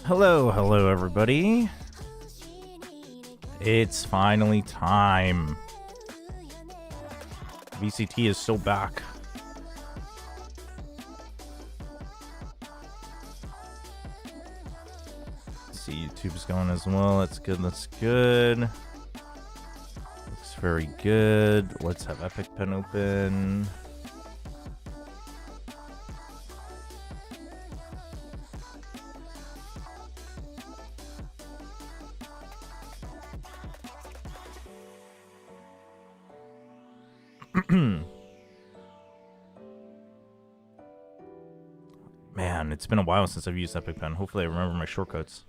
Hello everybody. It's finally time. VCT is so back. Let's see, YouTube's going as well. That's good, that's good. Looks very good. Let's have Epic Pen open. Man, it's been a while since I've used Epic Pen. Hopefully I remember my shortcuts.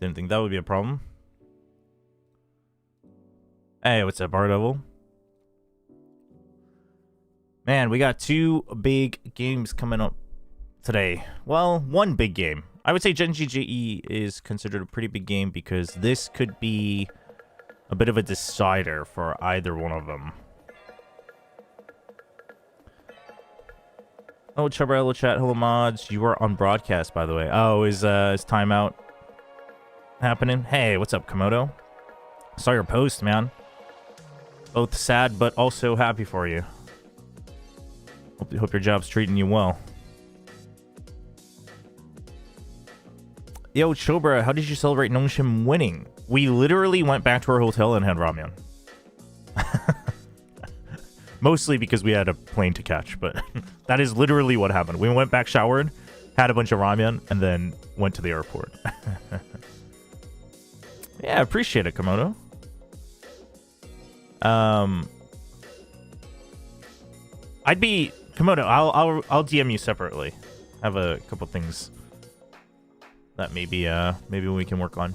Didn't think that would be a problem. Hey, what's up, Daredevil? Man, we got two big games coming up today. Well, one big game. I would say Gen G GE is considered a pretty big game because this could be a bit of a decider for either one of them. Oh, Chobra, hello chat, hello mods. You are on broadcast, by the way. Oh, is timeout happening? Hey, what's up, Komodo? Saw your post, man. Both sad, but also happy for you. Hope your job's treating you well. Yo, Chobra, how did you celebrate Nongshim winning? We literally went back to our hotel and had ramen. Mostly because we had a plane to catch, but that is literally what happened. We went back, showered, had a bunch of ramen, and then went to the airport. Yeah, appreciate it, Komodo. I'd be Komodo. I'll DM you separately. I have a couple things that maybe we can work on.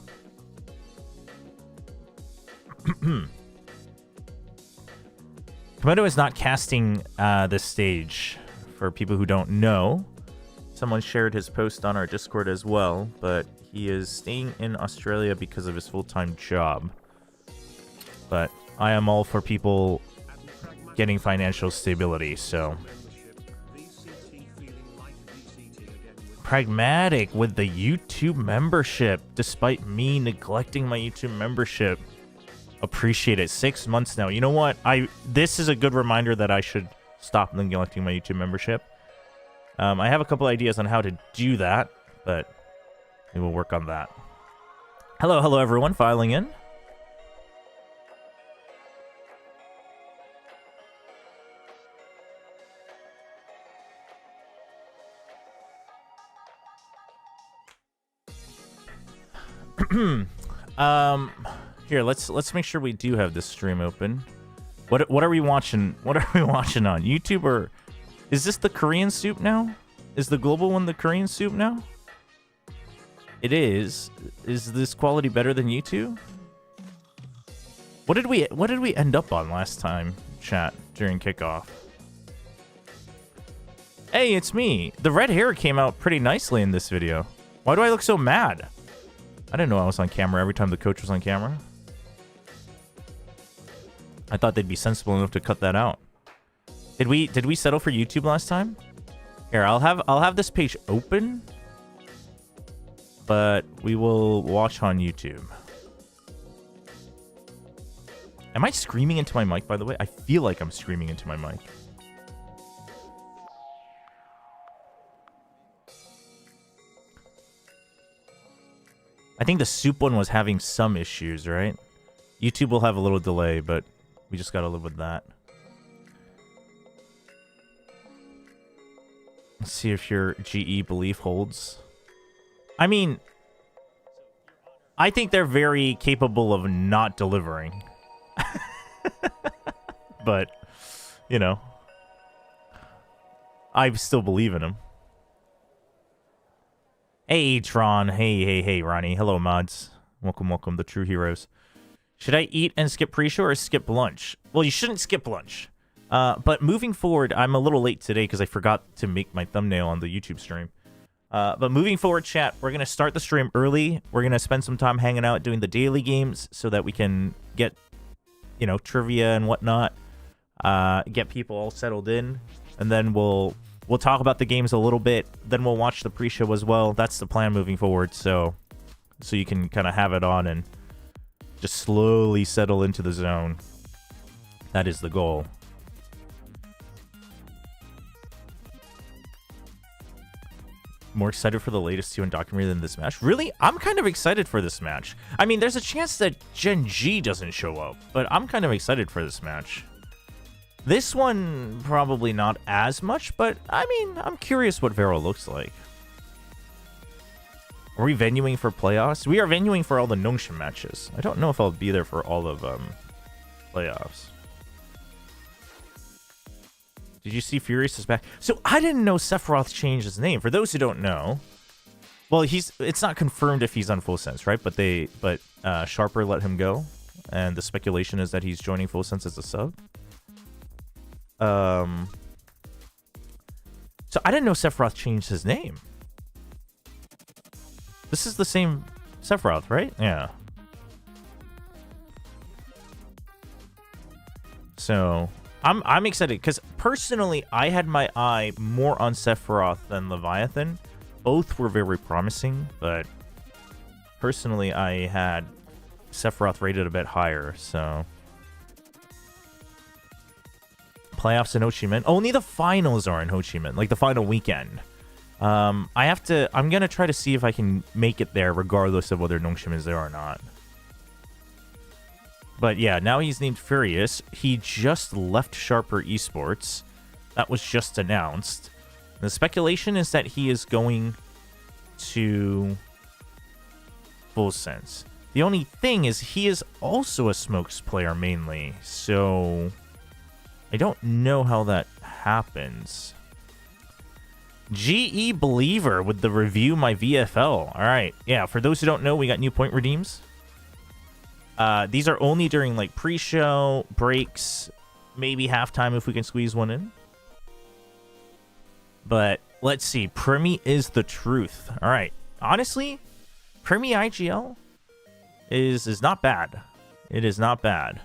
Komodo is not casting this stage. For people who don't know, someone shared his post on our Discord as well, but he is staying in Australia because of his full-time job. But I am all for people getting financial stability, so... Pragmatic with the YouTube membership, despite me neglecting my YouTube membership. Appreciate it. 6 months now. You know what? This is a good reminder that I should stop neglecting my YouTube membership. I have a couple ideas on how to do that, but we will work on that. Hello everyone filing in. Here, let's make sure we do have this stream open. What are we watching? What are we watching on YouTube, or is this the Korean soup now? Is the global one the Korean soup now? It is. Is this quality better than YouTube? What did we end up on last time, chat, during kickoff? Hey, it's me. The red hair came out pretty nicely in this video. Why do I look so mad? I didn't know I was on camera every time the coach was on camera. I thought they'd be sensible enough to cut that out. Did we settle for YouTube last time? Here, I'll have this page open, but we will watch on YouTube. Am I screaming into my mic, by the way? I feel like I'm screaming into my mic. I think the soup one was having some issues, right? YouTube will have a little delay, but we just gotta live with that. Let's see if your GE belief holds. I mean, I think they're very capable of not delivering. But, you know, I still believe in them. Hey, Tron. Hey, Ronnie. Hello, mods. Welcome, the true heroes. Should I eat and skip pre-show or skip lunch? Well, you shouldn't skip lunch. But moving forward, I'm a little late today because I forgot to make my thumbnail on the YouTube stream. But moving forward, chat, we're going to start the stream early. We're going to spend some time hanging out doing the daily games so that we can get, you know, trivia and whatnot. Get people all settled in. And then we'll We'll talk about the games a little bit, then we'll watch the pre-show as well. That's the plan moving forward, so you can kind of have it on and just slowly settle into the zone. That is the goal. More excited for the latest 2 in documentary than this match? Really? I'm kind of excited for this match. I mean, there's a chance that Gen G doesn't show up, but I'm kind of excited for this match. This one, probably not as much, but I mean, I'm curious what Vero looks like. Are we venuing for playoffs? We are venuing for all the Nongshim matches. I don't know if I'll be there for all of playoffs. Did you see Furious is back? So I didn't know Sephiroth changed his name. For those who don't know, well, it's not confirmed if he's on Full Sense, right? But Sharper let him go, and the speculation is that he's joining Full Sense as a sub. So I didn't know Sephiroth changed his name. This is the same Sephiroth, right? Yeah. So I'm excited because personally I had my eye more on Sephiroth than Leviathan. Both were very promising, but personally I had Sephiroth rated a bit higher, so playoffs in Ho Chi Minh. Only the finals are in Ho Chi Minh, like the final weekend. I'm gonna try to see if I can make it there regardless of whether Nongshim is there or not. But yeah, now he's named Furious. He just left Sharper Esports. That was just announced. The speculation is that he is going to Full Sense. The only thing is he is also a Smokes player mainly, so I don't know how that happens. GE Believer with the review my VFL. All right. Yeah, for those who don't know, we got new point redeems. These are only during like pre-show, breaks, maybe halftime if we can squeeze one in. But let's see. Premi is the truth. All right. Honestly, Premi IGL is not bad. It is not bad.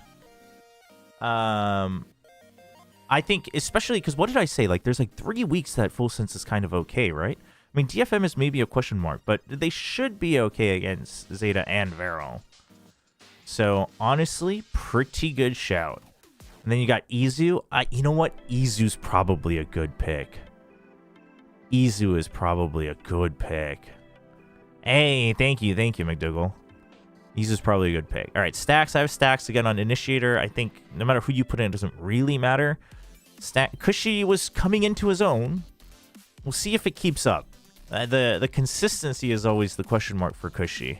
I think, especially because what did I say? Like, there's like 3 weeks that Full Sense is kind of okay, right? I mean, DFM is maybe a question mark, but they should be okay against Zeta and Vero. So, honestly, pretty good shout. And then you got Izu. You know what? Izu's probably a good pick. Izu is probably a good pick. Hey, thank you, McDougall. Izu's probably a good pick. All right, Stacks. I have Stacks again on Initiator. I think no matter who you put in, it doesn't really matter. Cushy was coming into his own. We'll see if it keeps up. The consistency is always the question mark for Cushy.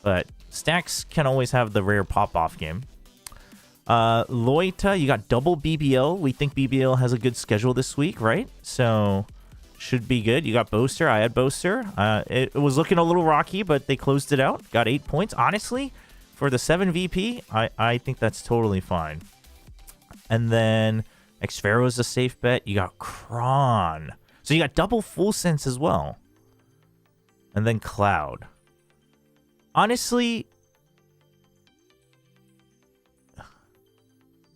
But Stacks can always have the rare pop-off game. Loita, you got double BBL. We think BBL has a good schedule this week, right? So should be good. You got Boaster. I had Boaster. It was looking a little rocky, but they closed it out. Got 8 points. Honestly, for the 7 VP, I think that's totally fine. And then Xfero is a safe bet. You got Kron. So you got double Full Sense as well. And then Cloud. Honestly,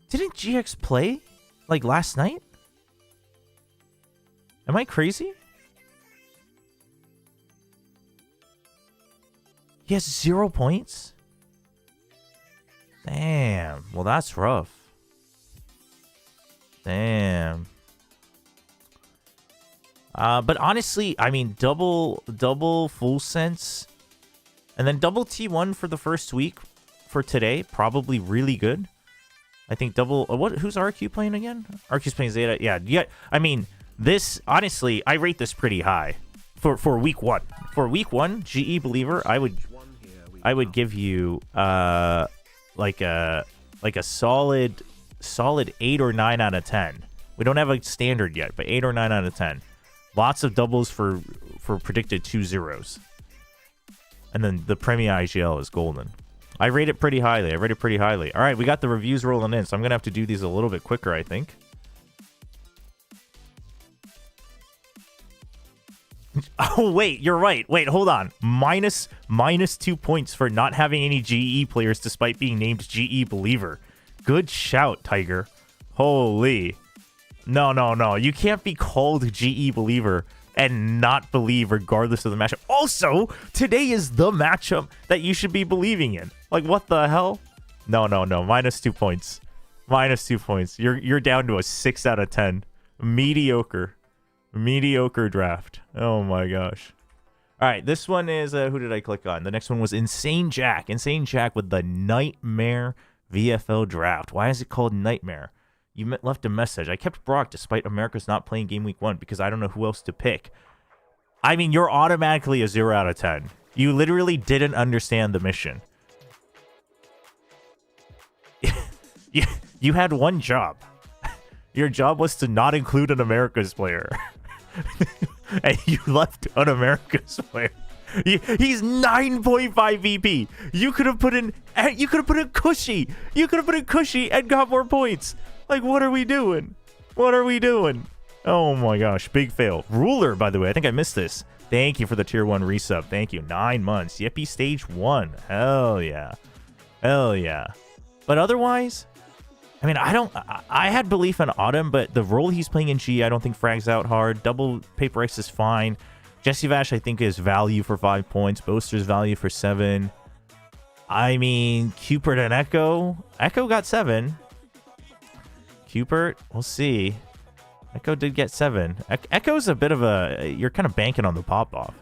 didn't GX play like last night? Am I crazy? He has 0 points? Damn. Well, that's rough. Damn. But honestly, I mean, double Full Sense, and then double T1 for the first week for today, probably really good. I think double. Who's RQ playing again? RQ's playing Zeta. Yeah. I mean, this honestly, I rate this pretty high for week 1. For week 1, GE Believer, I would give you like a solid 8 or 9 out of 10. We don't have a standard yet, but 8 or 9 out of 10. Lots of doubles for predicted 2 zeros. And then the Premier IGL is golden. I rate it pretty highly. All right, we got the reviews rolling in, so I'm going to have to do these a little bit quicker, I think. Oh, wait, you're right. Wait, hold on. Minus 2 points for not having any GE players despite being named GE Believer. Good shout, Tiger. Holy. No. You can't be called GE believer and not believe regardless of the matchup. Also, today is the matchup that you should be believing in. Like, what the hell? No. -2 points. -2 points. You're down to a 6 out of 10. Mediocre draft. Oh my gosh. All right, this one is who did I click on? The next one was Insane Jack with the Nightmare VFL draft. Why is it called Nightmare? You left a message. I kept Brock despite America's not playing game week 1 because I don't know who else to pick. I mean, you're automatically a 0 out of 10. You literally didn't understand the mission. You had one job. Your job was to not include an America's player. And you left an America's player. He's 9.5 VP. You could have put in Cushy. You could have put in Cushy and got more points. Like, what are we doing? Oh my gosh, big fail. Ruler, by the way, I think I missed this. Thank you for the tier 1 resub. Thank you. 9 months. Yippee stage 1. Hell yeah. But otherwise, I mean, I had belief in Autumn, but the role he's playing in G, I don't think frags out hard. Double Paper X is fine. Jesse Vash, I think, is value for 5 points. Boaster's value for 7. I mean, Cupert and Echo. Echo got 7. Cupert, we'll see. Echo did get 7. Echo's a bit of a... You're kind of banking on the pop-off.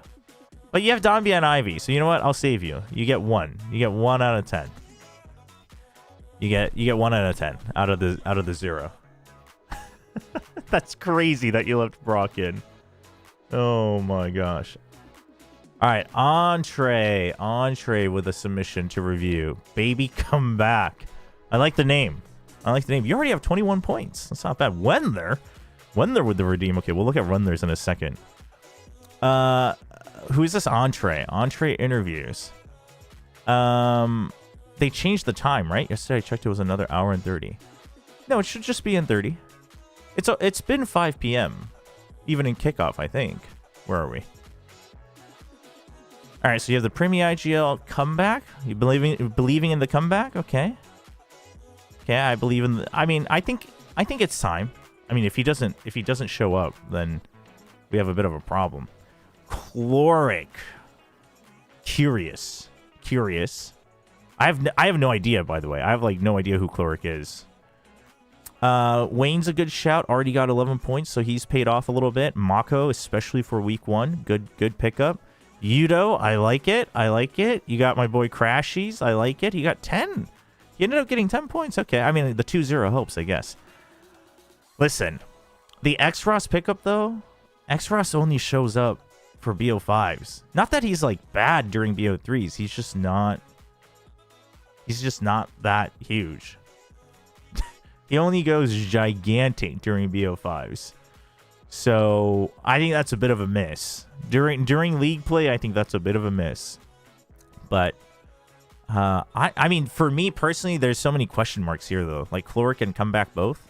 But you have Dombia and Ivy, so you know what? I'll save you. You get 1. You get 1 out of 10. You get 1 out of 10 out of the 0. That's crazy that you left Brock in. Oh my gosh. All right, Entree with a submission to review. Baby, come back. I like the name. You already have 21 points. That's not bad. Wendler with the redeem. Okay, we'll look at Wendler's in a second. Who is this Entree? Entree interviews. They changed the time, right? Yesterday I checked, it was another hour and 30. No, it should just be in 30. It's been 5 p.m. even in kickoff, I think. Where are we? All right, so you have the Premier IGL comeback. You believing in the comeback? Okay. I believe in the, I mean, I think it's time. I mean, if he doesn't show up, then we have a bit of a problem. Chloric. Curious. I have no idea, by the way. I have like no idea who Chloric is. Wayne's a good shout. Already got 11 points, so he's paid off a little bit. Mako, especially for week 1. Good pickup. Yudo, I like it. You got my boy Crashies. I like it. He got 10. He ended up getting 10 points. Okay, I mean, the 2-0 helps, I guess. Listen, the X-Ross pickup, though, X-Ross only shows up for BO5s. Not that he's, like, bad during BO3s. He's just not that huge. He only goes gigantic during BO5s. So, I think that's a bit of a miss. During league play, I think that's a bit of a miss. But, I mean, for me personally, there's so many question marks here, though. Like, Chloric and Comeback both.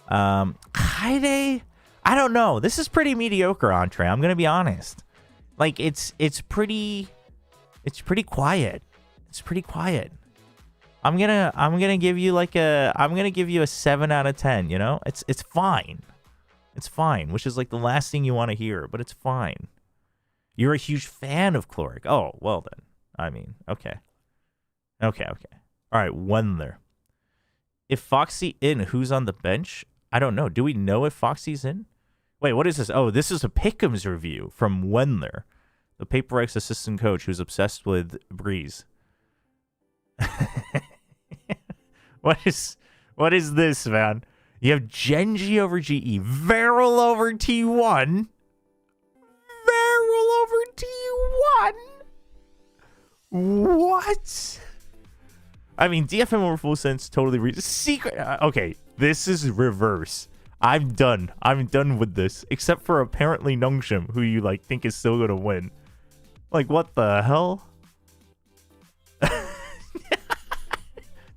Kaide, I don't know. This is pretty mediocre, Entree. I'm gonna be honest. Like, it's pretty quiet. I'm gonna give you a 7 out of 10, you know? It's fine. It's fine, which is like the last thing you want to hear, but it's fine. You're a huge fan of Chloric. Oh, well then. I mean, okay. All right, Wendler. If Foxy in, who's on the bench? I don't know. Do we know if Foxy's in? Wait, what is this? Oh, this is a Pick'ems review from Wendler, the Paper X assistant coach who's obsessed with Breeze. What is this, man? You have Genji over GE, Varel over T1. What? I mean, DFM over Full Sense, totally secret. Okay, this is reverse. I'm done with this. Except for apparently Nongshim, who you like think is still gonna win. Like, what the hell?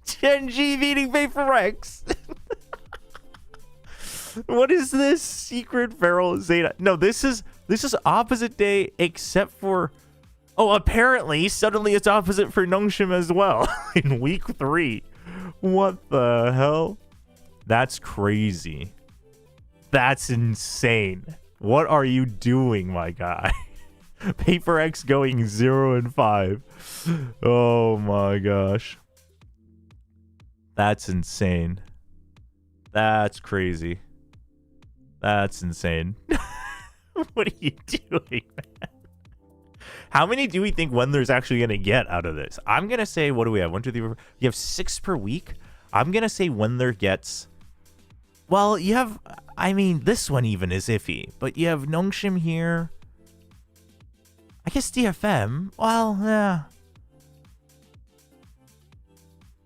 Genji beating Vapor X. What is this? Secret Feral Zeta. No, this is opposite day except for... Oh, apparently, suddenly it's opposite for Nongshim as well in week 3. What the hell? That's crazy. That's insane. What are you doing, my guy? Paper X going 0-5. Oh my gosh. That's insane. That's crazy. That's insane. What are you doing, man? How many do we think Wendler's actually going to get out of this? I'm going to say, what do we have? 1, 2, 3, 4. You have 6 per week. I'm going to say Wendler gets... Well, you have... I mean, this one even is iffy. But you have Nongshim here. I guess DFM. Well, yeah.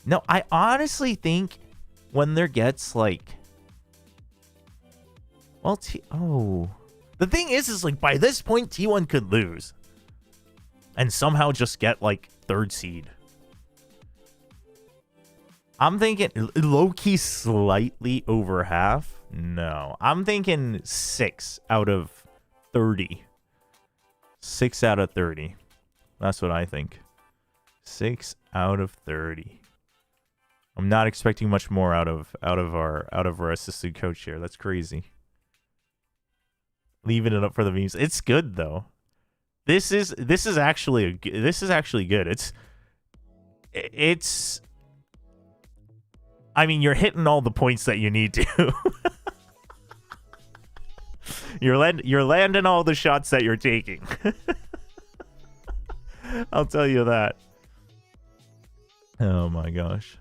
No, I honestly think Wendler gets, like... Well, the thing is like, by this point, T1 could lose. And somehow just get, like, 3rd seed. I'm thinking low-key slightly over half. No. I'm thinking 6 out of 30. 6 out of 30. That's what I think. 6 out of 30. I'm not expecting much more out of our assistant coach here. That's crazy. Leaving it up for the memes. It's good though. This is actually good. It's I mean, you're hitting all the points that you need to. You're landing all the shots that you're taking. I'll tell you that. Oh my gosh.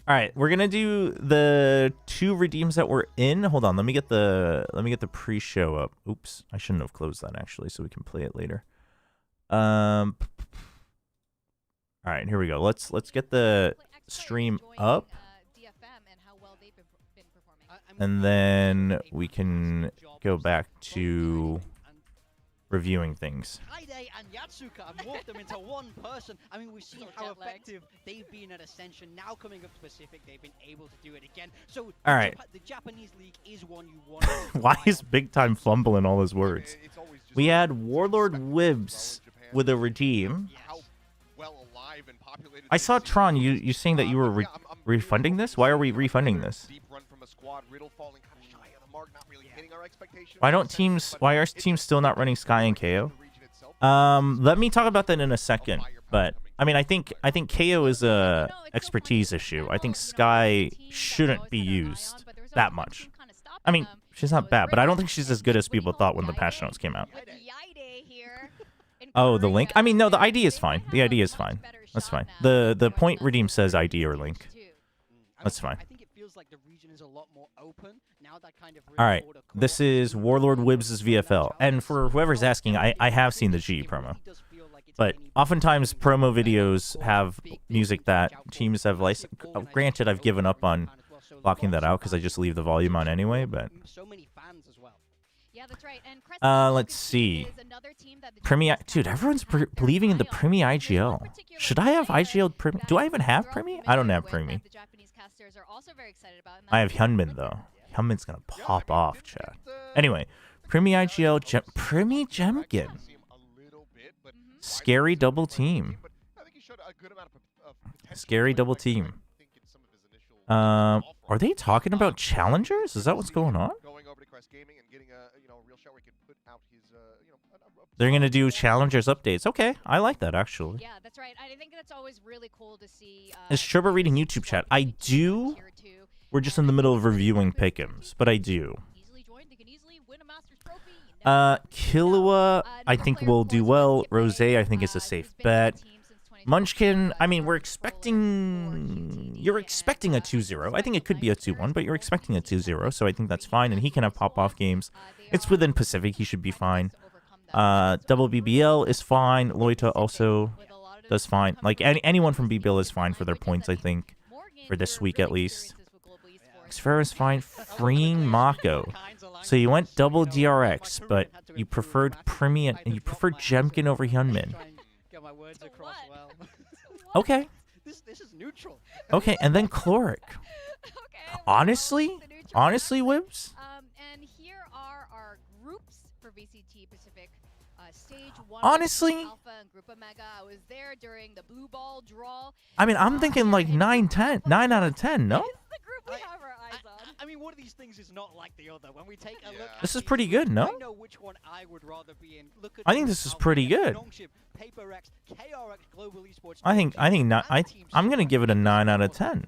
All right, we're gonna do the 2 redeems that we're in. Hold on, let me get the pre-show up. Oops, I shouldn't have closed that actually, so we can play it later. All right, here we go. Let's get the stream up, and then we can go back to reviewing things. Haide and Yatsuka have morphed them into one person. I mean, we've seen how effective they've been at Ascension. Now coming up to Pacific, they've been able to do it again. So all right, the Japanese league is one you want. Why is Big Time fumbling all his words? We had Warlord Wibs with a redeem. I saw Tron, you saying that you were refunding this? Why are we refunding this? Why are teams still not running Sky and KO? Let me talk about that in a second. But I mean, I think KO is a expertise issue. I think Sky shouldn't be used that much. I mean, she's not bad, but I don't think she's as good as people thought when the patch notes came out. Oh, the link? I mean, no, the ID is fine. The ID is fine. That's fine. The point redeem says ID or link. That's fine. All right, this is Warlord Wibs' VFL. And for whoever's asking, I have seen the G promo. But oftentimes promo videos have music that teams have licensed. Granted, I've given up on blocking that out because I just leave the volume on anyway, but... let's see. Dude, everyone's believing in the Primi IGL. Should I have IGL Primi? Do I even have Primi? I don't have Primi. I have Hyunmin, though. Hyunmin's gonna pop off, chat. Anyway, Primi IGL, Primi Jemkin. Scary double team. Scary double team. Are they talking about challengers? Is that what's going on? They're gonna do challengers updates. Okay, I like that actually. Yeah, that's right. I think that's always really cool to see. Is Chobra reading YouTube chat? I do. We're just in the middle of reviewing pick'ems, but I do. Killua, I think will do well. Rose, I think is a safe bet. Munchkin, I mean, you're expecting a 2-0. I think it could be a 2-1, but you're expecting a 2-0, so I think that's fine, and he can have pop-off games. It's within Pacific, he should be fine. Double BBL is fine. Loita also does fine. Like, anyone from BBL is fine for their points, I think, for this week at least. Xferra is fine. Freeing Mako. So you went double DRX, but you preferred Primi, you preferred Jemkin over Hyunmin. Okay. This is neutral. Okay, and then Chloric. Honestly, Wibs. And here are our groups for VCT Pacific Stage 1. Honestly, Alpha and Group Omega. I was there during the blue ball draw. I mean, I'm thinking like 9, 10, 9 out of 10. No, This is the group we have our eyes on. I mean, one of these things is not like the other. When we take a look at this is these, pretty good. No, I know which one I would rather be in. Look at I think this is pretty good. Longship, PaperX, KRX, Global Esports. I think not. I'm gonna give it a 9 out of 10.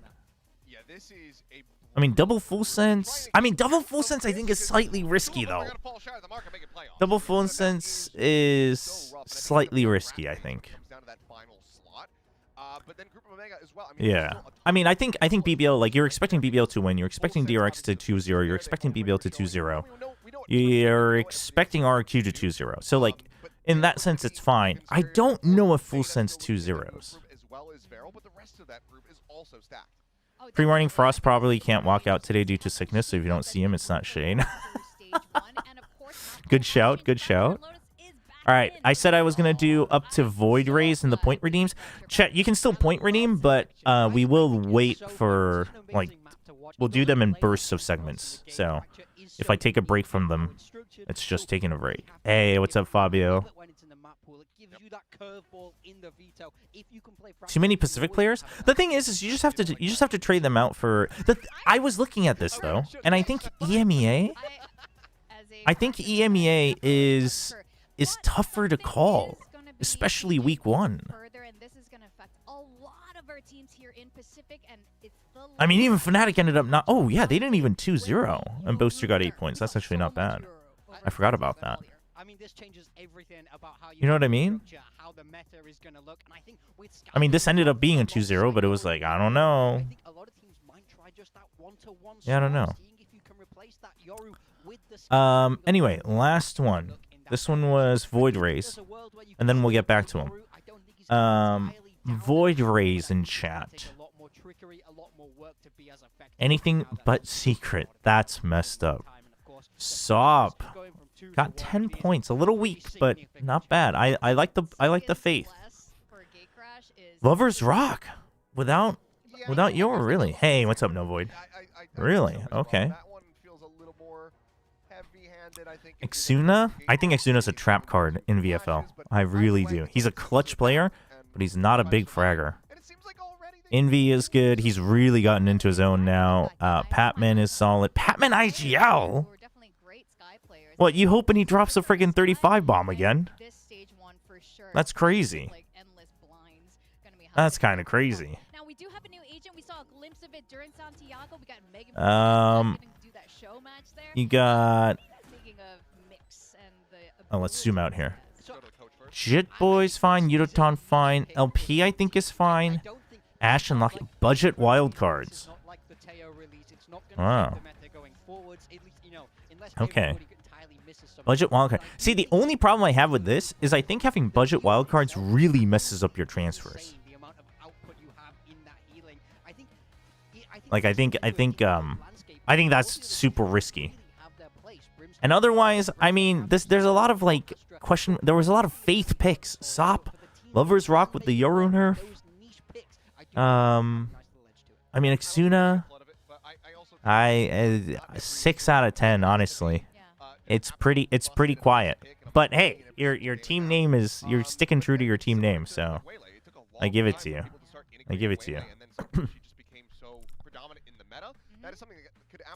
Yeah, this is a I mean, double full sense. I think is slightly risky though. Double full sense is slightly risky, I think. Yeah. I mean, I think BBL, like, you're expecting BBL to win. You're expecting DRX to 2-0. You're expecting BBL to 2-0. You're expecting RQ to 2-0. So, like, in that sense, it's fine. I don't know if full sense 2-0s. Pre-warning, Frost probably can't walk out today due to sickness, so if you don't see him, it's not Shane. Good shout, good shout. All right, I said I was going to do up to Void Rays and the point redeems. Chat, you can still point redeem, but we will wait for, like, we'll do them in bursts of segments. So if I take a break from them, it's just taking a break. Hey, what's up, Fabio? Too many Pacific players? The thing is you just have to trade them out for I was looking at this though, and I think EMEA is tougher to call, especially week 1. I mean, even Fnatic ended up not. Oh yeah, they didn't even 2-0, and Boaster got 8 points. That's actually not bad. I forgot about that. I mean, this changes everything about how you know what I mean? How the meta is going to look. And I think I mean, this ended up being a 2-0, but it was like, I don't know. I think a lot of teams might try just that one-to-one. Yeah, I don't know. Seeing if you can replace that Yoru with the anyway, last one. This one was Void Rays, and then we'll get back to him. Void Rays in chat. Anything but secret. That's messed up. Sop got 10 points. A little weak, but not bad. I like the faith. Lovers rock without your really. Hey, what's up, No Void? Really? Okay. Xuna? I think Xuna's a trap card in VFL. I really do. He's a clutch player, but he's not a big fragger. Envy is good. He's really gotten into his own now. Patman is solid. Patman IGL? What, you hoping he drops a friggin' 35 bomb again? That's crazy. That's kind of crazy. Now we do have a new agent. We saw a glimpse of it during Santiago. We got Megan do that show match there. You got oh, let's zoom out here. Jit Boy's fine, Yudoton fine, LP I think is fine. Ash and Locky budget wildcards. Wow. Okay. Budget wildcard. See, the only problem I have with this is I think having budget wildcards really messes up your transfers. Like I think that's super risky. And otherwise, I mean, there's a lot of like there was a lot of faith picks. Sop, Lovers Rock with the Yoru nerf. I mean, Xuna. 6 out of 10, honestly. It's pretty quiet. But hey, your team name is, you're sticking true to your team name, so I give it to you. I give it to you.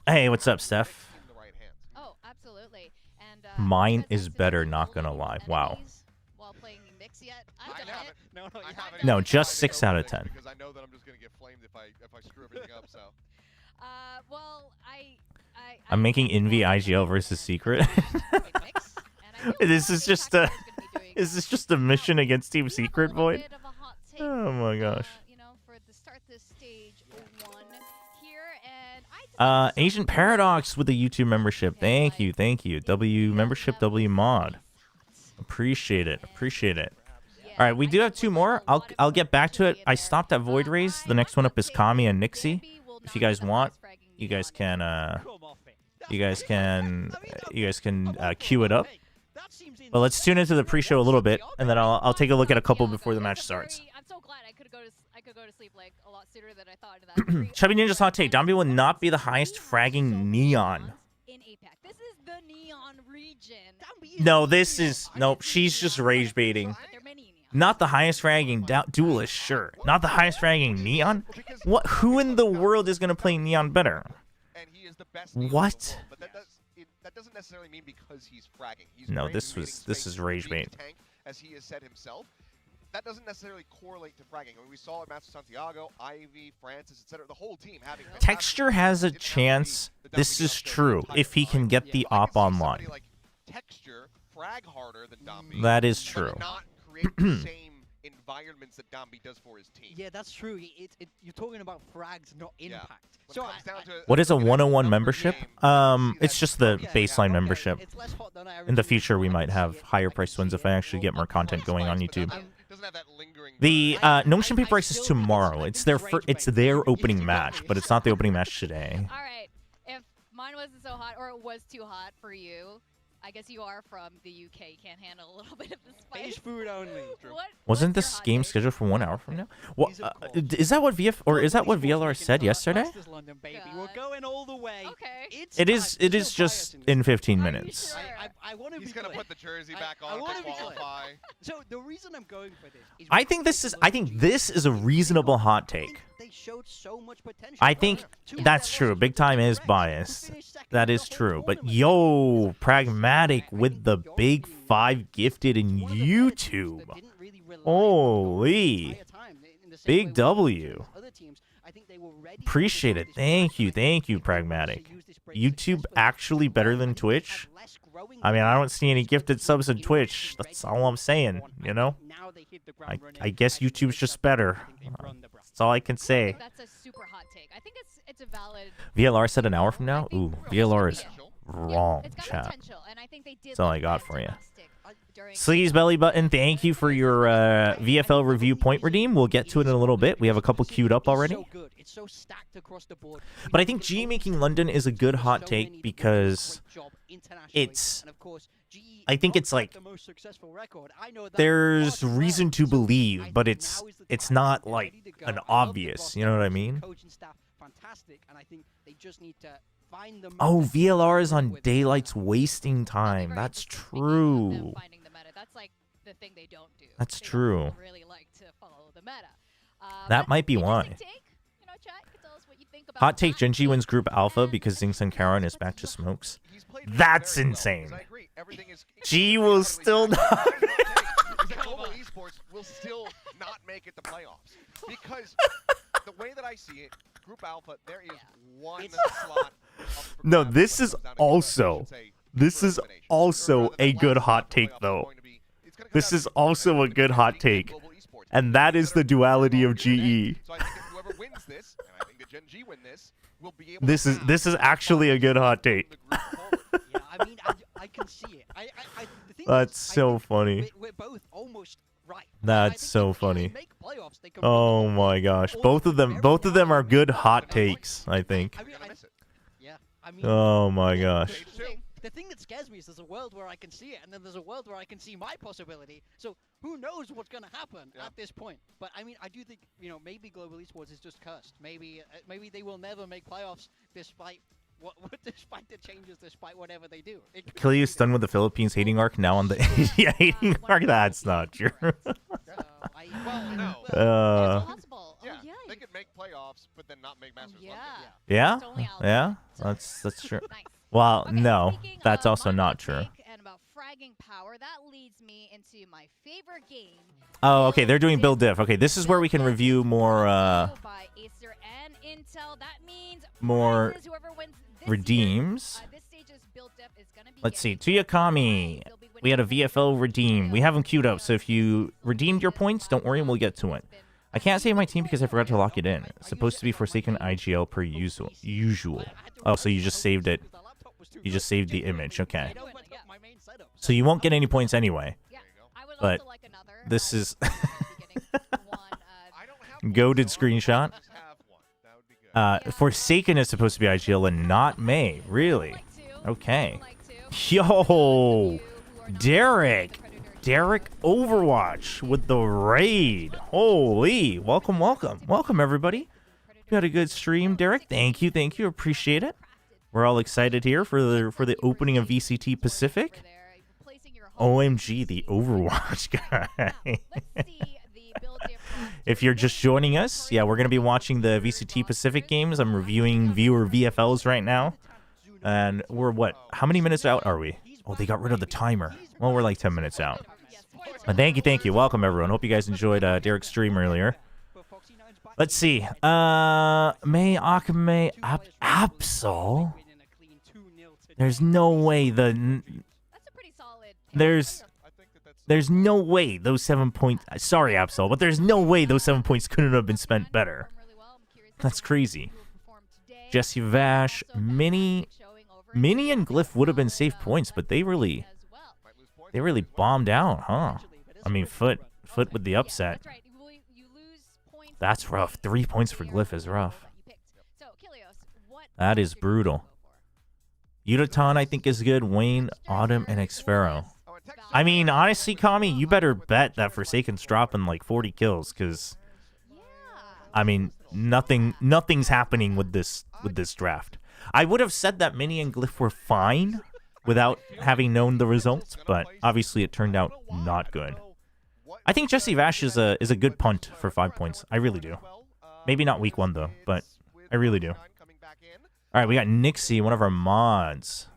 Hey, what's up, Steph? Oh, absolutely. And mine is better, not gonna lie. Wow. While playing Mix yet? No, just 6 out of 10. Because I know that I'm just gonna get flamed if I screw everything up. So. Well, I'm making Envy IGL versus Secret. This is just a mission against Team Secret, Void? Oh my gosh. Agent Paradox with the YouTube membership. Thank you. W membership, W mod. Appreciate it. All right, we do have 2 more. I'll get back to it. I stopped at Void Rays. The next one up is Kami and Nixie. If you guys want, you guys can queue it up. But let's tune into the pre-show a little bit, and then I'll take a look at a couple before the match starts. I'm so glad I could go to sleep like a lot sooner than I thought. Chubby Ninja's hot take. Dombey will not be the highest fragging Neon. In APAC. This is the Neon region. No, this is nope. She's just rage baiting. Not the highest ranking duelist, sure. Not the highest ranking Neon? What? Who in the world is going to play Neon better? And he is the best What? But that doesn't necessarily mean because he's fragging. He's No, great this at was reading space, rage being bait. a tank, as he has said himself. That doesn't necessarily correlate to fragging. I mean, we saw it Master Santiago, Ivy, Francis, etc. The whole team having Texture has a chance. This is true if he can get the op online. Like Texture frag harder than Domby. That is but true. not create the same environments that Domby does for his team. Yeah, that's true. You're talking about frags, not impact. When So it comes down to What is a looking at 101 number membership? game, you see It's that just the Yeah, baseline okay, membership. it's less hot than I In the originally future, we thought. might I can have see it. higher I can priced ones see if I it. actually get more content going on YouTube. Doesn't have that lingering The burn. No Mission Paper Ice is still- tomorrow. It's their it's their opening match, but it's not the opening match today. All right. If mine wasn't so hot, or it was too hot for you, I guess you are from the UK. Can't handle a little bit of the spice. Fish food only. Wasn't what's this your game hot take? scheduled for 1 hour from now? What These are cool. is that? What VF or is that what VLR said yesterday? Masters London, baby. We're God. going all the way. Okay. It's It is. time. It There's is no just bias in this. 15 Are you minutes. sure? I want to be He's gonna clear. put the jersey I- back I on wanna to be clear. qualify. So the reason I'm going for this is I think this is. I think this is a reasonable hot take. they showed so much potential. I think that's true. Big Time is biased. That is true. But yo, pragmatic with the big 5 gifted in YouTube. Holy. Big W. Appreciate it. Thank you, pragmatic. YouTube actually better than Twitch? I mean, I don't see any gifted subs in Twitch. That's all I'm saying, you know? I guess YouTube's just better. That's all I can say. That's a super hot take. I think it's a valid. VLR said an hour from now? Ooh, VLR is Yeah, wrong, it's got chat. potential, and I think they did. That's all look I got for you. fantastic during- Sleaze Belly Button, thank you for your VFL review point redeem. We'll get to it in a little bit. We have a couple queued up already. But I think G making London is a good hot take because it's... I think it's like there's reason to believe, but it's not like an obvious, you know what I mean? Oh, VLR is on Daylight's wasting time. That's true. That's like the thing they don't do. That's They true. don't really like to follow the meta. That But might be interesting why. take. You know, chat, you can tell us what you think about Hot take, that. Genji wins Group Alpha And because Zinx and Karen is back to smokes. He's played That's very well, insane. because I agree, everything is G will still not. Global esports will still not make it to playoffs because the way that I see it, Group Alpha, there is one slot. Up for No, grabs this when it is comes down to also- I should say, This is elimination. also Or rather, a the good last hot slot in the take, playoffs is though. going to be- it's gonna come This down is to also a good hot take. Global esports. And that is the duality of GE. So I think that whoever wins this, and I think that Gen G win this, will be able This to is actually a good hot take. the group forward. Yeah, I mean, I can see it. The thing That's is, I so think funny. We're both almost right. That's I think so if they funny. make playoffs, they can Oh run the my gosh, both of them are good hot takes, I think. I mean, They're gonna miss it. yeah, I mean. Oh my gosh. Stage two. The thing that scares me is there's a world where I can see it, and then there's a world where I can see my possibility. So who knows what's going to happen Yeah. at this point? But I mean, I do think maybe Global Esports is just cursed. Maybe they will never make playoffs despite despite the changes, despite whatever they do. Killy is done with the Philippines hating arc now on the Asia hating arc. That's not true. So, Well, no. It's possible. Yeah, Oh, yeah. they could make playoffs, but then not make Masters Yeah. London. Yeah? It's only out Yeah? there. That's true. Nice. Well, Okay, no, speaking that's of also my not hot true. take And about fragging power, that leads me into my favorite game. Oh, okay, they're doing build diff. Okay, this is where we can review more By Acer and Intel. That means more prizes, whoever wins this redeems. Year, this stage's build diff is gonna be Let's see, getting Tuyakami. They'll be We had a winning VFL redeem. We have them queued up, so if you redeemed your points, don't worry, we'll get to it. I can't save my team because I forgot to lock it in. It's supposed to be Forsaken IGL per usual. Oh, so you just saved it. You just saved the image, okay. So you won't get any points anyway. Yeah, I would But also like another. this is be getting one, I don't have one, goated so screenshot. just have one. That would be good. Forsaken is supposed to be IGL and not May. Really? like to. Okay. Like to. Yo, Derek. Derek Overwatch with the raid. Holy, welcome, everybody. You had a good stream, Derek. Thank you, appreciate it. We're all excited here for the opening of VCT Pacific. OMG, the Overwatch guy. Let's see If you're just joining us, yeah, we're going to be watching the VCT Pacific games. I'm reviewing viewer VFLs right now. And we're what? How many minutes out are we? Oh, they got rid of the timer. Well, we're like 10 minutes out. But thank you. Welcome, everyone. Hope you guys enjoyed Derek's stream earlier. Let's see. May Akame Absol. There's no way That's a pretty solid. There's no way those 7 points. Sorry, Absol, but there's no way those 7 points couldn't have been spent better. That's crazy. Jesse Vash, Mini and Glyph would have been safe points, but they really bombed out, huh? I mean, Foot with the upset. That's rough. 3 points for Glyph is rough. That is brutal. Udaton, I think, is good. Wayne, Autumn, and Xfero. I mean, honestly, Kami, you better bet that Forsaken's dropping like 40 kills, because, I mean, nothing's happening with this draft. I would have said that Mini and Glyph were fine without having known the results, but obviously it turned out not good. I think Jesse Vash is a good punt for 5 points. I really do. Maybe not week 1 though, but I really do. All right, we got Nixie, one of our mods.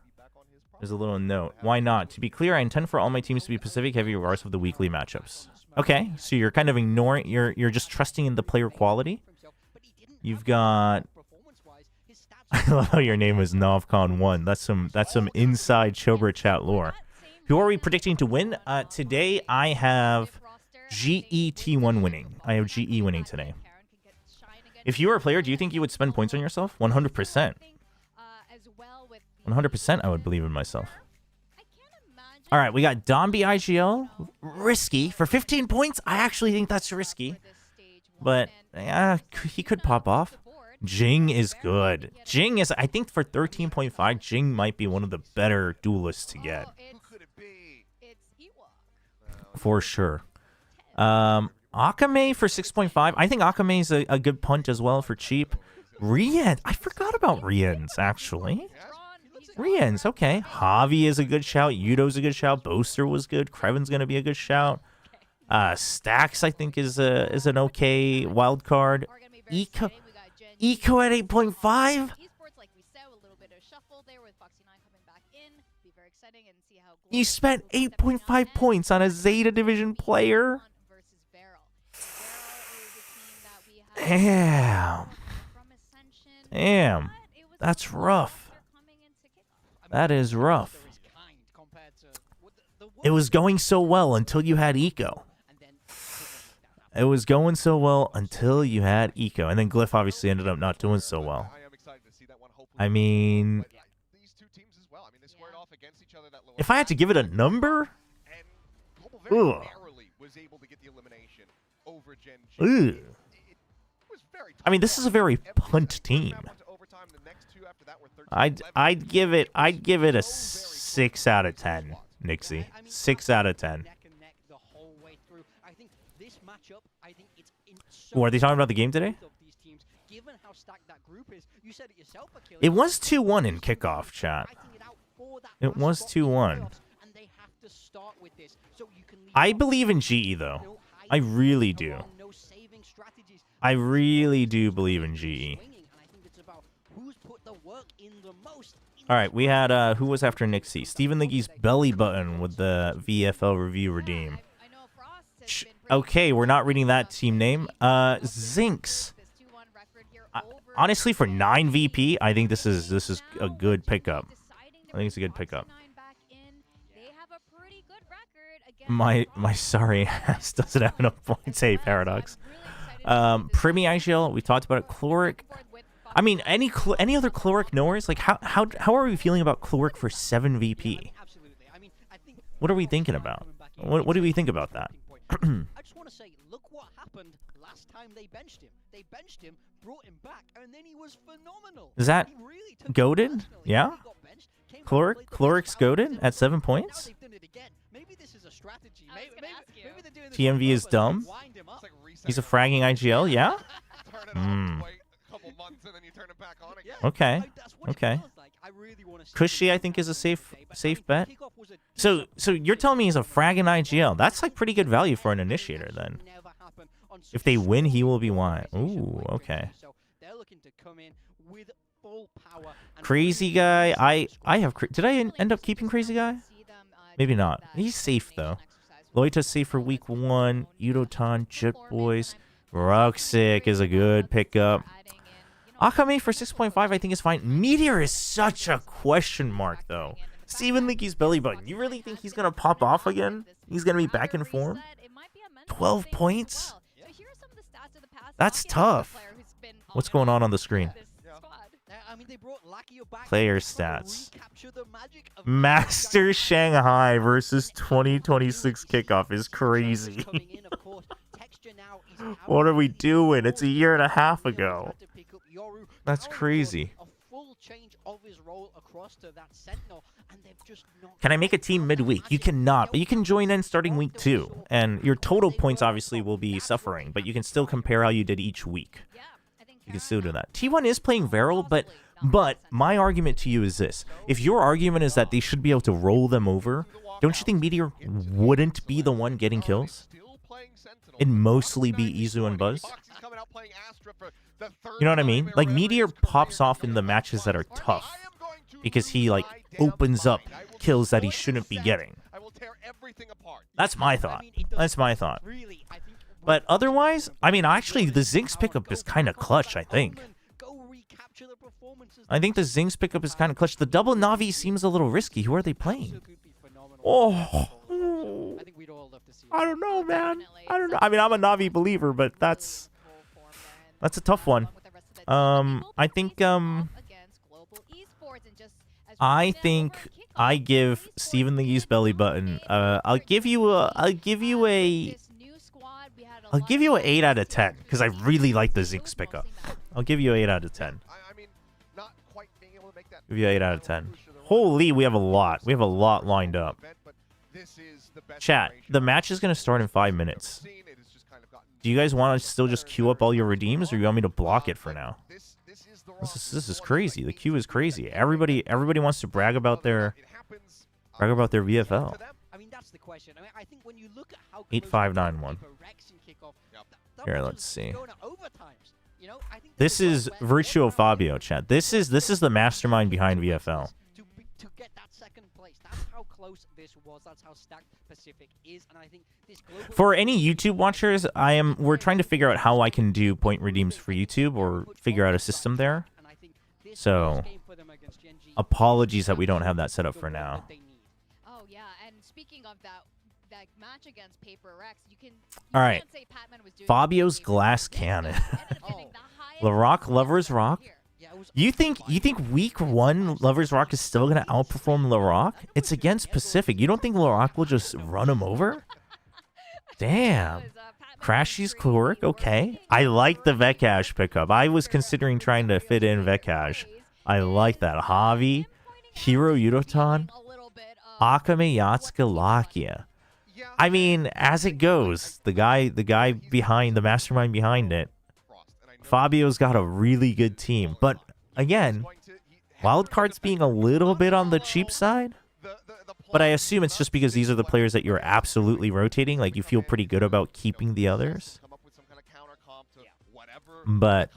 There's a little note. Why not? To be clear, I intend for all my teams to be Pacific heavy regardless of the weekly matchups. Okay, so you're kind of ignoring. You're just trusting in the player quality. You've got. I love how your name is Novcon1. That's some inside Chobra chat lore. Who are we predicting to win? Today I have GET1 winning. I have GE winning today. If you were a player, do you think you would spend points on yourself? 100%. 100% I would believe in myself. All right, we got Domby IGL. Risky. For 15 points, I actually think that's risky. But, yeah, he could pop off. Jing is good. Jing is, I think for 13.5, Jing might be one of the better duelists to get. For sure. Akame for 6.5. I think Akame is a good punt as well for cheap. Rien. I forgot about Rien's, actually. Rien's, okay. Javi is a good shout. Yudo's a good shout. Boaster was good. Krevin's going to be a good shout. Stacks, I think, is an okay wild card. Eco at 8.5? You spent 8.5 points on a Zeta Division player? Damn. Damn. That's rough. That is rough. It was going so well until you had Eco. It was going so well until you had Eco. And then Glyph obviously ended up not doing so well. I mean, if I had to give it a number? Ugh. Ugh. I mean, this is a very punt team. I'd give it a 6 out of 10, Nixie. 6 out of 10. Oh, are they talking about the game today? It was 2-1 in kickoff, chat. It was 2-1. I believe in GE, though. I really do. I really do believe in GE. All right, we had, who was after Nixie? Steven Liggy's belly button with the VFL review redeem. Okay, we're not reading that team name. Zinx. Honestly, for 9 VP, I think this is a good pickup. I think it's a good pickup. My sorry ass doesn't have enough points. Hey, Paradox. Primi IGL, we talked about it. Chloric. I mean, any other Chloric knowers? Like, how are we feeling about Chloric for 7 VP? What are we thinking about? What do we think about that? I just want to say, look what happened last time they benched him. They benched him, brought him back, and then he was phenomenal. Is that goated? Yeah? Chloric's goated at 7 points? Maybe this is a strategy. TMV is dumb? He's a fragging IGL, yeah? Okay. Okay. Cushy, I think, is a safe bet. So you're telling me he's a fragging IGL. That's like pretty good value for an initiator then. on such If they win, he will be strong why. organization Ooh, like okay. Crazy. So they're looking to come in with full power and Crazy really guy. ease I the squad. have. Did I end up keeping crazy guy? Maybe not. He's safe though. Loita's safe for week 1. Udotan, Jet Boys. Roxic is a good pickup. Akame for 6.5 I think is fine. Meteor is such a question mark though. Steven Leakey's belly button. You really think he's going to pop off again? He's going to be back in form? 12 points? That's tough. What's going on the screen? I mean, they brought Lakio back Player to try to stats. recapture the magic of Master Shanghai versus 2026 kickoff is crazy. coming in, of course. Texture now is out. What are we doing? It's a year and a half He's ago. had to pick up Yoru. That's Now, of course, crazy. A full change of his role across to that Sentinel, and they've just not Can I make a team midweek? You cannot, but you can join in starting week 2. And your total points obviously will be suffering, but you can still compare how you did each week. You can still do that. T1 is playing Varel, but my argument to you is this. If your argument is that they should be able to roll them over, don't you think Meteor wouldn't be the one getting kills? It'd mostly be Izu and Buzz. You know what I mean? Like, Meteor pops off in the matches that are tough because he, like, opens up kills that he shouldn't be getting. That's my thought. That's my thought. But otherwise, I mean, actually, the Zinx pickup is kind of clutch, I think. I think the Zinx pickup is kind of clutch. The double Navi seems a little risky. Who are they playing? Oh, I don't know, man. I don't know. I mean, I'm a Navi believer, but that's a tough one. I think I give Steven Lee's belly button. I'll give you a 8 out of 10 because I really like the Zinx pickup. I'll give you an 8 out of 10. Give you an 8 out of 10. Holy, we have a lot. We have a lot lined up. Chat, the match is going to start in 5 minutes. Do you guys want to still just queue up all your redeems, or you want me to block it for now? This is crazy. The queue is crazy. Everybody wants to brag about their VFL. I mean, that's the question. I mean, I think when you look at how 8591. Here, let's see. This is Virtuo Fabio, chat. This is the mastermind behind VFL. To get that second place, that's how close this was. That's how stacked Pacific is, and I think this global For any YouTube watchers, we're trying to figure out how I can do point redeems for YouTube or figure out a system there. So, apologies that we don't have that set up for now. Oh yeah, and speaking of that match against Paper Rex, you can All right. say Patman was doing Fabio's glass cannon. LaRock, Lovers Rock. You think week 1 Lovers Rock is still gonna outperform LaRock? It's against Pacific. You don't think LaRock will just run him over? Damn. Crashy's Chloric, okay. I like the Vekash pickup. I was considering trying to fit in Vekash. I like that. Javi, Hero Udotan, Akame Yatsuka Lakia. I mean, as it goes, the guy behind the mastermind behind it, Fabio's got a really good team. But again, Wildcard's being a little bit on the cheap side. But I assume it's just because these are the players that you're absolutely rotating. Like, you feel pretty good about keeping the others. But,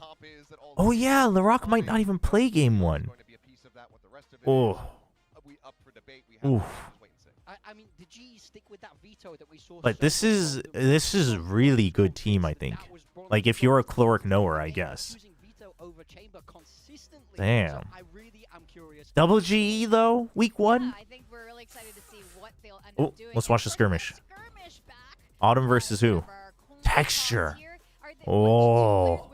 oh yeah, LaRock might not even play game 1. Oh. Oof. But this is really good team, I think. Like, if you're a Chloric knower, I guess. Damn. Double GE, though? Week 1? Oh, let's watch the skirmish. Autumn versus who? Texture. Oh.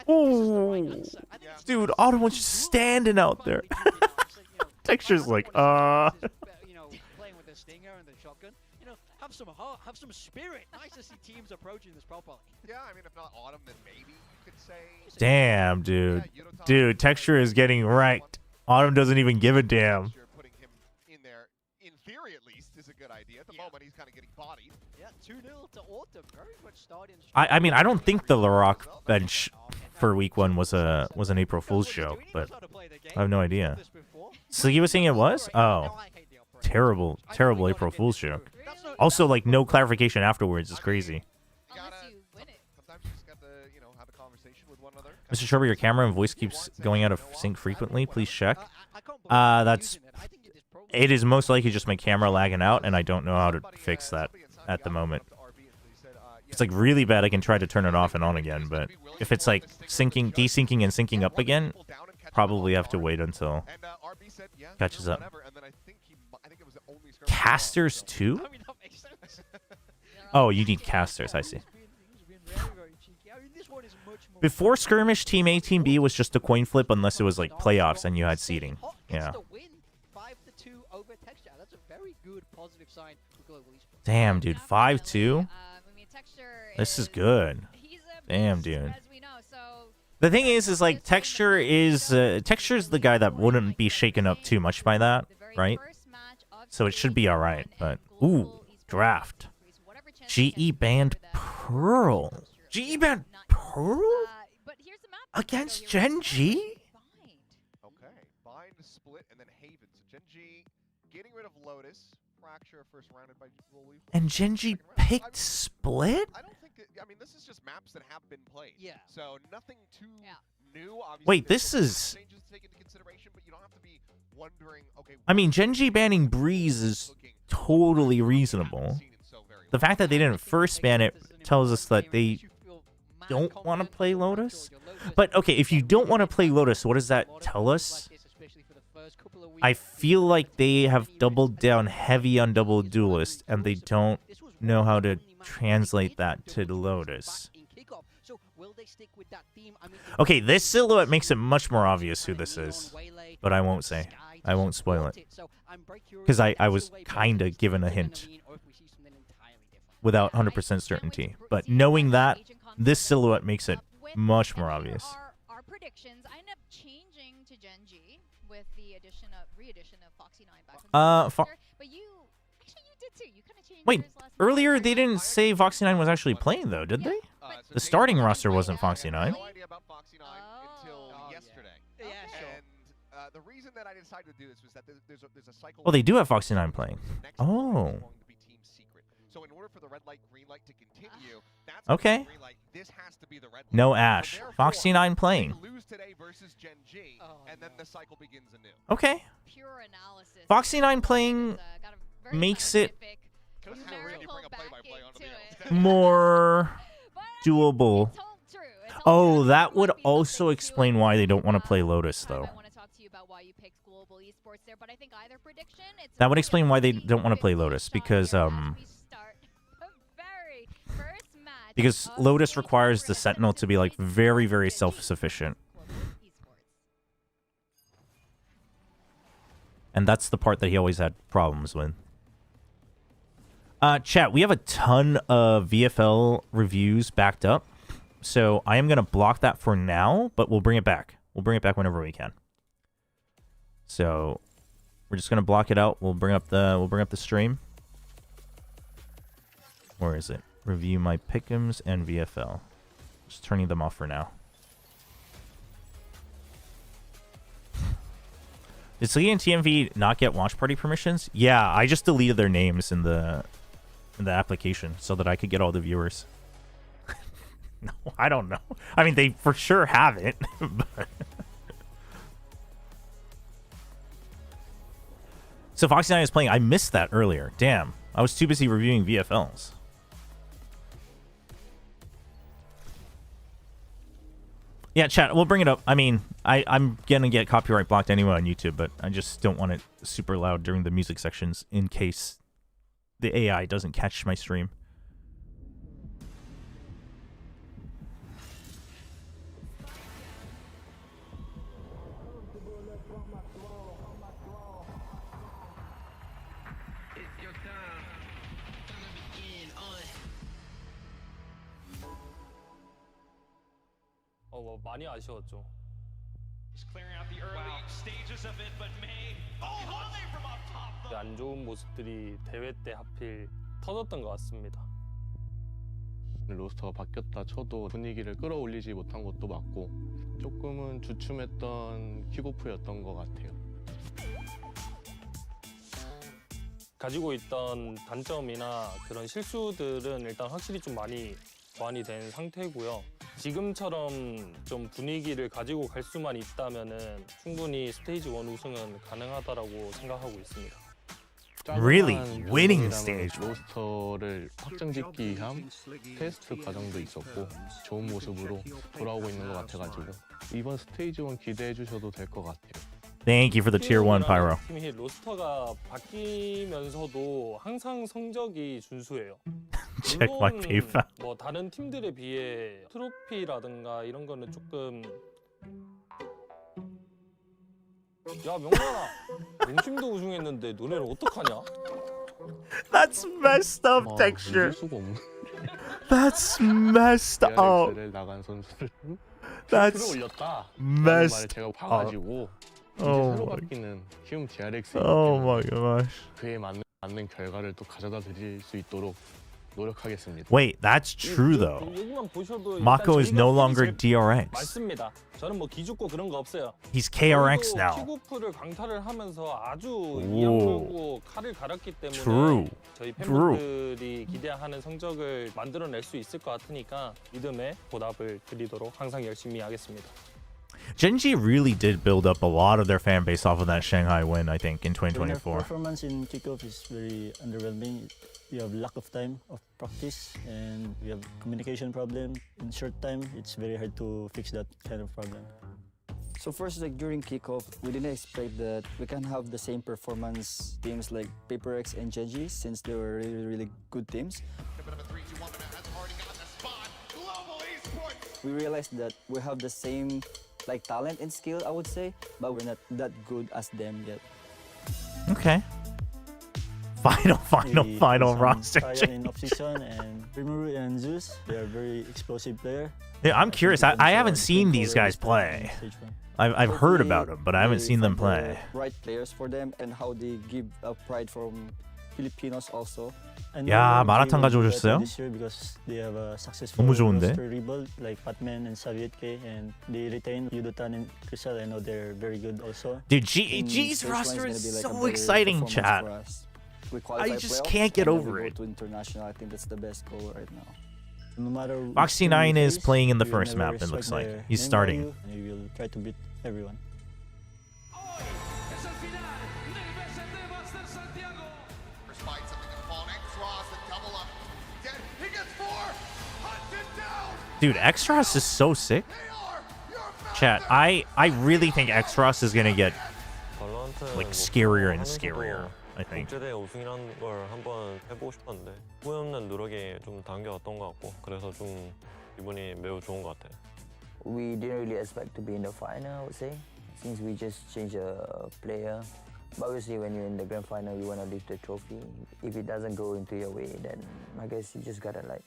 Oh. Dude, Autumn was just standing out there. Texture's like, playing with the stinger and the shotgun. You know, have some heart, have some spirit. Nice to see teams approaching this properly. Yeah, I mean, if not Autumn, then maybe you could say. Damn, dude. Dude, Texture is getting wrecked. Autumn doesn't even give a damn. Putting him in there, in theory at least, is a good idea. At the moment, he's kind of getting bodied. Yeah, 2-0 to Autumn. Very much starting. I mean, I don't think the LaRock bench for week 1 was an April Fool's joke, but I have no idea. So you were saying it was? Oh, terrible April Fool's joke. That's not, Also, like, no clarification afterwards is crazy. Unless you win it. Sometimes you just got to, have a conversation with one another. Mr. Chobra, your camera and voice keeps going out of sync frequently. Please check. I can't believe you're That's... using it. I think it is probably It is most likely just my camera lagging out, and I don't know how to fix that at the moment. If it's like really bad, I can try to turn it off and on again, but if it's like syncing, desyncing, and syncing up again, probably have to wait until catches up. Casters too? I mean, that makes sense. Oh, you need casters, I see. Very, very cheeky. I mean, this one is much more Before skirmish, Team A, Team B was just a coin flip unless it was like playoffs and you had seeding. Hot gets Yeah. the win. 5-2 over Texture. That's a very good positive sign for Global Esports. Damn, dude, 5-2? I mean, Texture This is good. He's a Damn, beast, dude. As we know, so The thing is like Texture's the guy that wouldn't be shaken up too much by that, the very right? first match of So it should be season alright, one but and ooh, global esports draft. increase whatever chance they GE get banned to that Pearl. Texture. GE banned Not- Pearl? But here's the map. Against So here we Gen go. G? Bind. Okay, Bind, Split, and then Haven. So Gen G getting rid of Lotus. Fracture first rounded by Wolf. And Gen G picked Split? I don't think I mean, this is just maps that have been played. Yeah. So nothing too Yeah. new. Obviously, Wait, there's this still is... changes to take into consideration, but you don't have to be wondering, okay, I mean, Gen G banning Breeze is totally reasonable. The fact that they didn't first ban it tells us that they don't want to play Lotus. But okay, if you don't want to play Lotus, what does that tell us? I feel like they have doubled down heavy on double duelist, and they don't know how to translate that to the Lotus. Okay, this silhouette makes it much more obvious who this is, but I won't say. I won't spoil it. Because I was kind of given a hint without 100% certainty. But knowing that, this silhouette makes it much more obvious. Our predictions, I ended up changing to Gen G with the re-addition of Foxy 9 back from but you actually you did too. You kind of changed Wait, yours last night. earlier they didn't say Foxy 9 was actually playing though, did they? The starting roster wasn't Foxy 9. No idea about Foxy 9 until yesterday. Yeah, sure. And the reason that I decided to do this was that there's a cycle. Well, they do have Foxy 9 playing. Next one is Oh. going to be team secret. So in order for the red light, green light to continue, that's Okay. the green light. This has to be the red light. No So Ash. therefore, Foxy 9 playing. they lose today versus Gen G, Oh, and then no. the cycle begins anew. Okay. Pure analysis. Foxy 9 playing Got a very makes it scientific Because how numerical really you bring a play-by-play onto the back air. more But doable. it's all true. It's all Oh, true. that It would might be also something explain to, why they don't want to play Lotus, though. I want to talk to you about why you picked global esports there, but I think either prediction, it's That would really explain why they a don't want to play 50-50 Lotus, shot because, here as we start the very first match Because of Lotus stage requires the three. Sentinel to be, like, very, very self-sufficient. Global esports. And that's the part that he always had problems with. Chat, we have a ton of VFL reviews backed up. So I am going to block that for now, but we'll bring it back. We'll bring it back whenever we can. So we're just going to block it out. We'll bring up the stream. Where is it? Review my pick'ems and VFL. Just turning them off for now. Did Slee and TMV not get watch party permissions? Yeah, I just deleted their names in the application so that I could get all the viewers. No, I don't know. I mean, they for sure have it. But... So Foxy 9 is playing. I missed that earlier. Damn. I was too busy reviewing VFLs. Yeah, chat, we'll bring it up. I mean, I'm gonna get copyright blocked anyway on YouTube, but I just don't want it super loud during the music sections in case the AI doesn't catch my stream. 많이 아쉬웠죠. He's clearing out the early stages of it, but May. Oh, volley from up top. Though. 안 좋은 모습들이 대회 때 하필 터졌던 것 같습니다. 로스터가 바뀌었다 쳐도 분위기를 끌어올리지 못한 것도 맞고 조금은 주춤했던 킥오프였던 것 같아요. 가지고 있던 단점이나 그런 실수들은 일단 확실히 좀 많이 보완이 된 상태고요. 지금처럼 좀 분위기를 가지고 갈 수만 있다면은 충분히 스테이지 1 우승은 가능하다라고 생각하고 있습니다. Really? 짜잘한 Winning 경기라면 stage. 로스터를 확정짓기 위한 테스트 과정도 있었고 좋은 모습으로 돌아오고 있는 것 같아가지고 이번 스테이지 1 기대해 주셔도 될 것 같아요. Thank you for the tier 1 pyro. 팀이 로스터가 바뀌면서도 항상 성적이 준수해요. Check my 물론 PayPal. 뭐 다른 팀들에 비해 트로피라든가 이런 거는 조금 야 명란아 농심도 우승했는데 너네는 어떡하냐? That's messed up 잊을 texture. 수가 없는 That's messed up. DRX를 나간 선수를 That's 올렸다. messed 말을 제가 봐가지고 이제 Oh 새로 my- 바뀌는 키움 DRX Oh my gosh. 그에 맞는 결과를 또 가져다 드릴 수 있도록 노력하겠습니다. Wait, that's true though. 여기만 보셔도 Mako is 일단 no 저희가 longer 픽이 제일 DRX. 맞습니다. 저는 뭐 기죽고 그런 거 없어요. He's KRX now. 피구풀을 강타를 하면서 아주 오. 이양물고 칼을 갈았기 때문에 True. 저희 True. 팬분들이 기대하는 성적을 만들어낼 수 있을 것 같으니까 믿음에 보답을 드리도록 항상 열심히 하겠습니다. Genji really did build up a lot of their fan base off of that Shanghai win, I think, in Our 2024. performance in kickoff is very underwhelming. We have lack of time of practice and we have communication problem. In short time, it's very hard to fix that kind of problem. So first, like during kickoff, we didn't expect that we can have the same performance teams like Paper X and Genji since they were really good teams. A bit of a 3-2-1, but has already gotten the spot. Global esports. We realized that we have the same like talent and skill, I would say, but we're not that good as them yet. Okay. Final We some roster trial change. in off-season and Rimuru and Zeus, they are very explosive player. Yeah, I'm curious. I haven't seen these guys play. I've heard about them, but I haven't seen them play. Right players for them and how they give pride from Filipinos also. 야, 마라탕 가져오셨어요? This year because they have a successful 너무 좋은데? roster rebuild like Patman and Savietke and they retain Yudotan and Crystal. I know they're very good also. Dude, In G's stage one roster gonna is be like a so better exciting, performance chat. for us. We qualify just playoffs, can't get and then over we it. go to international. I think that's the best goal right now. No matter which Foxy team 9 we is face, playing in the we will first never map, it looks respect like. their He's name starting. value, and we will try to beat everyone. Es el final del VCT Master Santiago. Despite something to fall next, Ross, the double up. Dead. He gets 4. Hunted down. Dude, Xros is so sick. They are your Chat, I really think Xros is gonna get 발로란트는 like 뭐 scarier and 하면서도 scarier, I think. 국제대회 우승이라는 걸 한번 해보고 싶었는데 후회 없는 노력이 좀 담겨왔던 것 같고 그래서 좀 기분이 매우 좋은 것 같아요. We didn't really expect to be in the final, I would say, since we just changed a player. But obviously, when you're in the grand final, you want to lift the trophy. If it doesn't go into your way, then I guess you just gotta like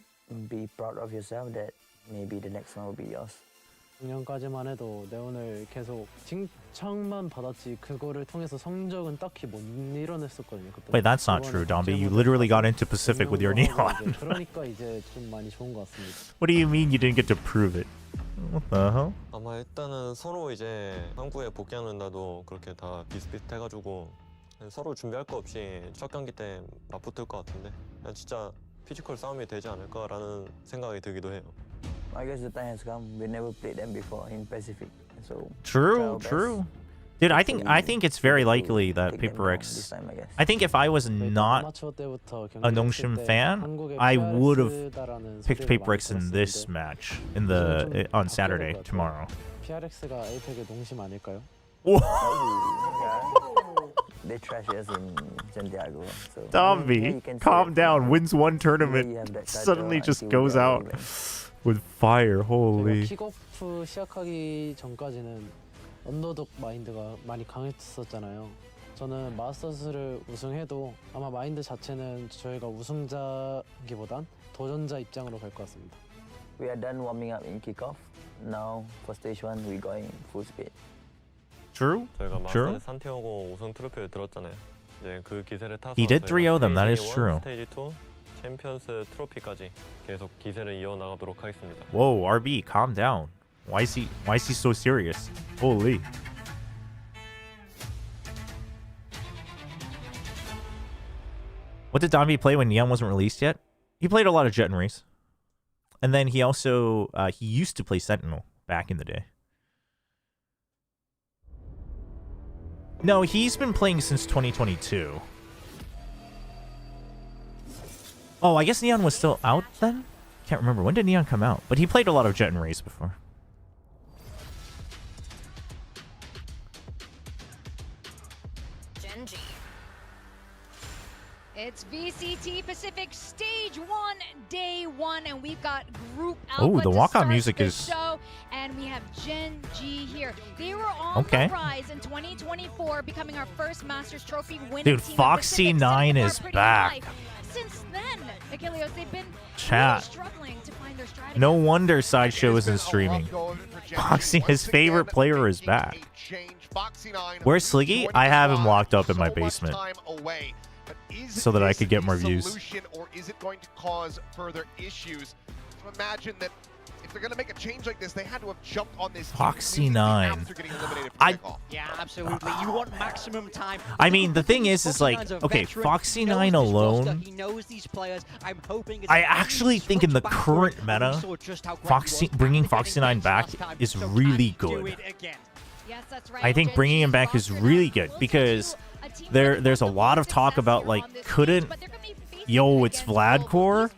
be proud of yourself that maybe the next one will be yours. 작년까지만 해도 네온을 계속 칭찬만 받았지 그거를 통해서 성적은 딱히 못 이뤄냈었거든요. 그때. Wait, that's not true, Dombi. You literally got into Pacific with your neon. 그러니까 이제 좀 많이 좋은 것 같습니다. What do you mean you didn't get to prove it? What the hell? 아마 일단은 서로 이제 한국에 복귀하는 날도 그렇게 다 비슷비슷해가지고 서로 준비할 거 없이 첫 경기 때 맞붙을 것 같은데 그냥 진짜 피지컬 싸움이 되지 않을까라는 생각이 들기도 해요. I guess the time has come. We never played them before in Pacific, so True, true. Dude, I think it's very likely that Paper X. I think if I was not 아마추어 때부터 a Nongshim fan, I would have picked Paper X in this match on Saturday tomorrow. PRX가 에이펙의 농심 아닐까요? They trash us in Santiago. So Dombi, calm down. Wins one tournament, suddenly just goes out with fire. Holy. 킥오프 시작하기 전까지는 언더독 마인드가 많이 강했었잖아요. 저는 마스터스를 우승해도 아마 마인드 자체는 저희가 우승자기보단 도전자 입장으로 갈 것 같습니다. We are done warming up in kickoff. Now for stage 1, we're going full speed. True. 저희가 True. 마스터즈 산티아고 우승 트로피를 들었잖아요. 이제 그 기세를 타서 He did 3-0 them. That is 스테이지 1, true. 스테이지 2, 챔피언스 트로피까지 계속 기세를 이어나가도록 하겠습니다. Whoa, RB, calm down. Why is he so serious? Holy. What did Donby play when Neon wasn't released yet? He played a lot of Jet and Race. And then he also, he used to play Sentinel back in the day. No, he's been playing since 2022. Oh, I guess Neon was still out then? Can't remember. When did Neon come out? But he played a lot of Jet and Race before. It's VCT Pacific Stage 1, Day 1, and we've got Group Alpha. Oh, the walkout music the is... show, and we have Gen G here. They were on the rise in 2024, becoming our first Masters Trophy winning Dude, team. Foxy9 is back. Since then, Achilleos, they've been Chat. really struggling to find their strategy. No wonder Sideshow isn't streaming. Foxy, his favorite player, is back. Where's Sliggy? I have him locked up in my basement so that I could get more views. Or is it going to cause further issues? So imagine that if they're going to make a change like this, they had to have jumped on this. Foxy9. Yeah, absolutely. You want maximum time. I mean, the thing is like, okay, Foxy9 alone. He knows these players. I'm hoping I actually think in the current meta, bringing Foxy9 back is really good. Yes, that's right. I think bringing him back is really good because there's a lot of talk about like, couldn't, yo, it's Vladcore,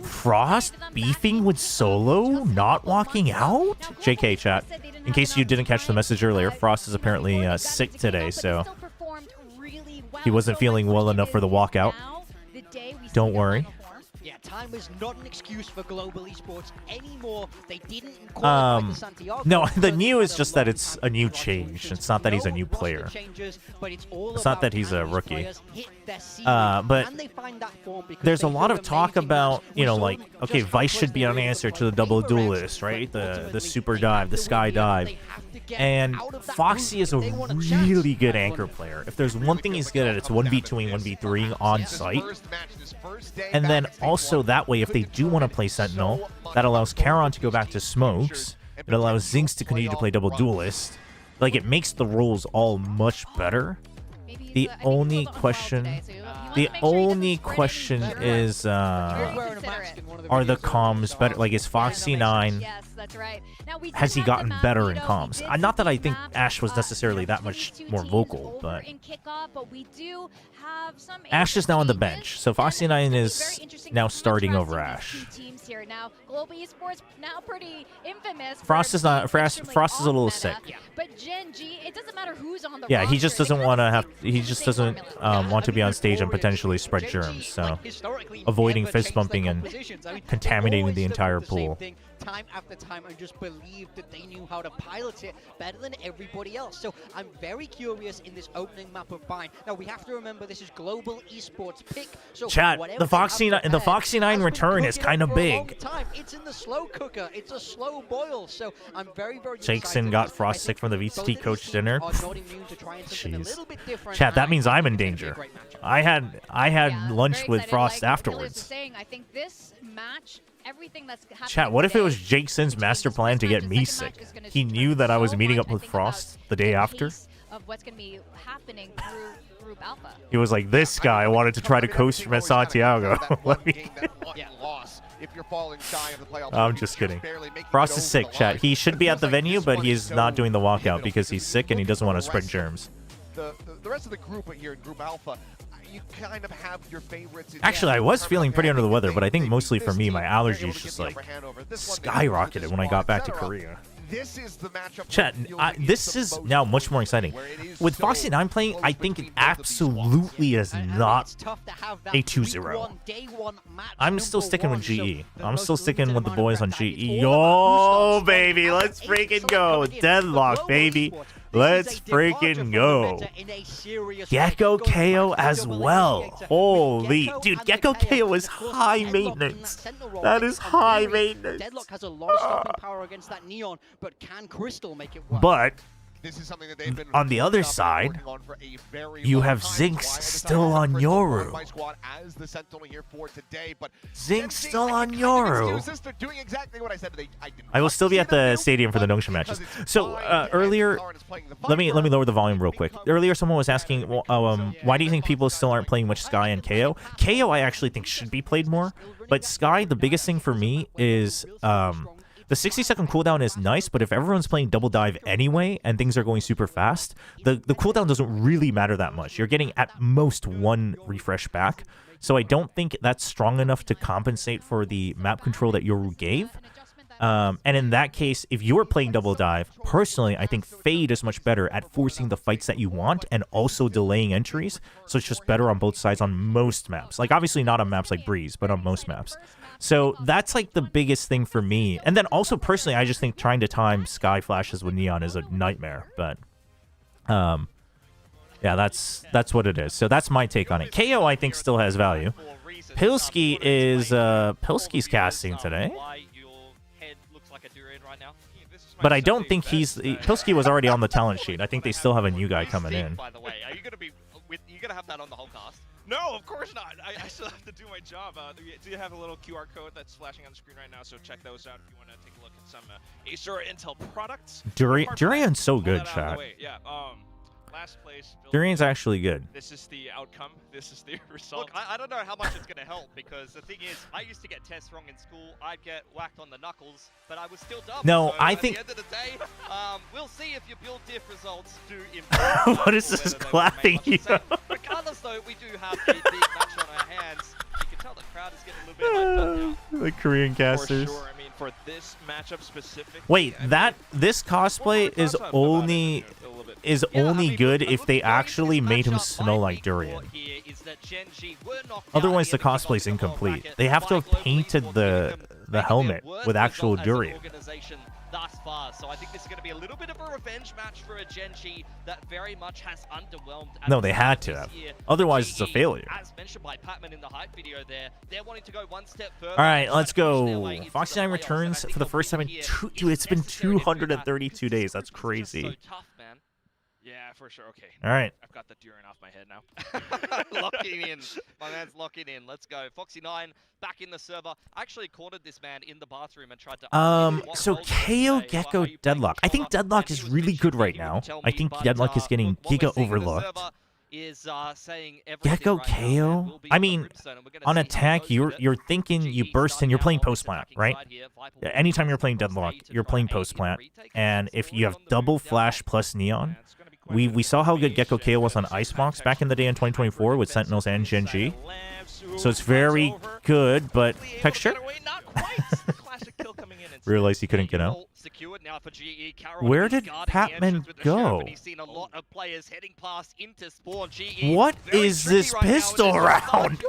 Frost beefing with Solo, not walking out? JK chat. In case you didn't catch the message earlier, Frost is apparently sick today, so he wasn't feeling well enough for the walkout. Don't worry. Yeah, time is not an excuse for global esports anymore. They didn't qualify the Santiago. No, the new is just that it's a new change. It's not that he's a new player. It's not that he's a rookie. But there's a lot of talk about, you know, like, okay, Vice should be an answer to the double duelist, right? The super dive, the sky dive. And Foxy is a really good anchor player. If there's one thing he's good at, it's 1v2ing, 1v3ing on site. And then also that way, if they do want to play Sentinel, that allows Charon to go back to Smokes. It allows Zinx to continue to play double duelist. Like, it makes the roles all much better. The only question is, are the comms better? Like, is Foxy9, has he gotten better in comms? Not that I think Ash was necessarily that much more vocal, but Ash is now on the bench, so Foxy9 is now starting over Ash. Frost is not. Frost is a little sick. But Gen G, it doesn't matter who's on the yeah, he just doesn't want to have. He just doesn't want to be on stage and potentially spread germs. So, avoiding fist bumping and contaminating the entire pool. Time after time, and just believed that they knew how to pilot it better than everybody else. So I'm very curious in this opening map of Bind. Now we have to remember this is global esports pick. So chat, the Foxy9 return is kind of big. It's in the slow cooker. It's a slow boil. So I'm very Jackson got Frost sick from the VCT coach dinner. Jeez. Chat, that means I'm in danger. I had lunch with Frost afterwards. I think this match, everything that's chat, what if it was Jason's master plan to get me sick? He knew that I was meeting up with Frost the day after. Of what's going to be happening through Group Alpha. He was like, this guy wanted to try to coast from Santiago. I'm just kidding. Frost is sick, chat. He should be at the venue, but he's not doing the walkout because he's sick and he doesn't want to spread germs. The rest of the group here in Group Alpha, you kind of have your favorites. Actually, I was feeling pretty under the weather, but I think mostly for me, my allergies just like skyrocketed when I got back to Korea. This is the matchup. Chat, this is now much more exciting. With Foxy9 playing, I think it absolutely is not a 2-0. I'm still sticking with GE. I'm still sticking with the boys on GE. Yo, baby, let's freaking go. Deadlock, baby. Let's freaking go. Gecko KO as well. Holy. Dude, Gecko KO is high maintenance. That is high maintenance. Deadlock has a lot of stopping power against that Neon, but can Crystal make it work? But This is something that they've been on the other side, working on for a very you long have time. Zinx Why I still decided on to bring Yoru. my squad as the Sentinel here for today, but Zinx Gen G, still I on can kind of Yoru. excuse this. They're doing exactly what I said. I will still be at the stadium for the Nongshim matches. So earlier, let me lower the volume real quick. Earlier, someone was asking, why do you think people still aren't playing much Sky and KO? KO, I actually think should be played more, but Sky, the biggest thing for me is the 60-second cooldown is nice, but if everyone's playing double dive anyway and things are going super fast, the cooldown doesn't really matter that much. You're getting at most one refresh back. So I don't think that's strong enough to compensate for the map control that Yoru gave. And in that case, if you're playing double dive, personally, I think Fade is much better at forcing the fights that you want and also delaying entries. So it's just better on both sides on most maps. Like, obviously not on maps like Breeze, but on most maps. So that's like the biggest thing for me. And then also personally, I just think trying to time Sky flashes with Neon is a nightmare. But yeah, that's what it is. So that's my take on it. KO, I think, still has value. Pilski is Pilski's casting today. But I don't think Pilski was already on the talent sheet. I think they still have a new guy coming in. By the way, are you gonna have that on the whole cast? No, of course not. I still have to do my job. Do you have a little QR code that's flashing on the screen right now? So check those out if you want to take a look at some Acer Intel products. Durian's so good, chat. Yeah. Last place. Durian's actually good. This is the outcome. This is the result. Look, I don't know how much it's going to help, because the thing is, I used to get tests wrong in school. I'd get whacked on the knuckles, but I was still dumb. No, so I at think... the end of the day, we'll see if your build diff results do improve. What is this clapping here? Regardless, though, we do have a big match on our hands. You can tell the crowd is getting a little bit hyped up now. The Korean casters. For sure. I mean, for this matchup specifically. Wait, this cosplay is only good if they actually made him smell like durian. Otherwise, the cosplay's incomplete. They have to have painted the helmet with actual durian. Thus far, so I think this is going to be a little bit of a revenge match for a Gen G that very much has underwhelmed. No, they had to have. Otherwise, it's a failure. As mentioned by Patman in the hype video there, they're wanting to go one step further. All right, let's go. Foxy 9 returns for the first time in dude, it's been 232 days. That's crazy. So tough, man. Yeah, for sure. Okay. All right. I've got the durian off my head now. Locking in. My man's locking in. Let's go. Foxy 9 back in the server. I actually cornered this man in the bathroom and tried to... So KO Gecko Deadlock. I think Deadlock is really good right now. I think Deadlock is getting giga overlooked. Gecko KO? I mean, on attack, you're thinking you burst and you're playing post plant, right? Anytime you're playing Deadlock, you're playing post plant. And if you have double flash plus neon, we saw how good Gecko KO was on Icebox back in the day in 2024 with Sentinels and Gen G. So it's very good, but texture? Realized he couldn't get out. Where did Patman go? What is this pistol round?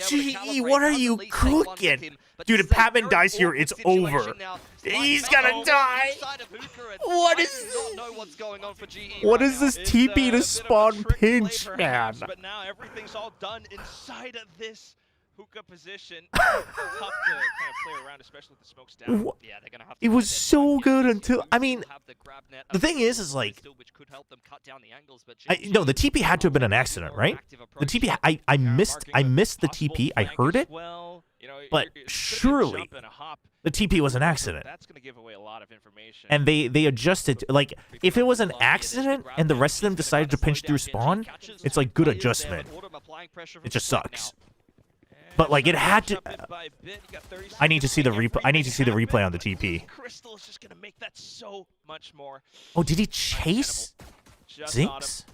GE, what are you cooking? Dude, if Patman dies here, it's over. He's gonna die. What is this TP to spawn pinch, man? But now everything's all done inside of this hookah position. Tough to kind of play around, especially with the smokes down. Yeah, they're gonna have to. It was so good until, I mean, the thing is like, no, the TP had to have been an accident, right? The TP, I missed the TP. I heard it, but surely the TP was an accident. That's gonna give away a lot of information. And they adjusted. Like, if it was an accident and the rest of them decided to pinch through spawn, it's like good adjustment. It just sucks. But like it had to. I need to see the replay. I need to see the replay on the TP. Crystal is just gonna make that so much more. Oh, did he chase Zinx?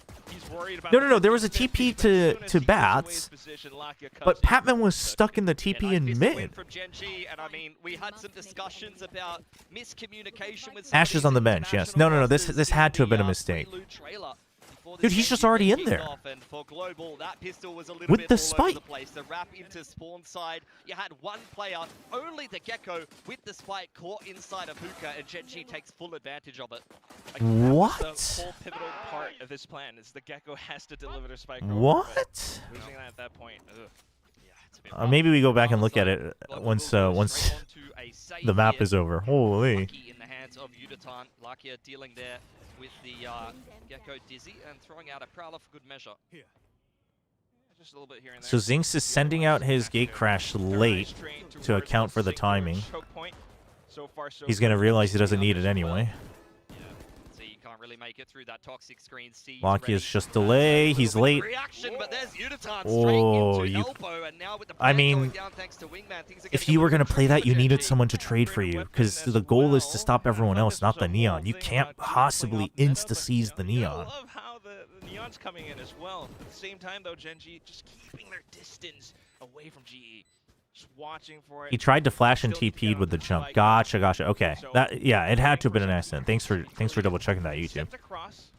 No. There was a TP to Bats, but Patman was stuck in the TP in mid. Ashes on the bench. Yes. No. This had to have been a mistake. Dude, he's just already in there. With the spike. The wrap into spawn side. You had one player, only the Gecko, with the spike caught inside of hookah, and Gen G takes full advantage of it. What? The whole pivotal part of this plan is the Gecko has to deliver the spike. What? Losing that at that point. Yeah, maybe we go back and look at it once the map is over. Holy. stance of Yudatan. Lakia dealing there with the Gecko Dizzy and throwing out a Prowler for good measure. Just a little bit here and there. So Zinx is sending out his gate crash late to account for the timing. He's going to realize he doesn't need it anyway. So you can't really make it through that toxic screen. Locky is just delay. He's late. Reaction, but there's Yudatan Oh, straight into you. elbow, and now with the I plan mean, going down thanks to Wingman, things are if getting you a were little going to play that, you tricky for needed Genji. someone to trade for you, because the goal is to stop everyone else, not the Neon. You can't possibly insta-seize the Neon. I love how the Neon's coming in as well. At the same time, though, Genji just keeping their distance away from GE. Just watching for it. He tried to flash and TP'd with the jump. Gotcha, gotcha. Okay. That, yeah, it had to have been an accident. Thanks for double checking that, YouTube. Stepped across,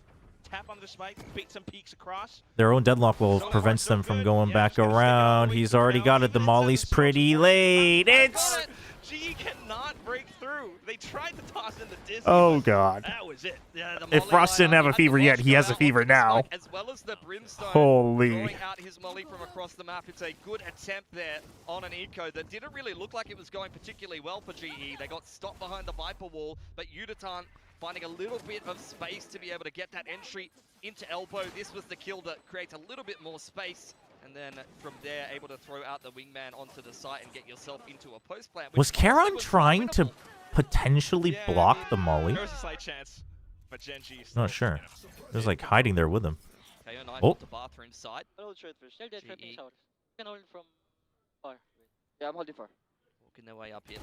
tap on the spike, bait some peeks across. Their own deadlock will prevents them from going back around. He's already got it. The molly's pretty late. It's... GE cannot break through. They tried to toss in the Disney. Oh, God. That was it. Yeah, the If molly Frost didn't have a fever yet, he has a fever now. As well as the Brimstone Holy. throwing out his molly from across the map. It's a good attempt there on an eco that didn't really look like it was going particularly well for GE. They got stopped behind the Viper wall, but Yudatan finding a little bit of space to be able to get that entry into elbow. This was the kill that creates a little bit more space. And then from there, able to throw out the Wingman onto the site and get yourself into a post plant. Was Charon trying to potentially block the molly? There was a slight chance, but Genji. Not sure. It was like hiding there with him. KO9 Oh. the bathroom side. GE from far. Yeah, I'm holding far. Walking their way up here.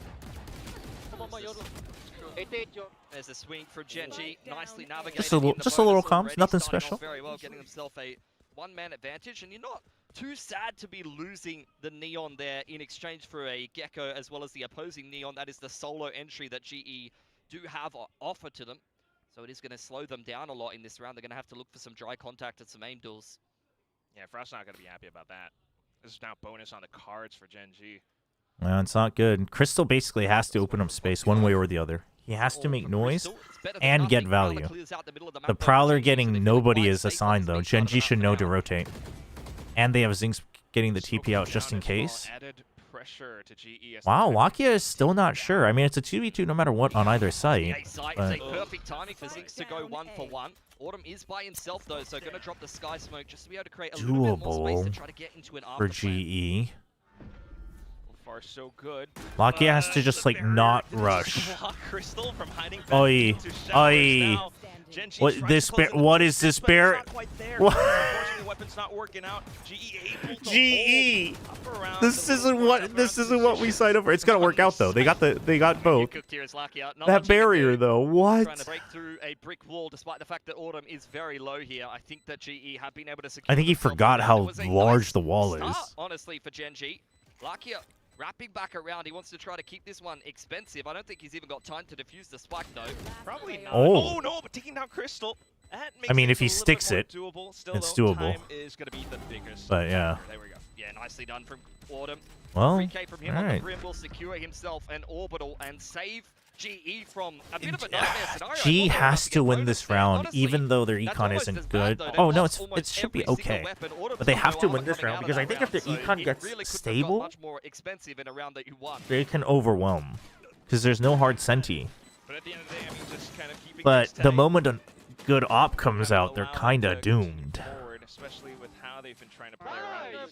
There's a swing from Genji, nicely navigated. Just a little comms, nothing special. Very well, getting himself a one-man advantage, and you're not too sad to be losing the Neon there in exchange for a Gecko as well as the opposing Neon. That is the solo entry that GE do have offered to them. So it is going to slow them down a lot in this round. They're going to have to look for some dry contact and some aim duels. Yeah, Frost's not going to be happy about that. This is now bonus on the cards for Genji. Well, it's not good. Crystal basically has to open up space one way or the other. He has to make noise and get value. The Prowler getting nobody is assigned, though. Genji should know to rotate. And they have Zinx getting the TP out just in case. Wow, Lakia is still not sure. I mean, it's a 2v2 no matter what on either site. It's a perfect timing for Zinx to go 1-for-1. Autumn is by himself, though, so going to drop the Sky Smoke just to be able to create a little bit more space to try to get into an for after GE. Far so good. Lakia has to just like not rush. Crystal from hiding back Oi, into showers oi. now. Genji What tries this to close bear? in What the is this distance, but bear? it's not quite there. What? Unfortunately, weapon's not working out. GE able to GE. hold up around This the isn't little what we signed up for. It's gonna work out though. They got both. cooked here is Lakia. Not That much he can barrier do. though. What? Trying to break through a brick wall, despite the fact that Autumn is very low here. I think that GE have been able to secure. I think he themselves forgot around. It how was a large nice the wall start, is. honestly, for Genji. Lakia wrapping back around. He wants to try to keep this one expensive. I don't think he's even got time to defuse the spike though. Probably not. Oh. Oh no, but taking down Crystal. That makes I mean, it if he a little sticks bit more it, doable. Still, it's though, doable. Time is going to be the biggest. But yeah. There we go. Yeah, nicely done from Autumn. Well, 3K from him on the alright. brim will secure himself an orbital and save GE from a bit of a nightmare scenario. I GE thought they were has about to get win bonus this there. round, Honestly, even though their that's econ almost isn't as good. bad, though. They've Oh no, lost it should be almost every okay. single weapon. Autumn's But they got have no to armor win this coming round out of because I that think if their round, so econ it gets really couldn't have got stable, much more expensive in a round that you won. they can overwhelm. Because there's no hard senti. But at the end of the day, I mean, just kind of keeping But this the tight moment a good op comes out, they're allow them kind to of doomed. continue forward, especially with how they've been trying to play around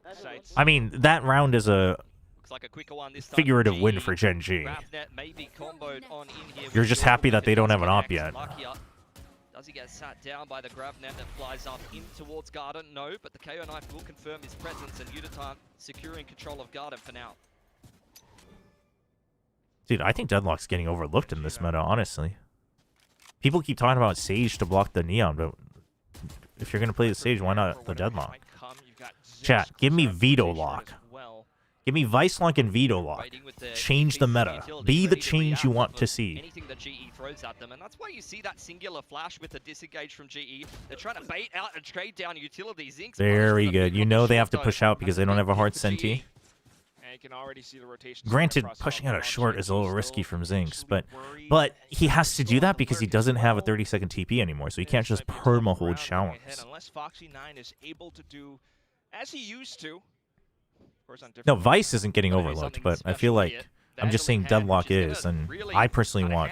these sites. I mean, that round is a Looks like a quicker one this time. figurative win for Genji. Ravnet may be comboed on in here You're with just the happy that orbital they don't have to an op connect. yet. Lakia, does he get sat down by the Gravnet that flies up in towards Garden? No, but the KO knife will confirm his presence, and Yudatan securing control of Garden for now. Dude, I think Deadlock's getting overlooked in this meta, honestly. People keep talking about Sage to block the Neon, but if you're going to play the Sage, why not the Deadlock? Chat, give me Veto Lock. Give me Vice Lock and Veto Lock. Change the meta. Be the change you want to see. Anything that GE throws at them, and that's why you see that singular flash with the disengage from GE. They're trying to bait out and trade down utility. Zinx Very good. You know they have to push out because they don't have a hard senti. And you can already see the rotation. Granted, pushing out a short is a little risky from Zinx, but he has to do that because he doesn't have a 30-second TP anymore, so he can't just perma-hold showers. Unless Foxy9 is able to do as he used to. Of course, on No, different Vice isn't getting overlooked, but I feel like I'm just saying Deadlock is, and I personally want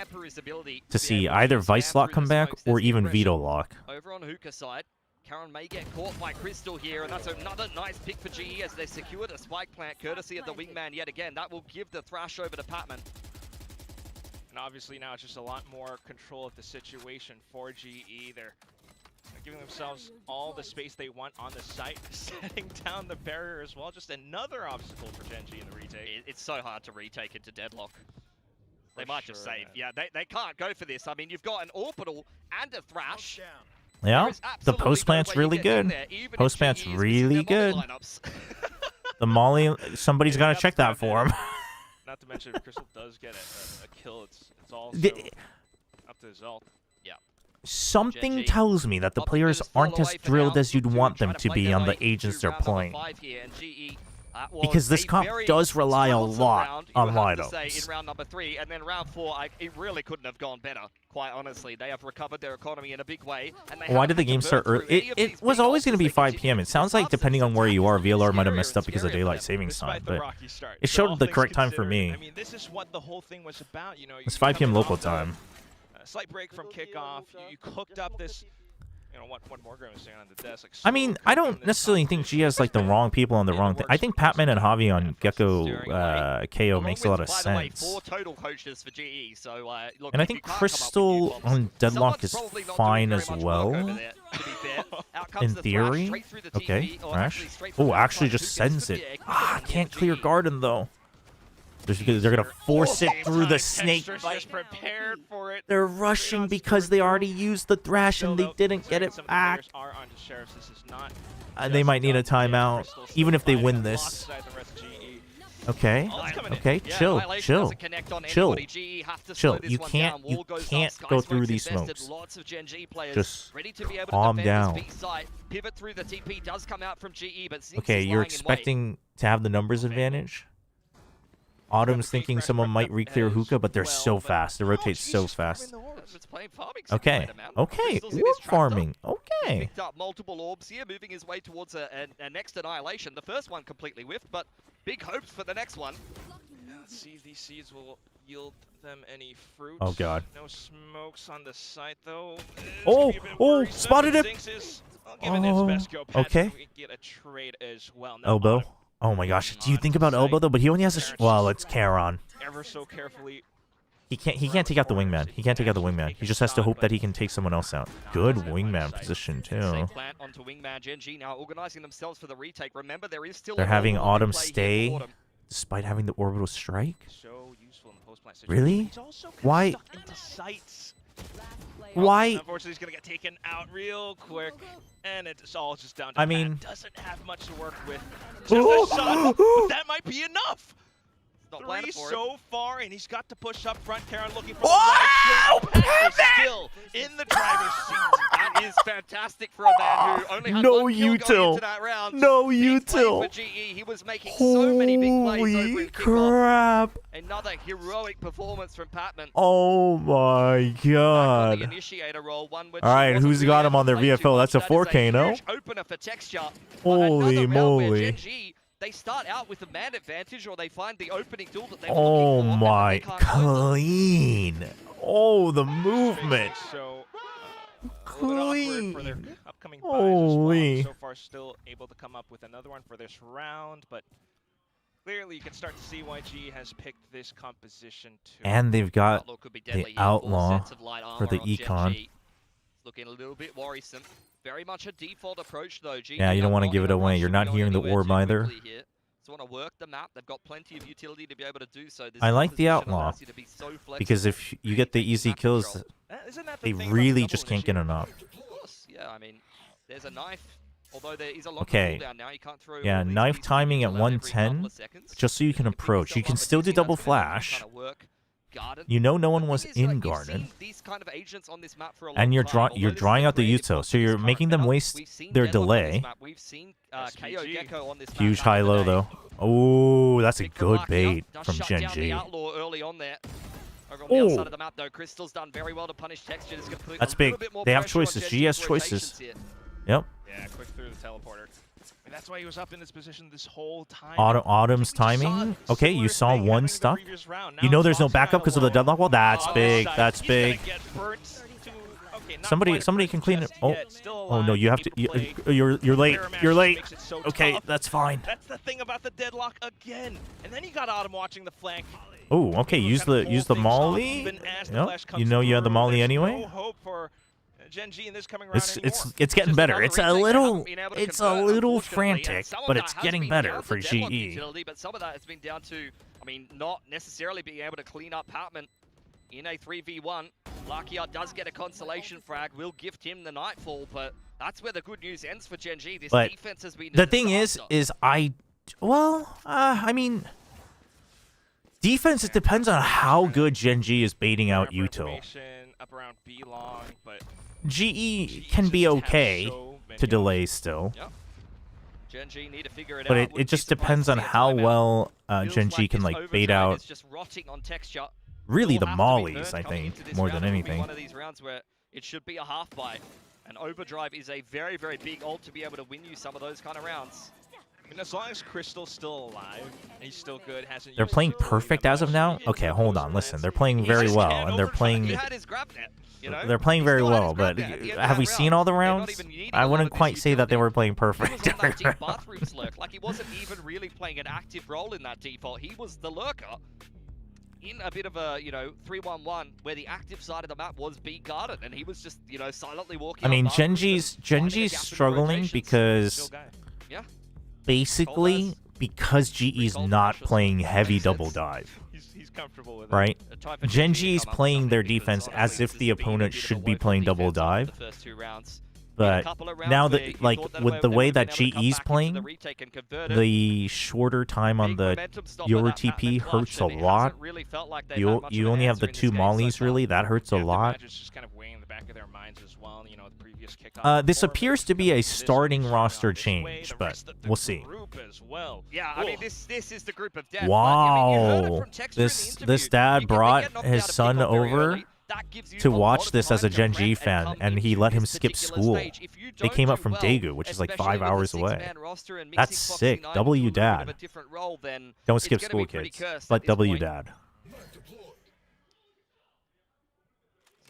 to see either Vice Lock come back or even Veto Lock. Over on Hookah side, Karen may get caught by Crystal here, and that's another nice pick for GE as they secured a spike plant courtesy of the wingman yet again. That will give the thrash over to Patman. And obviously now it's just a lot more control of the situation for GE. They're giving themselves all the space they want on the site, setting down the barrier as well. Just another obstacle for Gen G in the retake. It's so hard to retake into Deadlock. They might just save. Yeah, they can't go for this. I mean, you've got an Orbital and a Thrash. Yeah, the post plant's really good. Post plant's really good. The Molly, somebody's got to check that for him. Not to mention, if Crystal does get a kill, it's also up to his ult. Yeah. Something tells me that the players aren't as thrilled as you'd want them to be on the agents they're playing. Because this comp does rely a lot on lineups. In round number 3, and then round 4, it really couldn't have gone better, quite honestly. They have recovered their economy in a big way. And why did the game start early? It was always going to be 5 p.m. It sounds like, depending on where you are, VLR might have messed up because of daylight savings time, but it showed the correct time for me. I mean, this is what the whole thing was about. You know, it's 5 p.m. local time. Slight break from kickoff. You cooked up this. You know, what Morgan was saying on the desk. Like, I mean, I don't necessarily think G has like the wrong people on the wrong thing. I think Patman and Javi on Gecko KO makes a lot of sense. And I think Crystal on Deadlock is fine as well. In theory. Okay, Rash. Oh, actually just sends it. Ah, can't clear Garden though. They're gonna force it through the snake bite. They're rushing because they already used the Thrash and they didn't get it back. They might need a timeout, even if they win this. Okay, okay, chill. You can't go through these smokes. Just calm down. Okay, you're expecting to have the numbers advantage? Autumn's thinking someone might re-clear Hookah, but they're so fast. They rotate so fast. Okay. Okay. Orb farming. Okay. Picked up multiple orbs here, moving his way towards a next annihilation. The first one completely whiffed, but big hopes for the next one. Let's see if these seeds will yield them any fruit. Oh, God. No smokes on the site, though. Oh, spotted him. Okay. Get a trade as well. Elbow. Oh my gosh, do you think about Elbow though? But he only has a well, it's Charon. Ever so carefully. He can't take out the wingman. He can't take out the wingman. He just has to hope that he can take someone else out. Good wingman position too. They're having Autumn stay despite having the orbital strike. Really? Why? Why? Unfortunately, he's gonna get taken out real quick, and it's all just down to I mean, doesn't have much to work with. Just a shot, but that might be enough. 3 so far, and he's got to push up front. Karen looking for still in the driver's seat. That is fantastic for a man who only had no one kill going into that round. No util. For GE, he was making so many big plays over in crap. Another heroic performance from Patman. Oh my god. The initiator role, one which all right, who's got him on their VFL? That's a 4K, no? Opener for texture. Holy moly. They start out with a man advantage, or they find the opening tool that they were oh looking for. My, clean. Oh, the movement. So, clean. For their upcoming buys holy. As well. So far, still able to come up with another one for this round, but clearly you can start to see why G has picked this composition too. And they've got the Outlaw for the Econ. Looking a little bit worrisome. Very much a default approach though. Yeah, you don't want to give it away. You're not hearing the orb either. So want to work the map. They've got plenty of utility to be able to do so. I like the Outlaw because if you get the easy kills, they really just can't get enough. Of course, yeah. I mean, there's a knife. Although there is a long okay. cooldown now, you can't throw Knife timing at 110, just so you can approach. You can still do double flash. You know no one was in Garden, and you're drawing out the util, so you're making them waste their delay. Huge high-low though. Oh, that's a good bait from Gen G. Oh, that's big. They have choices. G has choices. Yep. Yeah, quick through the teleporter. That's why he was up in this position this whole time. Autumn's timing. Okay, you saw one stuck. You know there's no backup because of the deadlock wall. That's big. That's big. Somebody can clean it. Oh no, you have to. You're late. You're late. Okay, that's fine. That's the thing about the deadlock again. And then you got Autumn watching the flank. Oh, okay. Use the molly. Yep. You know you had the molly anyway. No hope for Gen G in this coming round it's getting better. It's a little frantic, but it's getting better for GE. But some of that has been down to, I mean, not necessarily being able to clean up Patman in a 3v1. Lakia does get a consolation frag. Will gift him the Nightfall, but that's where the good news ends for Gen G. This defense has been the thing is I mean, defense, it depends on how good Gen G is baiting out util. Up around B long, but GE can be okay to delay still. Yep. Gen G need to figure it but out. it just depends on how well Gen G can like bait out just rotting on texture. really the mollies, I think, more than anything. One of these rounds where it should be a half buy. And Overdrive is a very, very big ult to be able to win you some of those kind of rounds. I mean, as long as Crystal's still alive, and he's still good, hasn't. They're playing perfect as of now. Okay, hold on, listen. They're playing very well, and they're playing. He had his grab net, you know? They're playing very well, but have we seen all the rounds? I wouldn't quite say that they were playing perfect. He was on that deep bathrooms lurk. Like, he wasn't even really playing an active role in that default. He was the lurker in a bit of a, 3-1-1 where the active side of the map was B guarded, and he was just, silently walking. I mean, Gen G's struggling because basically because GE's not playing heavy double dive. He's comfortable with right? Gen G's playing their defense as if the opponent should be playing double dive. But now that, like, with the way that GE's playing, the shorter time on the Euro TP hurts a lot. You only have the 2 mollies, really. That hurts a lot. This appears to be a starting roster change, but we'll see. Yeah, I mean, this is the group of death. Wow. This dad brought his son over to watch this as a Gen G fan, and he let him skip school. They came up from Daegu, which is like 5 hours away. That's sick. W dad. Don't skip school, kids. But W dad.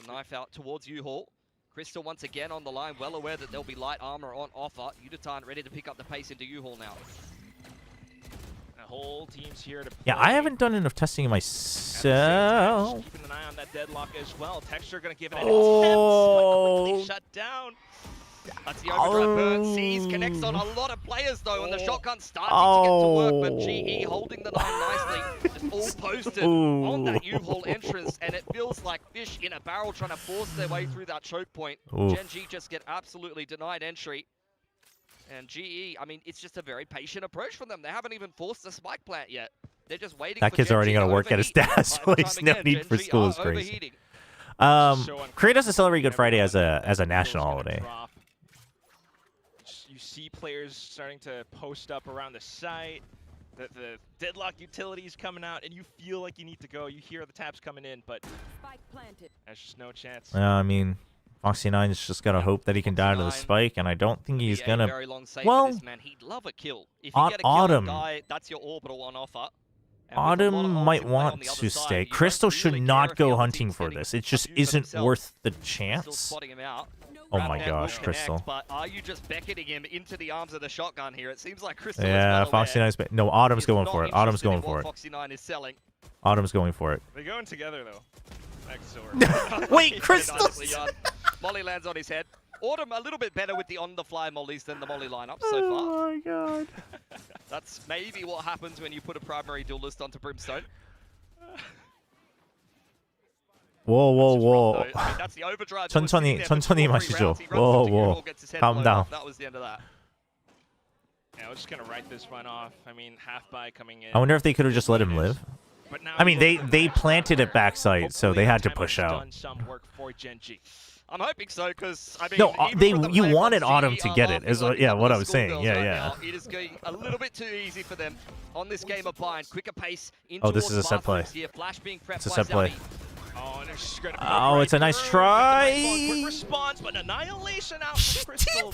The knife out towards U-Haul. Crystal once again on the line, well aware that there'll be light armor on offer. Udatan ready to pick up the pace into U-Haul now. The whole team's here to play. Yeah, I haven't done enough testing myself. Keeping an eye on that deadlock as well. Texture gonna give it an attempt. Shut down. That's the overdrive burn. Sees connects on a lot of players though, and the shotgun starting to get to work, but GE holding the line nicely. Just all posted on that U-Haul entrance, and it feels like fish in a barrel trying to force their way through that choke point. Gen G just get absolutely denied entry. And GE, I mean, it's just a very patient approach from them. They haven't even forced the spike plant yet. They're just waiting that for kid's Gen already G going to to work at his dad's place. No need for school is crazy. Kratos is celebrating Good Friday as a national holiday. You see players starting to post up around the site. The deadlock utilities coming out, and you feel like you need to go. You hear the taps coming in, but there's just no chance. I mean, Foxy9's just got to hope that he can die to the spike, and I don't think he's going to... Well, he'd love a kill. If you get a kill and die, that's your orbital on offer. Autumn might want to stay. Crystal should not go hunting for this. It just isn't worth the chance. Oh my gosh, Crystal. But are you just beckoning him into the arms of the shotgun here? It seems like Crystal yeah, Foxy9's... No, Autumn's going for it. Autumn's going for it. Foxy9 is selling. Autumn's going for it. They're going together, though. Wait, Crystal! Molly lands on his head. Autumn a little bit better with the on-the-fly mollies than the molly lineup so far. Oh my god. That's maybe what happens when you put a primary duelist onto Brimstone. Whoa. I mean, that's the overdrive. 천천히 마시죠. Whoa. Calm down. That was the end of that. Yeah, we're just gonna write this one off. I mean, half by coming in. I wonder if they could have just let him live. I mean, they planted it backside, so they had to push out. I'm hoping so, because I mean, no, you wanted Autumn to get it. Is what I was saying. Yeah. It is going a little bit too easy for them on this game of Bind. Quicker pace. Oh, this is a set play. Flash being prepped it's a set play. Oh, and it's gonna be Oh, it's a nice try. Quick response, but annihilation out from Crystal.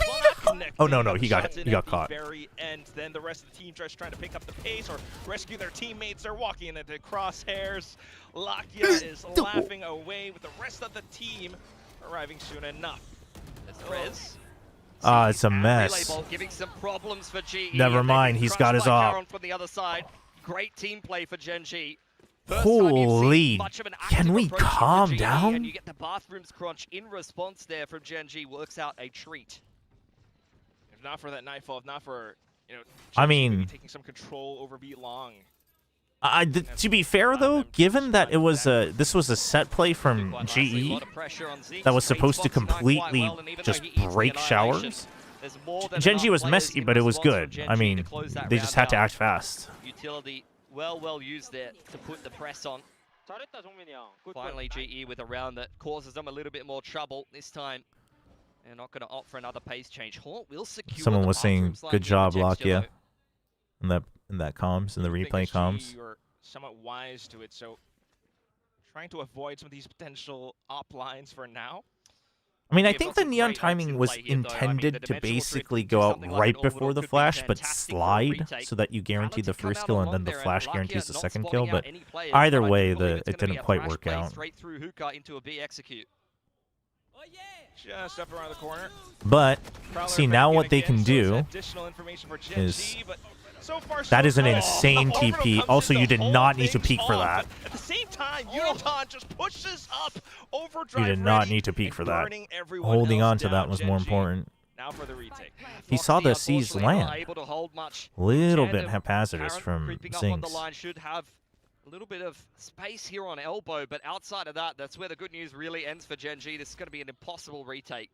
Oh no, he got caught. Very end. Then the rest of the team starts trying to pick up the pace or rescue their teammates. They're walking into the crosshairs. Lakia is laughing away with the rest of the team arriving soon enough. Rez. It's a mess. Giving some problems for GE. Never mind, he's got his op. From the other side. Great team play for Gen G. Holy, can we calm down? And you get the bathrooms crunch in response there from Gen G. Works out a treat. If not for that nightfall, if not for, you know, I mean, taking some control over Beat Long. To be fair though, given that it was this was a set play from GE that was supposed to completely just break showers. Gen G was messy, but it was good. I mean, they just had to act fast. Utility well used there to put the press on. Finally, GE with a round that causes them a little bit more trouble this time. They're not going to opt for another pace change. Haunt will secure. Someone was saying, line "Good job, in the texture, Lakia," in that comms, in the replay comms. You're somewhat wise to it, so trying to avoid some of these potential op lines for now. I mean, I think the neon timing was intended to basically go out right before the flash, but slide so that you guarantee the first kill and then the flash guarantees the second kill. But either way, it didn't quite work out. Straight through Hookah into a B execute. Just up around the corner. But see, now what they can do is that is an insane TP. Also, you did not need to peek for that. At the same time, Uniton just pushes up overdrive. You did not need to peek for that. Holding on to that was more important. Now for the retake. He saw the C's land. Little bit haphazardous from Sings. Should have a little bit of space here on elbow, but outside of that, that's where the good news really ends for Gen G. This is going to be an impossible retake.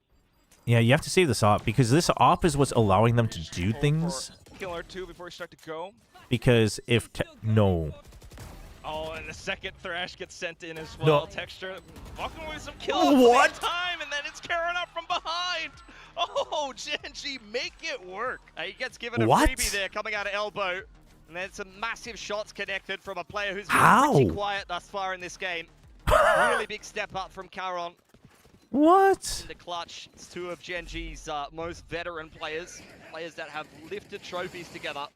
Yeah, you have to save this op because this op is what's allowing them to do things. Killer 2 before we start to go. Because if no. Oh, and the second Thrash gets sent in as well. No. Texture walking away with some kills at the same time, and then it's Karen up from behind. Oh, Gen G, make it work. He gets given a freebie there coming out of elbow. And then some massive shots connected from a player who's been pretty quiet thus far in this game. Really big step up from Caron. What? In the clutch, it's two of Gen G's most veteran players that have lifted trophies together.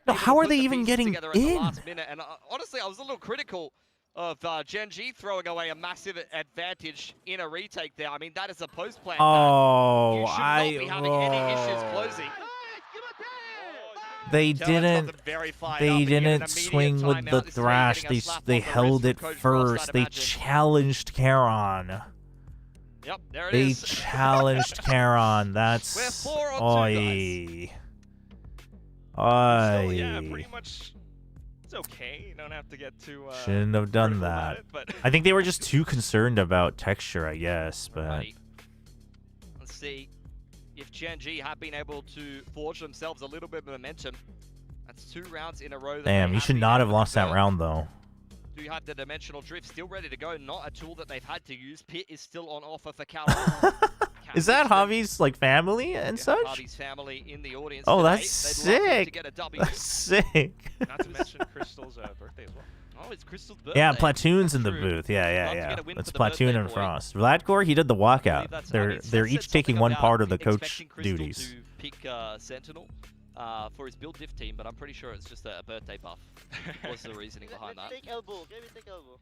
No, how are they even getting in? At the last minute. And honestly, I was a little critical of Gen G throwing away a massive advantage in a retake there. I mean, that is a post-plan. Oh, you should not be having any issues closing. They didn't swing with the Thrash. They held it first. They challenged Caron. Yep, there it they is. challenged Caron. That's oi. So yeah, pretty much it's okay. You don't have to get too shouldn't have done that. I think they were just too concerned about texture, I guess, but let's see if Gen G have been able to forge themselves a little bit of momentum. That's 2 rounds in a row. Damn, you should not have lost that round though. Do you have the dimensional drift still ready to go? Not a tool that they've had to use. Pit is still on offer for Cal. Is that Javi's like family and such? Javi's family in the audience. Oh, today. that's sick. That's sick. Not to mention Crystal's birthday as well. Oh, it's Crystal's birthday. Yeah, Platoon's in the booth. Yeah. It's Platoon and Frost. Vladkor, he did the walkout. They're each taking one part of the coach duties. To pick Sentinel for his build diff team, but I'm pretty sure it's just a birthday buff. What's the reasoning behind that? Take elbow. Can we take elbow?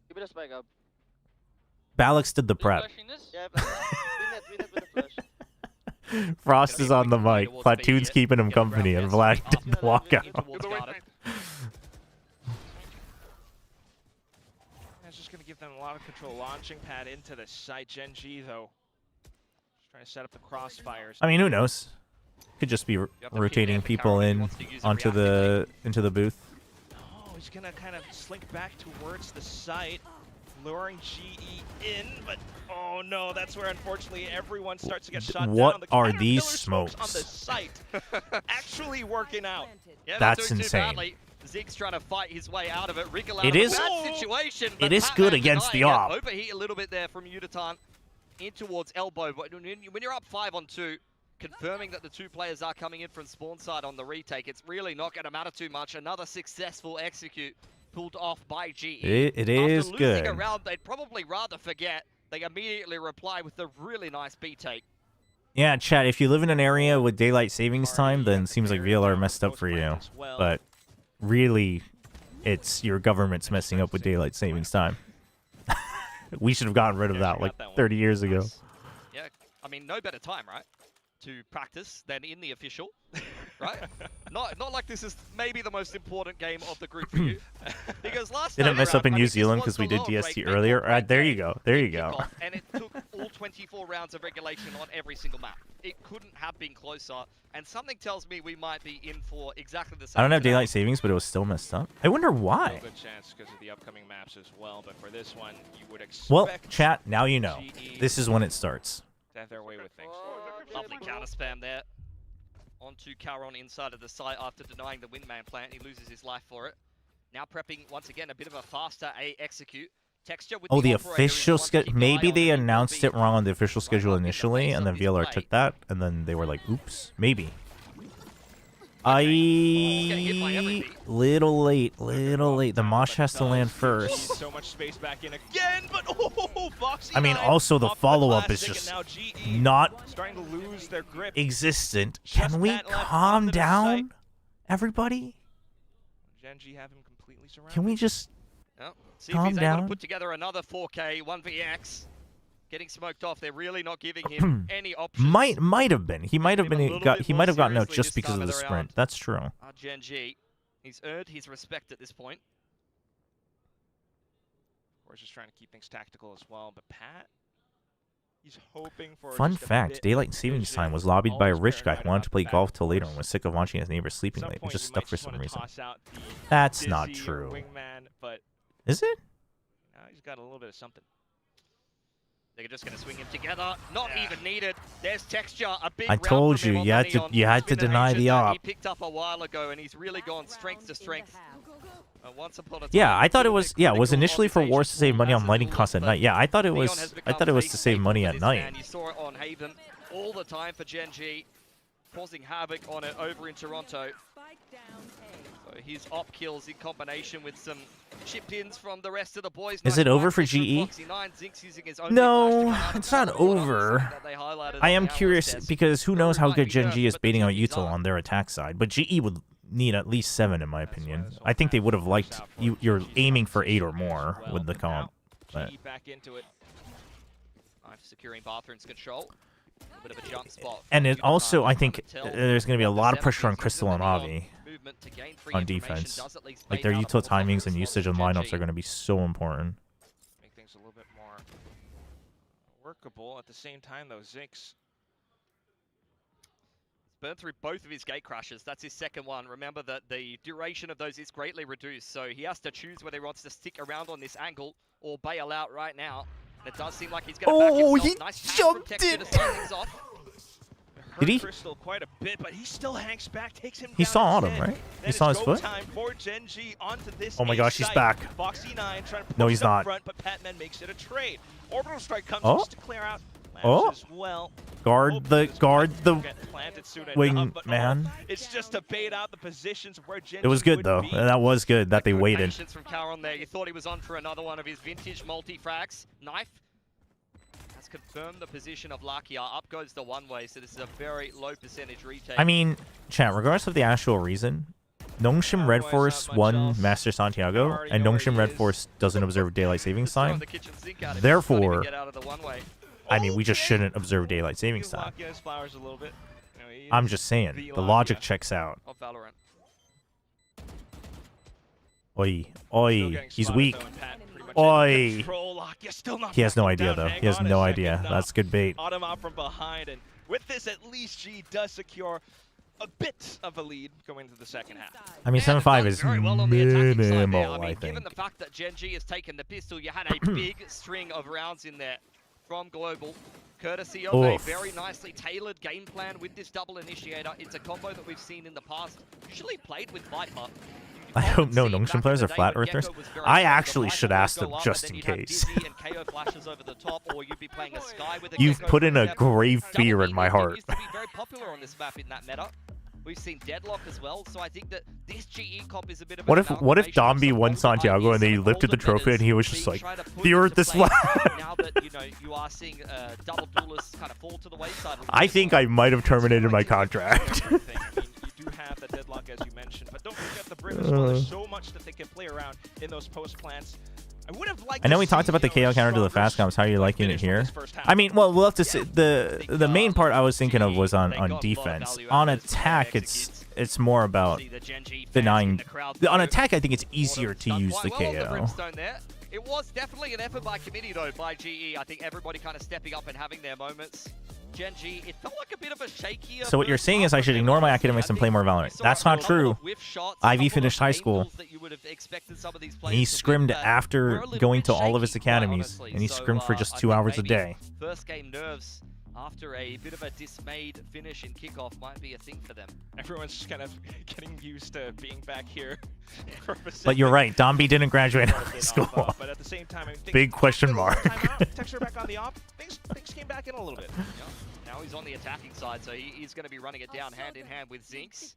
Give it a spike up. Balix did the prep. Yeah, we net with the flash. Frost is on the mic. Platoon's keeping him company, and Vlad did the walkout. That's just going to give them a lot of control. Launching pad into the site. Gen G, though, just trying to set up the crossfires. I mean, who knows? Could just be rotating people in onto into the booth. Oh, he's going to kind of slink back towards the site, luring GE in, but oh no, that's where unfortunately everyone starts to get shot down. What The are Caterpillar these smokes smokes? on the site? Actually working out. Yeah, That's not doing too insane. badly. Zeke's trying to fight his way out of it. Wriggle out It of is- a bad situation. it but is good Batman against the denying op. it. Overheat a little bit there from Uditan in towards elbow. But when you're up 5-on-2, confirming that the 2 players are coming in from spawn side on the retake, it's really not going to matter too much. Another successful execute pulled off by GE. It is After good. losing a round, they'd probably rather forget. They immediately reply with a really nice B take. Yeah, chat, if you live in an area with daylight savings time, then it seems like VLR messed up for you. But really, it's your government's messing up with daylight savings time. We should have gotten rid of that like 30 years ago. Yeah, I mean, no better time, right? To practice than in the official, right? Not like this is maybe the most important game of the group for you. Because last Didn't time mess around, up in I New mean, this Zealand was because we the did lower DST break, earlier. break Alright, there you game go. There you in go. kickoff, and it took all 24 rounds of regulation on every single map. It couldn't have been closer, and something tells me we might be in for exactly the same. I don't have today. daylight savings, but it was still messed up. I wonder why. Good chance because of the upcoming maps as well, but for this one, you would expect. Well, chat, now you know. GE This is when it starts. to have their way with things. Lovely counter spam there. Onto Caron inside of the site after denying the windman plant. He loses his life for it. Now prepping once again a bit of a faster A execute. Texture with Oh, the operator is official the one to schedule. keep an eye Maybe on they and he will announced be it wrong on the official schedule up in the initially, face and of then his VLR play. took that, and then they were like, oops, maybe. Little late, little late. The mosh has to land first. So much space back in again, but oh, Foxy I mean, 9 also the off follow-up is classic, just and now GE not starting to lose their grip. existent. Just Can we that left calm under the sight. down, everybody? Gen.G have him completely surrounded. Can we just Well, see if calm he's able down? to put together another 4K 1vx. Getting smoked off. They're really not giving him any options. Might have been. He might have been. He might have gotten out seriously just this because time of the of the sprint. round. That's true. Gen.G. He's earned his respect at this point. We're just trying to keep things tactical as well, but Pat, he's hoping for. Fun just a fact: bit daylight of savings vision, time was lobbied by a always rich guy paranoid who wanted about to play the golf back till later and course. was sick of watching his neighbors At sleeping some late. He point, just you stuck might for just some wanna reason. toss out the That's not Dizzy or true. Wingman, but Is it? he's got a little bit of something. They're just going to swing him together. Not even needed. There's Texture. A big I round told from him you, on you the had to- Neon. you had to Spin and deny Asian the that op. He picked up a while ago, and he's really gone strength to strength. Once upon a time, Yeah, I thought it was. Yeah, it was critical initially for observation Wars to save money as on a lighting duelist, costs at but night. Yeah, I thought it Neon was. has I thought it become was face to save safe money for at this night. man. You saw it on Haven all the time for Gen.G, causing havoc on it over in Toronto. So his op kills in combination with some chip ins from the rest of the boys. Is Nice it over fight for from GE? Foxy 9. Zinx using his own No, big flash to come out it's of not the corner, over. something that they highlighted I on am the curious analyst desk. because who knows how Might good be Gen nerfed, G is but baiting out GE's Util up. on their attack side, but GE would need at least 7 in my opinion. I think they would have liked you. You're aiming for 8 or more with the comp, but GE back into it. Knife securing Bathroom's control. A bit of a jump spot. and it Unitard also I trying think to tell there's going to be a the lot of pressure on 70s Crystal and using the Avi Neon movement to gain free on information, defense. does at least Like fake their out a util more timings and focus usage on and lineups Gen.G. are going to be so important. Make things a little bit more workable. At the same time, though, Zinx. Burned through both of his gate crashes. That's his second one. Remember that the duration of those is greatly reduced, so he has to choose whether he wants to stick around on this angle or bail out right now. And it does seem like he's going to back himself. he Nice pass jumped from Texture it. to start things off. Did he? Crystal quite a bit, but he still hangs back, takes him He down saw instead. Autumn, right? Then He saw it's his go foot? time for Gen.G onto this Oh my A gosh, he's site. back. Foxy 9 trying to push No, he's it up not. front, but Patman makes it a trade. Orbital strike comes Oh. just to clear out. Oh. As well. Guard the Get planted soon wing enough, but man. it's just to bait out the positions of where Gen.G It was good would though. be. That was good that they waited. Patience from Caron there. You thought he was on for another one of his vintage multi-frags. Knife has confirmed the position of Lakia. Up goes the one-way, so this is a very low percentage retake. I mean, chat, regardless of the actual reason, Nongshim Red Force won Master Santiago, and Nongshim Red Force doesn't observe daylight savings time. Therefore, I mean, we just shouldn't observe daylight savings time. Lakia's flowers a little bit. You know, he I'm is just saying, the the logic Lakia checks out. Of Valorant. Oi, Still oi, getting he's spotted, weak. though, and Pat pretty much Oi. in control. Lakia still not He has no backing idea down. though. Hang He has on a no second idea. now. That's good bait. Autumn out from behind, and with this, at least G does secure a bit of a lead going into the second half. I mean, 7-5 is Very well on the attacking side there. minimal, I I mean, think. given the fact that Gen.G has taken the pistol, you had a big string of rounds in there from Global. Courtesy of a very nicely tailored game plan with this double initiator. It's a combo that we've seen in the past, usually played with Viper. I hope no Nongshim players are flat earthers. I actually should ask them just in case. You've You've put in a grave fear in my heart. Used to be very popular on this map in that meta. We've seen Deadlock as well, so I think that this GE comp is a bit of What an if Domby won Santiago and they lifted the trophy and he was just like, the earth is flat? Now that you are seeing double duelists kind of fall to the wayside. I think I might have terminated my contract. You do have the Deadlock, as you mentioned, but don't forget the Brim as well. There's so much that they can play around in those post plants. I know we talked about the KO counter to the fast comps. How are you liking it here? I mean, well, we'll have to see. The main part I was thinking of was on defense. On attack, it's more about denying. On attack, I think it's easier to use the KO. It was definitely an effort by committee, though, by GE. I think everybody kind of stepping up and having their moments. Gen G, it felt like a bit of a shakier. So what you're saying is I should ignore my academics and play more Valorant. That's not true. Ivy finished high school. He scrimmed after going to all of his academies, and he scrimmed for just 2 hours a day. First game nerves after a bit of a dismayed finish in kickoff might be a thing for them. Everyone's just kind of getting used to being back here. But you're right, Domby didn't graduate high school. But at the same time, I mean, big question mark. Texture back on the op. Things came back in a little bit. Now he's on the attacking side, so he's going to be running it down hand in hand with Zinx. See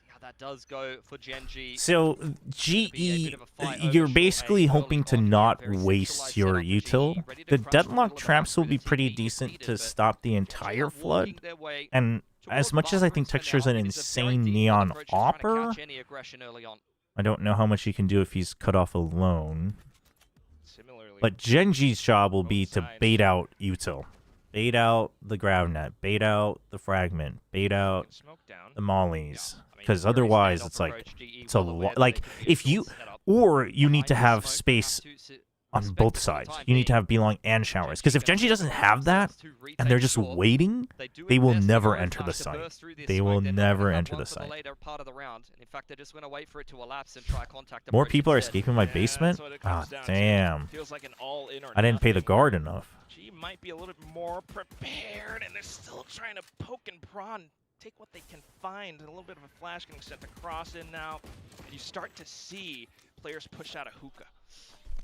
how that does go for Gen G. So GE, you're basically hoping to not waste your util. The deadlock traps will be pretty decent to stop the entire flood. And as much as I think Texture's an insane neon opper, I don't know how much he can do if he's cut off alone. But Gen G's job will be to bait out util. Bait out the grab net, bait out the fragment, bait out the mollies. Because otherwise, it's like, it's a lot. Like, if you, or you need to have space on both sides. You need to have Belong and Showers. Because if Gen G doesn't have that, and they're just waiting, they will never enter the site. They will never enter the site. More people are escaping my basement? Ah, damn. I didn't pay the guard enough. G might be a little bit more prepared, and they're still trying to poke and prod. Take what they can find. A little bit of a flash getting sent across in now. And you start to see players push out a hookah.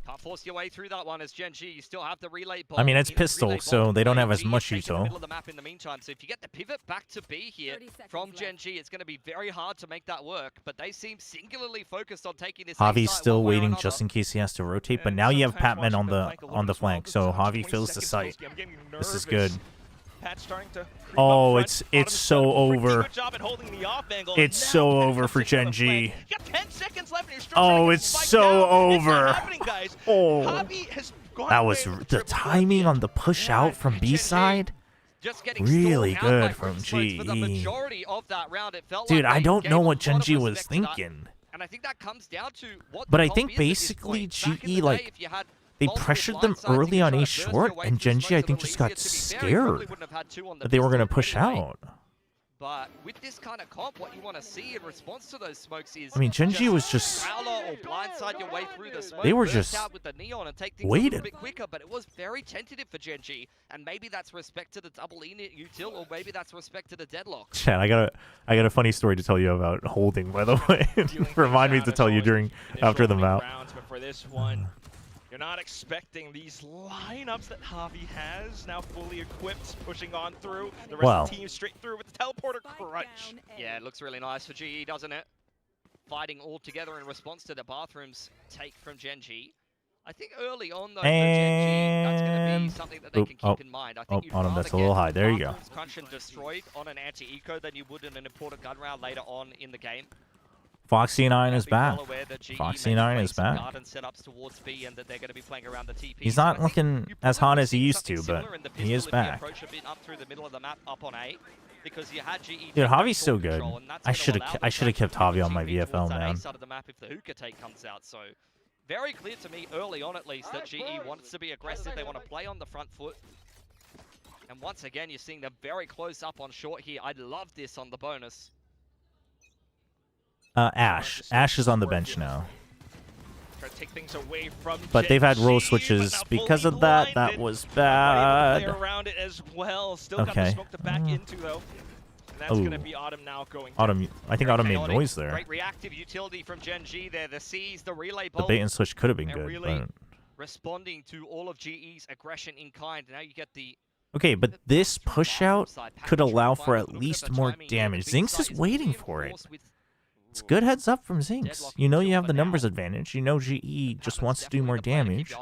Can't force your way through that one as Gen G. You still have the relay bomb. I mean, it's pistol, so they don't have as much util. Middle of the map in the meantime. So if you get the pivot back to B here from Gen G, it's going to be very hard to make that work. But they seem singularly focused on taking this. Javi's still waiting just in case he has to rotate, but now you have Patman on the flank, so Javi fills the site. This is good. Oh, it's so over. It's so over for Gen G. Oh, it's so over. Oh, that was the timing on the push out from B side. Really good from GE. Dude, I don't know what Gen G was thinking. But I think basically GE, like, they pressured them early on A short, and Gen G, I think, just got scared that they were going to push out. But with this kind of comp, what you want to see in response to those smokes is... I mean, Gen G was just... They were just waiting. A bit quicker, but it was very tentative for Gen G, and maybe that's respect to the double E util, or maybe that's respect to the deadlock. Chat, I got a funny story to tell you about holding, by the way. Remind me to tell you after the map. But for this one, you're not expecting these lineups that Javi has, now fully equipped, pushing on through. The rest of the team straight through with the teleporter crunch. Yeah, it looks really nice for GE, doesn't it? Fighting all together in response to the bathrooms take from Gen G. I think early on, though, for Gen G, that's going to be something that they can keep in mind. I think you'd rather that's a little high. There you go. Crunch and destroyed on an anti-eco than you would in an important gun round later on in the game. Foxy9 is back. Foxy9 is back. He's not looking as hot as he used to, but he is back. Dude, Javi's so good. I should have kept Javi on my VFL, man. Very clear to me early on, at least, that GE wants to be aggressive. They want to play on the front foot. And once again, you're seeing them very close up on short here. I love this on the bonus. Ash. Ash is on the bench now. But they've had role switches because of that. That was bad. Okay. That's going to be Autumn now going. Autumn, I think Autumn made noise there. Great reactive utility from Gen G there. The C's, the relay bolt. The bait and switch could have been good, really but... responding to all of GE's aggression in kind. Now you get the Okay, but this push out could allow for at least more damage. Zinx is waiting for it. It's good heads up from Zinx. You know you have the numbers advantage. You know GE just wants to do more damage.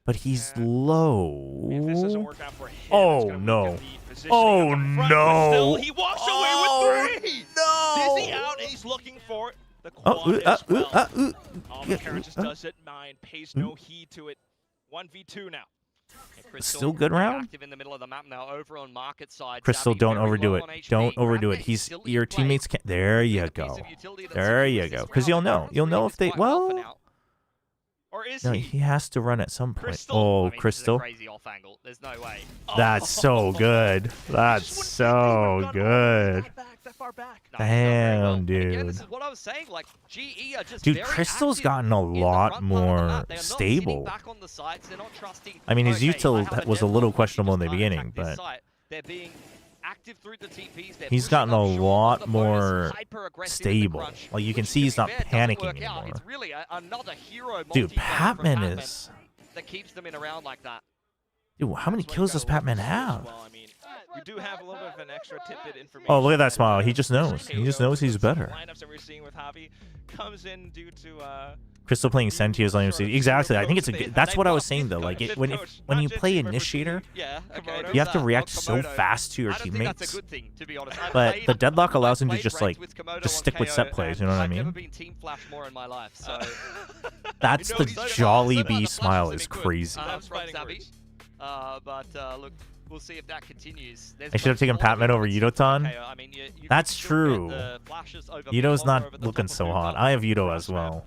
But he's low. Oh no. Oh no. He walks away with 3. No. Dizzy out and he's looking for the quad as well. The Karen just does it. 9 pays no heed to it. 1v2 now. Still good round. Active in the middle of the map now, over on market side. Crystal, don't overdo it. Don't overdo it. Your teammates can't. There you go. There you go. Because you'll know. You'll know if they. Well. Or is No, he has to run at some point. Oh, Crystal. Crazy off angle. There's no way. That's so good. That's so good. Damn, dude. Again, this is what I was saying. Like, GE are just Dude, Crystal's gotten a lot more stable. I mean, his util was a little questionable in the beginning, but they're being active through the TPs. He's gotten a lot more stable. Like, you can see he's not panicking anymore. It's really another hero. Dude, Patman is... that keeps them in a round like that. Dude, how many kills does Patman have? Well, I mean, we do have a little bit of an extra tidbit information. Oh, look at that smile. He just knows. He just knows he's better. Lineups that we're seeing with Javi comes in due to Crystal playing Sentios on MC. Exactly. I think it's a good... That's what I was saying, though. Like, when you play Initiator, you have to react so fast to your teammates. But the Deadlock allows him to just, like, just stick with set plays, you know what I mean? That's the Jolly Bee smile is crazy. But look, we'll see if that continues. I should have taken Patman over Yudotan. That's true. Yudo's not looking so hot. I have Yudo as well.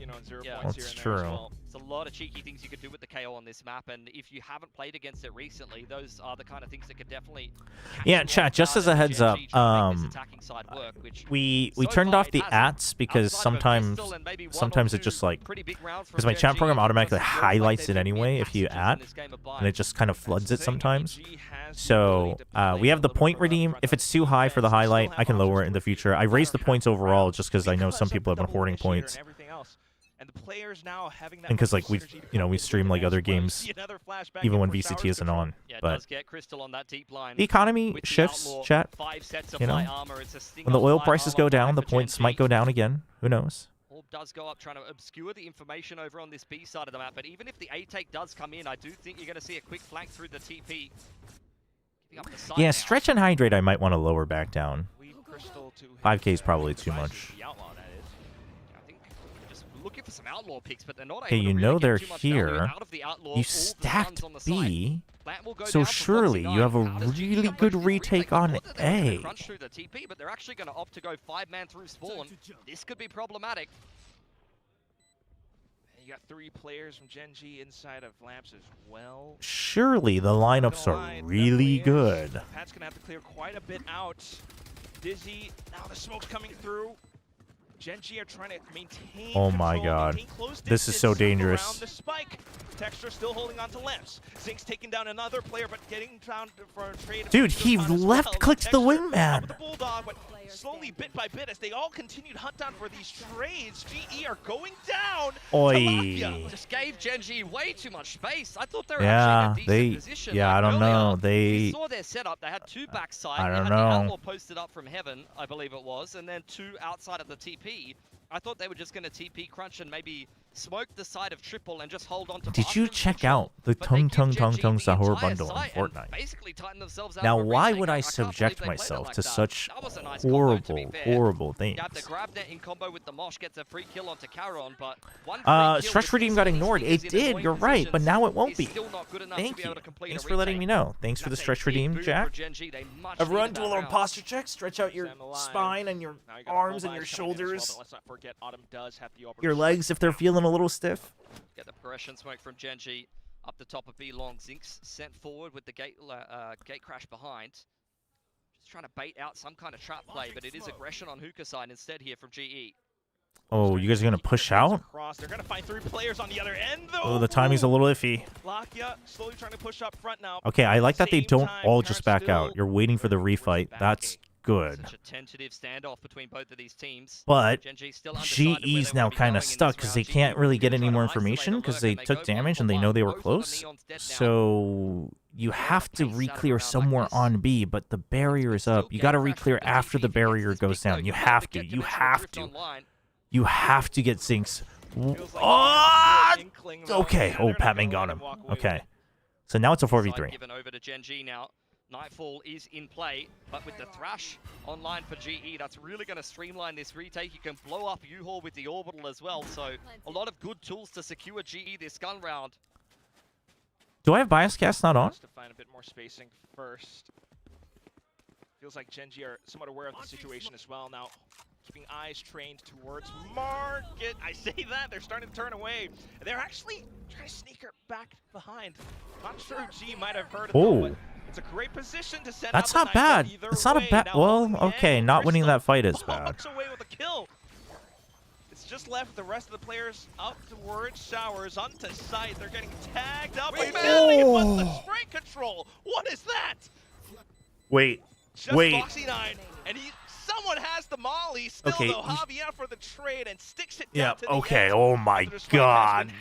That's true. There's a lot of cheeky things you could do with the KO on this map, and if you haven't played against it recently, those are the kind of things that could definitely... Yeah, chat, just as a heads up, we turned off the ats because sometimes it just, like... Because my chat program automatically highlights it anyway if you at, and it just kind of floods it sometimes. So, we have the point redeem. If it's too high for the highlight, I can lower it in the future. I raised the points overall just because I know some people have been hoarding points. And the players now having that because like we stream like other games even when VCT isn't on. But the economy shifts, chat. You know, when the oil prices go down, the points might go down again. Who knows? Orb does go up trying to obscure the information over on this B side of the map, but even if the A take does come in, I do think you're going to see a quick flank through the TP. Yeah, stretch and hydrate I might want to lower back down. 5k is probably too much. Looking for some outlaw picks, but they're not okay, you know they're here. You stacked B, so surely you have a really good retake on A. Crunch through the TP, but they're actually going to opt to go 5-man through spawn. This could be problematic. And you got 3 players from Gen G inside of Lamps as well. Surely the lineups are really good. Pat's going to have to clear quite a bit out. Dizzy, now the smoke's coming through. Gen G are trying to maintain oh my god. This is so dangerous. The spike. Texture still holding on to Lamps. Zink's taking down another player, but getting down for a trade. Dude, he left-clicked the wingman. The Bulldog, but slowly, bit by bit, as they all continue to hunt down for these trades, GE are going down. Oi. Just gave Gen G way too much space. I thought they were actually in a decent position. Yeah, like I don't know. We saw their setup. They had 2 backside. I don't they had know. the outlaw posted up from heaven, I believe it was, and then 2 outside of the TP. I thought they were just going to TP crunch and maybe smoke the side of triple and just hold on to. Did you check out the Tung Sahur bundle in Fortnite? Now, why would I subject myself to such horrible things? The grab net in combo with the Mosh gets a free kill onto Caron, but stretch redeem got ignored. It did, you're right, but now it won't be. Thank you. Thanks for letting me know. Thanks for the stretch redeem, Jack. Everyone, do a little posture check. Stretch out your spine and your arms and your shoulders. Let's not forget, Autumn does have the your legs if they're feeling a little stiff. Get the progression smoke from Gen G up the top of B long. Zinx sent forward with the gate crash behind. Just trying to bait out some kind of trap play, but it is aggression on Hookah side instead here from GE. Oh, you guys are gonna push out? They're gonna find 3 players on the other end, though. Oh, the timing's a little iffy. Lakia slowly trying to push up front now. Okay, I like that they don't all just back out. You're waiting for the refight. That's good. Such a tentative standoff between both of these teams. But GE's now kind of stuck because they can't really get any more information because they took damage and they know they were close. So you have to re-clear somewhere on B, but the barrier is up. You got to re-clear after the barrier goes down. You have to. You have to. You have to get Zinx. Oh! Okay. Oh, Patman got him. Okay. So now it's a 4v3. Given over to Gen G now. Nightfall is in play, but with the Thrash online for GE, that's really going to streamline this retake. You can blow up U-Haul with the Orbital as well, so a lot of good tools to secure GE this gun round. Do I have Bias Cast not on? Just to find a bit more spacing first. Feels like Gen G are somewhat aware of the situation as well now. Keeping eyes trained towards Market. I say that, they're starting to turn away. They're actually trying to sneak her back behind. Not sure if G might have heard of them, but it's a great position to send That's out not bad. It's not a bad. Well, okay, not winning that fight is bad. Walks away with a kill. It's just left the rest of the players up towards Showers, onto site. They're getting tagged up. Wait, what's the spray control? What is that? Wait, just Foxy9, and someone has the molly still, though. Javier for the trade and sticks it down to the end. Oh my god.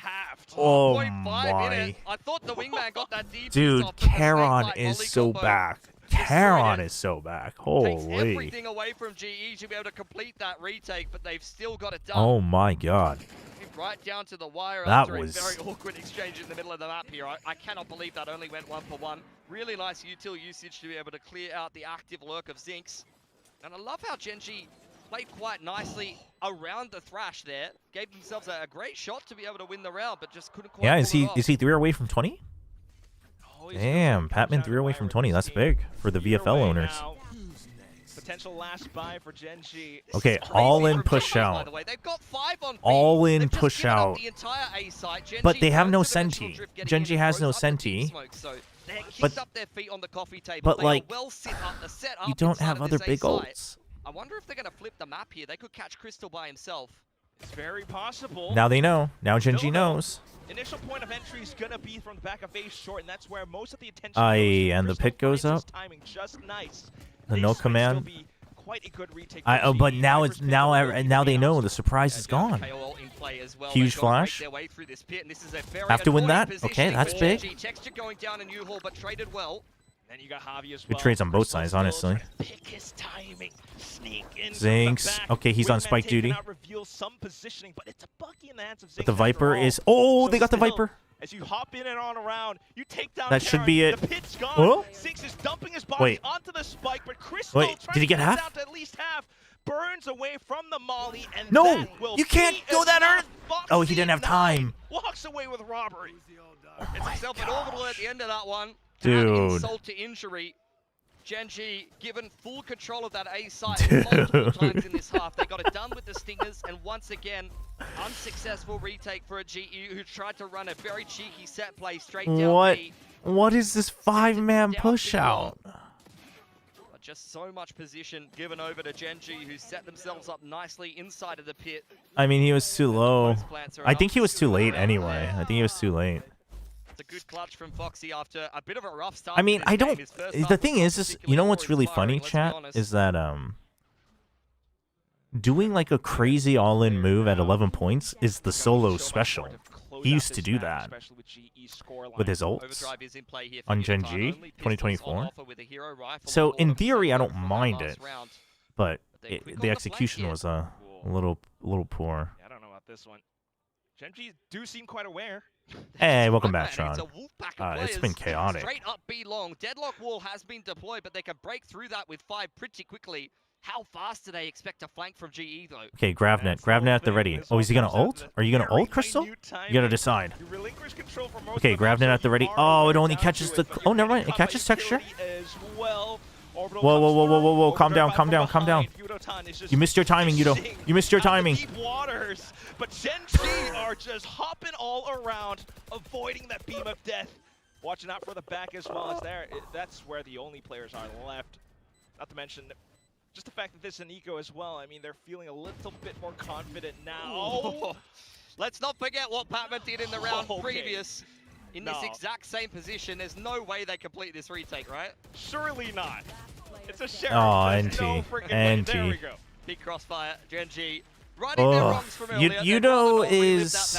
Oh my. I thought the wingman got that deep. Dude, Charon is so back. Charon is so back. Holy. Takes everything away from GE to be able to complete that retake, but they've still got it done. Oh my god. Right down to the wire that after was a very awkward exchange in the middle of the map here. I cannot believe that only went 1-for-1. Really nice util usage to be able to clear out the active lurk of Zinx. And I love how Gen G played quite nicely around the Thrash there. Gave themselves a great shot to be able to win the round, but just couldn't quite pull it off. Is he 3 away from 20? Damn, Patman 3 away from 20. That's big for the VFL owners. Potential last buy for Gen G. Okay, all in push out. All in push out. But they have no Senti. Gen G has no Senti. But like, you don't have other big ults. I wonder if they're going to flip the map here. They could catch Crystal by himself. It's very possible. Now they know. Now Gen G knows. Initial point of entry is going to be from the back of face short, and that's where most of the attention goes. And the pit goes up. Timing just nice. The no command. Quite a good retake but now it's now they know the surprise is gone. Huge flash. Have to win that. Okay, that's big. Texture going down in U-Haul, but traded well. Then you got Javi as well. Good trades on both sides, honestly. Zinx. Okay, he's on spike duty. But the Viper is. Oh, they got the Viper. As you hop in and on around, you take down that should be it. The pit's gone. Oh? Zinx is dumping his body onto the spike, but Crystal did he get half? Down to at least half. Burns away from the molly, and no, you can't go that earth. Oh, he didn't have time. Walks away with robbery. It's himself an orbital at the end of that one. Dude. Insult to injury. Gen G given full control of that A site multiple times in this half. They got it done with the Stingers, and once again, unsuccessful retake for a GE who tried to run a very cheeky set play straight down B. What is this 5-man push out? Just so much position given over to Gen G, who set themselves up nicely inside of the pit. I mean, he was too low. I think he was too late anyway. I think he was too late. It's a good clutch from Foxy after a bit of a rough start. I mean, I don't. The thing is you know what's really funny, chat, is that doing like a crazy all-in move at 11 points is the solo special. He used to do that with his ults on Gen G 2024. So in theory, I don't mind it, but the execution was a little poor. Yeah, I don't know about this one. Gen G do seem quite aware. Hey, welcome back, Sean. It's been chaotic. Straight up B long. Deadlock wall has been deployed, but they can break through that with 5 pretty quickly. How fast do they expect to flank from GE, though? Okay, Gravnet. Gravnet at the ready. Oh, is he going to ult? Are you going to ult, Crystal? You got to decide. Okay, Gravnet at the ready. Oh, it only catches the... Oh, never mind. It catches texture. Whoa. Calm down. You missed your timing, Yudo. You missed your timing. But Gen G are just hopping all around, avoiding that beam of death. Watching out for the back as well as there. That's where the only players are left. Not to mention... just the fact that this is an eco as well, I mean, they're feeling a little bit more confident now. Oh. Let's not forget what Patman did in the round previous. In this exact same position, there's no way they complete this retake, right? Surely not. It's a sheriff. Oh, NT. There we go. Big crossfire, Gen G. Righting their wrongs from earlier. Yudo is...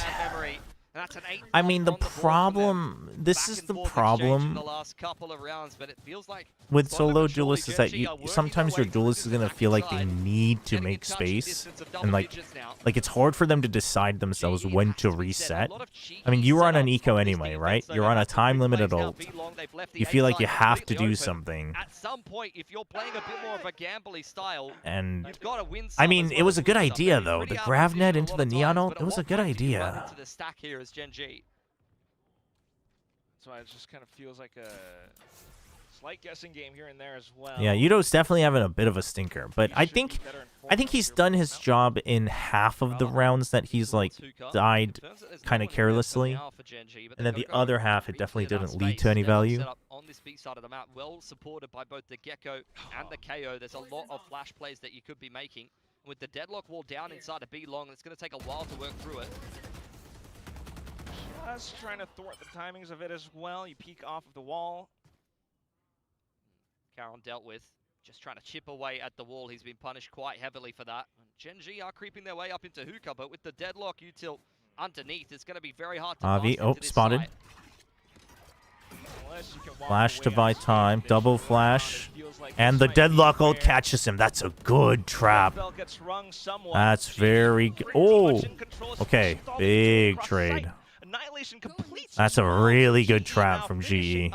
And that's an 8 I mean, the on board from them. problem. This Back is and the forth exchange in problem the last couple of rounds, but it feels like with slowly solo but surely duelists is that Gen G are working sometimes their your way duelist is through gonna this feel like attacking they side, need to getting make in touching space, distance of double and like digits now. it's hard for them to decide themselves GE when has to to be said, a reset. lot of cheeky I mean, you were on an setups eco from this anyway, defense, right? so You're they on a have to time pick limited plays now. ult. B-long, they've left the You A feel like you side have to completely do open. something. At some point, if you're playing a bit more of a gambly style, And you've got to win I some mean, as it well was as a good lose some. idea They've been though. pretty The out of grav position net a into lot the of neon times, ult. but It at was a what good point do you run idea. into the stack here as Gen G? So it just kind of feels like a slight guessing game here and there as well. Yeah, Yudo's definitely having a bit of a stinker, but I think he's done his job in half of the rounds that he's like died kind of carelessly, and then the other half it definitely didn't lead to any value. Set up on this B side of the map, well supported by both the Gecko and the KO. There's a lot of flash plays that you could be making. With the deadlock wall down inside a B long, it's going to take a while to work through it. Just trying to thwart the timings of it as well. You peek off of the wall. Caron dealt with, just trying to chip away at the wall. He's been punished quite heavily for that. Gen G are creeping their way up into hookah, but with the deadlock util underneath, it's going to be very hard to Avi, bust into this spotted. site. Flash to buy time, double flash, and the deadlock ult catches him. That's a good trap. That's very good. Oh, okay, big trade. That's a really good trap from GE.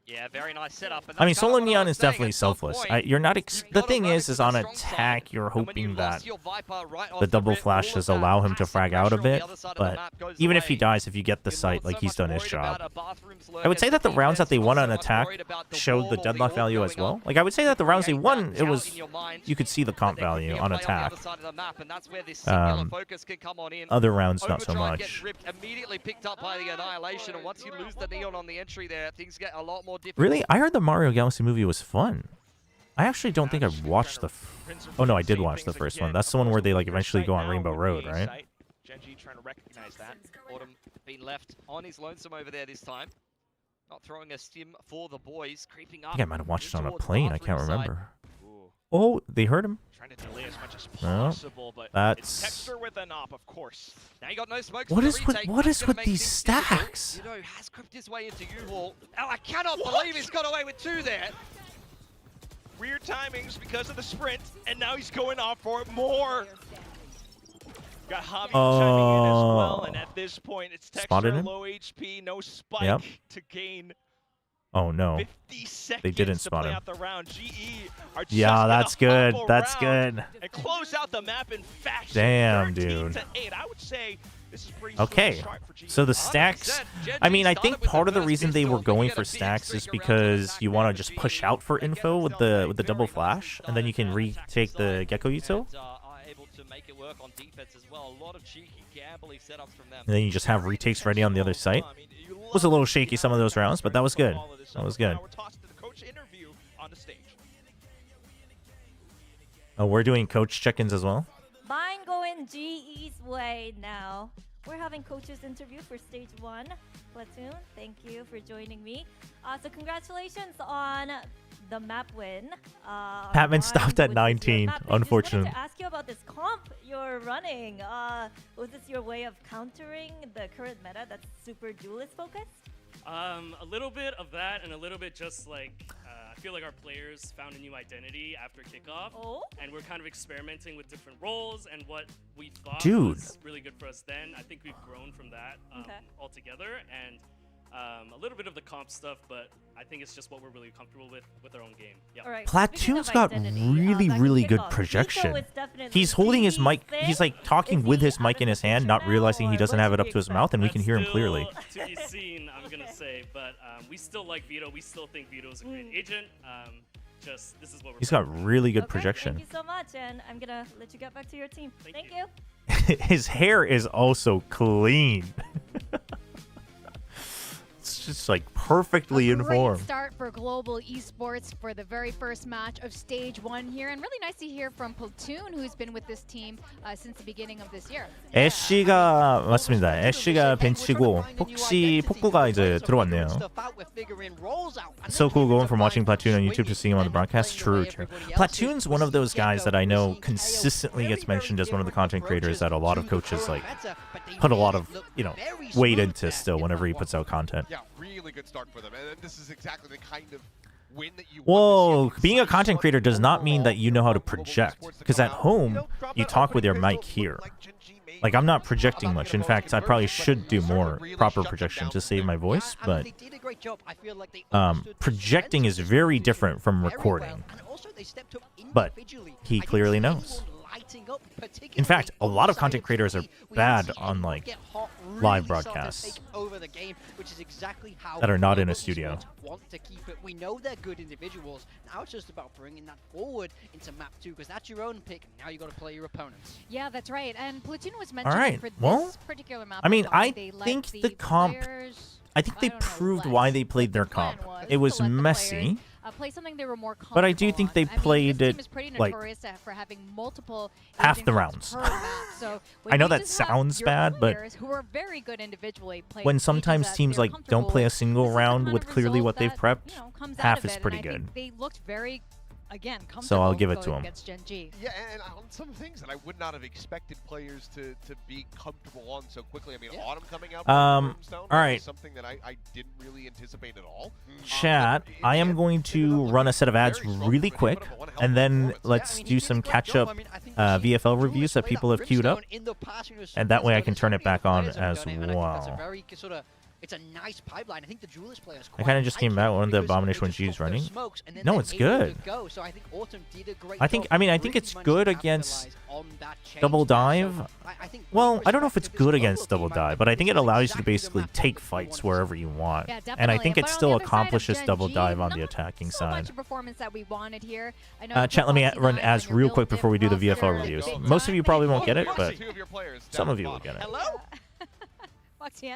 Yeah, very nice setup. And I mean, that's kind Solo of what I Neon was is saying. definitely At some selfless. point, You're not. you've The got to thing run is into on the strong attack, side. you're And when hoping you've that lost your Viper right off the double rip, all flashes of that allow him to passive frag out a pressure on the bit. other side of the But map goes even if he away. dies, if you get the You're site, not like so he's much done his worried about job. a bathrooms I would say lurk that the as rounds that they defense, won not on so much attack worried about the showed wall the or deadlock orb value as going well. up. Like I would say that the rounds they Create won, that it doubt was in your mind. you could see the comp There could be value a on play the attack. other side of the map, and that's where this singular focus can come on in. Other rounds not so Overdrive much. gets ripped, immediately picked up by the Annihilation, and once you lose the neon on the entry there, things get a lot more difficult. Really, I heard the Mario Galaxy movie was fun. I actually don't think I watched the. Oh no, I did watch the first one. That's the one where they like eventually go on Rainbow Road, right? Gen G trying to recognize that. Autumn being left on his lonesome over there this time. Not throwing a stim for the boys, creeping I up. think I might have watched it on a towards plane. I can't bathroom side. remember. Oh, they heard him. Trying to delay as much as No, possible, but it's that's. Texture with an op, of course. Now you got no smokes What for is the with retake. what That's is gonna with make these things difficult. stacks? Yudo has crept his way into U-Haul. Oh, I cannot believe he's got away with two there. Weird timings because of the sprint, and now he's going off for more. Got Javi chiming in as well, and at this point, it's Spotted Texture him? low HP, no spike Yep. to gain Oh no. 50 seconds They didn't to spot play him. out the round. GE are just Yeah, gonna that's good. hop That's around good. and close out the map in fashion. Damn, 13 dude. to 8. I would say this is a pretty smooth Okay, start for GE. so the stacks. I mean, I think part of the reason they were going for stacks is because you want to just push out for info with the double flash, and then you can retake the Gecko util, Are able to make it work on defense as well. A lot of cheeky, gambly setups from them. and then you just have retakes ready on the other site. It was a little shaky some of those rounds, but that was good. That was good. Now we're tossed to the coach interview on the stage. Oh, we're doing coach check-ins as well. Mine going GE's way now. We're having coaches interview for stage 1. Platoon, thank you for joining me. So congratulations on the map win. Patman Mine stopped at was this 19, map win. unfortunately. Just wanted to ask you about this comp you're running. Was this your way of countering the current meta that's super duelist focused? A little bit of that, and a little bit just like I feel like our players found a new identity after kickoff, and we're kind of experimenting with different roles and what we thought was really good for us then. I think we've grown from that altogether, and a little bit of the comp stuff, but I think it's just what we're really comfortable with our own game. Yeah. All right. Platoon's got really good projection. He's holding his mic. He's like talking with his mic in his hand, not realizing he doesn't have it up to his mouth, and we can hear him clearly. To be seen, I'm gonna say, but we still like Vito. We still think Vito's a great agent. Just this is what we're. He's got really good projection. Thank you so much, and I'm gonna let you get back to your team. Thank you. His hair is also clean. It's just like perfectly Great informed. start for global esports for the very first match of stage 1 here, and really nice to hear from Platoon, who's been with this team since the beginning of this year. 애쉬가 맞습니다. 애쉬가 벤치고 폭구가 이제 들어왔네요. So cool going from watching Platoon on YouTube to seeing him on the broadcast. True. Platoon's one of those guys that I know consistently gets mentioned as one of the content creators that a lot of coaches like put a lot of, you know, weight into still whenever he puts out content. Yeah, really good start for them. And this is exactly the kind of win that you Whoa, being a content creator does not mean that you know how to project. Because at home, you talk with your mic here. Like, I'm not projecting much. In fact, I probably should do more proper projection to save my voice, but projecting is very different from recording. But he clearly knows. In fact, a lot of content creators are bad on, like, live broadcasts that are not in a studio. We know they're good individuals. Now it's just about bringing that forward into map 2, because that's your own pick. Now you got to play your opponents. Yeah, that's right. And Platoon was mentioning All right. for Well, this particular map. I mean, I they let think the the comp. players, I think they proved why they played their comp. It was messy. play something they were more But I do think they played it like for having multiple half the rounds. So I know that sounds bad, but who are very good individually when sometimes teams like don't play a single round with clearly what they've prepped, half is pretty good. They looked very, again, So I'll give it to him. Yeah, and on some things that I would not have expected players to be comfortable on so quickly. I mean, Autumn coming out from Brimstone all right. was something that I didn't really anticipate at all. Chat, I am going to run a set of ads really quick, and then let's do some catch-up VFL reviews that people have queued up, and that way I can turn it back on as well. It's a nice pipeline. I think the Duelist players I kind of just came back one of the Abomination when she's running. No, it's good. I think it's good against Double Dive. Well, I don't know if it's good against Double Dive, but I think it allows you to basically take fights wherever you want. And I think it still accomplishes Double Dive on the attacking side. Chat, let me run ads real quick before we do the VFL reviews. Most of you probably won't get it, but some of you will get it. Foxy,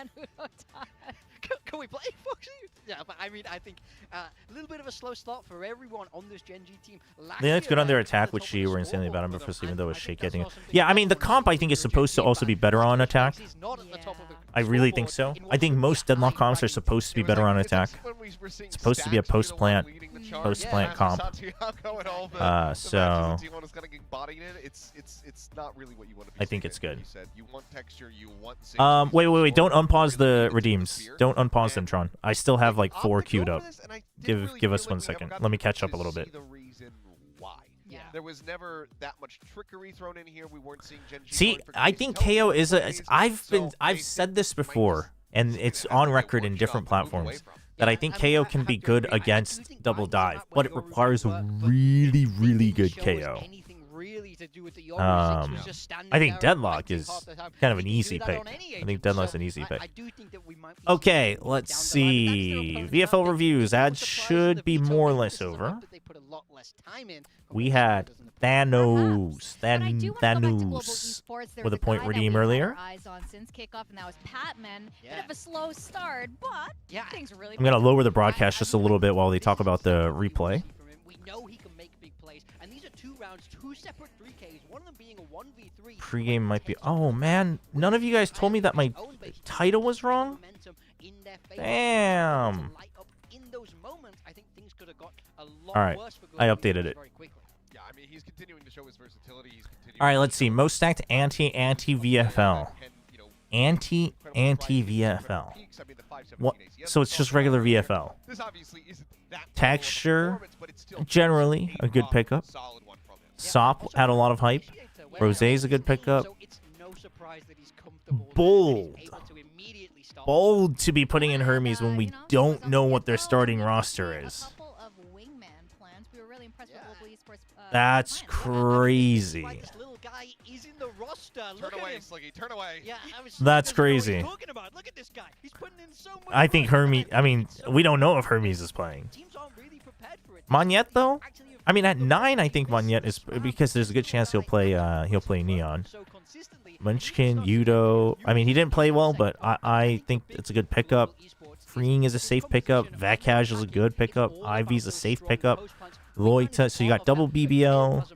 can we play Foxy? Yeah, but I mean, I think a little bit of a slow start for everyone on this Gen G team. They looked good on their attack, which she were insanely bad on before, even though it was shaky. I think. Yeah, I mean, the comp I think is supposed to also be better on attack. I really think so. I think most Deadlock comps are supposed to be better on attack. It's supposed to be a post-plant comp. So I think it's good. Wait, don't unpause the redeems. Don't unpause them, Tron. I still have like 4 queued up. Give us 1 second. Let me catch up a little bit. There was never that much trickery thrown in here. We weren't seeing Gen G. See, I think KO is a. I've said this before, and it's on record in different platforms, that I think KO can be good against Double Dive, but it requires really, really good KO. I think Deadlock is kind of an easy pick. I think Deadlock's an easy pick. Okay, let's see. VFL reviews. Ads should be more or less over. We had Thanos with a point redeem earlier. I'm going to lower the broadcast just a little bit while they talk about the replay. We know he can make big plays, and these are 2 rounds, 2 separate 3Ks, one of them being a 1v3. Pre-game might be... Oh, man. None of you guys told me that my title was wrong? Damn. Alright, I updated it. Yeah, I mean, he's continuing to show his versatility. Alright, let's see. Most stacked anti-VFL. Anti-VFL. What? So it's just regular VFL. Texture, generally a good pickup. Sop had a lot of hype. Rosé's a good pickup. Bold to be putting in Hermes when we don't know what their starting roster is. That's crazy. Turn away, Sliggy, turn away. That's crazy. I think Hermes... I mean, we don't know if Hermes is playing. Monyet, though? I mean, at 9, I think Monyet is... Because there's a good chance he'll play Neon. Munchkin, Yudo... I mean, he didn't play well, but I think it's a good pickup. Kreen is a safe pickup. Vakash is a good pickup. Ivy's a safe pickup. Loita, so you got double BBL.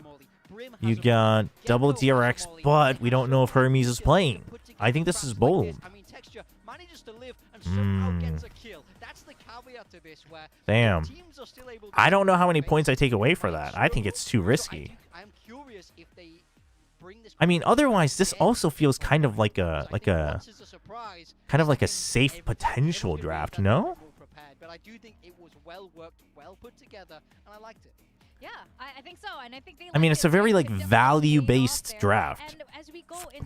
You got double DRX, but we don't know if Hermes is playing. I think this is bold. Damn. I don't know how many points I take away for that. I think it's too risky. I mean, otherwise, this also feels kind of like a safe potential draft, no? But I do think it was well worked, well put together, and I liked it. Yeah, I think so, and I think they. I mean, it's a very like value-based draft.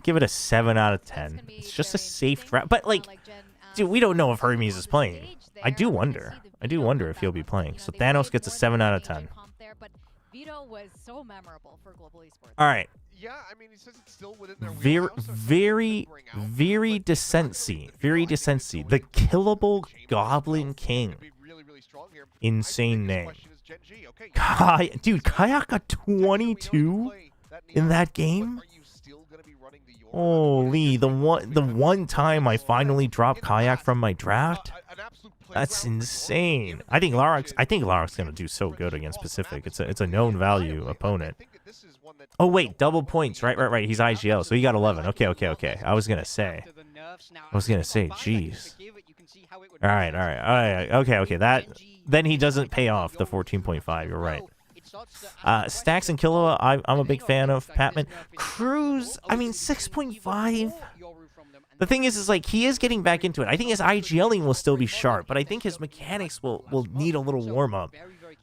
Give it a 7 out of 10. It's just a safe draft, but like, dude, we don't know if Hermes is playing. I do wonder. I do wonder if he'll be playing. So Thanos gets a 7 out of 10. Vito was so memorable for global esports. All right. Yeah, I mean, he says it's still within their Very decency. Very decency. The killable Goblin King. Insane name. Dude, Kayak got 22 in that game? Holy, the one time I finally dropped Kayak from my draft? That's insane. I think Larok's gonna do so good against Pacific. It's a known value opponent. Oh wait, double points. Right. He's IGL, so he got 11. Okay. I was gonna say, jeez. All right. Okay. Then he doesn't pay off the 14.5. You're right. Stacks and Killua, I'm a big fan of. Patman. Cruz, I mean 6.5. The thing is like he is getting back into it. I think his IGLing will still be sharp, but I think his mechanics will need a little warm up.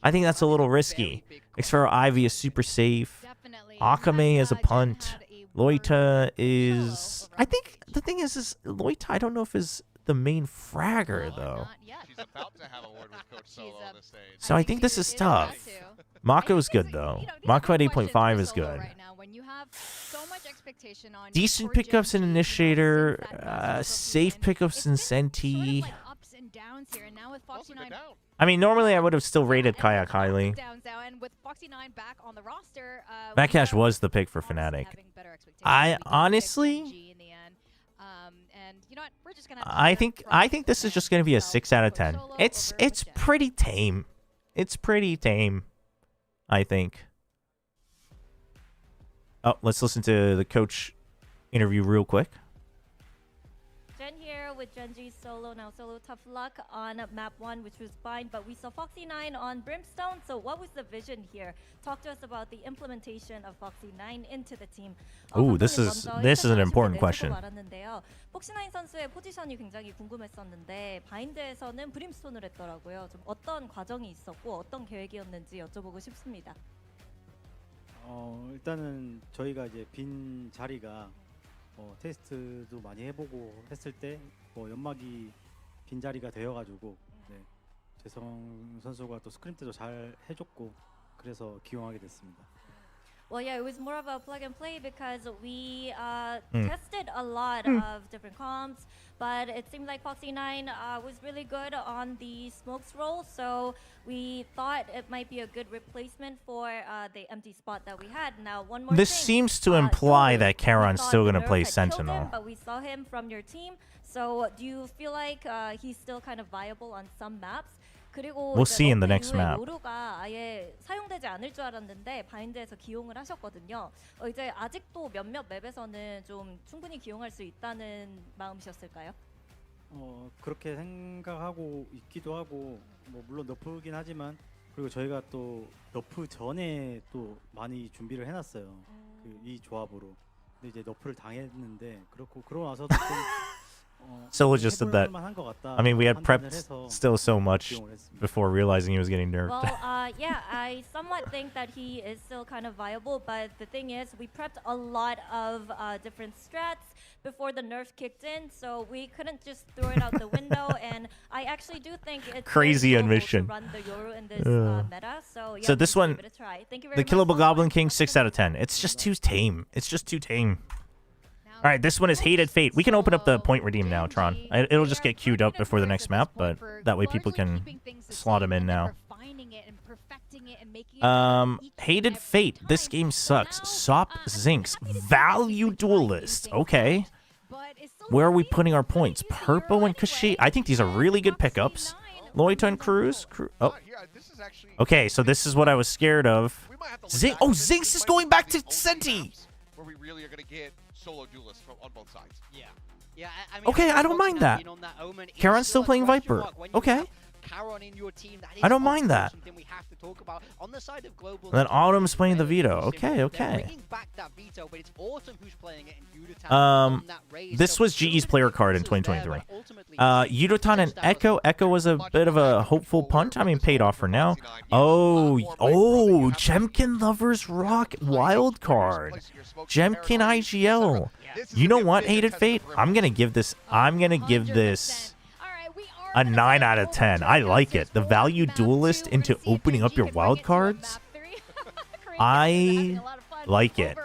I think that's a little risky. Xfero Ivy is super safe. Akame is a punt. Loita is... I think the thing is Loita, I don't know if is the main fragger, though. So I think this is tough. Mako's good, though. Mako at 8.5 is good. Decent pickups in Initiator. Safe pickups in Senti. I mean, normally I would have still rated Kayak highly. Vakash was the pick for Fnatic. I honestly... I think this is just going to be a 6 out of 10. It's pretty tame. It's pretty tame, I think. Oh, let's listen to the coach interview real quick. Jen here with Genji's solo. Now solo tough luck on map 1, which was fine, but we saw Foxy9 on Brimstone. So what was the vision here? Talk to us about the implementation of Foxy9 into the team. Ooh, this is an important question. 폭시9 선수의 포지션이 굉장히 궁금했었는데 바인드에서는 브림스톤을 했더라고요. 좀 어떤 과정이 있었고 어떤 계획이었는지 여쭤보고 싶습니다. 일단은 저희가 이제 빈 자리가 테스트도 많이 해보고 했을 때 연막이 빈 자리가 되어가지고 재성 선수가 또 스크림 때도 잘 해줬고 그래서 기용하게 됐습니다. Well, yeah, it was more of a plug and play because we tested a lot of different comps, but it seemed like Foxy9 was really good on the smokes roll, so we thought it might be a good replacement for the empty spot that we had. Now, one more This thing, seems to imply that Charon's still going to play Nerf had killed Sentinel. him, but we saw him from your team, so do you feel like he's still kind of viable on some maps? We'll see in the next map. 요루가 아예 사용되지 않을 줄 알았는데 바인드에서 기용을 하셨거든요. 이제 아직도 몇몇 맵에서는 좀 충분히 기용할 수 있다는 마음이셨을까요? 그렇게 생각하고 있기도 하고 물론 너프긴 하지만 그리고 저희가 또 너프 전에 또 많이 준비를 해놨어요. 이 조합으로. 근데 이제 너프를 당했는데 그러고 나서도 좀 Solo just did that. I mean, we had prepped still so much before realizing he was getting nerfed. Well, yeah, I somewhat think that he is still kind of viable, but the thing is, we prepped a lot of different strats before the nerf kicked in, so we couldn't just throw it out the window, and I actually do think it's Crazy doable admission. to run the Yoru in this meta, so yeah, So this one, give it a try. Thank you very the much. Killable Goblin King, 6 out of 10. It's just too tame. It's just too tame. All right, this one is Hated Fate. We can open up the point redeem now, Tron. It'll just get queued up before the next map, but that way people can slot them in now. Hated Fate. This game sucks. Sop Zinx. Value Duelist. Okay. Where are we putting our points? Purple and Kashi. I think these are really good pickups. Loito and Cruz. Oh. Okay, so this is what I was scared of. Zing. Oh, Zinx is going back to Senti. Where we really are going to get solo duelists on both sides. Yeah. Yeah, I mean, Okay, I don't mind that. Karen's still playing Viper. Okay. Caron in your team, that is I don't mind that. something we have to talk about. On the side of Global, And then Autumn's playing the Veto. Okay, okay. bringing back that Veto, but it's Autumn who's playing it in Yudotan on that raise. This was GE's player card in 2023. Yudotan and Echo. Echo was a bit of a hopeful punt. I mean, paid off for now. Oh, Jemkin Lovers Rock wild card. Jemkin IGL. You know what, Hated Fate? I'm gonna give this a 9 out of 10. I like it. The value duelist into opening up your wild cards. I like it.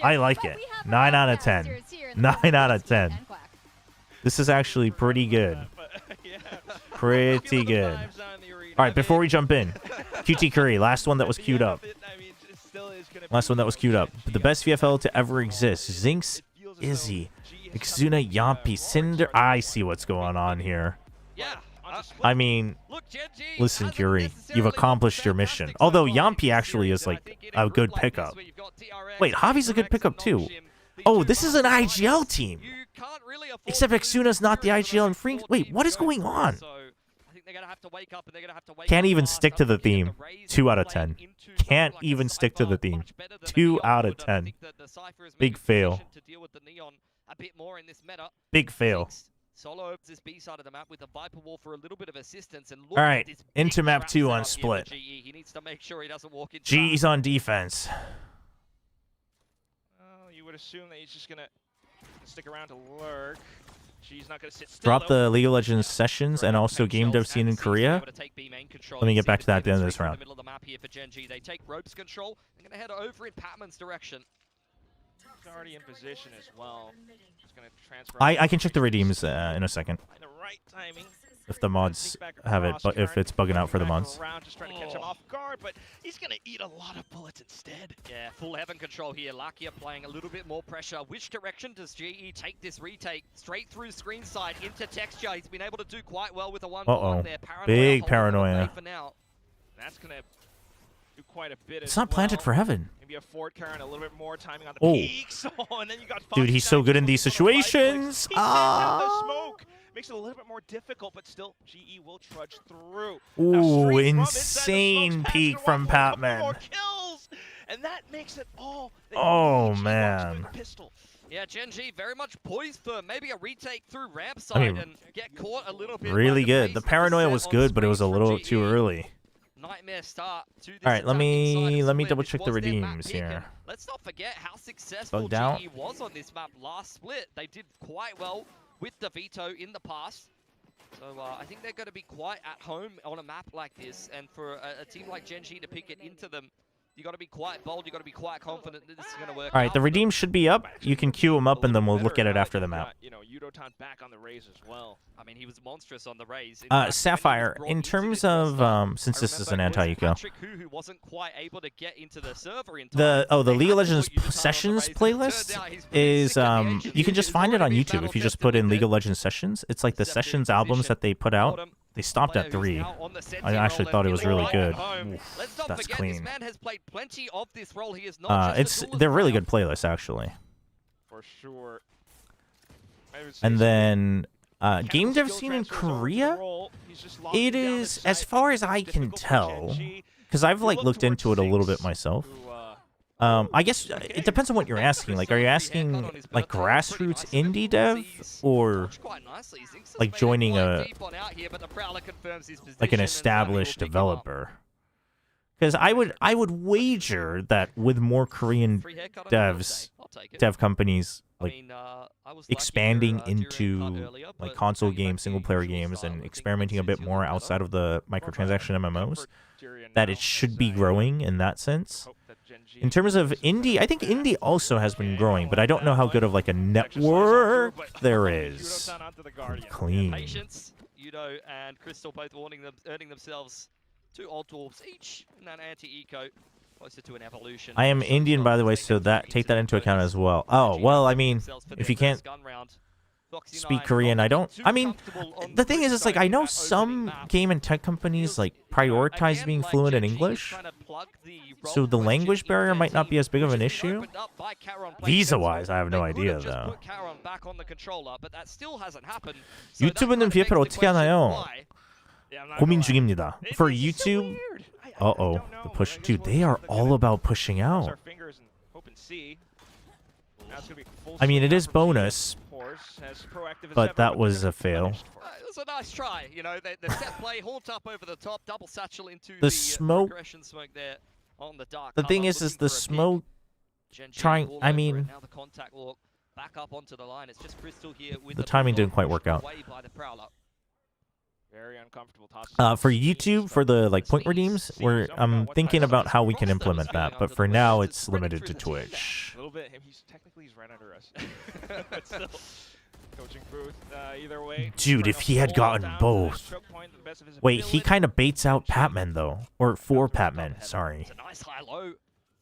I like it. 9 out of 10. 9 out of 10. This is actually pretty good. Pretty good. All right, before we jump in, QT Curry, last one that was queued up. Last one that was queued up. The best VFL to ever exist. Zinx, Izzy, Xuna, Yampi, Cinder. I see what's going on here. I mean, listen, Curie, you've accomplished your mission. Although Yampi actually is like a good pickup. Wait, Javi's a good pickup too. Oh, this is an IGL team. Except Xuna's not the IGL and Free. Wait, what is going on? Can't even stick to the theme. 2 out of 10. Can't even stick to the theme. 2 out of 10. Big fail. Big fail. Solo opens this B side of the map with the Viper Wall for a little bit of assistance. And all right, into map 2 on split. He needs to make sure he doesn't walk into G's on defense. You would assume that he's just gonna stick around to lurk. G's not gonna sit still. Drop the League of Legends sessions and also game dev scene in Korea. Let me get back to that at the end of this round. They take ropes control. They're gonna head over in Patman's direction. He's already in position as well. Just gonna transfer. I can check the redeems in a second. The right timing. If the mods have it, but if it's bugging out for the mods. Just trying to catch him off guard, but he's gonna eat a lot of bullets instead. Yeah, full heaven control here. Lakia playing a little bit more pressure. Which direction does GE take this retake? Straight through screen side into texture. He's been able to do quite well with a 1-for-1 there. Big paranoia. For now. That's gonna do quite a bit. It's not planted for heaven. Maybe a forward Karen, a little bit more timing on the Oh. peaks. And then you got Dude, he's so good in these situations. The smoke makes it a little bit more difficult, but still, GE will trudge through. Ooh, insane peak from Patman. More kills, and that makes it all. Oh man. Yeah, Gen G very much poised for maybe a retake through ramp side and get caught a little bit. Really good. The paranoia was good, but it was a little too early. Nightmare start to this. All right, let me double check the redeems here. Let's not forget how successful GE was on this map last split. They did quite well with the Veto in the past. So I think they're going to be quite at home on a map like this. And for a team like Gen G to pick it into them, you got to be quite bold. You got to be quite confident that this is going to work. All right, the redeems should be up. You can queue them up, and then we'll look at it after the map. You know, Yudotan back on the raise as well. I mean, he was monstrous on the raise. Sapphire, in terms of since this is an anti-eco, who wasn't quite able to get into the server in time. the League of Legends Sessions playlist is you can just find it on YouTube if you just put in League of Legends Sessions. It's like the Sessions albums that they put out. They stopped at 3. I actually thought it was really good. Oof, that's clean. They're really good playlists actually. For sure. And then game dev scene in Korea, it is, as far as I can tell, because I've like looked into it a little bit myself. I guess it depends on what you're asking. Like, are you asking like grassroots indie dev or like joining an established developer? Because I would wager that with more Korean dev companies like expanding into like console games, single player games, and experimenting a bit more outside of the microtransaction MMOs, that it should be growing in that sense. In terms of indie, I think indie also has been growing, but I don't know how good of like a network there is. Clean. Yudo and Crystal both earning themselves 2 old dwarves each in that anti-eco, closer to an evolution. I am Indian, by the way, so that take that into account as well. Oh, well, I mean, if you can't speak Korean. I don't. I mean, the thing is, it's like I know some game and tech companies like prioritize being fluent in English, so the language barrier might not be as big of an issue. Visa-wise, I have no idea though. 유튜브는 VFL 어떻게 하나요? 고민 중입니다. For YouTube, the push. Dude, they are all about pushing out. I mean, it is bonus, but that was a fail. It was a nice try. You know, the set play, haunt up over the top, double satchel into the smoke. Progression smoke there on the dark. The thing is the smoke trying. I mean, now the contact walk back up onto the line. It's just Crystal here with the timing didn't quite work out. Very uncomfortable toss. For YouTube, for the like point redeems, I'm thinking about how we can implement that, but for now it's limited to Twitch. A little bit. He's right under us. But still, coaching booth. Either way. Dude, if he had gotten both. Wait, he kind of baits out Patman though, or for Patman. Sorry. It's a nice high low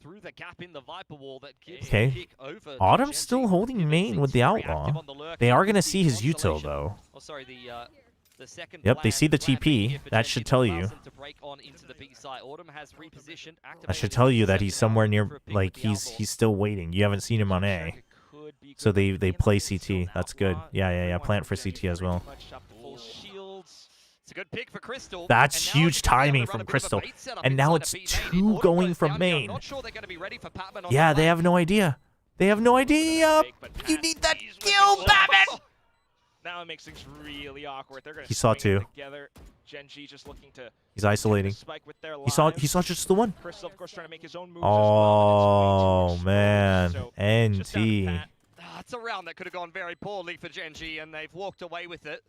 through the gap in the Viper wall that gives Okay. the kick over. Autumn's still holding main with the Outlaw. They are gonna see his util though. Oh, sorry, the second Yep, they see the plan TP. here for That Genji should tell you. allows them to break on into the B side. Autumn has repositioned, That should tell you that he's somewhere near, like he's still waiting. You haven't seen him on A. So they play CT. That's good. Yeah. Plant for CT as well. It's a good pick for Crystal. That's huge timing from Crystal. And now it's 2 going from main. Yeah, they have no idea. They have no idea. You need that kill, Batman! Now it makes things really awkward. They're gonna He saw swing it 2. together. Genji just looking to He's isolating. spike with their He saw just the one. Crystal, of course, trying to make his own moves Oh man, NT. It's a round that could have gone very poorly for Genji, and they've walked away with it.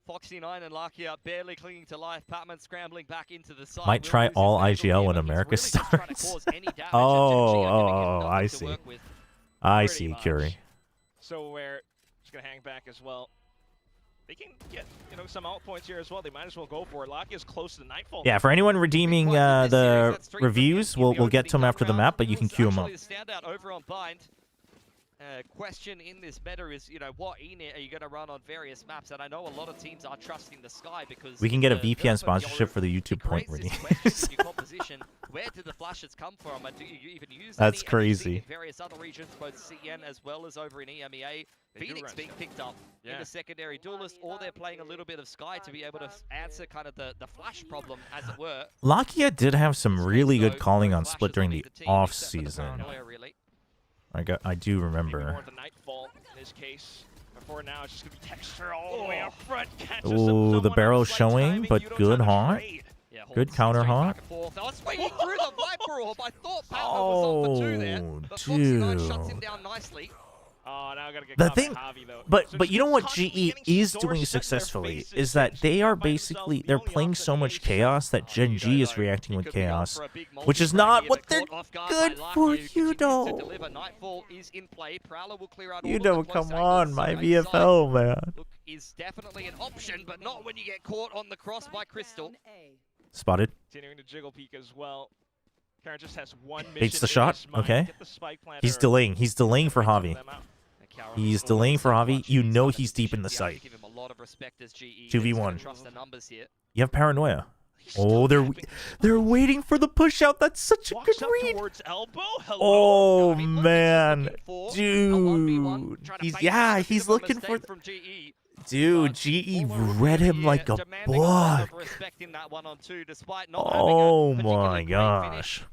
Foxy9 and Lakia barely clinging to life. Patman scrambling back into the side. Might try all IGL when America starts. Oh, I see. I see, Curie. So we're just gonna hang back as well. They can get, some out points here as well. They might as well go for it. Lakia is close to Nightfall. Yeah, for anyone redeeming the reviews, we'll get to them after the map, but you can queue them up. Standout over on Bind. Question in this meta is, what ENIT are you going to run on various maps? And I know a lot of teams are trusting the Sky because We can get a VPN sponsorship for the YouTube point redeem. Where did the flashes come from? And do you even use That's any? crazy. In various other regions, both CN as well as over in EMEA, Phoenix being picked up in the secondary duelist, or they're playing a little bit of Sky to be able to answer kind of the flash problem, as it were. Lakia did have some really good calling on Split during the off season. I do remember. More of the Nightfall in this case. Before now, it's just gonna be Texture all the way up front. Ooh, the barrel showing, but good haunt. Good counter haunt. Swinging through the Viper Orb. I thought Patman was on for 2 there. But Foxy9 shuts him down nicely. Oh, now I gotta get The caught by thing, Javi, though. but you know what GE is doing successfully is that they are basically they're playing so much chaos that Gen G is reacting with chaos, which is not what they're good for. You know, come on, my VFL man. Is definitely an option, but not when you get caught on the cross by Crystal. Spotted. Continuing to jiggle peek as well. Karen just has one mission. Baits the shot. Okay. He's delaying. He's delaying for Javi. He's delaying for Javi. You know he's deep in the site. 2v1. You have paranoia. Oh, they're waiting for the push out. That's such a good read. Oh man, dude. He's looking for. Dude, GE read him like a book. Oh my gosh.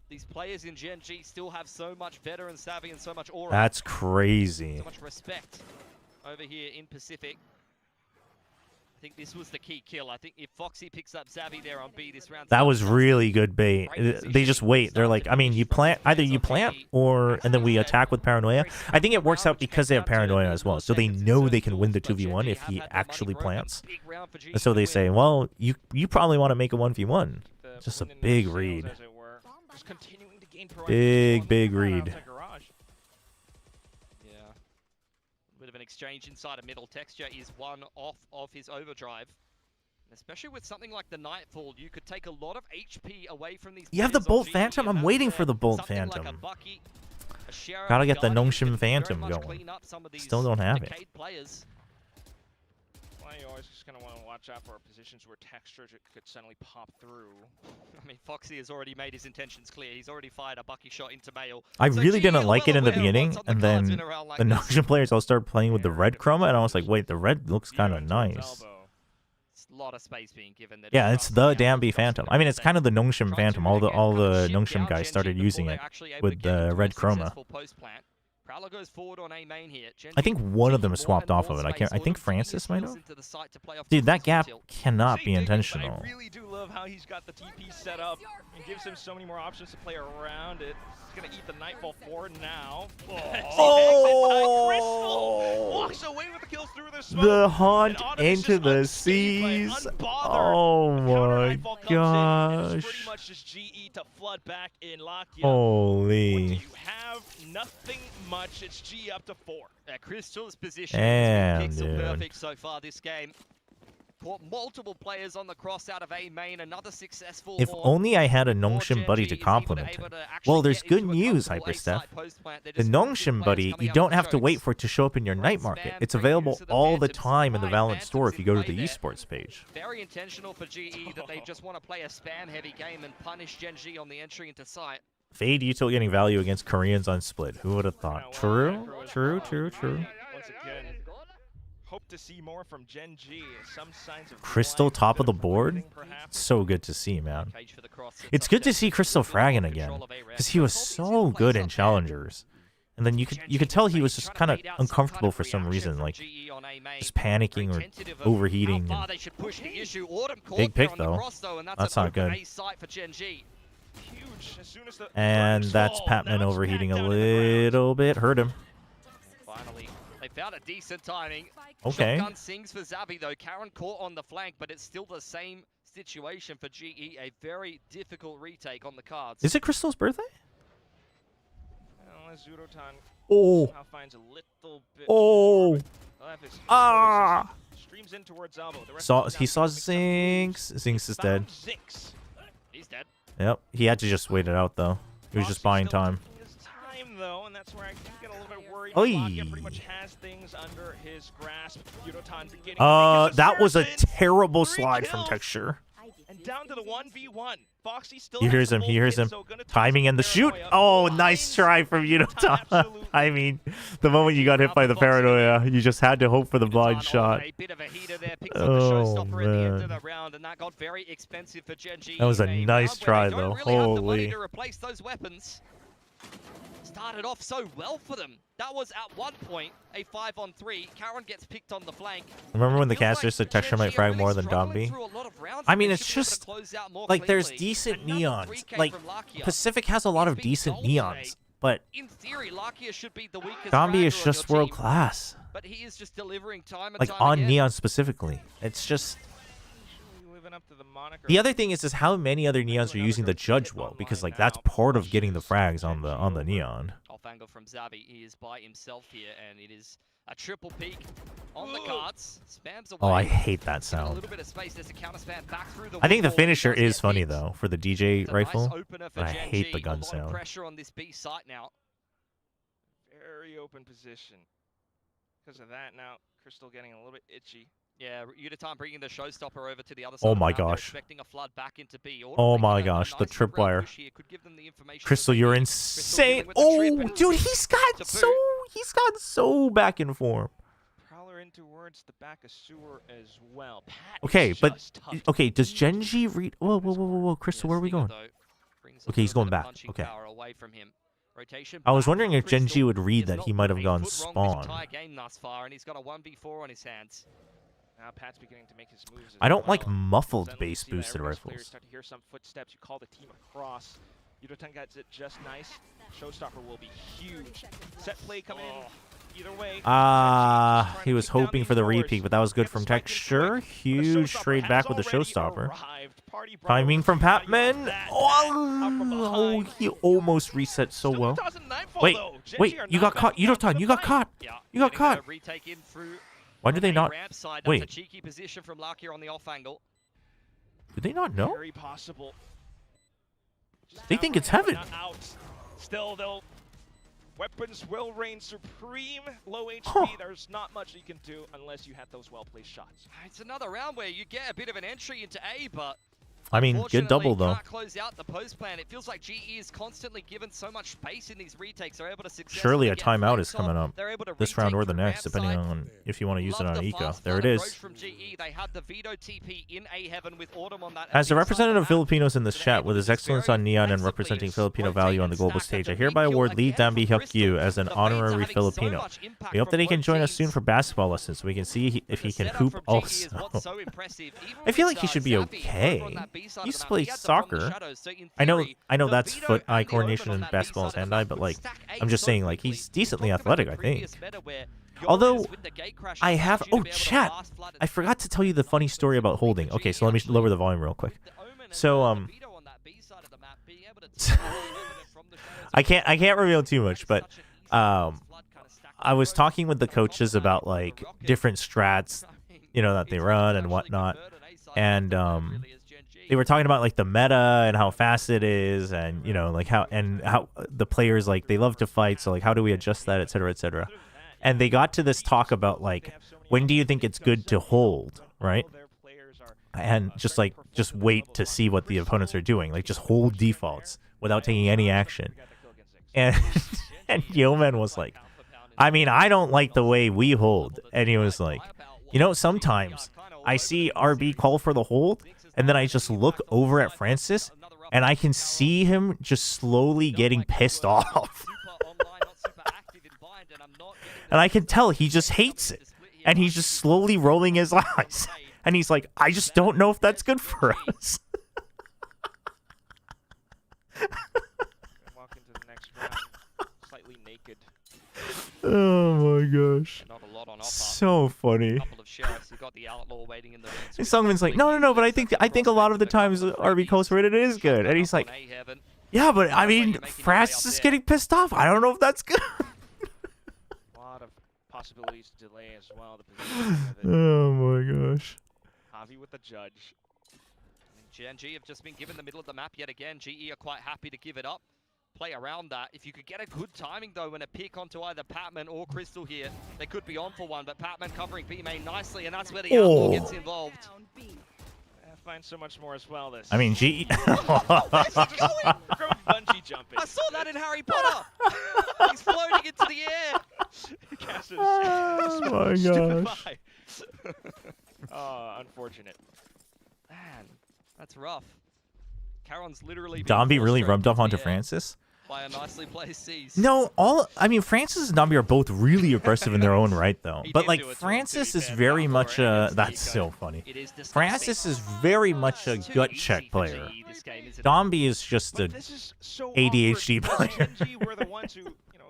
These players in Gen G still have so much veteran savvy and so much aura. That's crazy. So much respect over here in Pacific. I think this was the key kill. I think if Foxy picks up Savvy there on B this round. That was really good bait. They just wait. They're like, I mean, either you plant and then we attack with paranoia. I think it works out because they have paranoia as well. So they know they can win the 2v1 if he actually plants. And so they say, well, you probably want to make a 1v1. Just a big read. Big read. Bit of an exchange inside a middle. Texture is one off of his overdrive. And especially with something like the Nightfall, you could take a lot of HP away from these. You have the Bolt Phantom? I'm waiting for the Bolt Phantom. Gotta get the Nongshim Phantom going. Still don't have it. Well, you always just gonna want to watch out for positions where texture could suddenly pop through. I mean, Foxy has already made his intentions clear. He's already fired a Bucky shot into Mail. I really didn't like it in the beginning, and then the Nongshim players all started playing with the red chroma, and I was like, wait, the red looks kind of nice. A lot of space being given. Yeah, it's the Danby Phantom. I mean, it's kind of the Nongshim Phantom. All the Nongshim guys started using it with the red chroma. Prowler goes forward on A main here. I think one of them swapped off of it. I think Francis might have. Dude, that gap cannot be intentional. I really do love how he's got the TP set up and gives him so many more options to play around it. He's gonna eat the Nightfall 4 now. Oh! Walks away with the kills through the smoke. The haunt into the seas. Oh my gosh. Pretty much just GE to flood back in Lakia. Holy. What do you have? Nothing much. It's G up to 4. Crystal's position Damn, has been pixel dude. perfect so far this game. Caught multiple players on the cross out of A main. Another successful. If only I had a Nongshim buddy to compliment him. Well, there's good news, HyperSteph. The Nongshim buddy, you don't have to wait for it to show up in your night market. It's available all the time in the Valorant store if you go to the esports page. Very intentional for GE that they just want to play a spam-heavy game and punish Gen G on the entry into site. Fade Util getting value against Koreans on Split. Who would have thought? True. Once again, hope to see more from Gen G. Some signs of Crystal top of the board. So good to see, man. It's good to see Crystal fragging again, because he was so good in challengers, and then you could tell he was just kind of uncomfortable for some reason, like just panicking or overheating. Big pick though. That's not good. And that's Patman overheating a little bit. Hurt him. Finally, they found a decent timing. Okay. Shotgun sings for Zabby though. Karen caught on the flank, but it's still the same situation for GE. A very difficult retake on the cards. Is it Crystal's birthday? Well, Zurotan Oh. finds a little bit Oh. Ah. Streams in towards Elbow. He saw Zinx. Zinx is dead. He's dead. Yep. He had to just wait it out though. He was just buying time. Time though, and that's where I do get a little bit worried. Oy. Lakia pretty much has things under his grasp. Yudotan beginning That was a terrible slide from Texture. and down to the 1v1. Foxy still He hears has him. the He hears him. so gonna Timing and the shoot. Oh, nice try from Yudotan. I mean, the moment you got hit by the paranoia, you just had to hope for the blind shot. Oh, man. That was a nice try, though. Holy. Started off so well for them. That was at one point a 5-on-3. Karen gets picked on the flank. Remember when the caster said Texture might frag more than Domby? I mean, it's just like there's decent neons. Like Pacific has a lot of decent neons, but in theory, Lakia should be the weakest. Domby is just world class. But he is just delivering time and Like time on again. neon specifically, it's just. living up to the moniker. The other thing is how many other neons are using the judge well, because like that's part of getting the frags on the neon. Off angle from Zabby. He is by himself here, and it is a triple peek on the cards. Spams away. Oh, I hate that A sound. little bit of space. There's a counter spam back through the I think the wall. finisher Does is get funny hit. though for the DJ It's a rifle, nice opener for but I Gen hate G. the gun A lot of sound. pressure on this B site now. Very open position. Because of that, now Crystal getting a little bit itchy. Yeah, Yudotan bringing the showstopper over to the other side. Oh of my the map. They're gosh. expecting a flood back into B. Oh my gosh, the tripwire. Crystal, you're insane. Oh, dude, he's got so back in form. Prowler in towards the back of sewer as well. Pat Okay, is but just tough. okay, does Genji read? Whoa, Crystal, where are we going? Okay, he's going back. Okay. I was wondering if Genji would read that he might have gone spawn. Game thus far, and he's got a 1v4 on his hands. Now Pat's beginning to make his moves. I don't like well. muffled Suddenly base see that boosted everybody's players rifles. Start to hear some footsteps. You call the team across. Yudotan gets it just nice. Showstopper will be huge. Set play coming in. Either way. He was hoping for the repeat, but that was good from Texture. Huge trade back with the Showstopper. Timing from Patman. Oh, he almost reset so well. Wait, you got caught. Yudotan, you got caught. You got caught. Why do they not? Wait, A cheeky position from Lakia on the off angle. do they not know? Very possible. They think it's heaven. Not out. Still, they'll Weapons will reign supreme. Low HP, there's not much you can do unless you had those well-placed shots. It's another round where you get a bit of an entry into A, but I mean, good double though. can't close out the post plan. It feels like GE is constantly given so much space in these retakes. They're able to Surely a get timeout is flanked coming on. up They're able to this round or the retake next, from depending ramp on if you want to use it Love on the Eco. fast There it flat approach is. from GE. They had the Veto TP in A heaven with Autumn on that. As a representative of Filipinos in this chat, with his excellence on Neon and representing Filipino value on the global stage, I hereby award Lee Dambi Hyuk as an honorary Filipino. We hope that he can join us soon for basketball lessons so we can see if he can hoop also. I feel like he should be okay. He used to play soccer. I know that's foot-eye coordination in basketball is hand-eye, but like, I'm just saying, like, he's decently athletic, I think. Although, I have... Oh, chat! I forgot to tell you the funny story about holding. Okay, so let me lower the volume real quick. So, I can't reveal too much, but, I was talking with the coaches about, like, different strats, you know, that they run and whatnot, and, they were talking about like the meta and how fast it is, and you know, like how the players, like, they love to fight, so like how do we adjust that, etc., etc. And they got to this talk about like, when do you think it's good to hold, right? And just wait to see what the opponents are doing, like just hold defaults without taking any action. And and Yeoman was like, I mean, I don't like the way we hold. And he was like, you know, sometimes I see RB call for the hold, and then I just look over at Francis, and I can see him just slowly getting pissed off. And I can tell he just hates it. And he's just slowly rolling his eyes. And he's like, I just don't know if that's good for us. Walk into the next round slightly naked. Oh my gosh. Not a lot on offer. So funny. Couple of sheriffs. You've got the outlaw waiting in the wings. And Sungmin's like, no, but I think a lot of the times RB calls for it is good. And he's like, yeah, but I mean, Francis is getting pissed off. I don't know if that's good. A lot of possibilities to delay as well. The position of it. Oh my gosh. Javi with the judge. GNG have just been given the middle of the map yet again. GE are quite happy to give it up. Play around that. If you could get a good timing though when a pick onto either Patman or Crystal here, they could be on for one, but Patman covering B main nicely, and that's where the outlaw gets involved. Find so much more as well. This. I mean, GE. Bungee jumping. I saw that in Harry Potter. He's floating into the air. Oh my gosh. Oh, unfortunate. Man, that's rough. Caron's literally Domby really rubbed off onto Francis? By a nicely placed C's. No, Francis and Domby are both really aggressive in their own right, though. But like, Francis is very much a... That's so funny. Francis is very much a gut check player. Domby is just a ADHD player. GNG were the ones who,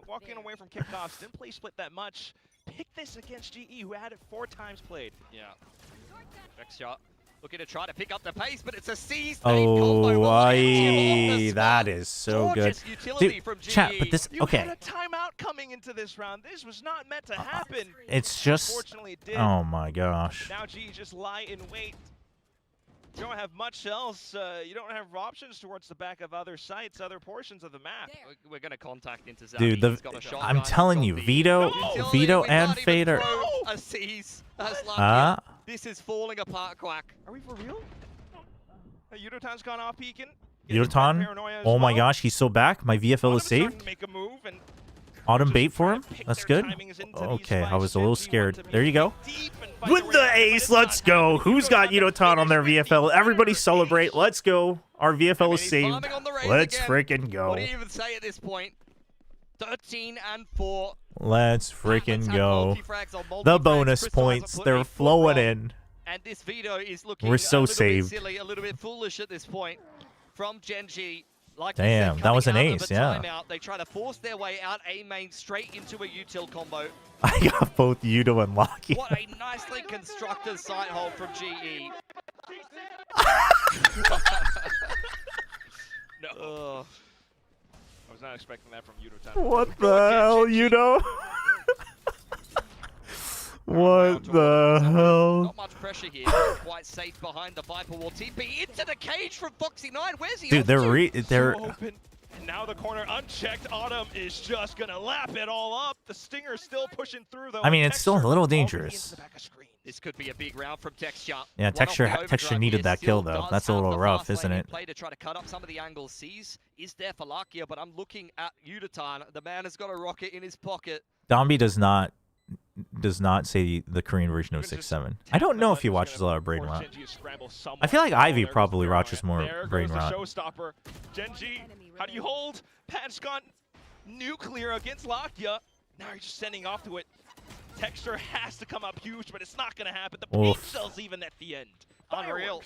walking away from kickoffs, didn't play split that much. Pick this against GE, who had it 4 times played. Yeah. Next shot. Looking to try to pick up the pace, but it's a C-stage combo. That is so good. Dude, chat, but this... You Okay. had a timeout coming into this round. This was not meant to happen. It's just... Unfortunately, it did. Oh my gosh. Now GE just lie in wait. You don't have much else. You don't have options towards the back of other sites, other portions of the map. We're going to contact into Zabi. Dude, He's got a shotgun. I'm telling you, Vito and Fader... A C's. This is falling apart, Quack. Are we for real? Yudotan's gone off peeking. Yudotan? Oh my gosh, he's so back. My VFL is saved. Make a move and Autumn bait for him. That's good. Okay, I was a little scared. There you go. With the ace, let's go. Who's got Yudotan on their VFL? Everybody celebrate. Let's go. Our VFL is saved. Let's freaking go. What do you even say at this point? 13 and 4. Let's freaking go. The bonus points, they're flowing in. And this Vito is looking We're so a little saved. bit silly, a little bit foolish at this point from GenG. Like Damn, that was an ace, yeah. Timeout, they try to force their way out A main straight into a util combo. I got both Yudo and Locky. What a nicely constructed side hold from GE. No. I was not expecting that from Yudotan. What the hell, Yudo? What the hell? Not much pressure here. Quite safe behind the Viper wall. TP into the cage from Foxy9. Where's he? Dude, they're Now the corner unchecked. Autumn is just gonna lap it all up. The Stinger's still pushing through though. I mean, it's still a little dangerous. This could be a big round from Texture. Yeah, Texture needed that kill though. That's a little rough, isn't it? Play to try to cut up some of the angles. Sees is there for Lakia, but I'm looking at Udatan. The man has got a rocket in his pocket. Dombi does not say the Korean version of 6-7. I don't know if he watches a lot of Brain Rot. I feel like Ivy probably watches more Brain Rot. Showstopper. Genji, how do you hold? Patchcon, nuclear against Lakia. Now you're just sending off to it. Texture has to come up huge, but it's not going to happen. The pink cells even at the end. Unreal.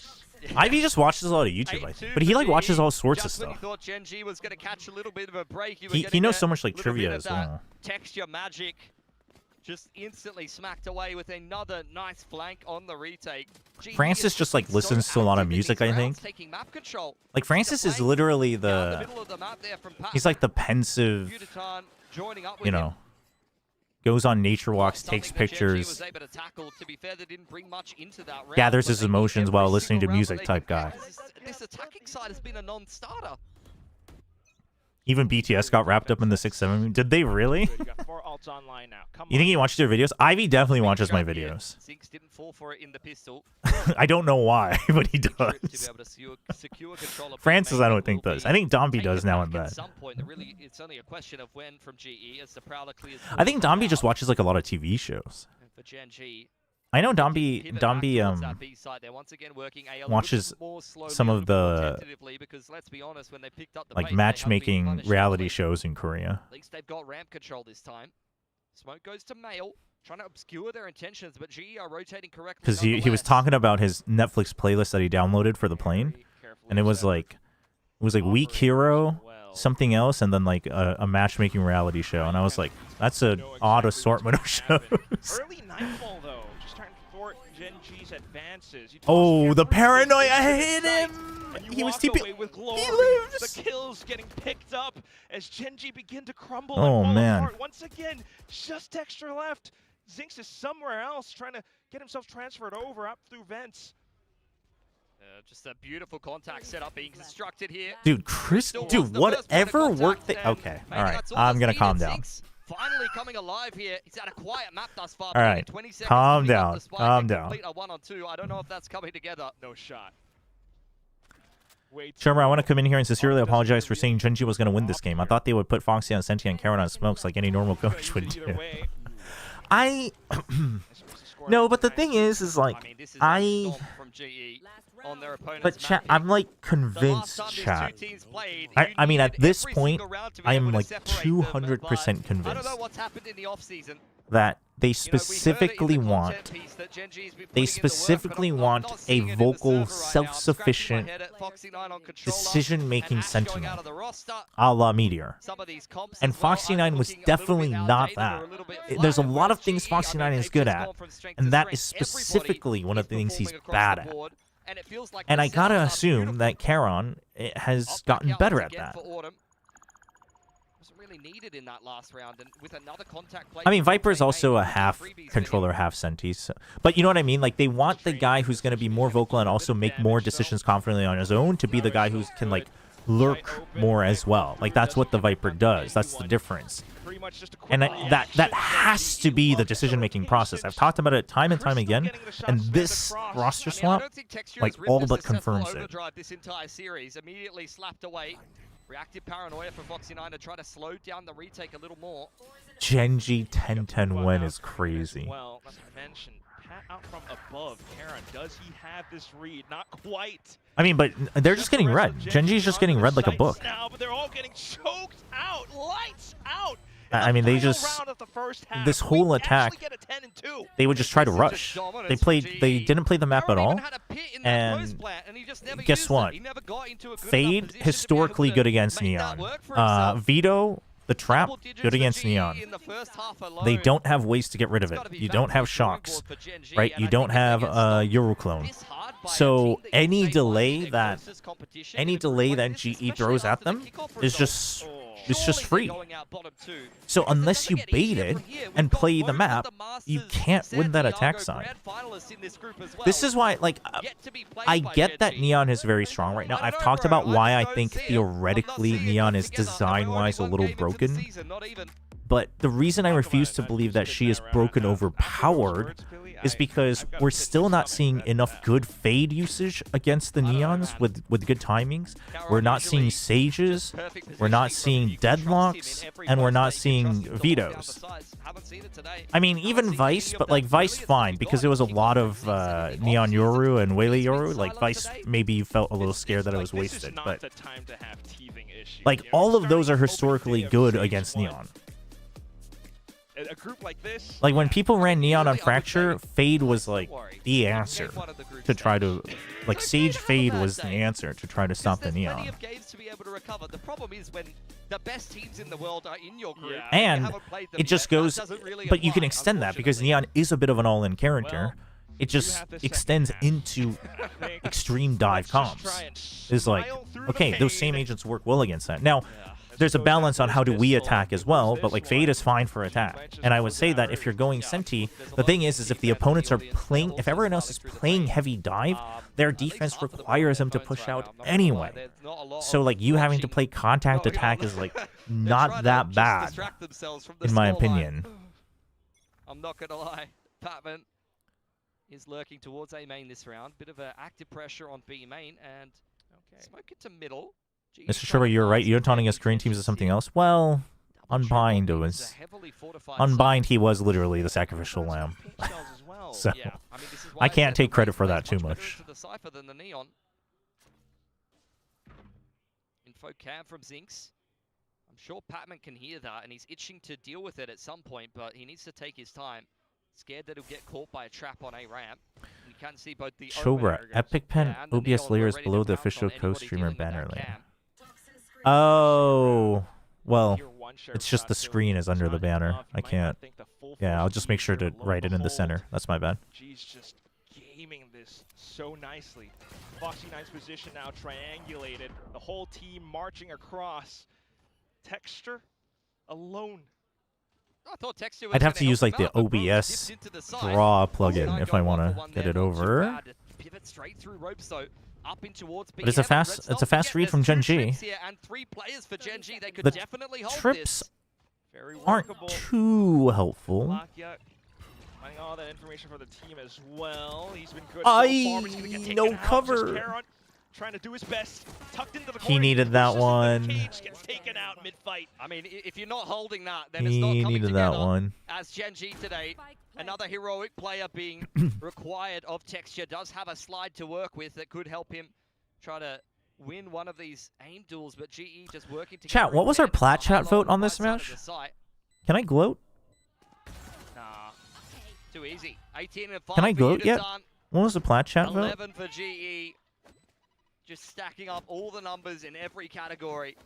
Ivy just watches a lot of YouTube, I think. But he like watches all sorts of stuff. Thought Genji was going to catch a little bit of a break. He knows so much like trivia as well. Texture magic. Just instantly smacked away with another nice flank on the retake. Francis just like listens to a lot of music, I think. Like Francis is literally he's like the pensive, you know, goes on nature walks, takes pictures, gathers his emotions while listening to music type guy. This attacking side has been a non-starter. Even BTS got wrapped up in the 6-7. Did they really? You think he watches their videos? Ivy definitely watches my videos. Zinx didn't fall for it in the pistol. I don't know why, but he does. Francis, I don't think does. I think Dombi does now and then. At some point, it's only a question of when from GE as the Prowler clears. I think Dombi just watches like a lot of TV shows. For Gen G, I know Dombi watches some of the like matchmaking reality shows in Korea. At least they've got ramp control this time. Smoke goes to Mail, trying to obscure their intentions, but GE are rotating correctly. Because he was talking about his Netflix playlist that he downloaded for the plane, and it was like Weak Hero, something else, and then like a matchmaking reality show, and I was like, that's an odd assortment of shows. Early nightfall though, just trying to thwart Gen G's advances. Oh, the paranoia hit him! He was TP. He lives. The kills getting picked up as Gen G begin to crumble. Oh and fall man! apart. Once again, just Texture left. Zinx is somewhere else, trying to get himself transferred over up through vents. Just a beautiful contact setup being constructed here. Dude, dude, whatever worked. Okay, all right. I'm gonna calm down. Finally coming alive here. He's had a quiet map thus far. All right, calm down. Calm down. A 1-on-2. I don't know if that's coming together. No shot. Chobra, I want to come in here and sincerely apologize for saying Genji was going to win this game. I thought they would put Foxy on Senti and Karen on Smokes like any normal coach would do. No, but the thing is like, but chat, I'm like convinced, chat. I mean, at this point, I am like 200% convinced that they specifically want a vocal, self-sufficient, decision-making Sentinel, a la Meteor. And Foxy9 was definitely not that. There's a lot of things Foxy9 is good at, and that is specifically one of the things he's bad at. And I gotta assume that Charon has gotten better at that. Needed in that last round, and with another contact play. I mean, Viper is also a half controller, half Senti, so, but you know what I mean? Like, they want the guy who's going to be more vocal and also make more decisions confidently on his own to be the guy who can, like, lurk more as well. Like, that's what the Viper does. That's the difference. And that has to be the decision-making process. I've talked about it time and time again, and this roster swap, like, all but confirms it. This entire series immediately slapped away. Reactive paranoia for Foxy9 to try to slow down the retake a little more. Genji 10-10 win is crazy. Well, as I mentioned, Pat out from above. Karen, does he have this read? Not quite. I mean, but they're just getting red. Genji's just getting red like a book. Now, but they're all getting choked out. Lights out. I mean, they just, this whole attack, they would just try to rush. They didn't play the map at all, and guess what? Fade, historically good against Neon. Veto, the trap, good against Neon. They don't have ways to get rid of it. You don't have shocks, right? You don't have Euroclone. So any delay that GE throws at them is just It's just free. So unless you bait it and play the map, you can't win that attack side. This is why, like, I get that Neon is very strong right now. I've talked about why I think theoretically Neon is design-wise a little broken. But the reason I refuse to believe that she is broken overpowered is because we're still not seeing enough good fade usage against the Neons with good timings. We're not seeing Sages, we're not seeing Deadlocks, and we're not seeing Vetoes. I mean, even Vice, but like Vice fine, because there was a lot of Neon Yoru and Whaley Yoru. Like Vice maybe felt a little scared that it was wasted, but like all of those are historically good against Neon. A group like this, like when people ran Neon on Fracture, Fade was like the answer to try to, like Sage Fade was the answer to try to stop the Neon. The problem is when the best teams in the world are in your group, and it just goes, but you can extend that because Neon is a bit of an all-in character. It just extends into extreme dive comps. It's like, okay, those same agents work well against that. Now, there's a balance on how do we attack as well, but like Fade is fine for attack. And I would say that if you're going Senti, the thing is if the opponents are playing, if everyone else is playing heavy dive, their defense requires them to push out anyway. So like you having to play contact attack is like not that bad, in my opinion. I'm not gonna lie, Patman is lurking towards A main this round. Bit of active pressure on B main and smoke it to middle. Mr. Chobra, you're right. Untaunting as Korean teams is something else. Well, Unbind was... Unbind, he was literally the sacrificial lamb. So, I can't take credit for that too much. Info cam from Zinx. I'm sure Patman can hear that, and he's itching to deal with it at some point, but he needs to take his time. Scared that he'll get caught by a trap on A ramp. You can see both the Chobra, Epic Pen OBS layer is below the official co-streamer banner layer. Oh, well, it's just the screen is under the banner. I can't. Yeah, I'll just make sure to write it in the center. That's my bad. G's just gaming this so nicely. Foxy9's position now triangulated. The whole team marching across. Texture alone. I thought Texture was I'd have to use like the OBS draw plugin if I want to get it over. Pivot straight through ropes though. Up in towards But it's a fast read from Gen G. The trips aren't too helpful. Finding all that information for the team as well. He's been good so far, but he's gonna get taken no out. cover. Just Karon trying to do his best. Tucked into the He needed that one. Cage, gets taken out mid-fight. I mean, if you're not holding that, then it's He not coming needed together. that one. As Gen G today, another heroic player being required of Texture, does have a slide to work with that could help him try to win one of these aim duels, but GE just working together. Chat, what was our plat chat vote on this match? Can I gloat? Nah, too easy. 18 and 5 Can I for gloat yet? Yuta-san. What was the plat chat vote? 11 for GE. Just stacking up all the numbers in every category.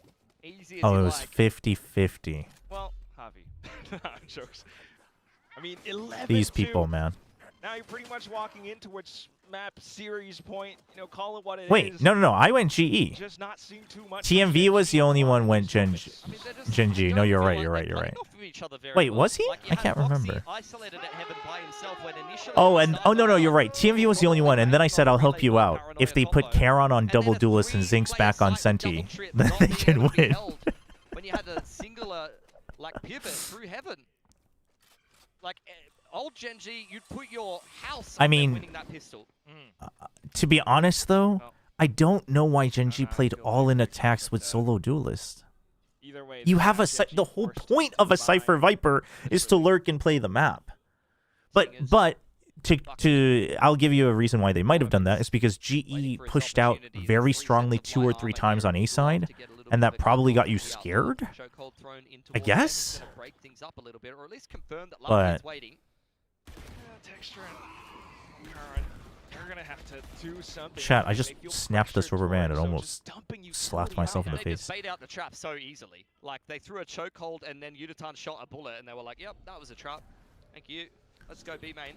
Easy as Oh, you it was like. 50-50. Well, Javi. Jokes. I mean, 11. These people, man. Now you're pretty much walking into which map series point, you know, call it what it is. Wait, no. I went GE. Just not seeing too much. TMV was the only one went Gen G. No, you're right. Wait, was he? I can't remember. Oh, no, you're right. TMV was the only one, and then I said I'll help you out. If they put Karon on double duelist and Zinx back on Senti, then they can win. When you had a singular like pivot through heaven, like old Gen G, you'd put your house on winning that pistol. To be honest, though, I don't know why Gen G played all-in attacks with solo duelist. You have the whole point of a Cypher Viper is to lurk and play the map. But I'll give you a reason why they might have done that. It's because GE pushed out very strongly 2 or 3 times on A side, and that probably got you scared, I guess. But Texture and Karon, you're gonna have to do something. chat, I just snapped this rubber band and almost slapped myself in the They face. just bait out the trap so easily. Like they threw a chokehold and then Yuta-tan shot a bullet and they were like, "Yep, that was a trap. Thank you. Let's go B main."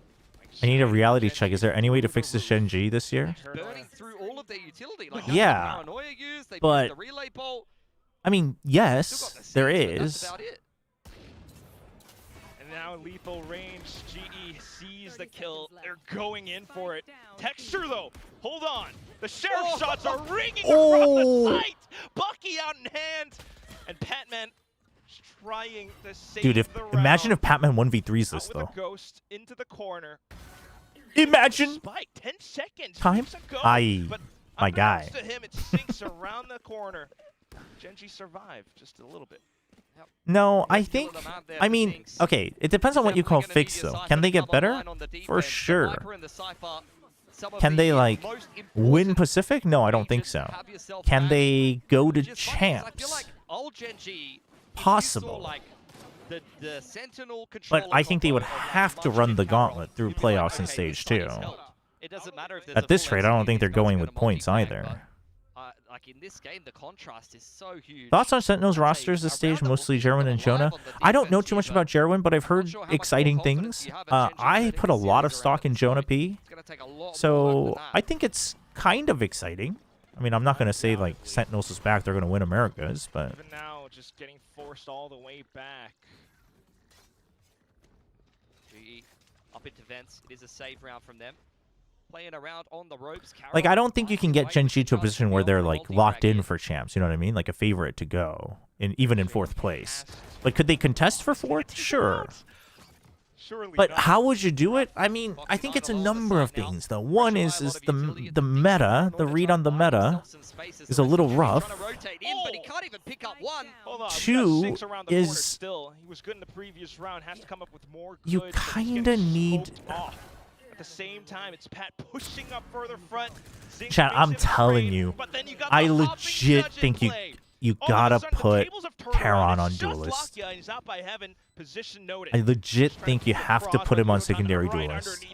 I need a reality check. Is there any way to fix this Gen G this year? Burning through all of their utility. Like Yeah, Paranoia used, they but used the relay bolt. I mean, yes, there is. And now lethal range. GE sees the kill. They're going in for it. Texture though, hold on. The sheriff shots are ringing across the sight. Bucky out in hand, and Patman trying to save Dude, the round. imagine if Patman 1v3s this Out though. with a ghost into the corner. Imagine Spike, 10 seconds. time. Keeps it going, Aye, but my guy. unbeknownst to him, it sinks around the corner. Genji survived just a little bit. No, I think. I mean, okay, it depends on what you call fix though. Can they get better? For sure. Can they like win Pacific? No, I don't think so. Can they go to champs? Possible. But I think they would have to run the gauntlet through playoffs and stage 2. At this rate, I don't think they're going with points either. Like in this game, the contrast is so huge. Thoughts on Sentinel's rosters this stage, mostly Jerwin and Jonah? I don't know too much about Jerwin, but I've heard exciting things. I put a lot of stock in Jonah P, so I think it's kind of exciting. I mean, I'm not going to say like Sentinels is back, they're going to win Americas, but... Even now, just getting forced all the way back. GE up into vents. It is a save round from them. Playing around on the ropes. Like, I don't think you can get Genji to a position where they're, like, locked in for champs, you know what I mean? Like, a favorite to go, even in 4th place. But could they contest for 4th? Sure. But how would you do it? I mean, I think it's a number of things, though. One is the meta, the read on the meta is a little rough. Two is you kind of need... At the same time, it's Pat pushing up further front. Chat, I'm telling you, I legit think you gotta put Charon on Duelist. I legit think you have to put him on secondary Duelist.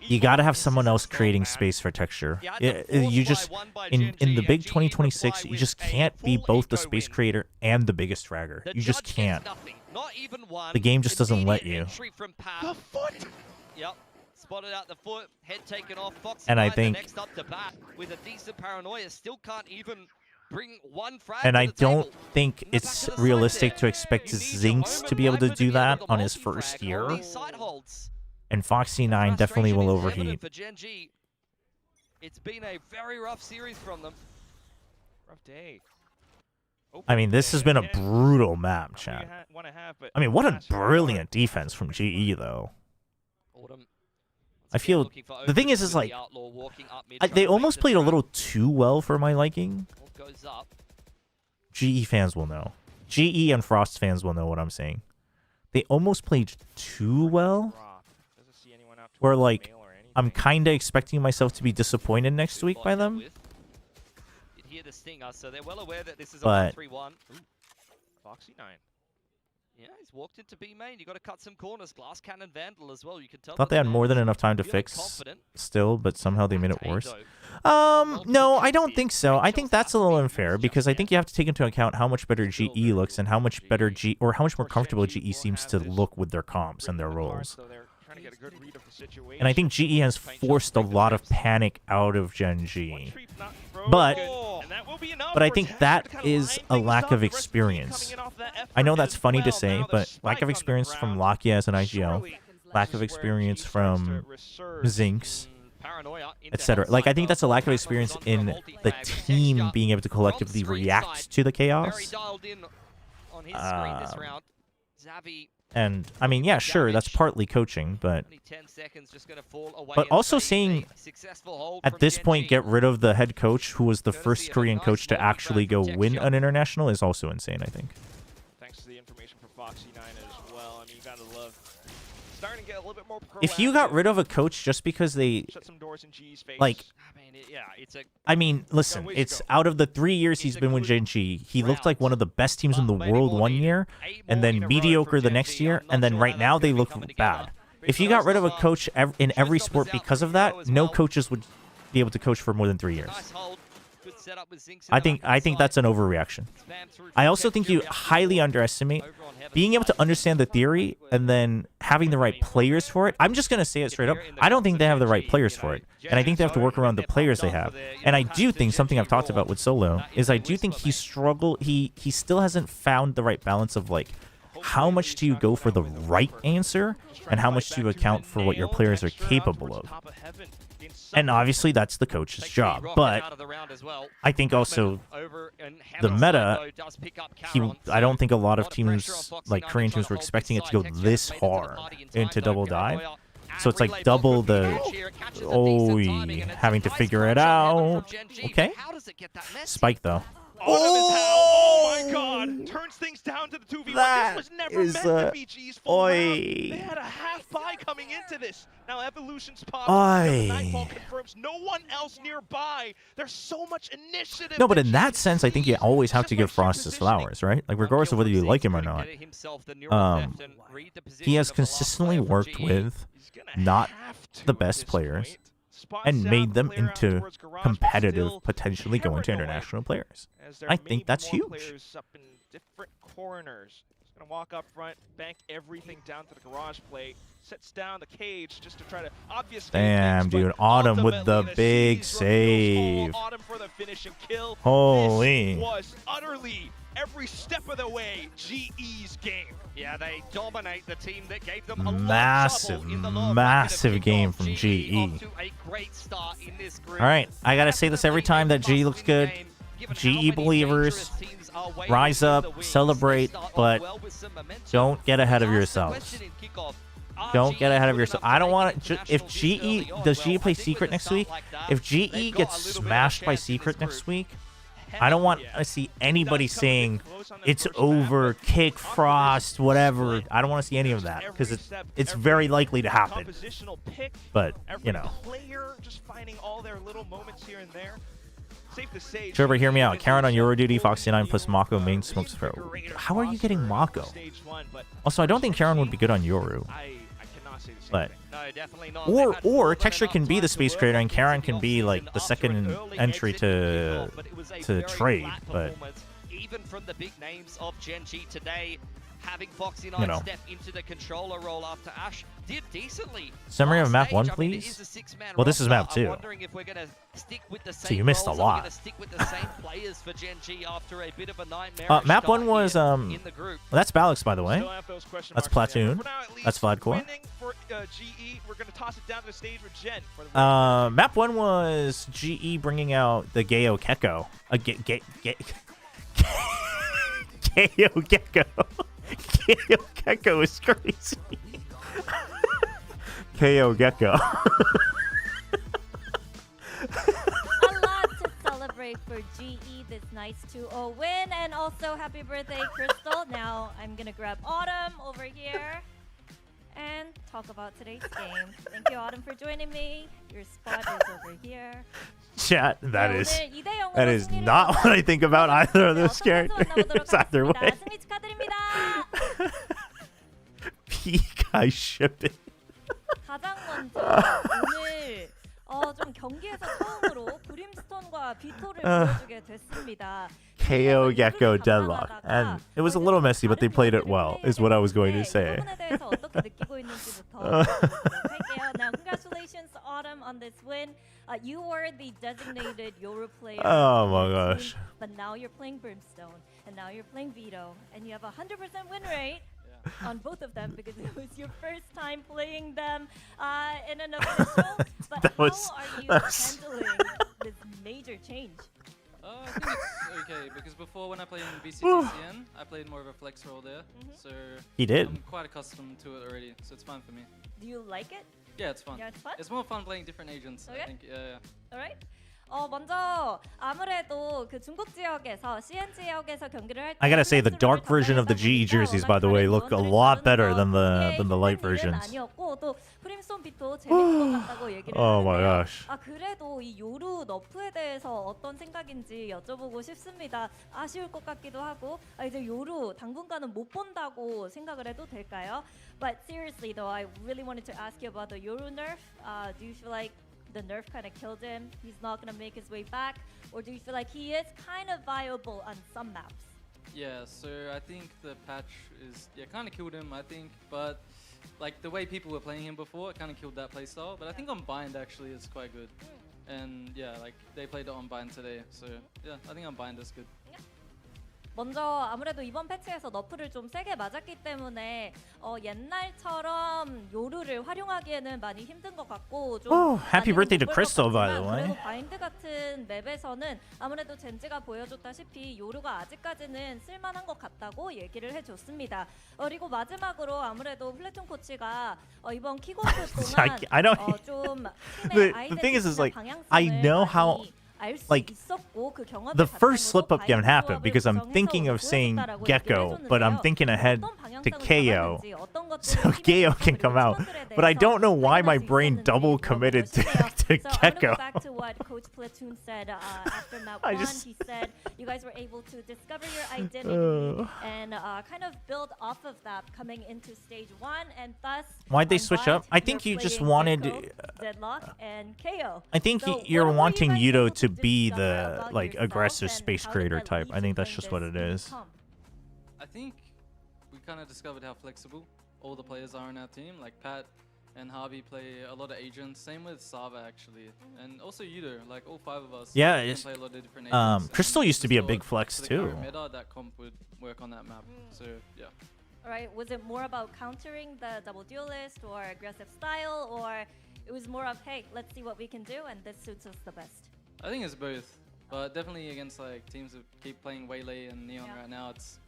You gotta have someone else creating space for texture. You just, in the big 2026, you just can't be both the space creator and the biggest fragger. You just can't. The game just doesn't let you. The foot! Yep. Spotted out the foot, head taken off. Fox and I think next up to bat with a decent paranoia, still can't even bring one frag. And I don't think it's realistic to expect Zinx to be able to do that on his first year. And Foxy9 definitely will overheat. It's been a very rough series from them. Rough day. I mean, this has been a brutal map, chat. I mean, what a brilliant defense from GE, though. I feel the thing is like they almost played a little too well for my liking. GE fans will know. GE and Frost fans will know what I'm saying. They almost played too well. Where like I'm kind of expecting myself to be disappointed next week by them. So they're well aware that this is a but 1-3-1. Foxy9. Yeah, he's walked into B main. You got to cut some corners. Glass cannon vandal as well. You can tell. Thought they had more than enough time to fix still, but somehow they made it worse. No, I don't think so. I think that's a little unfair because I think you have to take into account how much better GE looks and how much better how much more comfortable GE seems to look with their comps and their roles. And I think GE has forced a lot of panic out of Genji. But I think that is a lack of experience. I know that's funny to say, but lack of experience from Lakia as an IGL, lack of experience from Zinx, etc. Like, I think that's a lack of experience in the team being able to collectively react to the chaos. And, I mean, yeah, sure, that's partly coaching, but also seeing, at this point, get rid of the head coach, who was the first Korean coach to actually go win an international, is also insane, I think. Thanks to the information from Foxy9 as well. I mean, you gotta love starting to get a little bit more proactive. If you got rid of a coach just because they, shut some doors in G's face, like, yeah, I mean, listen, it's out of the 3 years he's been with Genji, he looked like one of the best teams in the world one year, and then mediocre the next year, and then right now they look bad. If you got rid of a coach in every sport because of that, no coaches would be able to coach for more than 3 years. I think that's an overreaction. I also think you highly underestimate being able to understand the theory and then having the right players for it. I'm just going to say it straight up. I don't think they have the right players for it. And I think they have to work around the players they have. And I do think something I've talked about with Solo is I do think he still hasn't found the right balance of like, how much do you go for the right answer and how much do you account for what your players are capable of? And obviously that's the coach's job. But I think also the meta, I don't think a lot of teams, like Korean teams, were expecting it to go this hard into double dive. So it's like double the, having to figure it out. Okay. Spike though. Oh my god! Turns things down to the 2v1. This was never meant to be G's full round. They had a half buy coming into this. Now Evolution's pop. Nightfall confirms no one else nearby. There's so much initiative. No, but in that sense, I think you always have to give Frost his flowers, right? Like regardless of whether you like him or not. He has consistently worked with not the best players and made them into competitive, potentially going to international players. I think that's huge. Up in different corners. He's gonna walk up front, bank everything down to the garage plate, sets down the cage just to try to obviously. Damn, dude, Autumn with the big save. Autumn for the finish and kill. Holy. This was utterly every step of the way GE's game. Yeah, they dominate the team that gave them a Massive game from GE. All right, I gotta say this every time that GE looks good. GE believers, rise up, celebrate, but don't get ahead of yourselves. Don't get ahead of yourself. I don't want to. If GE does GE play Secret next week? If GE gets smashed by Secret next week, I don't want to see anybody saying it's over, kick Frost, whatever. I don't want to see any of that because it's very likely to happen. But you know. Player just finding all their little moments here and there. Chobra, hear me out. Karen on Euro Duty, Foxy9 plus Mako main smokes for. How are you getting Mako? Also, I don't think Karen would be good on Yoru. But or Texture can be the space creator and Karen can be like the second entry to trade. But even from the big names of Gen G today, having Foxy9 step into the controller role after Ash did decently. Summary of map 1, please. Well, this is map 2. So you missed a lot. Map 1 was well, that's Balix, by the way. That's Platoon. That's Vladcore. Map 1 was GE bringing out the Gayo Kekko. Gayo Gecko. Gayo Gecko is crazy. KO Gecko. A lot to celebrate for GE this nice 2-0 win, and also happy birthday, Crystal. Now I'm gonna grab Autumn over here and talk about today's game. Thank you, Autumn, for joining me. Your spot is over here. Chat, that is not what I think about either of those characters. Either way. P-guy shipping. 가장 먼저 오늘 좀 경기에서 처음으로 브림스톤과 비토를 보여주게 됐습니다. KO Gecko deadlock, and it was a little messy, but they played it well, is what I was going to say. Now, congratulations, Autumn, on this win. You were the designated Yoru player. Oh my gosh! But now you're playing Brimstone, and now you're playing Vito, and you have a 100% win rate on both of them because it was your first time playing them in an official. But how are you handling this major change? I think it's okay because before when I played in VCT I played more of a flex role there. So he did. I'm quite accustomed to it already, so it's fine for me. Do you like it? Yeah, it's fun. Yeah, it's fun? It's more fun playing different agents, I think. Yeah. Alright. 먼저 아무래도 그 중국 지역에서 CN 지역에서 경기를 할 때 I gotta say the dark version of the GE jerseys, by the way, look a lot better than the light versions. 또 프림스톤 비토 재밌는 것 같다고 얘기를 Oh my gosh. 그래도 이 요루 너프에 대해서 어떤 생각인지 여쭤보고 싶습니다. 아쉬울 것 같기도 하고 이제 요루 당분간은 못 본다고 생각을 해도 될까요? But seriously though, I really wanted to ask you about the Yoru nerf. Do you feel like the nerf kind of killed him? He's not going to make his way back? Or do you feel like he is kind of viable on some maps? Yeah, so I think the patch is kind of killed him, I think, but like the way people were playing him before, it kind of killed that playstyle. But I think on bind actually is quite good, and yeah, like they played it on bind today, so yeah, I think on bind is good. 먼저 아무래도 이번 패치에서 너프를 좀 세게 맞았기 때문에 옛날처럼 요루를 활용하기에는 많이 힘든 것 같고 좀 Oh, happy birthday to 못 볼 것 Crystal, by the 같지만 way. 그래도 바인드 같은 맵에서는 아무래도 젠지가 보여줬다시피 요루가 아직까지는 쓸만한 것 같다고 얘기를 해줬습니다. 그리고 마지막으로 아무래도 플래툰 코치가 이번 킥오프 동안 I don't. 좀 The 팀의 thing is like 방향성을 I know how. Like the first slip up can happen because I'm thinking of saying Gecko, but I'm thinking ahead to KO, so KO can come out. But I don't know why my brain double committed to Gecko. Back to what Coach Platoon said after map one. He said you guys were able to discover your identity and kind of build off of that coming into stage one, and thus. Why'd they switch up? I think you just wanted. Deadlock and KO. I think you're wanting Yudo to be the like aggressive space creator type. I think that's just what it is. I think we kind of discovered how flexible all the players are in our team. Like Pat and Harvey play a lot of agents. Same with Sava actually, and also Yudo. Like all 5 of us. Yeah, can it's, play a lot of different agents. Crystal used to be a big flex the too. current meta, that comp would work on that map. So yeah. All right. Was it more about countering the double duelist or aggressive style, or it was more of hey, let's see what we can do, and this suits us the best? I think it's both, but definitely against like teams that keep playing Waylay and Neon right now, it's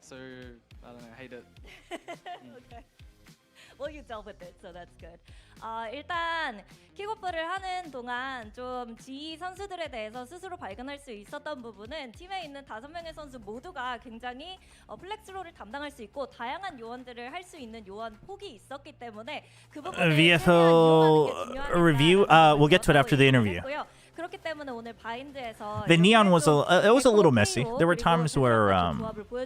so I don't know, hate it. Okay. Well, you dealt with it, so that's good. 일단 킥오프를 하는 동안 좀 G 선수들에 대해서 스스로 발견할 수 있었던 부분은 팀에 있는 5명의 선수 모두가 굉장히 플렉스로를 담당할 수 있고 다양한 요원들을 할 수 있는 요원 폭이 있었기 때문에 그 부분을 VFL review. We'll get to it after the interview. 그렇기 때문에 오늘 바인드에서 The Neon was it was a little messy. There were times where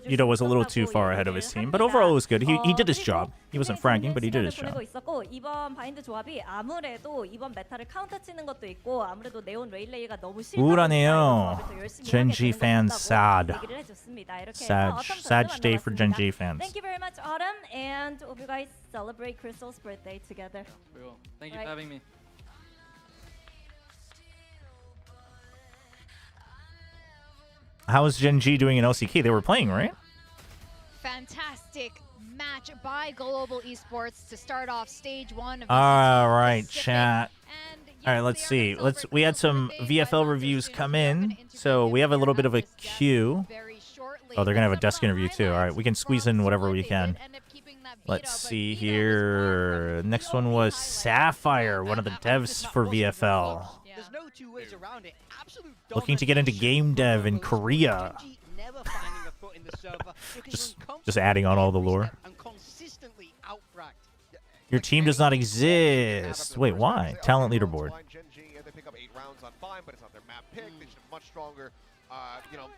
Yudo was a little too far ahead of his team, but overall it was good. He did his job. He wasn't fragging, but he did his job. 있었고 이번 바인드 조합이 아무래도 이번 메타를 카운터 치는 것도 있고 아무래도 네온 레일레이가 너무 우울하네요. Gen.G fans sad. Sad day for Gen.G fans. Thank you very much, Autumn, and hope you guys celebrate Crystal's birthday together. We will. Thank you for having me. How is Gen.G doing in LCK? They were playing, right? Fantastic match by Global Esports to start off stage 1 of All right, chat. All right, let's see. We had some VFL reviews come in, so we have a little bit of a queue. Oh, they're gonna have a desk interview too. All right, we can squeeze in whatever we can. Let's see here. Next one was Sapphire, one of the devs for VFL. There's no two ways around it. Absolute Looking to get into game dev in Korea. never finding a foot in the server. Just adding on all the lore. And consistently outfragged. Your team does not exist. Wait, why? Talent leaderboard. They pick up 8 rounds on fine, but it's not their map pick. They should have much stronger,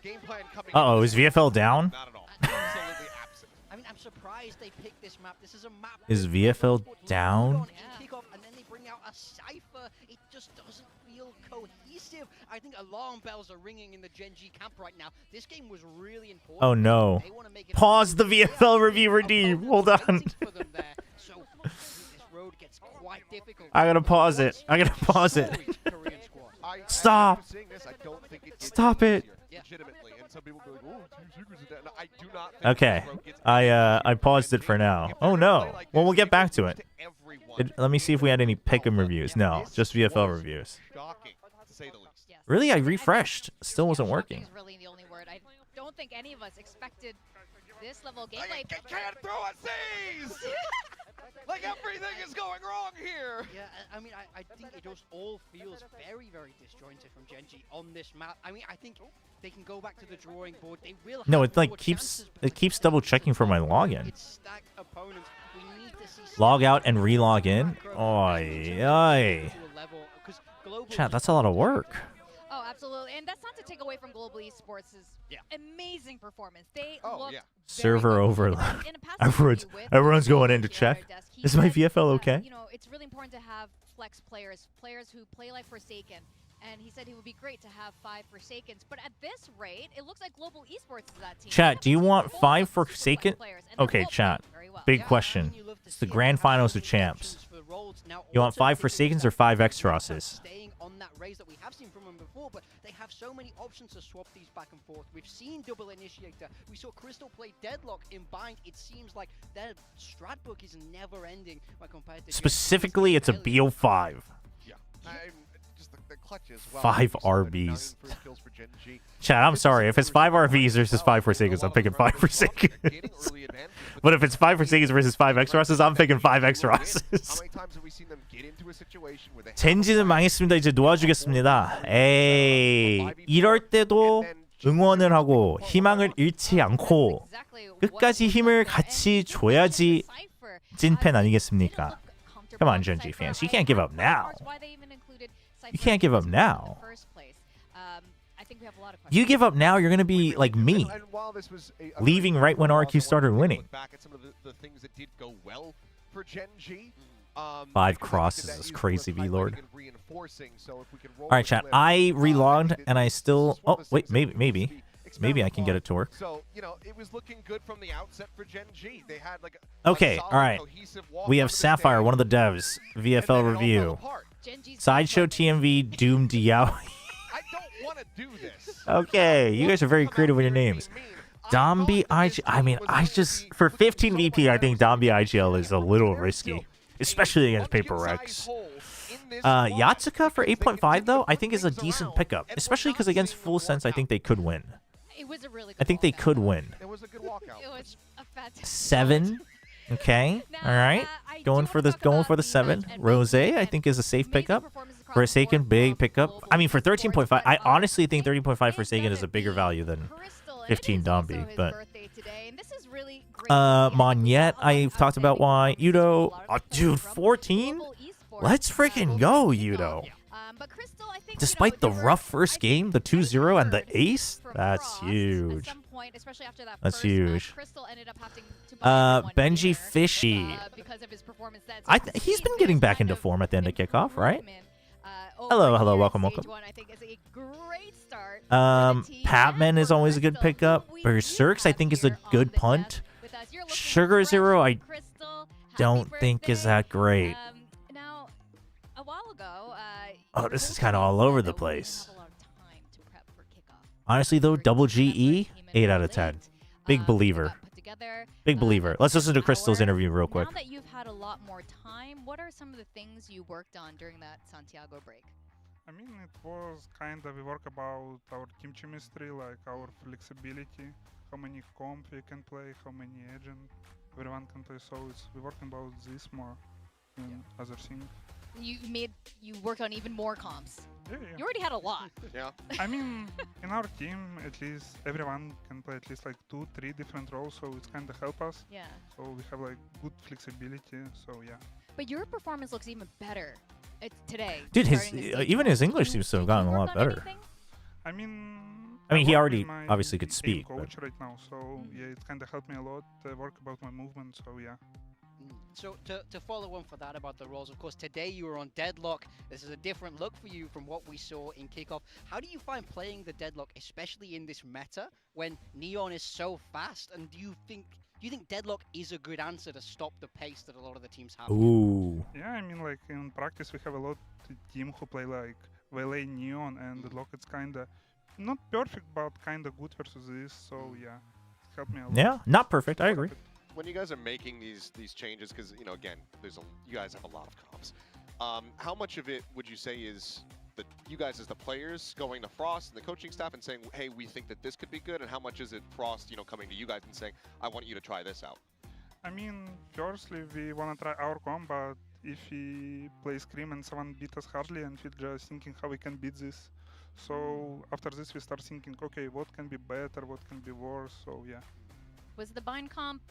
game plan coming. Uh-oh, is VFL down? Not at all. Absolutely absent. I mean, I'm surprised they picked this map. This is a map. Is VFL down? Kick off and then they bring out a cipher. It just doesn't feel cohesive. I think alarm bells are ringing in the Gen.G camp right now. This game was really important. Oh no. Pause the VFL review redeem. Hold on. So this road gets quite difficult. I gotta pause it. I gotta pause it. Stop. Stop it. Legitimately, and some people go like, "Oh, 2 secrets of death." No, I do not think Okay. I paused it for now. Oh no. Well, we'll get back to it. Let me see if we had any pick'em reviews. No, just VFL reviews. Shocking, to say the least. Really? I refreshed. Still wasn't working. Is really the only word. I don't think any of us expected this level of gameplay. Can't throw a C's! Like everything is going wrong here. Yeah, I mean, I think it just all feels very, very disjointed from Gen.G on this map. I mean, I think they can go back to the drawing board. They will. No, have it like more keeps chances. double checking for my login. It's stacked opponents. We need to see Log out and re-log in. Oi, oi. Chat, that's a lot of work. Oh, absolutely. And that's not to take away from Global Esports' amazing performance. They looked Server overload. In a past interview with Everyone's going in to check. their desk, he Is my said, VFL okay? You know, it's really important to have flex players, players who play like Forsaken. And he said it would be great to have 5 Forsakens. But at this rate, it looks like Global Esports is that team. Chat, do you want 5 Forsaken? Okay, chat. Big question. It's the grand finals of champs. You want 5 Forsakens or 5 Extroses? Staying on that raise that we have seen from them before, but they have so many options to swap these back and forth. We've seen Double Initiator. We saw Crystal play Deadlock in Bind. It seems like their strat book is never ending when compared to Specifically, it's a BO5. Yeah. Just the clutch as well. 5 RBs. Chat, I'm sorry. If it's 5 RBs versus 5 Forsakens, I'm picking 5 Forsakens. But if it's 5 Forsakens versus 5 Extroses, I'm picking 5 Extroses. 젠지는 망했습니다. 이제 놓아주겠습니다. 에이, 이럴 때도 응원을 하고 희망을 잃지 않고 끝까지 힘을 같이 줘야지 찐팬 아니겠습니까? Come on, Genji fans. You can't give up now. You can't give up now. You give up now, you're going to be like me, leaving right when RQ started winning. 5 crosses is crazy, V-Lord. All right, chat. I relogged and I still... Oh, wait, maybe I can get it to work. So, you know, it was looking good from the outset for Gen G. They had like Okay, all right. We have Sapphire, one of the devs. VFL review. Sideshow TMV, Doom Diao. I don't want to do this. Okay, you guys are very creative with your names. Dombi IG. I mean, for 15 VP, I think Dombi IGL is a little risky, especially against Paper Rex. Yatsuka for 8.5 though, I think is a decent pickup, especially because against Full Sense, I think they could win. It was a really good I think they could win. It was a good walkout. It was a fantastic 7. Okay. All right. Going for the 7. Rose, I think, is a safe pickup. Forsaken, big pickup. I mean, for 13.5, I honestly think 13.5 Forsaken is a bigger value than 15 Dombi. But Monyet, I've talked about why. Udo, oh, dude, 14? Let's freaking go, Udo. Despite the rough first game, the 2-0 and the ace, that's huge. That's huge. Benji Fishy. He's been getting back into form at the end of kickoff, right? Hello, welcome. Patman is always a good pickup. Berserks, I think, is a good punt. Sugar Zero, I don't think is that great. Oh, this is kind of all over the place. Honestly, though, double GE, 8 out of 10. Big believer. Big believer. Let's listen to Crystal's interview real quick. Now that you've had a lot more time, what are some of the things you worked on during that Santiago break? I mean, it was kind of, we work about our team chemistry, like our flexibility, how many comp we can play, how many agent everyone can play. So we working about this more than other things. You worked on even more comps. Yeah. You already had a lot. Yeah. I mean, in our team, at least everyone can play at least like 2-3 different roles, so it's kind of help us. Yeah. So we have like good flexibility. So yeah. But your performance looks even better today. Dude, even his English seems to have gotten a lot better. I mean, he already obviously could speak. Coach right now, so yeah, it kind of helped me a lot. Work about my movement, so yeah. So to follow on for that about the roles, of course, today you were on Deadlock. This is a different look for you from what we saw in Kickoff. How do you find playing the Deadlock, especially in this meta, when Neon is so fast? And do you think Deadlock is a good answer to stop the pace that a lot of the teams have? Ooh. Yeah, I mean, like in practice, we have a lot of team who play like Valet Neon, and Deadlock. It's kind of not perfect, but kind of good versus this. So yeah, it helped me a lot. Yeah, not perfect. I agree. When you guys are making these changes, because you know, again, you guys have a lot of comps. How much of it would you say is you guys as the players going to Frost and the coaching staff and saying, "Hey, we think that this could be good," and how much is it Frost, coming to you guys and saying, "I want you to try this out"? I mean, firstly, we want to try our comp, but if we play Scream and someone beat us hardly, and we're just thinking how we can beat this. So after this, we start thinking, okay, what can be better, what can be worse. So yeah. Was the bind comp,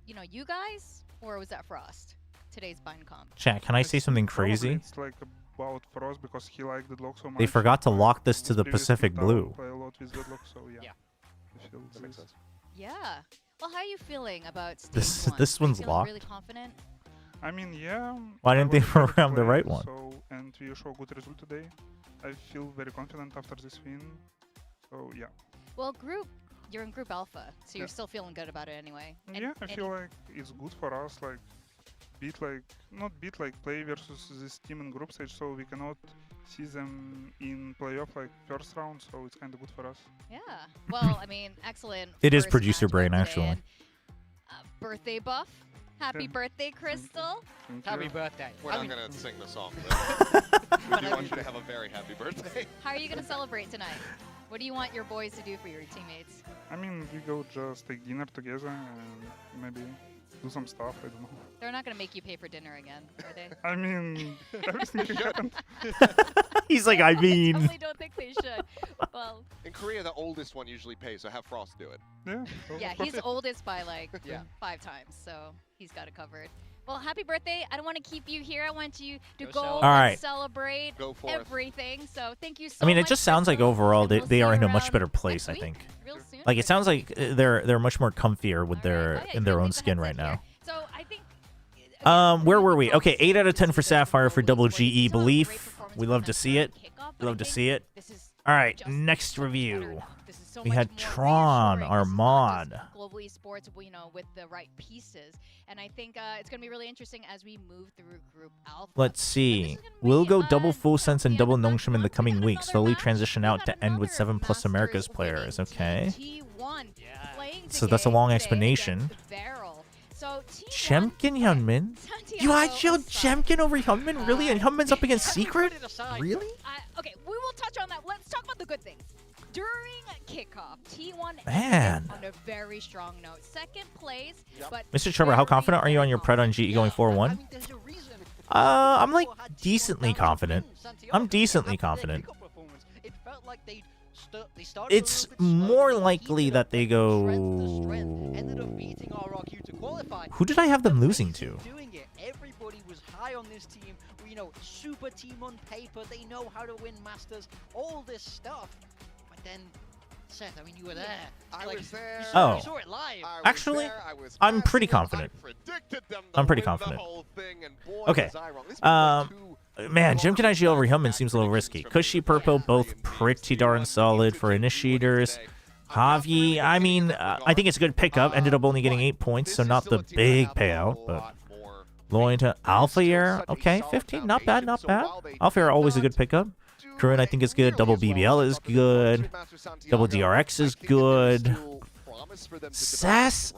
you guys, or was that Frost? Today's bind comp. Chat, can I say something crazy? It's like about Frost because he liked Deadlock so much. They forgot to lock this to the Previous Pacific Tower Blue. play a lot with Deadlock, so yeah. I feel That makes sense. Yeah. Well, how are you feeling about stage This- one? this Are you one's feeling locked. Really confident? I mean, yeah. Why I didn't they was a favorite program the right player, one? So, and we show good result today. I feel very confident after this win. So yeah. Well, you're in Group Alpha, so you're Yeah. still feeling good about it anyway. Yeah, I feel like it's good for us, like not beat like play versus this team in group stage, so we cannot see them in playoff like first round, so it's kind of good for us. Yeah. Well, I mean, excellent. It is first producer matchup brain, today, actually. and, birthday buff. Happy Yeah. birthday, Crystal. Happy birthday. We're I not mean, going to sing the song. We do want you to have a very happy birthday. How are you going to celebrate tonight? What do you want your boys to do for your teammates? I mean, we go just take dinner together and maybe do some stuff, I don't know. They're not going to make you pay for dinner again, are they? I mean, everything can happen. He's like, I mean. I definitely don't think they should. Well, In Korea, the oldest one usually pays, so have Frost do it. Yeah. yeah, he's oldest by like Yeah. 5 times, so he's got it covered. Well, happy birthday. I don't want to keep you here. I want you to Go go celebrate. and All right. celebrate Go forth. everything. So thank you so I mean, much. it just sounds like Crystal, overall and they, we'll they see are you in a much around better place, I next week, think. real soon Like, for it sounds sure. like they're much more comfier with their Oh, yeah, in their you own leave the skin headset right now. here. So I think. Where were we? Okay, 8 out of 10 for Sapphire for double GE Belief. We love to see it. We love to see it. All right, next review. This is so We much had more Tron, reassuring. our This is not just mod. Global esports, you know, with the right pieces, and I think it's going to be really interesting as we move through Group Alpha. Let's see. We'll go double Full Sense and double Nongshim in the coming weeks. Slowly transition out to end with 7+ Americas players. Okay. T1 playing So that's a long today explanation. against Barrel. So T1 Chemkin Hyunmin? You IGL Chemkin over Hyunmin? Really? And Hyunmin's up against Secret? Really? Okay, we will touch on that. Let's talk about the good things. During kickoff, T1 Man. ended on a very strong note. Second place, but Mr. Chobra, how confident are you on your pred on GE going 4-1? I'm like decently confident. I'm decently confident. It felt like they started It's more likely that they go. ended up beating RRQ to qualify. Who did I have them losing to? Doing it. Everybody was high on this team. You know, super team on paper. They know how to win Masters. All this stuff. But then, Seth, I mean, you were there. I was there. You Oh. saw it live. I was Actually, there, I was I'm pretty present, confident. I predicted them to I'm pretty win the confident. whole thing, and boy, Okay. was I wrong. This was like two Man, Jimkin IGL over Hyunmin seems a little risky. Cushy Purple, both pretty darn solid for initiators. Javi, I mean, I think it's a good pickup. Ended up only getting 8 points, so not the big payout, but Lloyd to Alphair, okay, 15, not bad, not bad. Alphair always a good pickup. Kurun, I think is good. Double BBL is good. Double DRX is good. Sass,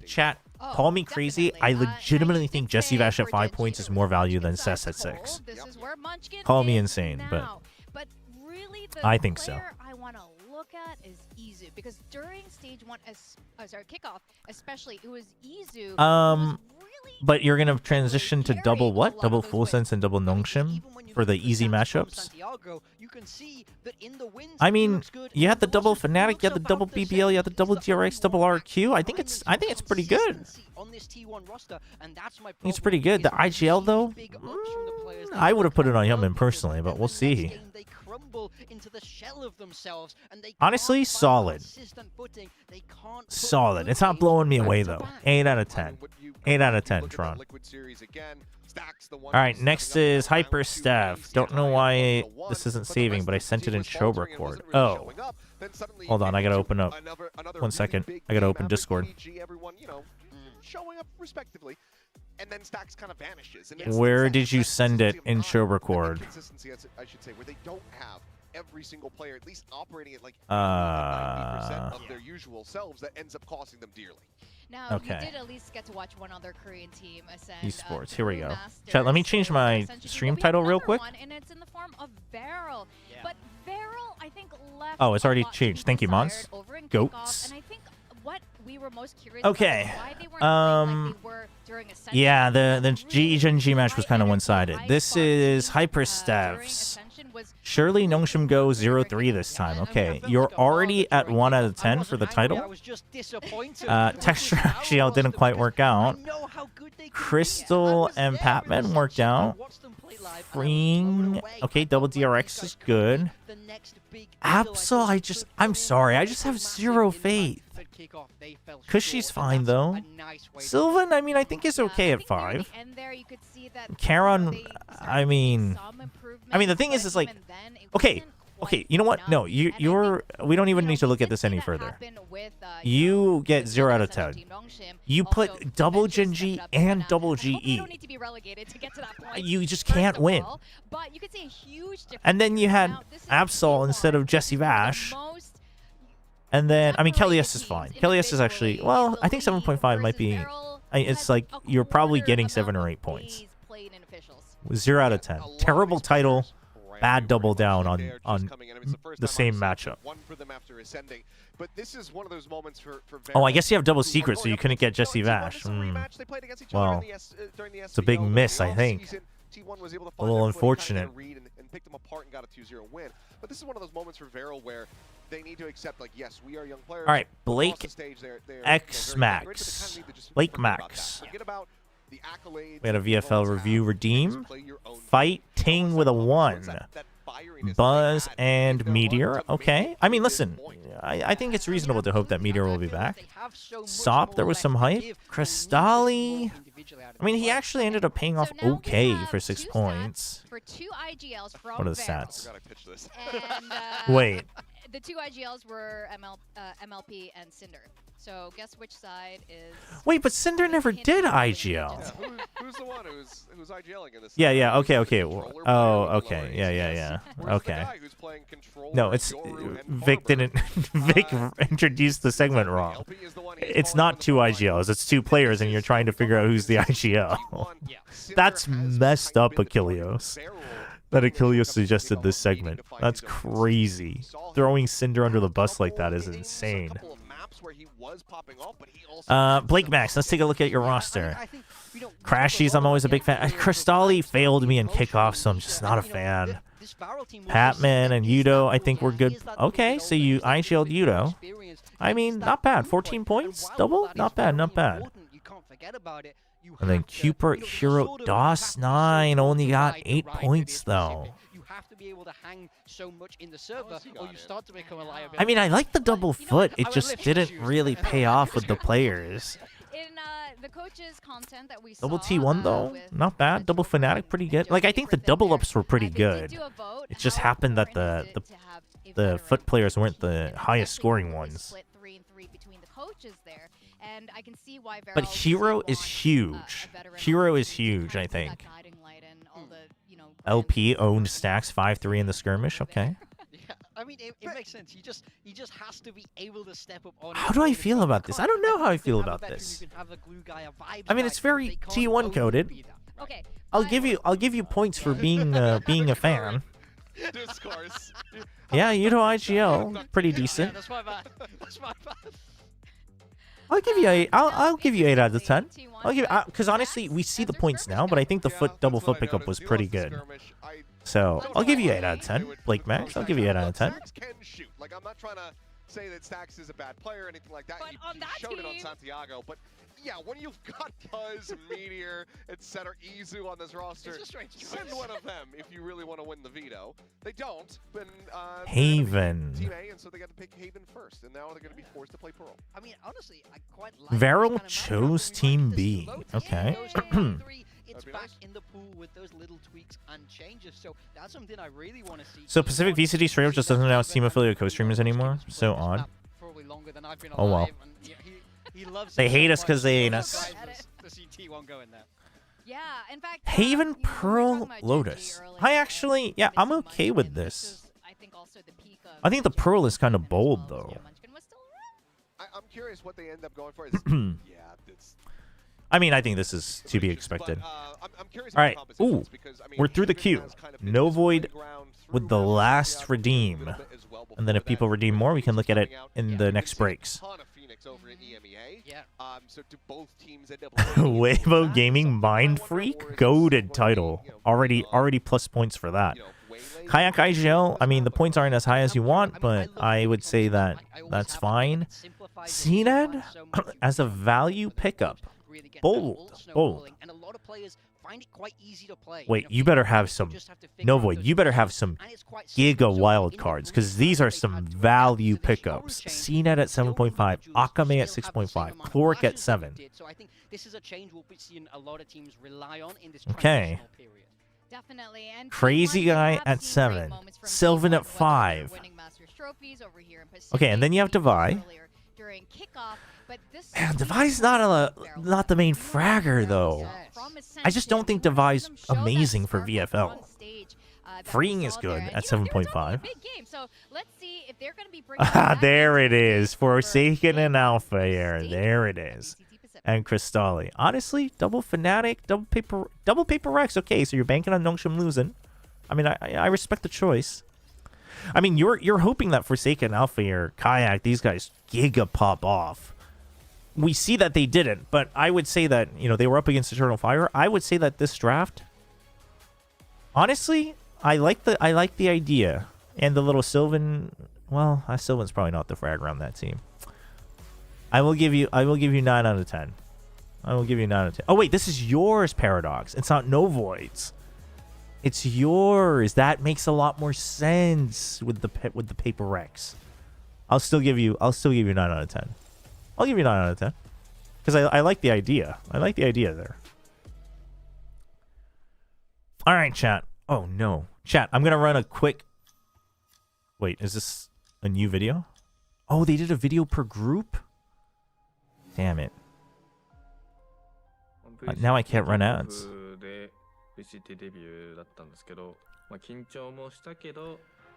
chat, call me crazy. I legitimately think Jesse Vash at 5 points is more value than Sass at 6. this is where Munchkin Call me is insane, but now. But really, the I think so. player I want to look at is Izu, because during stage 1, kickoff, especially, it was Izu. But you're gonna transition to double what? Double Full Sense and double Nongshim for the easy matchups. I mean, you had the double Fnatic, you had the double BBL, you had the double DRX, double RQ. I think it's pretty good. It's pretty good. The IGL though, I would have put it on Hyunmin personally, but we'll see. Honestly, solid. Solid. It's not blowing me away though. 8 out of 10. 8 out of 10, Tron. Alright, next is Hyper Staff. Don't know why this isn't saving, but I sent it in Chobra Cord. Oh. Hold on, I gotta open up. 1 second. I gotta open Discord. Showing up respectively, and then Stacks kind of vanishes. And Where did you send it in Chobra Cord? Consistency, I should say, where they don't have every single player at least operating at like 90% of their usual selves, that ends up costing them dearly. Now, Okay. you did at least get to watch one other Korean team ascend. Esports. Here we go. Masters, Chat, let me change my Ascension. stream But we have title real another quick. one, and it's in the form of Barrel. But Barrel, I think, left Oh, it's a already lot to changed. be Thank you, desired Mons. over in Goats. kickoff, and I think what we were most curious Okay. about is why they weren't playing like they were during Ascension. Yeah, the GE Gen G match was kind of one-sided. This is Hyper Staffs. Surely Nongshim go 0-3 this time. Okay, you're already at 1 out of 10 for the title. Texture actually didn't quite work out. Crystal and Patman worked out. freeing. Okay, double DRX is good. Absol, I'm sorry, I just have zero faith. Kushi's fine though. Sylvan, I mean, I think is okay at 5. Charon, I mean, the thing is like, okay, you know what? No, we don't even need to look at this any further. You get 0 out of 10. You put double Genji and double GE. You just can't win. And then you had Absol instead of Jesse Vash. And then, I mean, Kellius is fine. Kellius is actually, well, I think 7.5 might be, it's like, you're probably getting 7 or 8 points. 0 out of 10. Terrible title. Bad double down on the same matchup. Oh, I guess you have double secret, so you couldn't get Jesse Vash. Well, it's a big miss, I think. A little unfortunate. But this is one of those moments for Veryl where they need to accept, like, yes, we are young players. All right, Blake X Max. Blake Max. We had a VFL review redeem. Fighting with a 1. Buzz and Meteor. Okay. I mean, listen, I think it's reasonable to hope that Meteor will be back. Sop, there was some hype. Crystalli. I mean, he actually ended up paying off okay for 6 points. What are the stats? Wait. The 2 IGLs were MLP and Cinder. So guess which side is... Wait, but Cinder never did IGL. Yeah, who's the one who's IGLing in this? Yeah, okay. Oh, okay. Yeah. Okay. No, it's... Vic didn't... Vic introduced the segment wrong. It's not 2 IGLs, it's 2 players, and you're trying to figure out who's the IGL. That's messed up, Achilleos. That Achilleos suggested this segment. That's crazy. Throwing Cinder under the bus like that is insane. Blake Max, let's take a look at your roster. Crashies, I'm always a big fan. Crystalli failed me in kickoff, so I'm just not a fan. Patman and Yudo, I think we're good. Okay, so you IGL'd Yudo. I mean, not bad. 14 points? Double? Not bad. And then Cooper, Hero, DOS 9 only got 8 points, though. I mean, I like the double foot. It just didn't really pay off with the players. In the coaches' content that we saw, Double T1, though? Not bad. Double Fnatic, pretty good. Like, I think the double ups were pretty good. It just happened that the foot players weren't the highest scoring ones. And I can see why but Hero is huge. Hero is huge, I think. LP owned stacks 5-3 in the skirmish. Okay. Yeah, I mean, it makes sense. He just has to be able to step up on. How do I feel about this? I don't know how I feel about this. I mean, it's very T1 coded. Okay. I'll give you points for being a fan. Yeah, Yudo IGL, pretty decent. That's my bad. That's my bad. I'll give you 8. I'll give you 8 out of 10. I'll give because honestly, we see the points now, but I think the double foot pickup was pretty good. So I'll give you 8 out of 10. Blake Max, I'll give you 8 out of 10. Stacks can shoot. Like, I'm not trying to say that Stacks is a bad player or anything like that. He showed it on Santiago, but yeah, when you've got Buzz, Meteor, etc., Izu on this roster, send one of them if you really want to win the veto. They don't, but Haven. Team A, and so they got to pick Haven first, and now they're going to be forced to play Pearl. I mean, honestly, I quite like Veryl chose Team B. Okay. It's back in the pool with those little tweaks and changes, so that's something I really want to see. So Pacific VCT straight up just doesn't announce team affiliate co-streamers anymore. So odd. Oh well. They hate us because they hate us. Yeah, in fact, Haven, Pearl, Lotus. Yeah, I'm okay with this. I think the Pearl is kind of bold, though. I'm curious what they end up going for. I mean, I think this is to be expected. All right. Ooh, we're through the queue. No Void with the last redeem. And then if people redeem more, we can look at it in the next breaks. Weibo Gaming Mind Freak goated title. Already plus points for that. Kayak IGL, I mean, the points aren't as high as you want, but I would say that that's fine. CNED as a value pickup. Bold. find it quite easy to play. Wait, you better have some Novoid. You better have some Giga wild cards because these are some value pickups. CNET at 7.5, Akame at 6.5, Chloric at 7. So I think this is a change we'll be seeing a lot of teams rely on in this Okay. transitional period. Definitely. And Crazy Guy at 7, Sylvan at 5. Okay, and then you have Devi. Man, Devi's not the main fragger though. I just don't think Devi's amazing for VFL. Freeing is good at 7.5. There it is. Forsaken and Alpha Air. There it is. And Cristalli. Honestly, double Fnatic, double paper Rex. Okay, so you're banking on Nongshim losing. I mean, I respect the choice. I mean, you're hoping that Forsaken, Alpha Air, Kayak, these guys giga pop off. We see that they didn't, but I would say that, you know, they were up against Eternal Fire. I would say that this draft, honestly, I like the idea. And the little Sylvan, well, Sylvan's probably not the frag around that team. I will give you 9 out of 10. I will give you 9 out of 10. Oh wait, this is yours, Paradox. It's not Novoid's. It's yours. That makes a lot more sense with the paper Rex. I'll still give you 9 out of 10. I'll give you 9 out of 10. Because I like the idea. I like the idea there. Alright, chat. Oh no. Chat, I'm gonna run a quick. Wait, is this a new video? Oh, they did a video per group? Damn it. Now I can't run ads.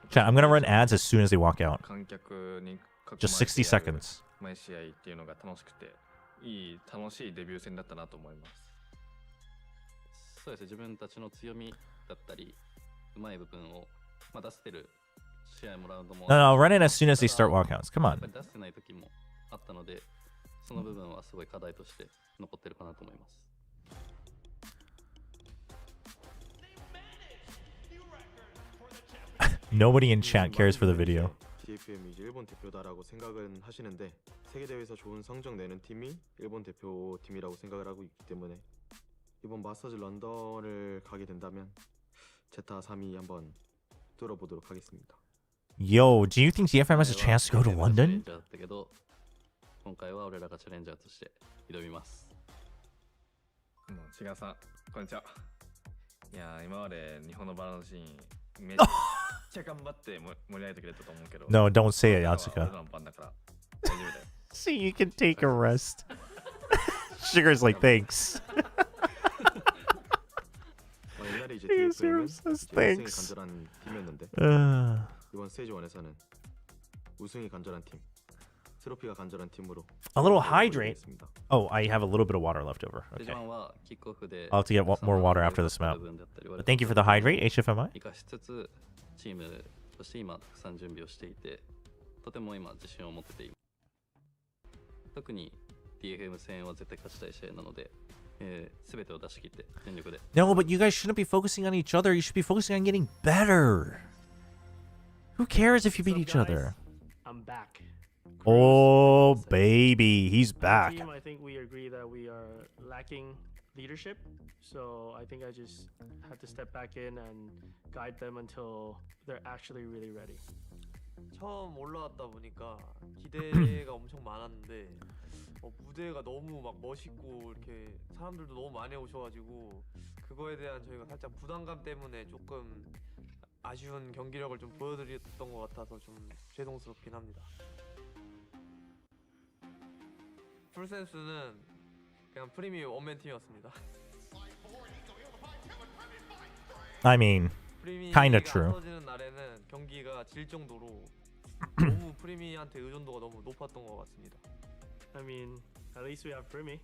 Chat, I'm gonna run ads as soon as they walk out. Just 60 seconds. No, I'll run it as soon as they start walkouts. Come on. Nobody in chat cares for the video. TFM이 일본 대표다라고 생각은 하시는데 세계 대회에서 좋은 성적 내는 팀이 일본 대표팀이라고 생각을 하고 있기 때문에 이번 마스터즈 런던을 가게 된다면 제타 3위 한번 뚫어보도록 하겠습니다. Yo, do you think TFM has a chance to go to London? 今回は俺らがチャレンジャーとして挑みます。志賀さん、こんにちは。いや、今まで日本のバラのシーンめっちゃ頑張って盛り上げてくれたと思うけど。No, don't say it, Yatsuka. See, you can take a rest. Sugar's like, thanks. Sugar says thanks. 이번 스테이지1에서는 우승이 간절한 팀, 트로피가 간절한 팀으로. A little hydrate. Oh, I have a little bit of water left over. Okay. I'll have to get more water after this map. But thank you for the hydrate, HFMI. 生かしつつチームとして今たくさん準備をしていて、とても今自信を持ってています。特に TFM 戦は絶対勝ちたい試合なので、全てを出し切って全力で。No, but you guys shouldn't be focusing on each other. You should be focusing on getting better. Who cares if you beat each other? I'm back. Oh, baby, he's back. Team, I think we agree that we are lacking leadership, so I think I just have to step back in and guide them until they're actually really ready. 처음 올라왔다 보니까 기대가 엄청 많았는데 무대가 너무 막 멋있고 이렇게 사람들도 너무 많이 오셔가지고 그거에 대한 저희가 살짝 부담감 때문에 조금 아쉬운 경기력을 좀 보여드렸던 것 같아서 좀 죄송스럽긴 합니다. 풀센스는 그냥 프리미 원맨 팀이었습니다. I mean, kinda true. 떨어지는 날에는 경기가 질 정도로 너무 프리미한테 의존도가 너무 높았던 것 같습니다. I mean, at least we have Primi.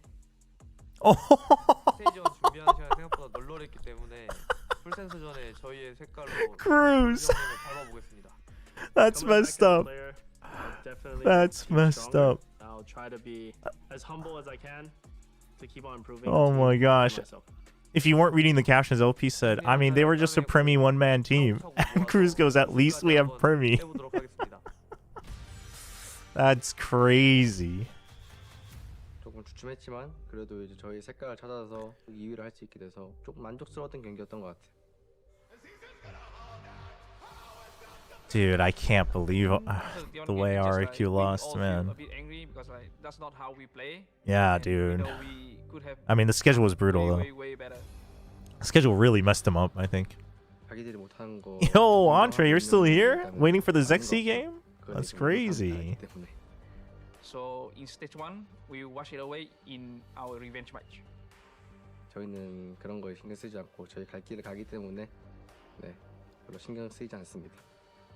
스테이지원 준비하는 시간이 생각보다 널널했기 때문에 풀센스 전에 저희의 색깔로 Cruz. 밟아보겠습니다. That's messed up. That's messed up. I'll try to be as humble as I can to keep on improving. Oh my gosh. If you weren't reading the captions, LP said, I mean, they were just a Premi one-man team. And Cruz goes, at least we have Premi. That's crazy. 주춤했지만 그래도 이제 저희 색깔을 찾아서 2위를 할 수 있게 돼서 좀 만족스러웠던 경기였던 것 같아요. Dude, I can't believe the way RQ lost, man. A bit angry because like that's not how we play. Yeah, And, dude. You know, we could have I mean, the schedule was brutal, though. way better. The schedule really messed him up, I think. 자기들이 못하는 거. Yo, Andre, you're still here? Waiting for the Zexy game? That's crazy. So in stage 1, we wash it away in our revenge match. 저희는 그런 거에 신경 쓰지 않고 저희 갈 길을 가기 때문에 네, 별로 신경 쓰이지 않습니다.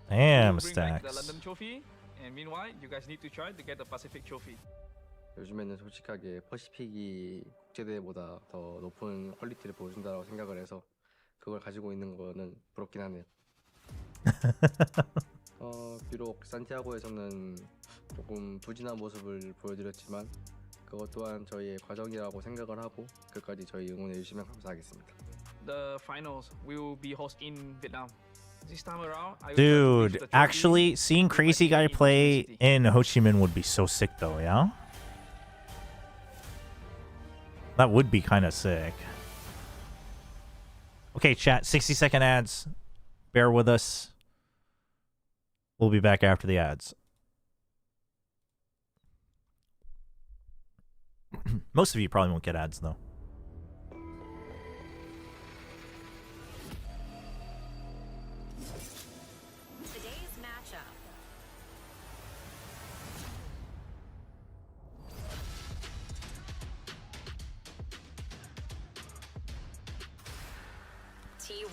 Damn, We'll bring back the Stacks. London trophy, and meanwhile, you guys need to try to get the Pacific trophy. 요즘에는 솔직하게 퍼시픽이 국제대회보다 더 높은 퀄리티를 보여준다고 생각을 해서 그걸 가지고 있는 거는 부럽긴 하네요. 비록 산티아고에서는 조금 부진한 모습을 보여드렸지만 그것 또한 저희의 과정이라고 생각을 하고 끝까지 저희 응원해 주시면 감사하겠습니다. The finals will be hosted in Vietnam. This time around, I will Dude, the trophy actually, seeing Crazy Guy play in Ho Chi Minh would be so sick, though, yeah? That would be kind of sick. Okay, chat, 60-second ads. Bear with us. We'll be back after the ads. Most of you probably won't get ads, though. Today's matchup. T1.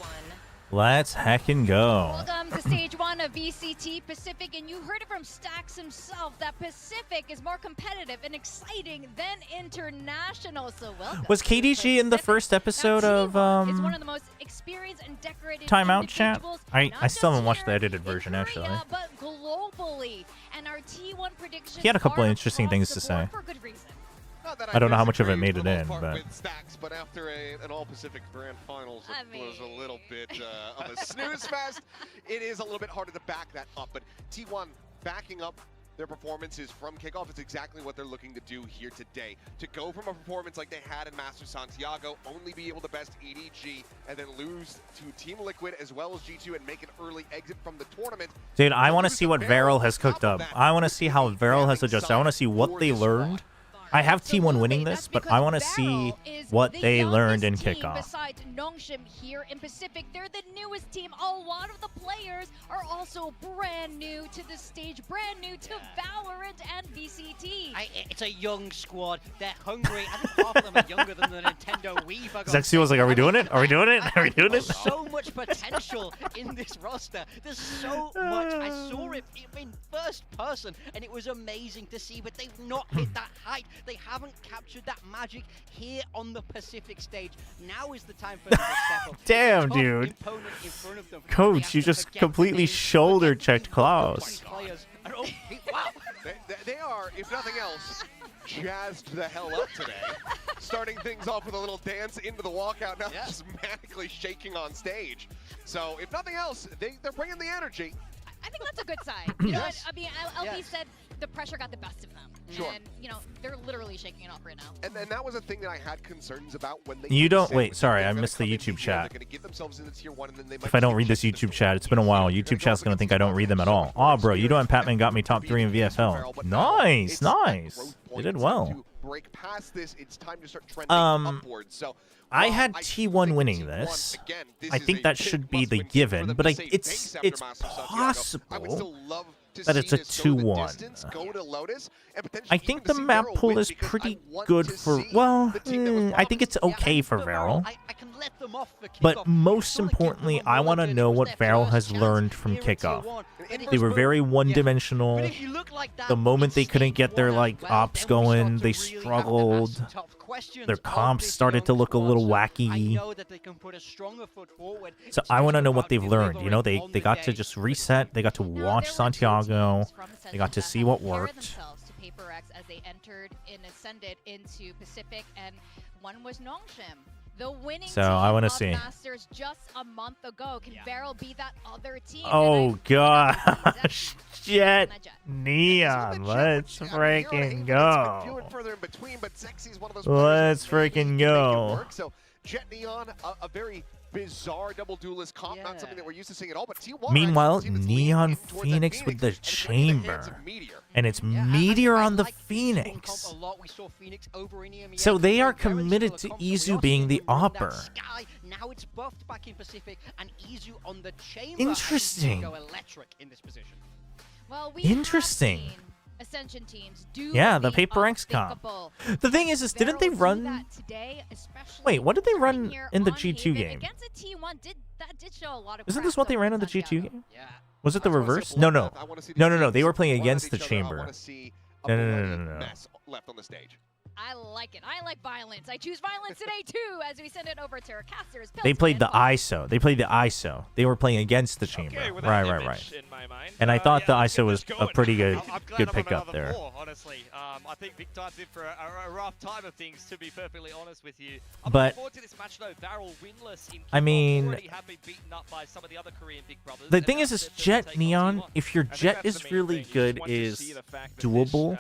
Let's heck and go. Welcome to stage 1 of VCT Pacific, and you heard it from Stacks himself that Pacific is more competitive and exciting than international. So welcome. Was KDG in the first episode of It's one of the most experienced and decorated Timeout Chat? individuals, I not still just haven't watched the here edited version, in actually. Korea, but globally. And our T1 predictions He had a couple are interesting things across to the board say. for good reason. I don't know how much of it made it in, part but with Stacks, but after an All-Pacific Grand Finals, it was a little bit of a snooze fest. It is a little bit harder to back that up, but T1 backing up their performances from kickoff is exactly what they're looking to do here today. To go from a performance like they had in Master Santiago, only be able to best EDG, and then lose to Team Liquid as well as G2 and make an early exit from the tournament. dude, I want to see what Varel has cooked up. I want to see how Varel has adjusted. I want to see what they learned. I have T1 winning this, but I want to see what they learned in kickoff. Besides Nongshim here in Pacific, they're the newest team. A lot of the players are also brand new to the stage, brand new to Valorant and VCT. It's a young squad. They're hungry. I think half of them are younger than the Nintendo Wii. for God's Zexy was like, "Are we doing it? Are we doing it? Are we doing it?" So much potential in this roster. There's so much. I saw it in first person, and it was amazing to see, but they've not hit that height. They haven't captured that magic here on the Pacific stage. Now is the time for them to step up. Damn, Top dude. opponent in front of them. They Coach, have you to just forget completely the shoulder checked Klaus. players. And wow. They are, if nothing else, jazzed the hell up today. Starting things off with a little dance into the walkout, now just manically shaking on stage. So, if nothing else, they're bringing the energy. I think that's a good sign. You know what? Yes. I mean, LP Yes. said the pressure got the best of them. Sure. And, you know, they're literally shaking it off right now. And that was a thing that I had concerns about when they You don't said wait. Sorry, they're I gonna missed the come in YouTube here, chat. they're gonna get themselves into tier 1, and then they might If I don't read this YouTube chat, it's been a while. YouTube chat's gonna think I don't read them at all. Oh, bro, you and Patman got me top 3 in VFL. Nice, nice. They did well. break past this. It's time to start trending upwards. So I had T1 winning this. I think that should be the given, but it's possible that it's a 2-1. I think the map pool is pretty good for, well, I think it's okay for Varel. But most importantly, I want to know what Varel has learned from kickoff. They were very one-dimensional. The moment they couldn't get their ops going, they struggled. Their comps started to look a little wacky. So I want to know what they've learned. You know, they got to just reset. They got to watch Santiago. They got to see what worked. As they entered and ascended into Pacific, and one was Nongshim. The winning So team I want to of see. Masters just a month ago. Can Varel be that other team? Oh gosh, Jet Neon, let's freaking go. Let's freaking go. So Jet Neon, a very bizarre double duelist comp, not something that we're used to seeing at all. But T1 Meanwhile, Neon Phoenix with the chamber, and it's Meteor on the Phoenix. So they are committed to Izu being the Opper. Now it's buffed back in Pacific, and Izu on the chamber. Interesting. Go electric in this position. Well, we Interesting. have seen Ascension teams do Yeah, the Paper Ranks comp. unthinkable. The thing is didn't they run? That today, especially Wait, what did they run here in the on G2 Haven game? Against a T1 did show a lot of Isn't cracks this what they over ran in the Santiago. G2 game? Was it the reverse? No, no. No. They were playing against the chamber. No. Left on the stage. I like it. I like violence. I choose violence today too as we send it over to our casters. They played the ISO. They were playing against the chamber. Right. And I thought the ISO was a pretty good pickup there. More, honestly, I think Big Time's in for a rough time of things, to be perfectly honest with you. I'm But looking forward to this match though. Varel winless in I mean, already have been beaten up by some of the other Korean big brothers. the thing is Jet Neon, if your Jet is really good, is doable.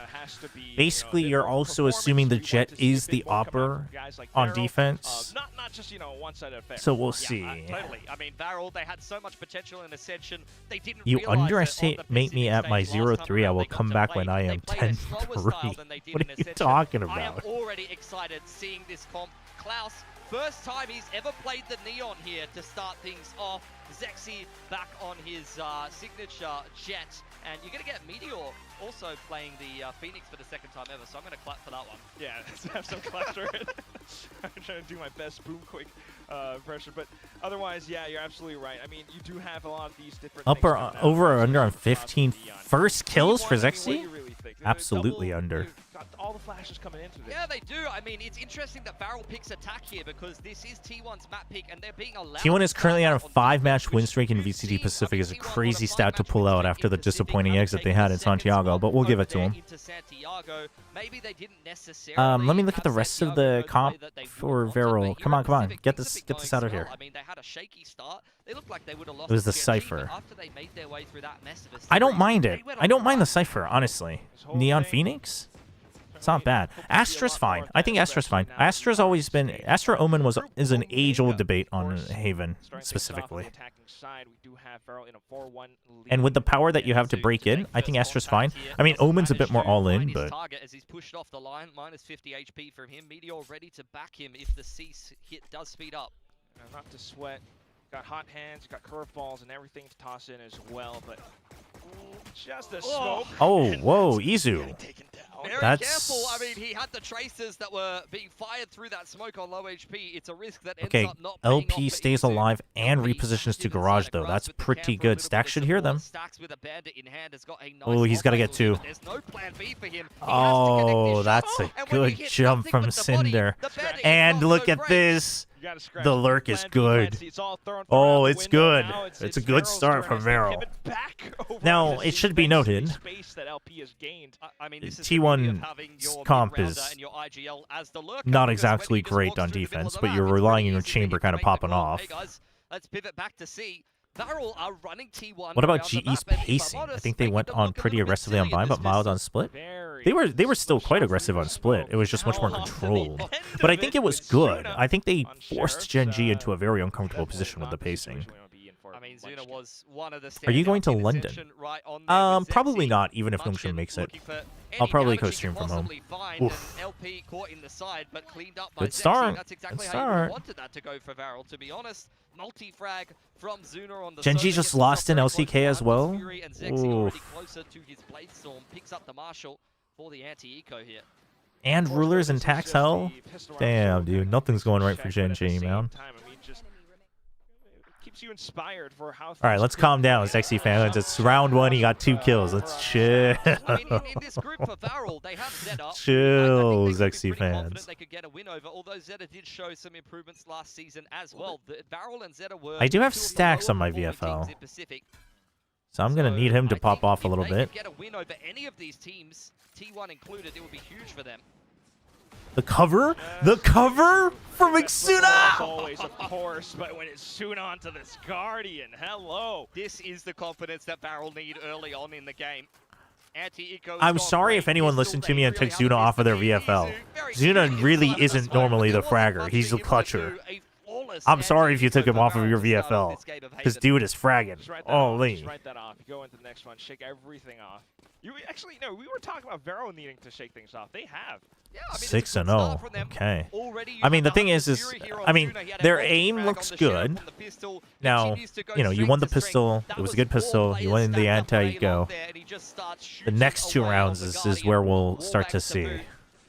Basically, you're also assuming the Jet is the Opper on defense. Not just, you know, one-sided affair. So we'll see. Totally. I mean, Varel, they had so much potential in Ascension. They didn't You realize underestimate me at my 0-3. I will come back when I am 10-3. What are you talking I am about? already excited seeing this comp. Klaus, first time he's ever played the Neon here to start things off. Zexy back on his signature Jet. And you're going to get Meteor also playing the Phoenix for the second time ever, so I'm going to clap for that one. Yeah, let's have some claps for it. I'm trying to do my best boom quick impression, but otherwise, yeah, you're absolutely right. I mean, you do have a lot of these different Over or under on 15 first kills for Zexy? Absolutely under. Got all the flashes coming into this. Yeah, they do. I mean, it's interesting that Varel picks attack here because this is T1's map pick, and they're being allowed. T1 is currently on a 5-match win streak in VCT Pacific. Is a crazy stat to pull out after the disappointing exit they had in Santiago, but we'll give it to them. Let me look at the rest of the comp for Varel. Come on. Get this out of here. I mean, they had a shaky start. They looked like they would have lost. It was the Gen G, Cypher. but after they made their way through that mess of a I don't series, mind they it. went I on don't a mind the run. Cypher, honestly. Neon Phoenix? It's not bad. Astra's fine. I think Astra's fine. Astra's always been... Astra Omen is an age-old debate on Haven, specifically. And with the power that you have to break in, I think Astra's fine. I mean, Omen's a bit more all-in, but... Target as he's pushed off the line, minus 50 HP from him. Meteor ready to back him if the C hit does speed up. Not to sweat. Got hot hands, got curveballs, and everything to toss in as well, but just a smoke. Oh, whoa, Izu. Very That's... careful. I mean, he had the tracers that were being fired through that smoke on low HP. It's a risk that ends Okay, up not paying LP off for stays Izu. alive and repositions to garage, though. That's pretty good. Stack should hear them. Stacks with a bandit in hand has got a nice Oh, he's got to get 2. There's no plan B for him. Oh, that's a good jump from Cinder. And look at this. The lurk is good. Oh, it's good. It's a good start from Varel. Now, it should be noted, T1's comp is not exactly great on defense, but you're relying on your chamber kind of popping off. Let's pivot back to C. Varel are running T1. What about GE's pacing? I think they went on pretty aggressively on buy, but mild on split. They were still quite aggressive on split. It was just much more controlled. But I think it was good. I think they forced Gen G into a very uncomfortable position with the pacing. I mean, Zuna was one of the Are you going to London? Probably not, even if Nungshin makes it. I'll probably co-stream from home. Oof. LP caught in the side, but cleaned up by Good Zexy. start. That's exactly Good how you start. wanted that to go for Varel, to be honest. Multi-frag from Zuna on the Gen G solo, just gets lost in very close LCK to as well. Fury, and Zexy already Oof. closer to his blade storm, picks up the Marshal for the anti-eco here. And rulers and tax hell? Damn, dude. Nothing's going right for Gen G, man. Keeps you inspired for how. All right, let's calm down, sexy fans. It's round 1. He got 2 kills. Let's chill. I mean, in this group for Varel, they have Zeta. Chill, sexy fans. They could get a win over, although Zeta did show some improvements last season as well. Varel and Zeta were I do have two of the stacks on my lower performing VFL. teams in Pacific. So I'm going to need him to pop off a little If they bit. could get a win over any of these teams, T1 included, it would be huge for them. The cover? The cover from As Xuna! always, of course, but when it's Xuna onto this Guardian, hello. This is the confidence that Barrel need early on in the game. I'm sorry if anyone listened to me and took Xuna off of their VFL. Xuna really isn't normally the fragger. He's the clutcher. I'm sorry if you took him off of your VFL. This dude is fragging. Holy. Just write that off. You go into the next one, shake everything off. You actually, no, we were talking about Vero needing to shake things off. They have. Yeah, I mean, 6-0. Okay. I mean, the thing is I mean, their aim looks good. Now, you know, you won the pistol. It was a good pistol. You won the anti-eco. The next 2 rounds is where we'll start to see.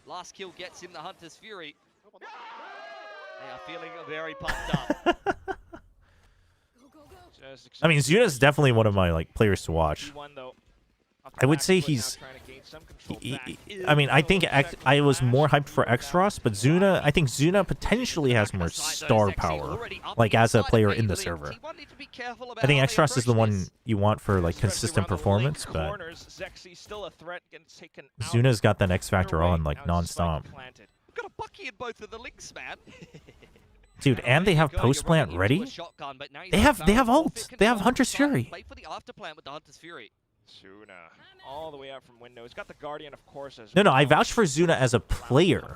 Last kill gets him the Hunter's Fury. They are feeling very pumped up. I mean, Xuna's definitely one of my like players to watch. I would say he's. I mean, I think I was more hyped for Extros, but Xuna. I think Xuna potentially has more star power, like as a player in the server. I think Extros is the one you want for like consistent performance, but Xuna's got that X factor on like nonstop. Got a bucky in both of the links, man. Dude, and they have post plant ready. They have ult. They have Hunter's Fury. Wait for the after plant with the Hunter's Fury. Xuna, all the way out from window. He's got the Guardian, of course, as No, I vouch for Xuna as a player.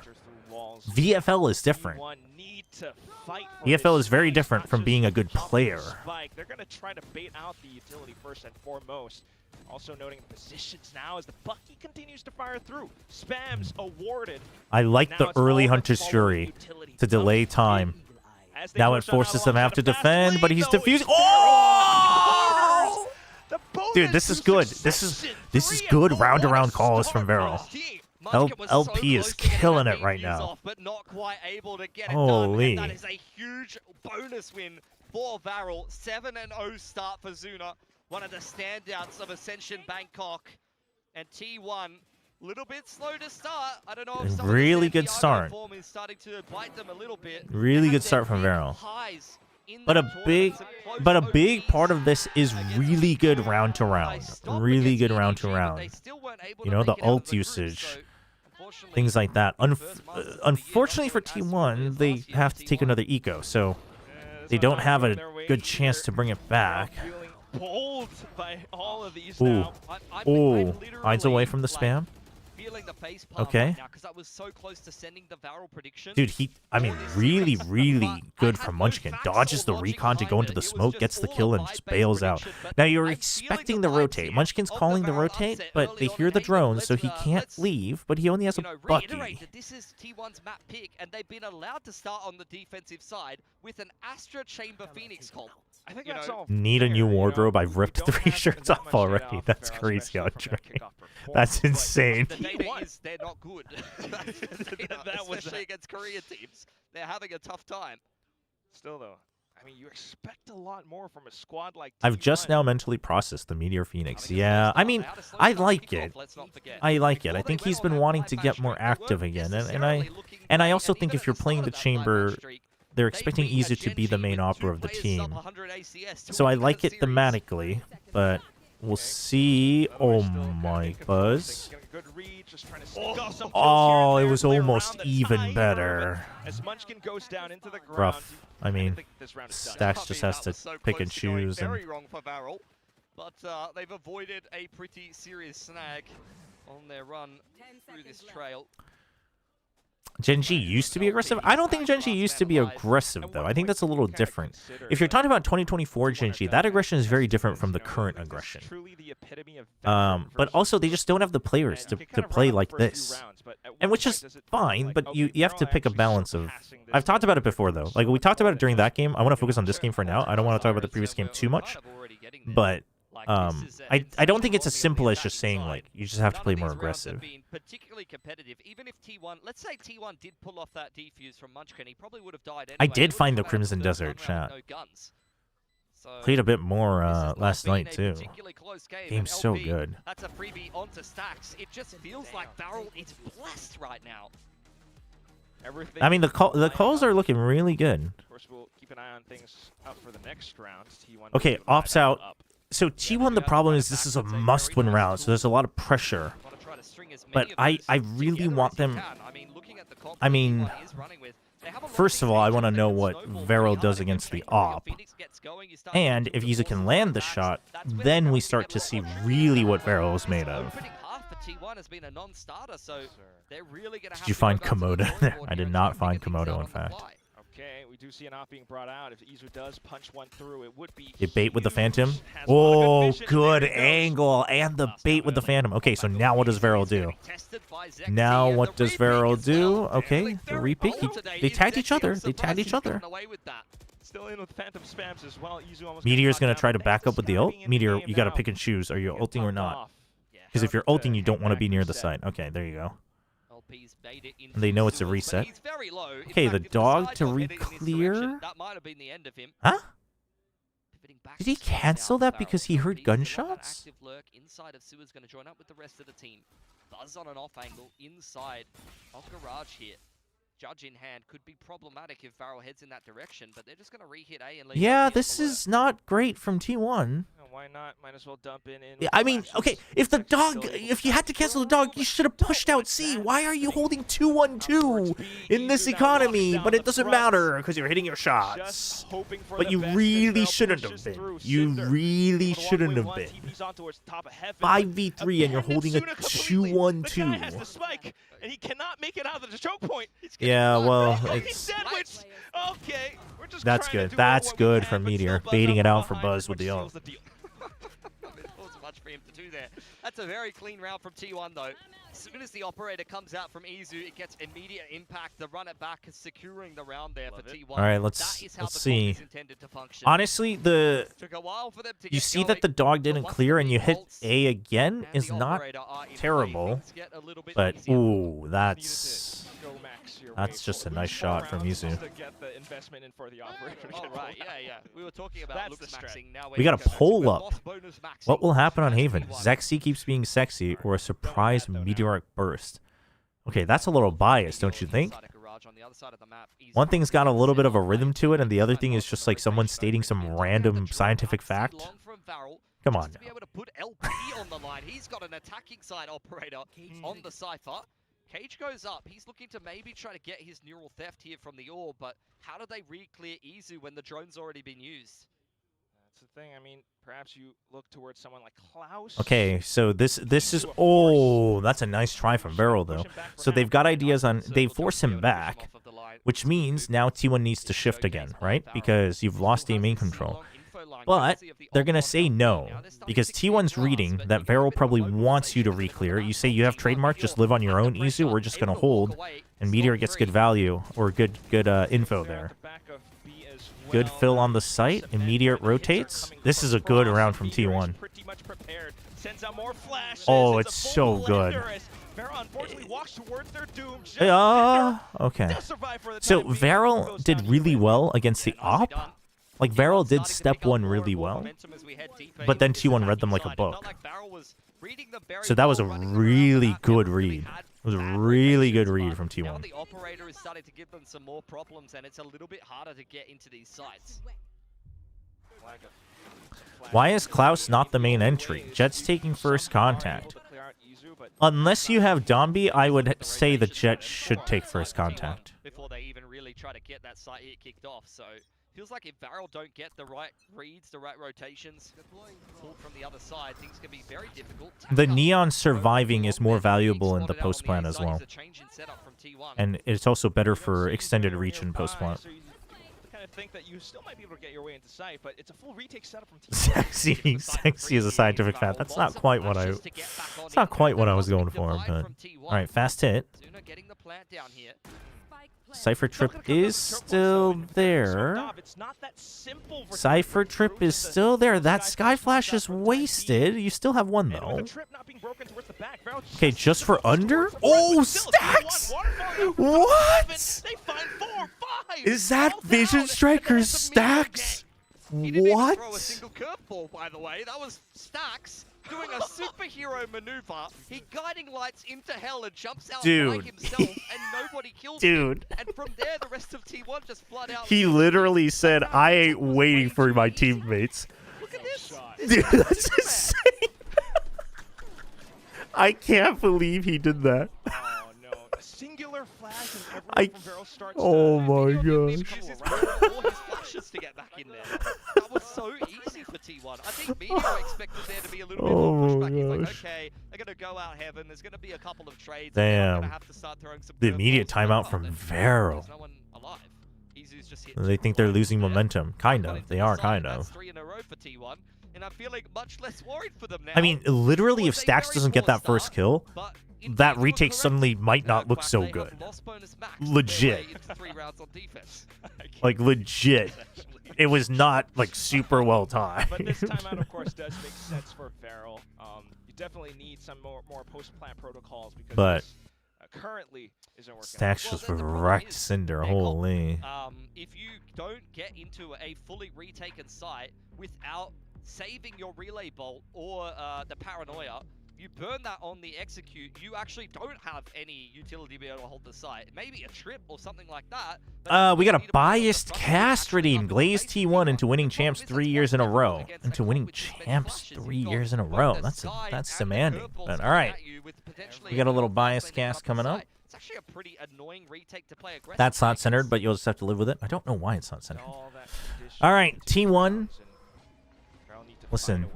VFL is different. VFL is very different from being a good player. They're going to try to bait out the utility first and foremost. Also noting positions now as the Bucky continues to fire through. Spams awarded. I like the early Hunter's Fury to delay time. Now it forces them to have to defend, but he's defusing. Oh! Dude, this is good. This is good round-around calls from Vero. LP is killing it right now. Holy. That is a huge bonus win for Varel. 7-0 start for Xuna. One of the standouts of Ascension Bangkok. And T1, little bit slow to start. I don't know if some really of the good start. form is starting to bite them a little bit. Really good start from Vero. But a big part of this is really good round to round. Really good round to round. You know, the ult usage. Things like that. Unfortunately for T1, they have to take another eco, so they don't have a good chance to bring it back. Ooh. Ooh. Hides away from the spam. Okay. Dude, I mean, really, really good from Munchkin. Dodges the recon to go into the smoke, gets the kill, and just bails out. Now, you're expecting the rotate. Munchkin's calling the rotate, but they hear the drone, so he can't leave, but he only has a Bucky. This is T1's map pick, and they've been allowed to start on the defensive side with an Astra Chamber Phoenix comp. I think that's all. Need a new wardrobe. I've ripped 3 shirts off already. That's crazy, Andre. That's insane. The data is they're not good. Especially against Korean teams. They're having a tough time. Still, though, I mean, you expect a lot more from a squad like I've just now mentally processed the Meteor Phoenix. Yeah, I mean, I like it. I like it. I think he's been wanting to get more active again, and I also think if you're playing the Chamber, they're expecting Izu to be the main opera of the team. So I like it thematically, but we'll see. Oh my Buzz. Oh, it was almost even better. Rough. I mean, Stacks just has to pick and choose. Very wrong for Varel, but they've avoided a pretty serious snag on their run through this trail. Gen.G used to be aggressive. I don't think Gen.G used to be aggressive, though. I think that's a little different. If you're talking about 2024 Gen.G, that aggression is very different from the current aggression. But also, they just don't have the players to play like this. And which is fine, but you have to pick a balance of... I've talked about it before, though. Like, we talked about it during that game. I want to focus on this game for now. I don't want to talk about the previous game too much. But... I don't think it's as simple as just saying, like, you just have to play more aggressive. Particularly competitive. Even if T1, let's say T1 did pull off that defuse from Munchkin, he probably would have died anyway. I did find the Crimson Desert chat. Played a bit more last night, too. Game's so good. That's a freebie onto Stacks. It just feels like Varel is blessed right now. I mean, the calls are looking really good. Of course, we'll keep an eye on things up for the next round. T1 okay, opts out. So T1, the problem is this is a must-win round, so there's a lot of pressure. But I really want them... I mean, first of all, I want to know what Vero does against the op. And if Izu can land the shot, then we start to see really what Vero is made of. Did you find Komodo there? I did not find Komodo, in fact. Okay, we do see an op being brought out. If Izu does punch one through, it would be... You bait with the Phantom? Oh, good angle. And the bait with the Phantom. Okay, so now what does Vero do? Now what does Vero do? Okay, the repick. They tagged each other. They tagged each other. Still in with Phantom spams as well. Izu almost Meteor's going to try to back up with the ult. Meteor, you got to pick and choose. Are you ulting or not? Because if you're ulting, you don't want to be near the site. Okay, there you go. And they know it's a reset. Okay, the dog to re-clear. Huh? Did he cancel that because he heard gunshots? Inside of Sua's going to join up with the rest of the team. Buzz on an off angle inside of Garage here. Judge in hand could be problematic if Varro heads in that direction, but they're just going to re-hit A and leave. Yeah, this is not great from T1. Why not? Might as well dump in. Yeah, I mean, okay, if you had to cancel the dog, you should have pushed out C. Why are you holding 2-1-2 in this economy? But it doesn't matter because you're hitting your shots. But you really shouldn't have been. You really shouldn't have been. 5v3 and you're holding a 2-1-2. And he cannot make it out of the choke point. Yeah, well, it's... Okay, we're just That's good. That's good for Meteor. Baiting it out for Buzz with the ult. Much for him to do there. That's a very clean round from T1 though. As soon as the operator comes out from Izu, it gets immediate impact. The run it back is securing the round there for T1. All right, let's see. Honestly, you see that the dog didn't clear and you hit A again is not terrible. But ooh, that's just a nice shot from Izu. We were talking about looks maxing. Now We got a pull up. What will happen on Haven? Zexy keeps being sexy or a surprise meteoric burst? Okay, that's a little biased, don't you think? One thing's got a little bit of a rhythm to it, and the other thing is just like someone stating some random scientific fact. Come on. To be able to put LP on the line, he's got an attacking side operator on the Cypher. Cage goes up. He's looking to maybe try to get his neural theft here from the orb, but how do they re-clear Izu when the drone's already been used? That's the thing. I mean, perhaps you look towards someone like Klaus. Okay, so this is that's a nice try from Vero though. So they've got ideas on they force him back, which means now T1 needs to shift again, right? Because you've lost A main control. But they're going to say no, because T1's reading that Vero probably wants you to re-clear. You say you have trademark, just live on your own, Izu, we're just going to hold, and Meteor gets good value, or good info there. Good fill on the site, and Meteor rotates. This is a good round from T1. Oh, it's so good. Okay. So Vero did really well against the op. Like, Vero did step one really well, but then T1 read them like a book. So that was a really good read. It was a really good read from T1. The operator is starting to give them some more problems, and it's a little bit harder to get into these sites. Why is Klaus not the main entry? Jet's taking first contact. Unless you have Dombi, I would say the Jet should take first contact. Before they even really try to get that site hit kicked off, so... Feels like if Varro don't get the right reads, the right rotations, pulled from the other side, things can be very difficult. The Neon surviving is more valuable in the post plan as well. And it's also better for extended reach in post plan. Kind of think that you still might be able to get your way into sight, but it's a full retake setup from T1. Sexy is a scientific fact. That's not quite what I was going for, but all right, fast hit. Cypher Trip is still there. Cypher Trip is still there. That Sky Flash is wasted. You still have one, though. Okay, just for under? Oh, stacks! What? Is that Vision Striker's stacks? What? Throw a single curveball, by the way. That was Stacks doing a superhero maneuver. He guiding lights into hell and jumps out by himself, and nobody kills him. And from there, the rest of T1 just flood out. He literally said, "I ain't waiting for my teammates." Look at this. Dude, that's insane. I can't believe he did that. Oh no! A singular flash and Oh my gosh. To get back in there. That was so easy for T1. I think Meteor expected there to be a little bit more pushback. He's like, okay, they're going to go out heaven. There's going to be a couple of trades. Damn. Gonna have to start throwing some The immediate timeout from Vero. There's no one alive. Izu's just hit They think they're losing momentum. Kind of. They are, kind That's of. 3 in a row for T1, and I'm feeling much less worried for them now. I mean, literally, if Stax doesn't get that first kill, that retake suddenly might not look so good. Legit. Like, legit. It was not, like, super well timed. But this timeout, of course, does make sense for Feral. You definitely need some more post-plant protocols because But this, currently isn't working. Stax just wrecked Cinder. Holy. If you don't get into a fully retaken site without saving your relay bolt or the paranoia, you burn that on the execute, you actually don't have any utility to be able to hold the site. Maybe a trip or something like that. We got a biased cast redeem. Glaze T1 into winning champs 3 years in a row. Into winning champs 3 years in a row. That's demanding. But all right. We got a little biased cast coming up. It's actually a pretty annoying retake to play aggressive. That's not centered, but you'll just have to live with it. I don't know why it's not centered. All right, T1. Listen,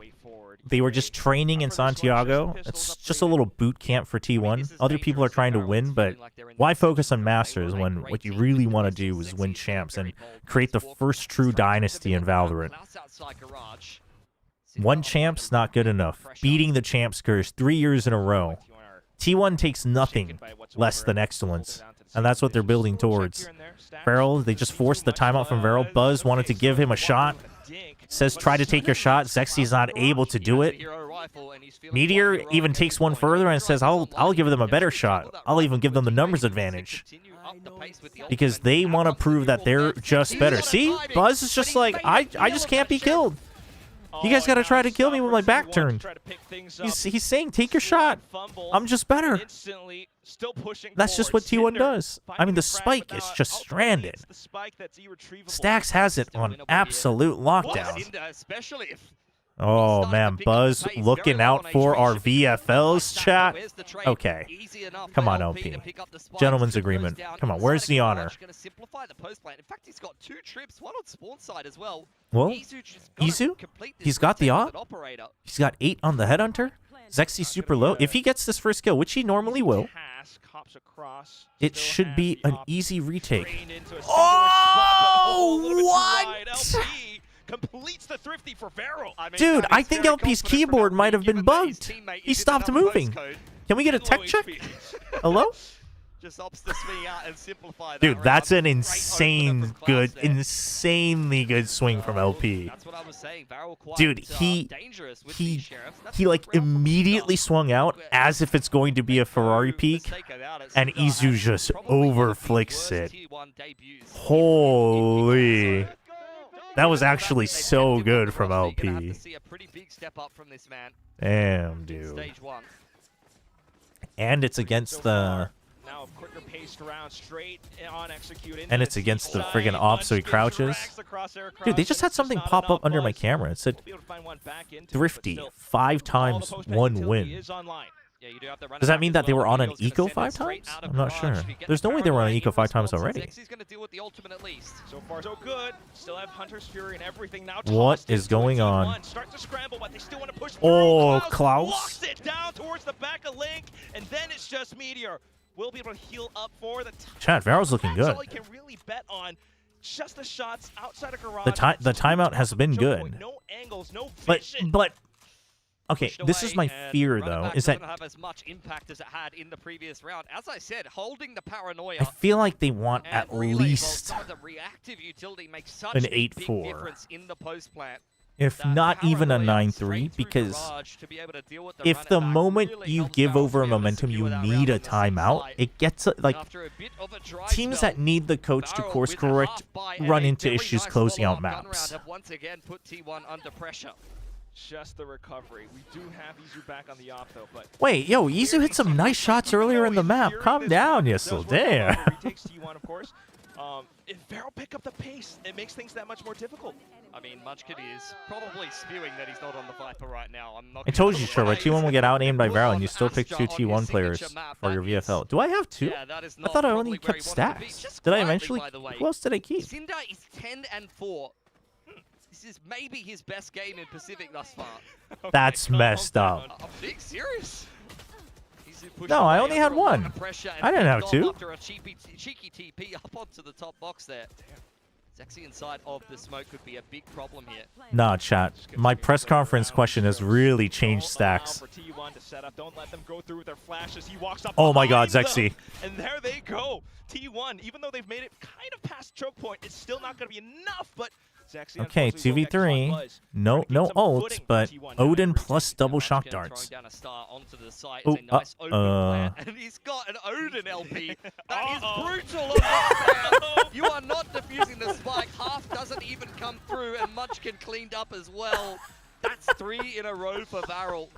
they were just training in Santiago. It's just a little boot camp for T1. Other people are trying to win, but why focus on Masters when what you really want to do is win champs and create the first true dynasty in Valorant? One champ's not good enough. Beating the champs curse 3 years in a row. T1 takes nothing less than excellence, and that's what they're building towards. Feral, they just forced the timeout from Feral. Buzz wanted to give him a shot. Says try to take your shot. Zexy's not able to do it. Meteor even takes one further and says I'll give them a better shot. I'll even give them the numbers advantage. Because they want to prove that they're just better. See? Buzz is just like, I just can't be killed. You guys got to try to kill me with my back turned. He's saying, take your shot. I'm just better. That's just what T1 does. I mean, the spike is just stranded. Stax has it on absolute lockdown. Oh, man. Buzz looking out for our VFLs, chat. Okay. Come on, LP. Gentleman's agreement. Come on, where's the honor? Well, Izu? He's got the op. He's got 8 on the Headhunter. Zexy's super low. If he gets this first kill, which he normally will, it should be an easy retake. Oh, what? Completes the thrifty for Feral. Dude, I think LP's keyboard might have been bugged. He stopped moving. Can we get a tech check? Hello? Just opts the swing out and simplify that. Dude, that's an insanely good swing from LP. That's what I was saying. Dude, he like immediately swung out as if it's going to be a Ferrari peak, and Izu just overflicks it. Holy. That was actually so good from LP. Damn, dude. And it's against the... And it's against the friggin' op, so he crouches. Dude, they just had something pop up under my camera. It said, Thrifty, 5 times 1 win. Does that mean that they were on an eco 5 times? I'm not sure. There's no way they were on an eco 5 times already. So far, so good. Still have Hunter's Fury and everything now. What is going on? Oh, Klaus. Locks it down towards the back of Link, and then it's just Meteor. We'll be able to heal up for the Chad, Varro's looking good. All he can really bet on. Just the shots outside of garage. The timeout has been good. No angles, no but okay, this is my fear though, is that have as much impact as it had in the previous round. As I said, holding the paranoia. I feel like they want at least the reactive utility makes such an a big 8-4. difference in the post plant. If not even a 9-3, because if the moment you give over a momentum, you need a timeout, it gets like teams that need the coach to course correct run into issues closing out maps. Once again, put T1 under pressure. Just the recovery. We do have Izu back on the op though, but wait, yo, Izu hit some nice shots earlier in the map. Calm down, Yissel. Damn. Takes T1, of course. If Varel pick up the pace, it makes things that much more difficult. I mean, Munchkin is probably spewing that he's not on the Viper right now. I'm not I told you, gonna Chobra, lie. T1 will get out-aimed by Varel, and you still pick Astra two on your T1 players signature map. for your That VFL. Do I have two? Yeah, that is I not thought I probably only where kept he wanted to be. stacks. Just Did I quietly, eventually? by the way, Who else did I keep? Cinder is 10-4. This is maybe his best game in Pacific thus far. That's messed up. I'm being serious. No, I only had one. I didn't have two. After a cheeky TP up onto the top box there. Zexy inside of the smoke could be a big problem here. Nah, chat. My press conference question has really changed stacks. For T1 to set up. Don't let them go through with their flashes. He walks up. Oh my God, behind Zexy. them, and there they go. T1, even though they've made it kind of past choke point, it's still not going to be enough. But Zexy, Okay, 2v3. No ults, but Odin plus double shock darts. Down a star onto the site. Oh, It's a nice open plan, and he's got an Odin LP. That is brutal on that. You are not defusing the spike. Half doesn't even come through, and Munchkin cleaned up as well. That's 3 in a row for Varel.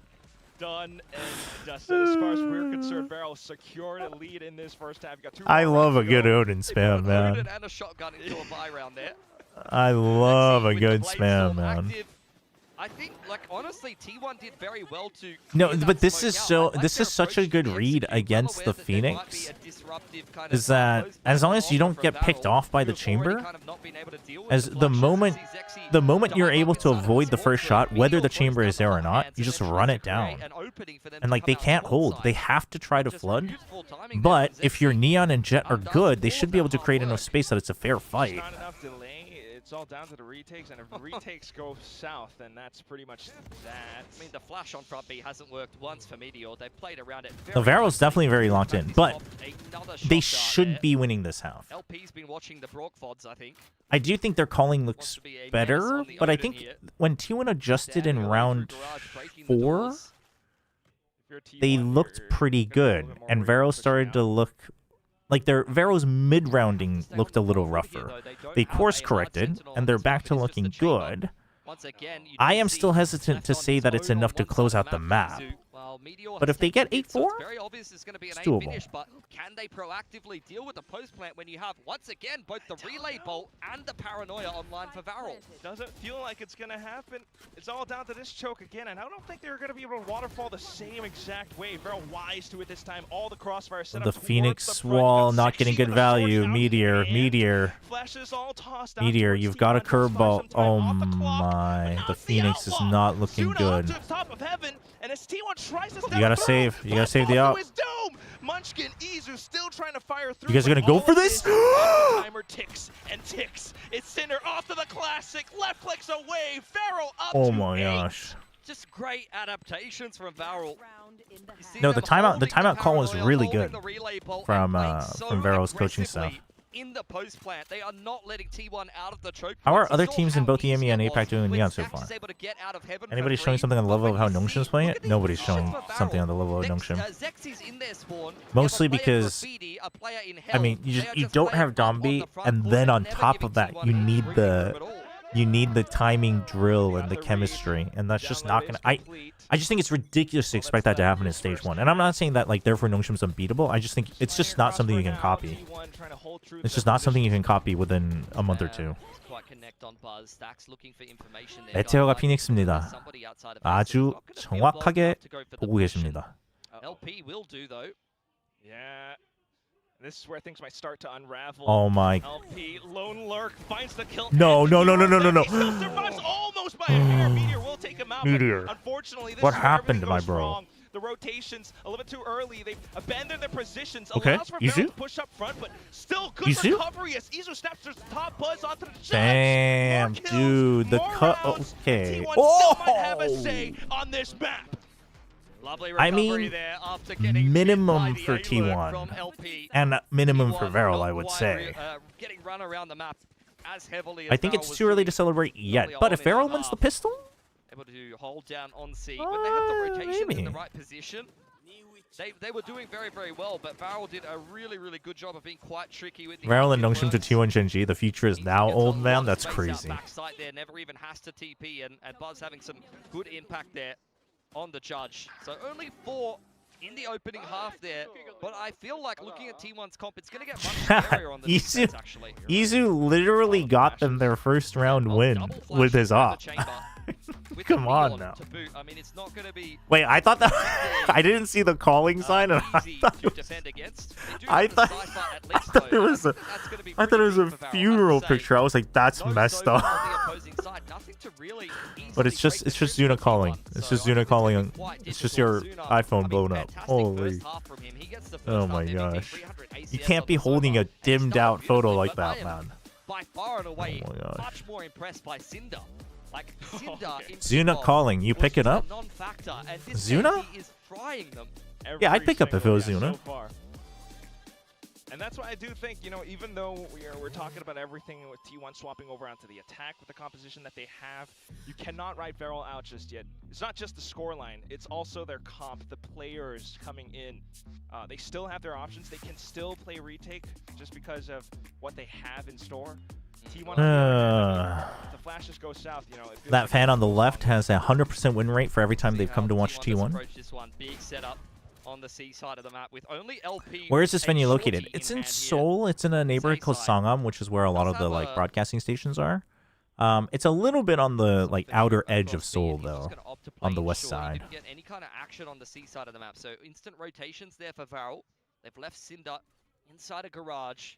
Done and dusted. As far as we're concerned, Varel secured a lead in this first half. You got 2 I rounds love to a good go. Odin spam, man. Odin and a shotgun into a buy round there. I love a good spam, man. I think, like, honestly, T1 did very well to... No, but this is such a good read against the Phoenix. Is that as long as you don't get picked off by the chamber, as the moment you're able to avoid the first shot, whether the chamber is there or not, you just run it down. And like they can't hold, they have to try to flood. But if your Neon and Jet are good, they should be able to create enough space that it's a fair fight. Not enough delay. It's all down to the retakes, and if retakes go south, then that's pretty much that. I mean, the flash on front B hasn't worked once for Meteor. They played around it The very Varel's definitely very locked in, but they should there. be winning this half. LP's been watching the Brock VODs, I think. I do think their calling looks better, but I think when T1 adjusted in round 4, they looked pretty good, and Varel started to look like Varel's mid-rounding looked a little rougher. They course-corrected, and they're back to looking good. I am still hesitant to say that it's enough to close out the map. But if they get 8-4, it's doable. Finish, but can they proactively deal with the post plant when you have, once again, both the relay bolt and the paranoia online for Varel? Doesn't feel like it's going to happen. It's all down to this choke again, and I don't think they're going to be able to waterfall the same exact way. Varel wise to it this time. All the crossfire set The up Phoenix wall not getting good value. Meteor. Flashes all tossed out Meteor, towards you've got a T1 curveball. Oh my. The Phoenix is not looking good. top of heaven, and as T1 tries to You gotta save. You gotta save the out. Munchkin, Izu still trying to fire through. You guys are gonna go for this? Timer ticks and ticks. It's Cinder off to the classic. Left clicks away. Varel up Oh to my 8. gosh. Just great adaptations from Varel. No, the timeout call was really good from Varel's coaching staff. In the post plant, they are not letting T1 out of the choke. How are other teams in both EMEA and APAC doing Neon so far? Anybody showing something on the level of how Nongshim's playing it? Nobody's showing something on the level of Nongshim. Mostly because, I mean, you don't have Dombi, and then on top of that, you need the timing drill and the chemistry, and that's just not gonna. I just think it's ridiculous to expect that to happen in stage 1. And I'm not saying that like therefore Nongshim's unbeatable. I just think it's just not something you can copy. It's just not something you can copy within a month or two. 메테오가 피닉스입니다. 아주 정확하게 보고 계십니다. LP will do though. Yeah. This is where things might start to unravel. Oh my. LP, Lone Lurk finds the kill. No. He still survives almost by a hair. Meteor will take him out. Meteor. Unfortunately, this What is where happened everything to my goes bro? wrong. The rotations a little bit too early. They've abandoned their positions. Okay, Allows for Izu? Varel to push up front, but still good Izu? recovery as Izu snaps his top buzz onto the shots. Damn, dude, the cut. Okay. T1 still might have a say on this map. Lovely I recovery mean, there after getting minimum bit by for the A-work T1 from LP. and minimum for T1 Varel, not I would quite say. Getting run around the map as heavily as I think Varel it's was too early doing to celebrate yet. early But on if in Varel that wins the half. pistol, Able to hold down on C. When they had the rotations in maybe. the right position, they were doing very, very well, but Varel did a really, really good job of being quite tricky with the Varel and active Nongshim to burns. T1 Genji, the future is now old man. That's Space out crazy. backside there, never even has to TP, and Buzz having some good impact there on the judge. So only 4 in the opening half there, but I feel like looking at T1's comp, it's going to get much scarier on the defense, actually. Izu literally got them their first round win with his op. Come on now. I mean, it's not going to be Wait, I thought that I didn't see the calling sign, and I thought it was, I thought it was a funeral picture. I was like, that's messed up. But it's just Zuna calling. It's just Zuna calling. It's just your iPhone blown up. Holy. Oh my gosh. You can't be holding a dimmed out photo like that, man. By far and away, Oh my gosh. much more impressed by Cinder. Like, Cinder Zuna calling. You pick it up? Zuna? Yeah, I'd pick up if it was Zuna. And that's why I do think, you know, even though we're talking about everything with T1 swapping over onto the attack with the composition that they have, you cannot write Varel out just yet. It's not just the scoreline, it's also their comp, the players coming in. They still have their options. They can still play retake just because of what they have in store. T1 if the flashes go south, you know, it feels That like fan on the left has a 100% win rate for every time they've come to watch T1. Big setup on the C side of the map with only LP. Where is this venue and located? Shorty It's in in hand Seoul. It's in a neighborhood called Sangam, which is where a lot of the like broadcasting stations are. It's a little bit on the like outer edge of Seoul though, on the west side. Didn't get any kind of action on the C side of the map, so instant rotations there for Varel. They've left Cinder inside a garage,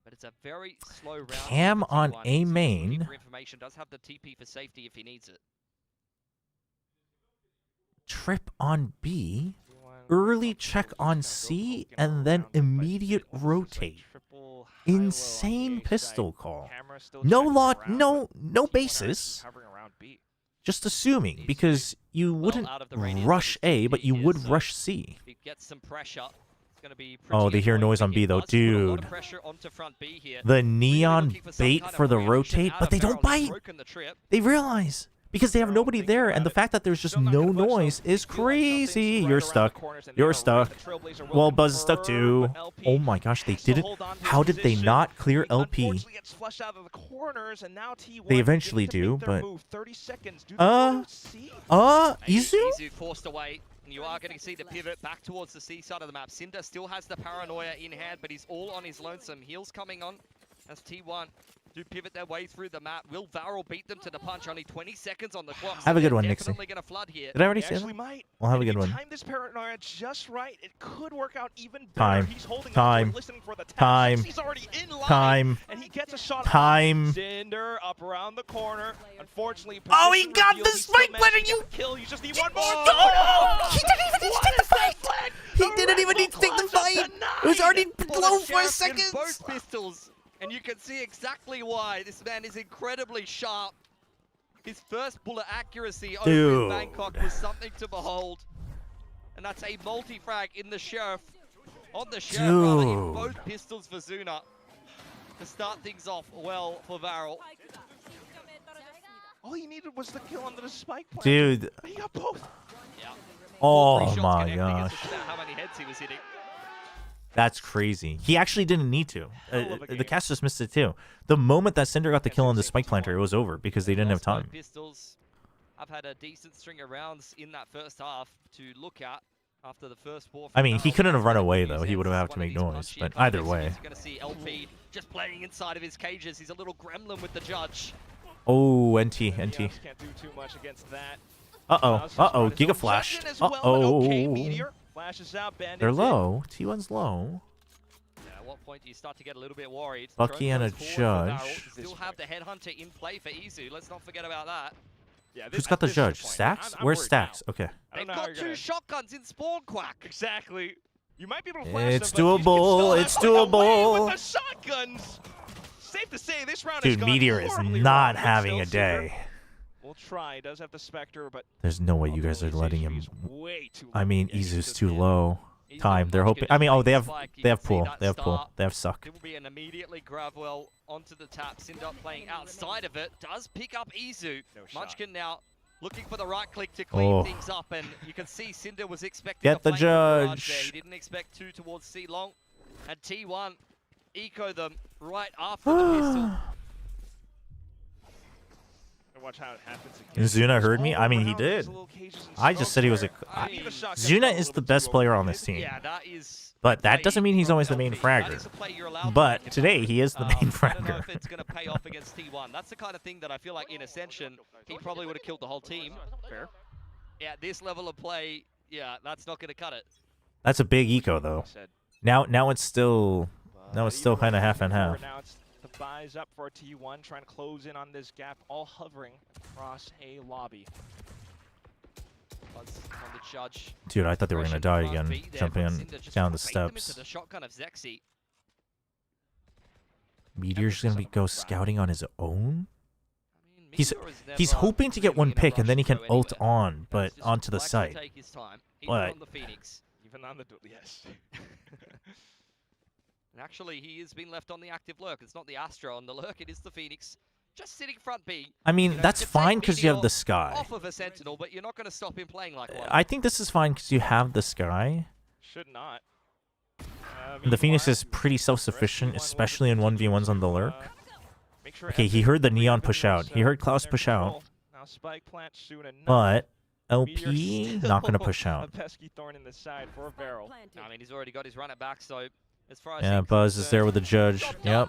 but it's a very slow round. Cam on A main. For information, does have the TP for safety if he needs it. Trip on B. Early check on C, and then immediate rotate. Insane pistol call. No lot, no basis. Just assuming, because you wouldn't rush A, but you would rush C. Oh, they hear noise on B though, dude. The neon bait for the rotate, but they don't bite. They realize. Because they have nobody there, and the fact that there's just no noise is crazy. You're stuck. You're stuck. Well, Buzz is stuck too. Oh my gosh, they did it. How did they not clear LP? They eventually do, but... Izu? Forced away. You are going to see the pivot back towards the C side of the map. Cinder still has the paranoia in hand, but he's all on his lonesome. Heals coming on as T1 do pivot their way through the map. Will Varel beat them to the punch? Only 20 seconds on the clock. Have a good one, Nixon. Nixie. Gonna flood here. Did I already say that? Well, have a good one. Time this paranoia just right. It could work out even better. Time. He's holding Time. on, listening for the tap. Time. He's already in line, Time. and he gets a shot. Time. Cinder up around the corner. Unfortunately, Oh, he got the spike planter. You kill. You just need one more. He didn't even need to take the fight. He didn't even need to take the fight. It was already blown for a second. Both pistols. And you can see exactly why. This man is incredibly sharp. His first bullet accuracy over in Bangkok was something to behold. And that's a multi-frag in the Sheriff. On the Sheriff, rather, in both pistols for Zuna. To start things off well for Varel. All he needed was the kill under the spike plant. Dude. He got both. Yeah. Oh my gosh. How many heads he was hitting. That's crazy. He actually didn't need to. The cast just missed it too. The moment that Cinder got the kill on the spike planter, it was over because they didn't have time. Pistols have had a decent string of rounds in that first half to look at after the first war. I mean, he couldn't have run away though. He would have had to make noise. But either way. You're going to see LP just playing inside of his cages. He's a little gremlin with the judge. Oh, NT. Can't do too much against that. Uh-oh. Giga Flash. Uh-oh. Flashes out, They're low. T1's low. Yeah, at what point do you start to get a little bit worried? Bucky and a judge. Still have the headhunter in play for Izu. Let's not forget about that. Yeah, Who's got the judge? Stacks? Where's Stacks? Okay. They've got two shotguns in spawn, Quack. Exactly. You might be able to flash It's them, but doable. It's doable. with the shotguns. Safe to say this round Dude, has Meteor gone is horribly not wrong. having a day. We'll try. He does have the Spectre, but There's no way you guys are letting him. way too I mean, Izu's too low. Time. They're hoping. I mean, oh, they have pool. They have pool. They have suck. It will be an immediately grab well onto the tap. Cinder playing outside of it. Does pick up Izu. Munchkin now looking for the right click to clean things up, and you can see Cinder was expecting Get the judge. He didn't expect two towards C long, and T1 eco them right after the pistol. Watch how it happens again. Zuna heard me? I mean, he did. I just said he was a... Zuna is the best player on this team. Yeah, that is. But that doesn't mean he's always the main fragger. But today, he is the main I don't know fragger. if it's going to pay off against T1. That's the kind of thing that I feel like in Ascension, he probably would have killed the whole team. Fair. Yeah, this level of play, yeah, that's not going to cut it. That's a big eco, though. Now it's still... Now it's still kind of half and half. Now it's the buys up for T1, trying to close in on this gap, all hovering across a lobby. On the judge. Dude, I thought they were going to die again, jumping down the Faked him into steps. the shotgun of Zexy. Meteor's going to go scouting on his own? He's hoping to get one pick, and then he can ult on, but onto the site. But... Even on the yes. And actually, he has been left on the active lurk. It's not the Astra on the lurk, it is the Phoenix. Just sitting front B. I mean, that's fine because you have the Sky. Off of a Sentinel, but you're not going to stop him playing like one. I think this is fine because you have the Sky. Should not. The Phoenix is pretty self-sufficient, especially in 1v1s on the lurk. Okay, he heard the Neon push out. He heard Klaus push out. But LP not going to push out. A pesky thorn in the side for Varel. I mean, he's already got his run it back, so as far as Yeah, Buzz is there with the judge. Yep.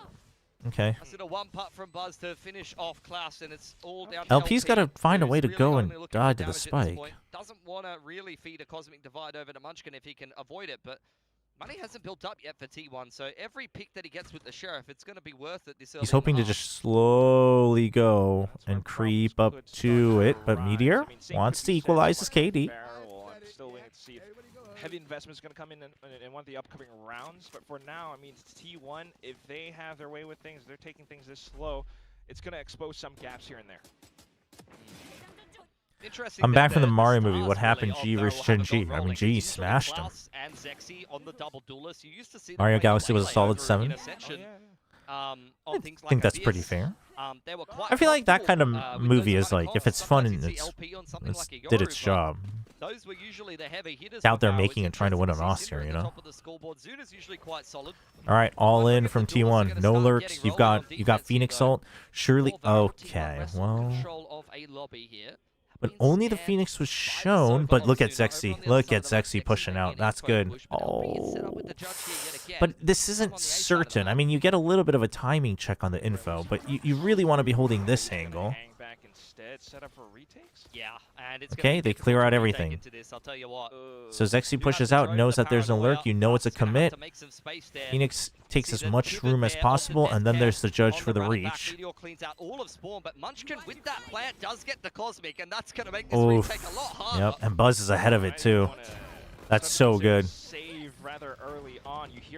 Okay. That's a one putt from Buzz to finish off Klaus, and it's all down to LP's got to find a way to go and die to the spike. Doesn't want to really feed a Cosmic Divide over to Munchkin if he can avoid it, but money hasn't built up yet for T1, so every pick that he gets with the Sheriff, it's going to be worth it this early. He's hoping to just slowly go and creep up to it, but Meteor wants to equalize his KD. Still waiting to see if heavy investment is going to come in one of the upcoming rounds, but for now, I mean, T1, if they have their way with things, they're taking things this slow, it's going to expose some gaps here and there. I'm back from the Mario movie. What happened, G versus Gen-G? I mean, G smashed him. And Zexy on the double duelist. You used to see Mario Galaxy was a solid 7. I think that's pretty fair. I feel like that kind of movie is like, if it's fun and it's did its job. Those were usually the heavy hitters. It's out there making and trying to win an Oscar, you know? Zuna's usually quite solid. All right, all in from T1. No lurks. You got Phoenix ult. Surely. Okay, well. But only the Phoenix was shown. But look at Zexy. Look at Zexy pushing out. That's good. Oh. But this isn't certain. I mean, you get a little bit of a timing check on the info, but you really want to be holding this angle. Yeah, and it's okay, they clear out everything. So Zexy pushes out, knows that there's a lurk, you know it's a commit. Phoenix takes as much room as possible, and then there's the judge for the reach. Oof. Yep, and Buzz is ahead of it too. That's so good.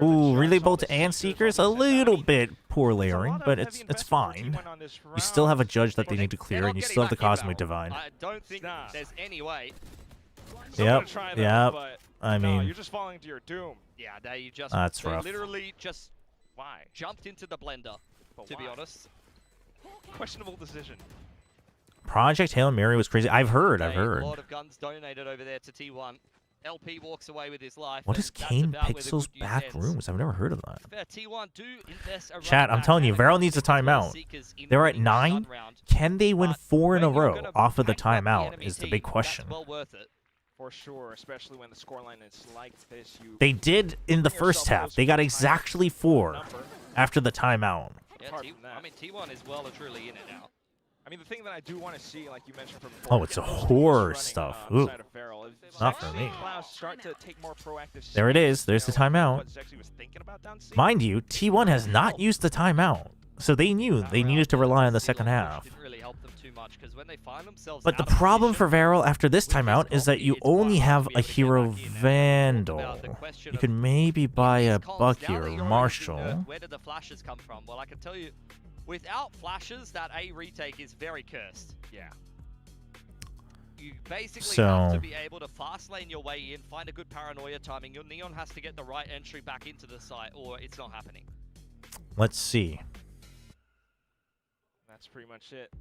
Ooh, relay bolt and Seekers, a little bit poor layering, but it's fine. You still have a judge that they need to clear, and you still have the Cosmic Divide. I don't think there's any way. Yep, yep. I mean, you're just falling to your doom. Yeah, they just that's rough. Literally just jumped into the blender, to be honest. Questionable decision. Project Hail Mary was crazy. I've heard. A lot of guns donated over there to T1. LP walks away with his life. What is Kane Pixel's back rooms? I've never heard of that. T1 do invest Chat, I'm telling you, Varel needs a timeout. They're at 9. Can they win 4 in a row off of the timeout is the big question. Well worth it. For sure, especially when the scoreline is like this. They did in the first half. They got exactly 4 after the timeout. Yeah, I mean, T1 is well and truly in it now. I mean, the thing that I do want to see, like you mentioned from oh, it's a horror stuff. Ooh, not for me. There it is. There's the timeout. Mind you, T1 has not used the timeout, so they knew they needed to rely on the second half. But the problem for Varel after this timeout is that you only have a hero Vandal. You could maybe buy a Bucky or Marshall. Where did the flashes come from? Well, I can tell you, without flashes, that A retake is very cursed. Yeah. You basically have to be able to fast lane your way in, find a good paranoia timing. Your Neon has to get the right entry back into the site, or it's not happening. Let's see. That's pretty much it.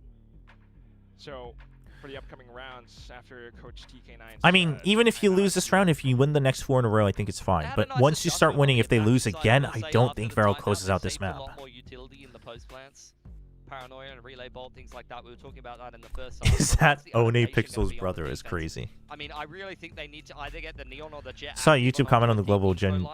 So, for the upcoming rounds after Coach TK9... I mean, even if you lose this round, if you win the next 4 in a row, I think it's fine. But once you start winning, if they lose again, I don't think Varel closes out this map. paranoia and relay bolt, things like that. We were talking about that in the first side. Is that One Pixel's brother is crazy. I mean, I really think they need to either get the Neon or the Jet. Saw a YouTube comment on the Global Gen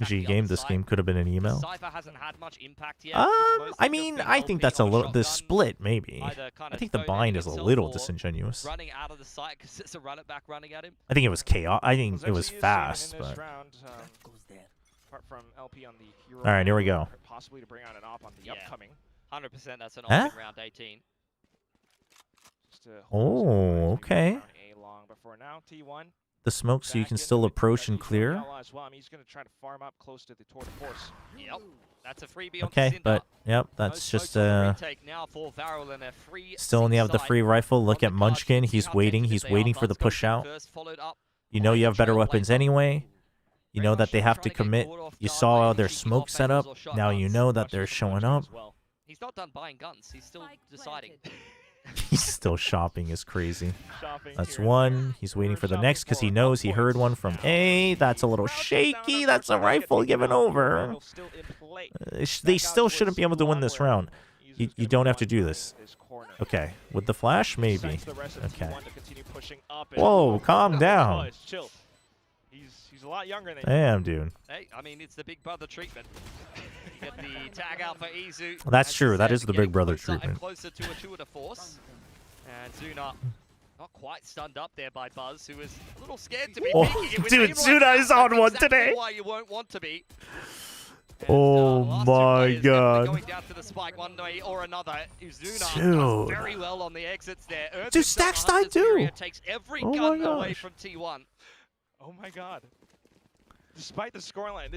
G game. This game could have been an email. Cypher hasn't had much impact yet. I mean, I think that's a little the split maybe. I think the bind is a little disingenuous. Running out of the site because it's a run it back running at him. I think it was chaos. I think it was fast, but. Apart from LP on the hero. All right, here we go. Possibly to bring out an op on the upcoming. 100%. That's an op Huh? in round 18. Oh, okay. A long before now. T1. The smoke, so you can still approach and clear. As well. I mean, he's going to try to farm up close to the tour de force. Yep. That's a freebie on Okay, Cinder. but yep, that's just Retake now for Varel and a free still only have the free rifle. Look at Munchkin. He's waiting. He's waiting for the push out. You know you have better weapons anyway. You know that they have to commit. You saw their smoke setup. Now you know that they're showing up. He's not done buying guns. He's still deciding. He's still shopping is crazy. That's one. He's waiting for the next because he knows he heard one from A. That's a little shaky. That's a rifle given over. They still shouldn't be able to win this round. You don't have to do this. Okay. With the flash, maybe. Okay. Whoa, calm down. He's a lot younger than Damn, dude. Hey, I mean, it's the big brother treatment. Get the tag out for Izu. That's true. That is the big brother treatment. Closer to a tour de force. And Zuna not quite stunned up there by Buzz, who was a little scared to be peeking it with dude, him Zuna right is now. on That's one exactly today. Why you won't want to be. Oh my god. Going down to the spike one way or another. Zuna Dude. does very well on the exits there. Dude, stacks died too. Takes every Oh gun my away gosh. from T1. Oh my god. Despite the scoreline,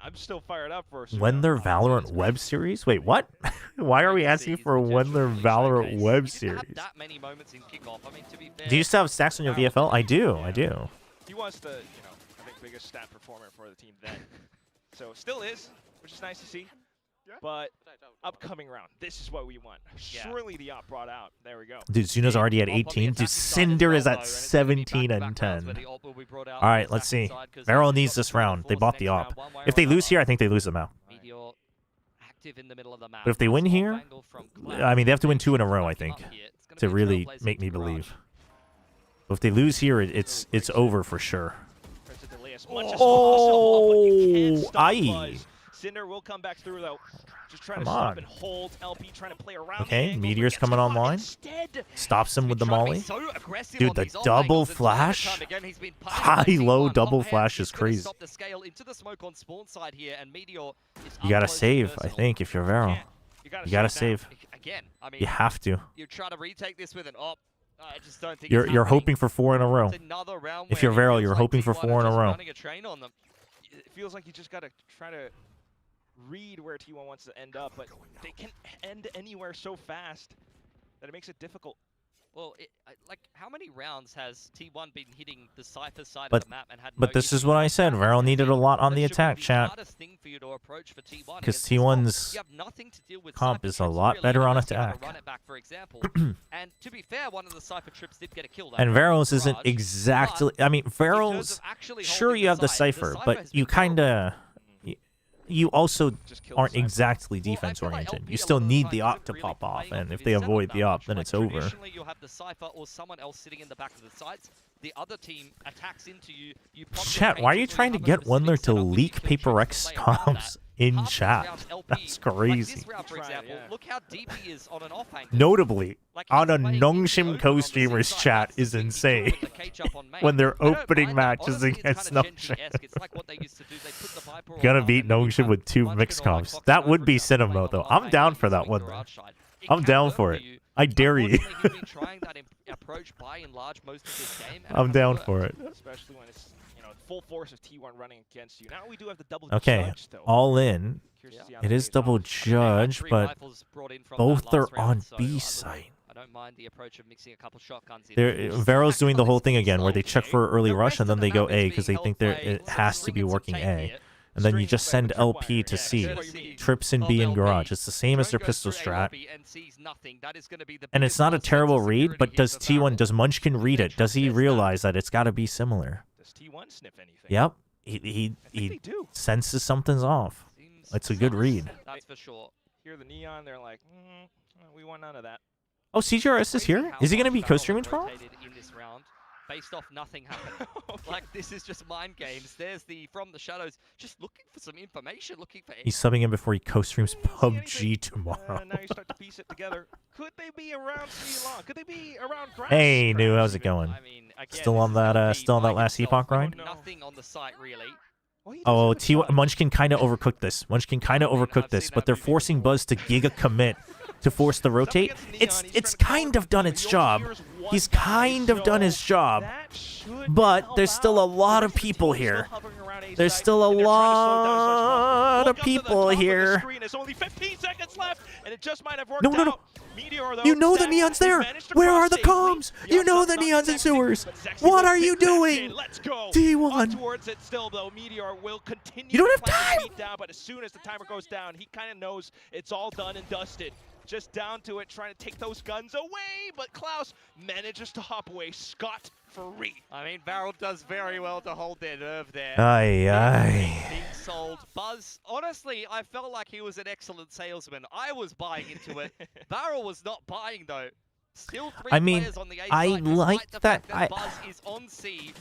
I'm still fired up for When their Valorant web series? Wait, what? Why are we asking for when their Valorant web series? That many moments in kickoff. I mean, to be fair, Do you still have stacks on your VFL? I do. I do. He was the, I think biggest stat performer for the team then. So still is, which is nice to see. But upcoming round, this is what we want. Surely the op brought out. There we go. Dude, Zuna's already at 18. Dude, Cinder is at 17 and 10. All right, let's see. Varel needs this round. They bought the op. If they lose here, I think they lose the map. But if they win here, I mean, they have to win 2 in a row, I think, to really make me believe. But if they lose here, it's over for sure. Oh, aye. Cinder will come back through though. Just trying to Come stop on. and hold. LP trying to play around. Okay, Meteor's coming online. Stops him with the molly. Dude, the double flash? High-low double flash is crazy. You gotta save, I think, if you're Varel. You gotta save. You have to. You try to retake this with an op. I just don't think You're hoping for 4 in a row. If you're Varel, you're hoping for 4 in a row. It feels like you just gotta try to read where T1 wants to end up, but they can end anywhere so fast that it makes it difficult. Well, like how many rounds has T1 been hitting the Cypher side But of the map and had but this is what I said. Varel needed a lot on the attack, chat. Because T1's comp is a lot better on attack. And to be fair, one of the Cypher trips did get a kill. And Varel's isn't exactly... I mean, Varel's... Sure, you have the Cypher, but you kind of... You also aren't exactly defense-oriented. You still need the op to pop off, and if they avoid the op, then it's over. Traditionally, you'll have the Cypher or someone else sitting in the back of the sites. The other team attacks into you. Chat, why are you trying to get Wendler to leak Paper X comps in chat? That's crazy. For example, look how deep he is on an offhand. Notably, on a Nongshim co-streamers chat is insane when they're opening matches against Nongshim. Gonna beat Nongshim with 2 mixed comps. That would be cinema, though. I'm down for that one. I'm down for it. I dare you. I'm down for it. Especially when it's full force of T1 running against you. Now we do have the double Okay, judge, though. all in. It is double judge, but both are on B site. I don't mind the approach of mixing a couple shotguns in. Varel's doing the whole thing again, where they check for early rush and then they go A because they think it has to be working A. And then you just send LP to C. Trips in B and garage. It's the same as their pistol strat. And it's not a terrible read, but does Munchkin read it? Does he realize that it's got to be similar? Does T1 sniff anything? Yep. He senses something's off. It's a good read. That's for sure. Hear the neon, they're like, We want none of that. Oh, CGRS is here? Is he going to be co-streaming tomorrow? In this round, based off nothing happening. Like, this is just mind games. There's the From the Shadows, just looking for some information, looking for... He's subbing in before he co-streams PUBG tomorrow. Now you start to piece it together. Could they be around Sri Lanka? Could they be around grass? Hey, New, how's it going? Still on that last Epoch grind? Nothing on the site, really. Oh, Munchkin kind of overcooked this. Munchkin kind of overcooked this, but they're forcing Buzz to giga commit to force the rotate. It's kind of done its job. He's kind of done his job, but there's still a lot of people here. There's still a lot of people here. There's only 15 seconds left, and it just might have worked No. Meteor, though, You know the Neon's there. Where are the comms? You know the Neon's in sewers. What are you doing? Let's go. T1. Towards it still, though. Meteor will continue. You don't have to plan time. the beat down, but as soon as the timer goes down, he kind of knows it's all done and dusted. Just down to it, trying to take those guns away, but Klaus manages to hop away scot-free. I mean, Varel does very well to hold their nerve there. Aye. Being sold. Buzz, honestly, I felt like he was an excellent salesman. I was buying into it. Varel was not buying, though. Still three players on the A I side, like despite the that. fact Buzz is on C.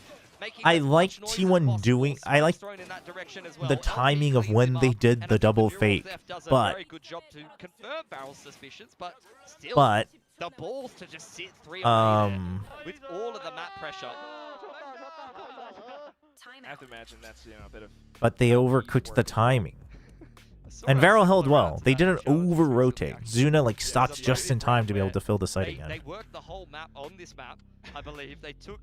I like T1 doing. I like the timing of when they did the double fate, but very good job to confirm Varel's suspicions, but still, the balls to just sit 3 on with all of the map pressure. I have to imagine that's a bit of. but they overcooked the timing. And Varel held well. They didn't over-rotate. Zuna stopped just in time to be able to fill the site again. They worked the whole map on this map, I believe. They took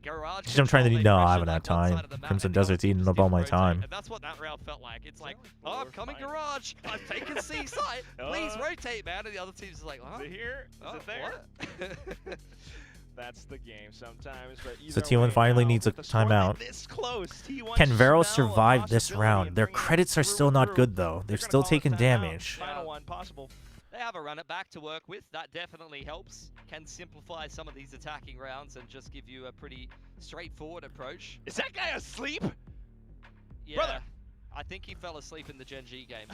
garage. I'm trying to. No, I haven't had time. Crimson Desert's eating up all my time. And that's what that round felt like. It's like, oh, I'm coming garage. I've taken C site. Please rotate, man. And the other team's like, huh? Is it here? Is it there? That's the game sometimes. But So T1 finally needs a timeout. Can Varel survive this round? Their credits are still not good, though. They've still taken damage. Final one possible. They have a run it back to work with. That definitely helps. Can simplify some of these attacking rounds and just give you a pretty straightforward approach. Is that guy asleep? Yeah. Brother. I think he fell asleep in the Gen G game.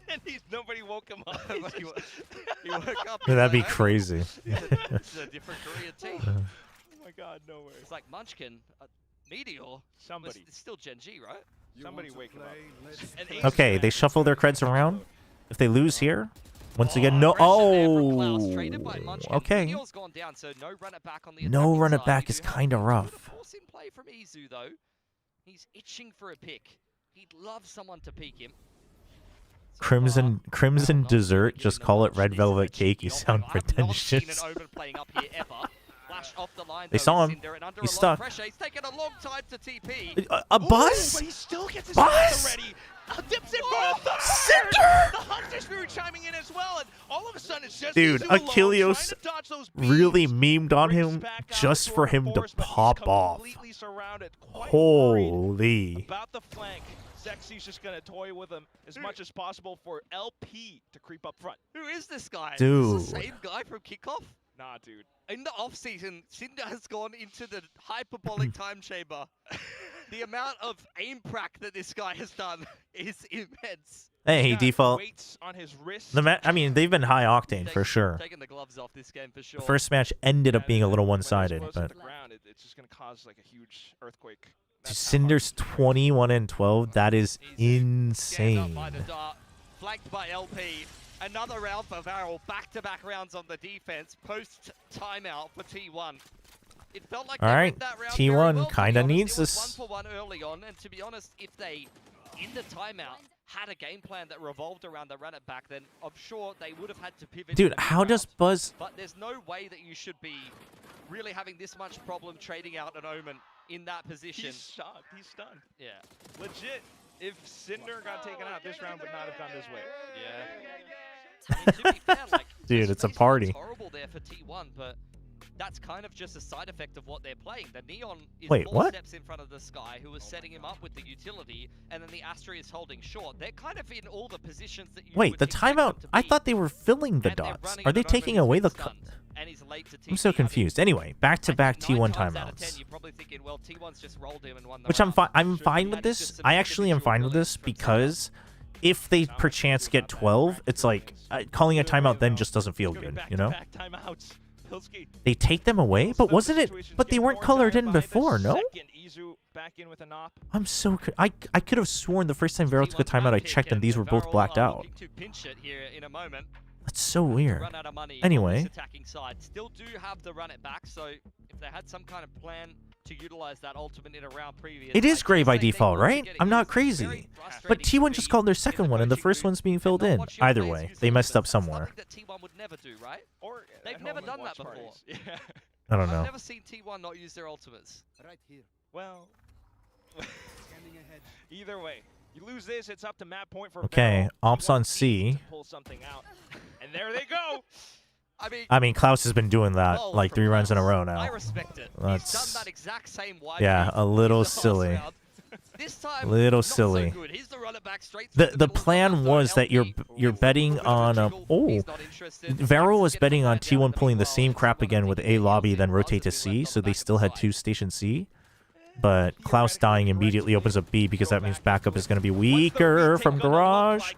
And nobody woke him up. He woke up. That'd be crazy. It's a different Korean team. Oh my god, no way. It's like Munchkin, Meteor. Somebody. It's still Gen G, right? Somebody wake him up. Okay, they shuffle their creds around. If they lose here, once again, no. Oh, okay. Meteor's gone down, so no run it back on the No attacking run it side. back We is do have kind of a rough. force in play from Izu, though. He's itching for a pick. He'd love someone to peek him. Crimson Dessert. Just call it red velvet cake. You sound pretentious. They saw him. He's stuck. He's taken a long time to TP. A buzz? But he still gets his Buzz? already. Dips in both. Cinder! The Hunter Spirit chiming in as well, and all of a sudden it's just Dude, Izu alone, Achilleos trying to dodge those beams. really memed on him just for him to pop off. Completely surrounded. Quite Holy. about the flank. Sexy's just gonna toy with him as much as possible for LP to creep up front. Who is this guy? Dude. Is this the same guy from Kickoff? Nah, dude. In the off-season, Cinder has gone into the hyperbolic time chamber. The amount of aim prac that this guy has done is immense. Hey, default. Weights on his wrist. I mean, they've been high octane for sure. Taking the gloves off this game for sure. The first match ended up being a little one-sided, but It's just gonna cause like a huge earthquake. Cinder's 21 and 12. That is insane. By the dart, flanked by LP. Another round for Varel. Back-to-back rounds on the defense. Post timeout for T1. It felt like All they right, read that round T1 very well, to be kinda honest. needs It was this. 1-for-1 early on, and to be honest, if they, in the timeout, had a game plan that revolved around the run it back, then I'm sure they would have had to pivot. Dude, in the how does mid-rounds. Buzz... But there's no way that you should be really having this much problem trading out an Omen in that position. He's shocked. He's stunned. Yeah. Legit. If Cinder got taken out, this round would not have gone this way. Yeah. I mean, to be fair, like, Dude, it's a this party. was horrible there for T1, but that's kind of just a side effect of what they're playing. The Neon is Wait, 4 what? steps in front of the Sky, who is setting him up with the utility, and then the Astra is holding short. They're kind of in all the positions that you Wait, would the expect them timeout... to I be. thought they were filling the dots. Are they taking away the... And he's late to I'm so TP. confused. Anyway, back-to-back T1 Times out of 10, timeouts. you're probably thinking, well, T1's just rolled him and won the Which round. I'm fine with this. I actually am fine with this because if they perchance get 12, it's like calling a timeout then just doesn't feel good, you know? They take them away, but wasn't it? But they weren't colored in before, no? I'm so I could have sworn the first time Vero took a timeout, I checked and these were both blacked out. That's so weird. Anyway, attacking side still do have the run it back, so if they had some kind of plan to utilize that ultimate in a round previous, it is gray by default, right? I'm not crazy. But T1 just called their second one and the first one's being filled in. Either way, they messed up somewhere. that T1 would never do, right? Or they've never done that before. I don't know. I've never seen T1 not use their ultimates. Right here. Well, either way, you lose this, it's up to map point for Okay, ops on C. pull something out. And there they go. I mean, Klaus has been doing that like 3 runs in a row now. I respect it. That's, He's done that exact same wide yeah, move a little in the silly. last round. This time, Little not so silly. good. He's the runner back straight through The plan was that you're betting on Vero was betting on T1 pulling the same crap again with A lobby then rotate to C, so they still had 2 station C. But Klaus dying immediately opens up B because that means backup is going to be weaker from Garage.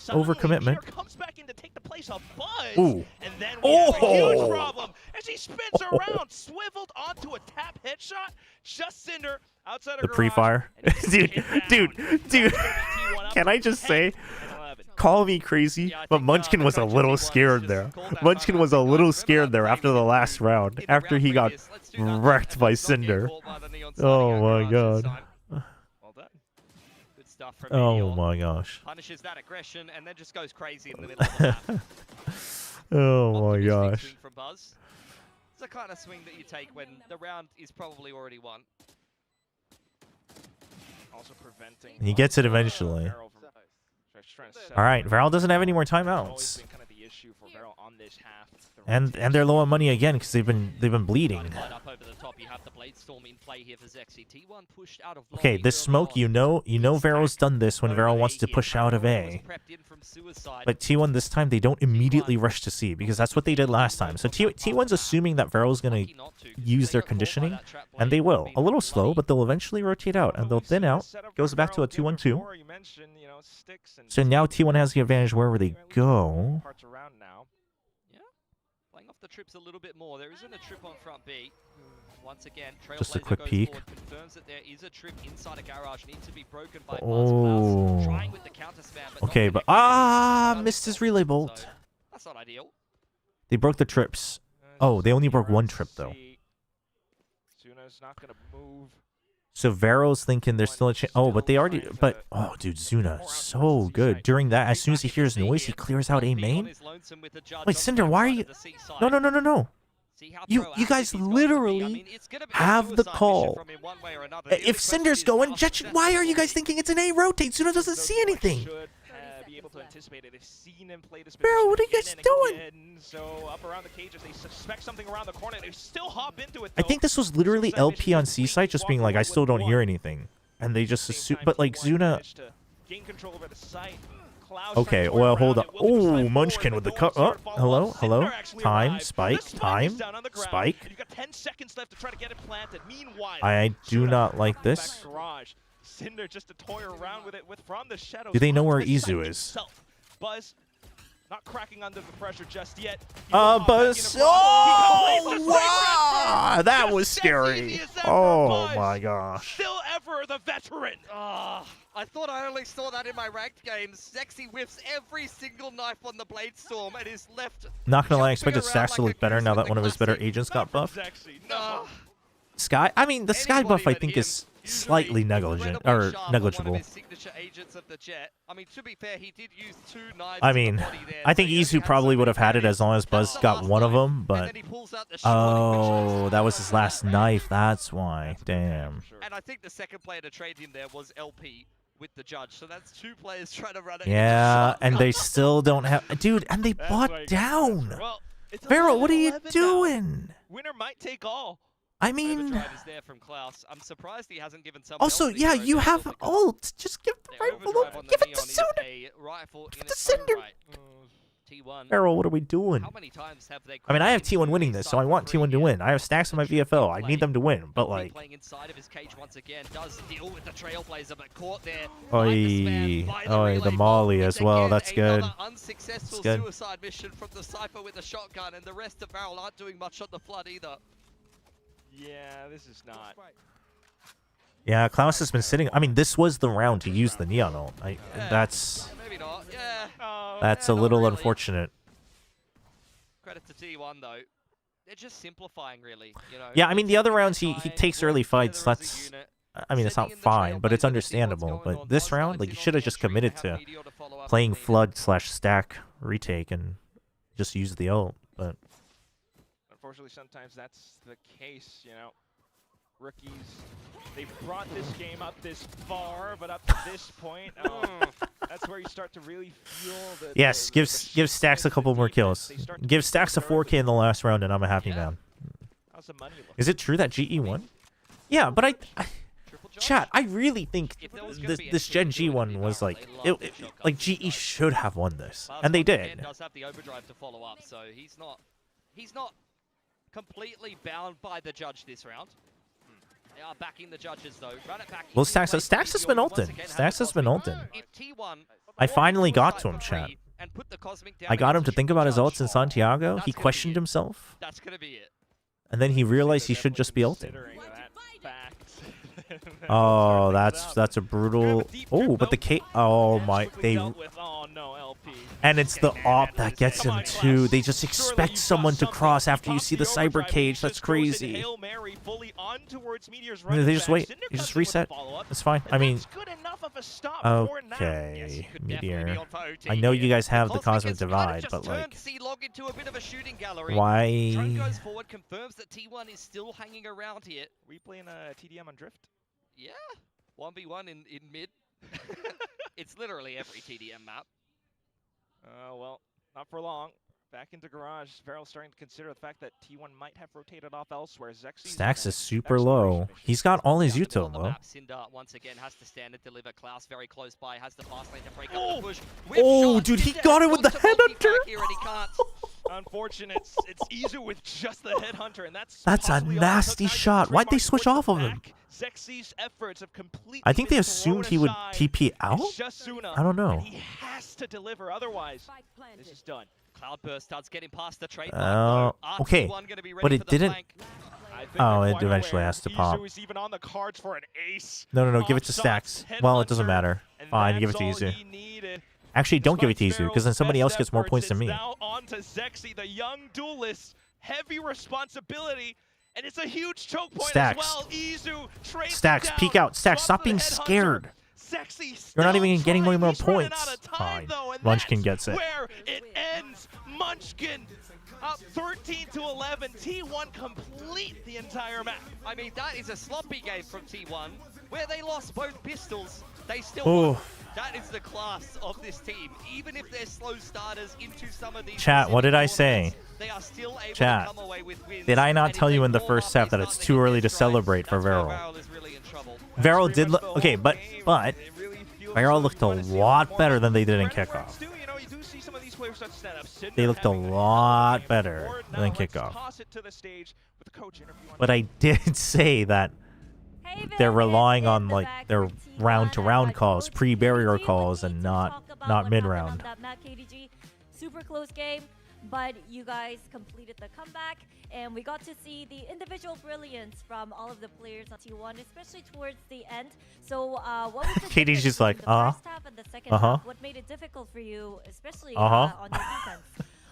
Overcommitment. Comes back in to take the place of Buzz. Ooh. And then we have a huge problem as he spins around, swiveled onto a tap headshot. Just Cinder outside of The pre-fire. dude. Can I just say, call me crazy, but Munchkin was a little scared there. Munchkin was a little scared there after the last round, after he got wrecked by Cinder. Oh my god. Oh my gosh. Punishes that aggression and then just goes crazy in the middle of the map. Oh my gosh. From Buzz. It's the kind of swing that you take when the round is probably already won. Also preventing. He gets it eventually. All right, Varel doesn't have any more timeouts. And they're low on money again because they've been bleeding. Okay, this smoke, you know Varel's done this when Varel wants to push out of A. But T1 this time they don't immediately rush to C because that's what they did last time. So T1's assuming that Varel's gonna use their conditioning, and they will. A little slow, but they'll eventually rotate out and they'll thin out. Goes back to a 2-1-2. So now T1 has the advantage wherever they go. Playing off the trips a little bit more. There isn't a trip on front B. Once again, Just a quick peek. Confirms that there is a trip inside a garage. Needs to be broken by Buzz. Trying with the counter spam, but Okay, but missed his relay bolt. That's not ideal. They broke the trips. Oh, they only broke 1 trip though. Zuna's not gonna move. So Vero's thinking there's still a chance. Oh, but they already. But oh, dude, Zuna, so good. During that, as soon as he hears noise, he clears out A main. Wait, Cinder, why are you? No. You guys literally have the call. If Cinder's going, Jetchin, why are you guys thinking it's an A rotate? Zuna doesn't see anything. Vero, what are you guys doing? So up around the cages, they suspect something around the corner. They still hop into it. I think this was literally LP on C side just being like, I still don't hear anything, and they just assume. But like Zuna. Okay, well, hold on. Oh, Munchkin with the cut. Oh, hello. Time, spike, time, spike. I do not like this. Cinder just to toy around with it from the shadows. Do they know where Izu is? Buzz not cracking under the pressure just yet. Buzz. Oh, wow! That was scary. Oh my gosh. Still ever the veteran. I thought I only saw that in my ranked games. Sexy whiffs every single knife on the Blade Storm and is left. Not gonna lie, I expected Stacks to look better now that one of his better agents got buffed. Sky, I mean, the Sky buff I think is slightly negligent or negligible. I mean, to be fair, he did use 2 knives. I mean, I think Izu probably would have had it as long as Buzz got one of them, but oh, that was his last knife. That's why. Damn. And I think the second player to trade him there was LP with the judge. So that's 2 players trying to run it. Yeah, and they still don't have, dude, and they bought down. Vero, what are you doing? Winner might take all. I mean, there from Klaus. I'm surprised he hasn't given also, yeah, you have ult. Just give the rifle. Give it to Zuna. Give it to Cinder. Errol, what are we doing? How many times have they I mean, I have T1 winning this, so I want T1 to win. I have stacks on my VFL. I need them to win, but like... playing inside of his cage once again, does deal with the Trailblazer, but caught there. The Molly as well. That's good. Unsuccessful That's good. suicide mission from the Cypher with the shotgun, and the rest of Barrel aren't doing much on the flood either. Yeah, this is not. Yeah, Klaus has been sitting... I mean, this was the round to use the Neon ult. That's... Maybe not. Yeah. That's a little unfortunate. Credit to T1 though. They're just simplifying really, you know. Yeah, I mean, the other rounds he takes early fights. That's... I mean, it's not fine, but it's understandable. But this round, like, you should have just committed to playing Flood/Stack retake and just use the ult, but... Unfortunately, sometimes that's the case, you know. Rookies, they brought this game up this far, but up to this point, that's where you start to really feel the... Yes, give Stacks a couple more kills. Give Stacks a 4K in the last round, and I'm a happy man. How's the money look? Is it true that GE won? Yeah, but chat, I really think this Gen G one was like... like, GE should have won this, and they did. Does have the overdrive to follow up, so he's not completely bound by the judge this round. They are backing the judges though. Run it back. Well, Stacks has been ulted. Stacks has been ulted. I finally got to him, chat. I got him to think about his ults in Santiago. He questioned himself. That's gonna be it. And then he realized he should just be ulting. Oh, that's a brutal... Oh, but the K... Oh, my... They... And it's the op that gets him, too. They just expect someone to cross after you see the cyber cage. That's crazy. They just wait. You just reset. It's fine. I mean... Okay, Meteor. I know you guys have the Cosmic Divide, but, like... Why... Drone goes forward, confirms that T1 is still hanging around here. We playing a TDM on Drift? Yeah, 1v1 in mid. It's literally every TDM map. Well, not for long. Back into Garage. Varel's starting to consider the fact that T1 might have rotated off elsewhere. Stacks is super low. He's got all his Util low. Cinder once again has to stand and deliver. Klaus very close by, has the fast lane to break up the push. Oh, dude, he got it with the headhunter. Unfortunate. It's Izu with just the headhunter, and that's a nasty shot. Why'd they switch off of him? Zexi's efforts have completely I think they assumed he would TP out? I don't know. He has to deliver, otherwise this is done. Cloudburst starts getting past the trade. Okay, but it didn't... Oh, it eventually has to pop. Even on the cards for an ace. No, give it to Stacks. Well, it doesn't matter. Fine, give it to Izu. Actually, don't give it to Izu, because then somebody else gets more points than me. Now on to Zexi, the young duelist. Heavy responsibility, and it's a huge choke point as well. Izu trades Stacks, peek out. Stacks, stop being scared. You're not even getting more points. Fine. Munchkin gets it. Where it ends. Munchkin up 13-11. T1 complete the entire map. I mean, that is a sloppy game from T1, where they lost both pistols. They still won. That is the class of this team. Even if they're slow starters into some of these... Chat, what did I say? They are still able Chat, to come away with wins. did I not tell you in the first half that it's too early to celebrate for Varel? Varel did look... Okay, but Varel looked a lot better than they did in kickoff. They looked a lot better than kickoff. But I did say that they're relying on like their round-to-round calls, pre-barrier calls, and not mid-round. Super close game, but you guys completed the comeback, and we got to see the individual brilliance from all of the players on T1, especially towards the end. So, what was the Katie's just like, first half and the second half? What made it difficult for you, especially on your defense?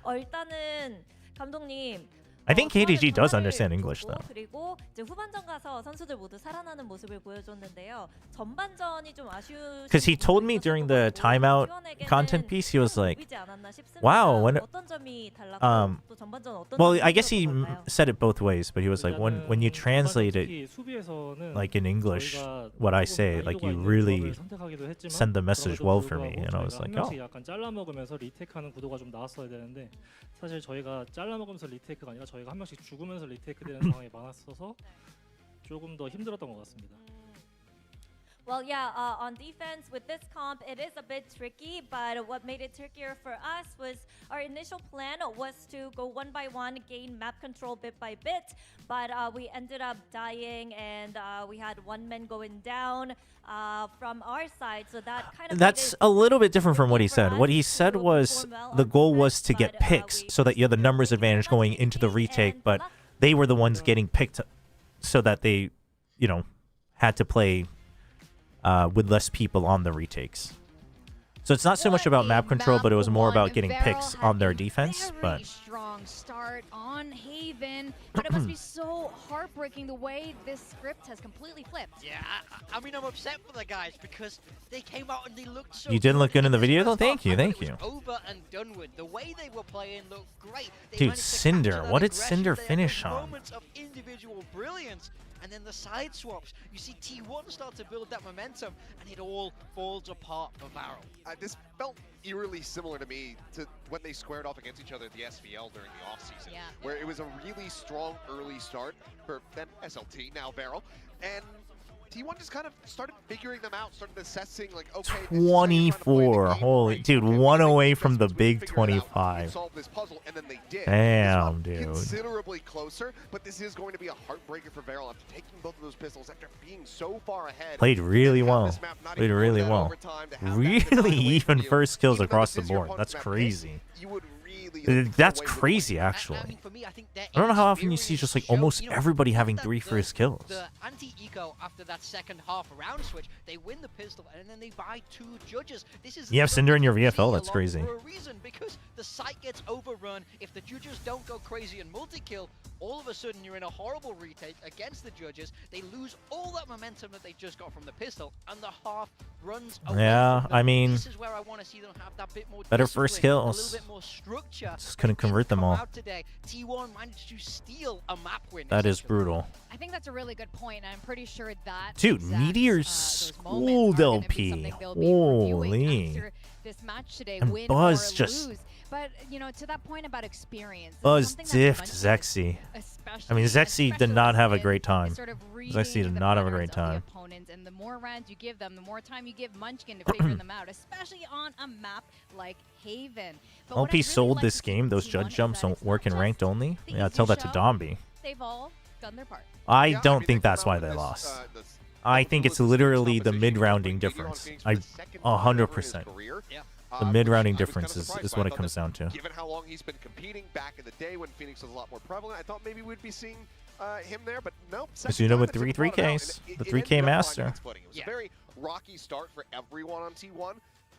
일단은 감독님. I think KDG does understand English though. 그리고 이제 후반전 가서 선수들 모두 살아나는 모습을 보여줬는데요. 전반전이 좀 아쉬운. Because he told me during the timeout content piece, he was like, "Wow, when." Well, I guess he said it both ways, but he was like, when you translate it, like in English, what I say, like you really send the message well for me, and I was like, oh. 약간 잘라 먹으면서 리테이크하는 구도가 좀 나왔어야 되는데 사실 저희가 잘라 먹으면서 리테이크가 아니라 저희가 한 명씩 죽으면서 리테이크 되는 상황이 많았어서 조금 더 힘들었던 것 같습니다. Well, yeah, on defense with this comp, it is a bit tricky, but what made it trickier for us was our initial plan was to go one by one, gain map control bit by bit, but we ended up dying and we had one man going down from our side, so that kind of That's a little bit different from what he said. What he said was the goal was to get picks so that you had the numbers advantage going into the retake, but they were the ones getting picked so that they, you know, had to play with less people on the retakes. So it's not so much about map control, but it was more about getting picks on their defense. But strong start on Haven, but it must be so heartbreaking the way this script has completely flipped. Yeah, I mean, I'm upset for the guys because they came out and they looked so you didn't look good in the video, though. first Thank half. you, I thought thank it you. was over and done with. The way they were playing looked great. They Dude, managed to Cinder. capture that What did aggression. Cinder They had finish those on? Moments of individual brilliance. And then the side swaps. You see T1 start to build that momentum, and it all falls apart for Varel. This felt eerily similar to me to when they squared off against each other at the SVL during the offseason, where it was a really strong early start for then SLT, now Varel, and T1 just kind of started figuring them out, started assessing, like, okay, 24. Holy dude, one away from the big 25. solve this puzzle, and then they did. Damn, dude. Considerably closer, but this is going to be a heartbreaker for Varel after taking both of those pistols, after being so far ahead. Played really well. Played really well. Really even first kills across the board. That's crazy. That's crazy, actually. I don't know how often you see just like almost everybody having 3 first kills. The anti-eco after that second half round switch, they win the pistol and then they buy 2 judges. This is You have Cinder in your VFL. That's crazy. for a reason, because the site gets overrun. If the judges don't go crazy and multi-kill, all of a sudden you're in a horrible retake against the judges. They lose all that momentum that they just got from the pistol, and the half runs away Yeah, from them. I mean, This is where I want to see them have that bit more better discipline, first a kills. little bit more structure. Just couldn't convert them all. Out today, T1 managed to steal a map win. That is brutal. I think that's a really good point, and I'm pretty sure that Dude, exact, Meteor those moments schooled are gonna be LP. something they'll be reviewing Holy. after this match today, And win Buzz or just- lose. But you know, to that point about experience, that's Buzz something that's diffed mentioned, Zexy. I mean, Zexy did not have a great time. sort of Zexy did reading the not have a patterns great of the time. opponents, and the more rounds you give them, the more time you give Munchkin to figure them out, especially on a map like Haven. But what I'd LP really sold like this to see game. from Those T1 judge is jumps that don't it's work in not ranked just only. the Yeah, easy tell that to show. Domby. They've all done their part. I don't think that's why they lost. I think it's literally the mid-rounding difference. 100%. The mid-rounding difference is what it comes down to. Given how long he's been competing back in the day when Phoenix was a lot more prevalent, I thought maybe we'd be seeing him there, but no. Asuna with 3 3Ks. The 3K master. It was a very rocky start for everyone on T1,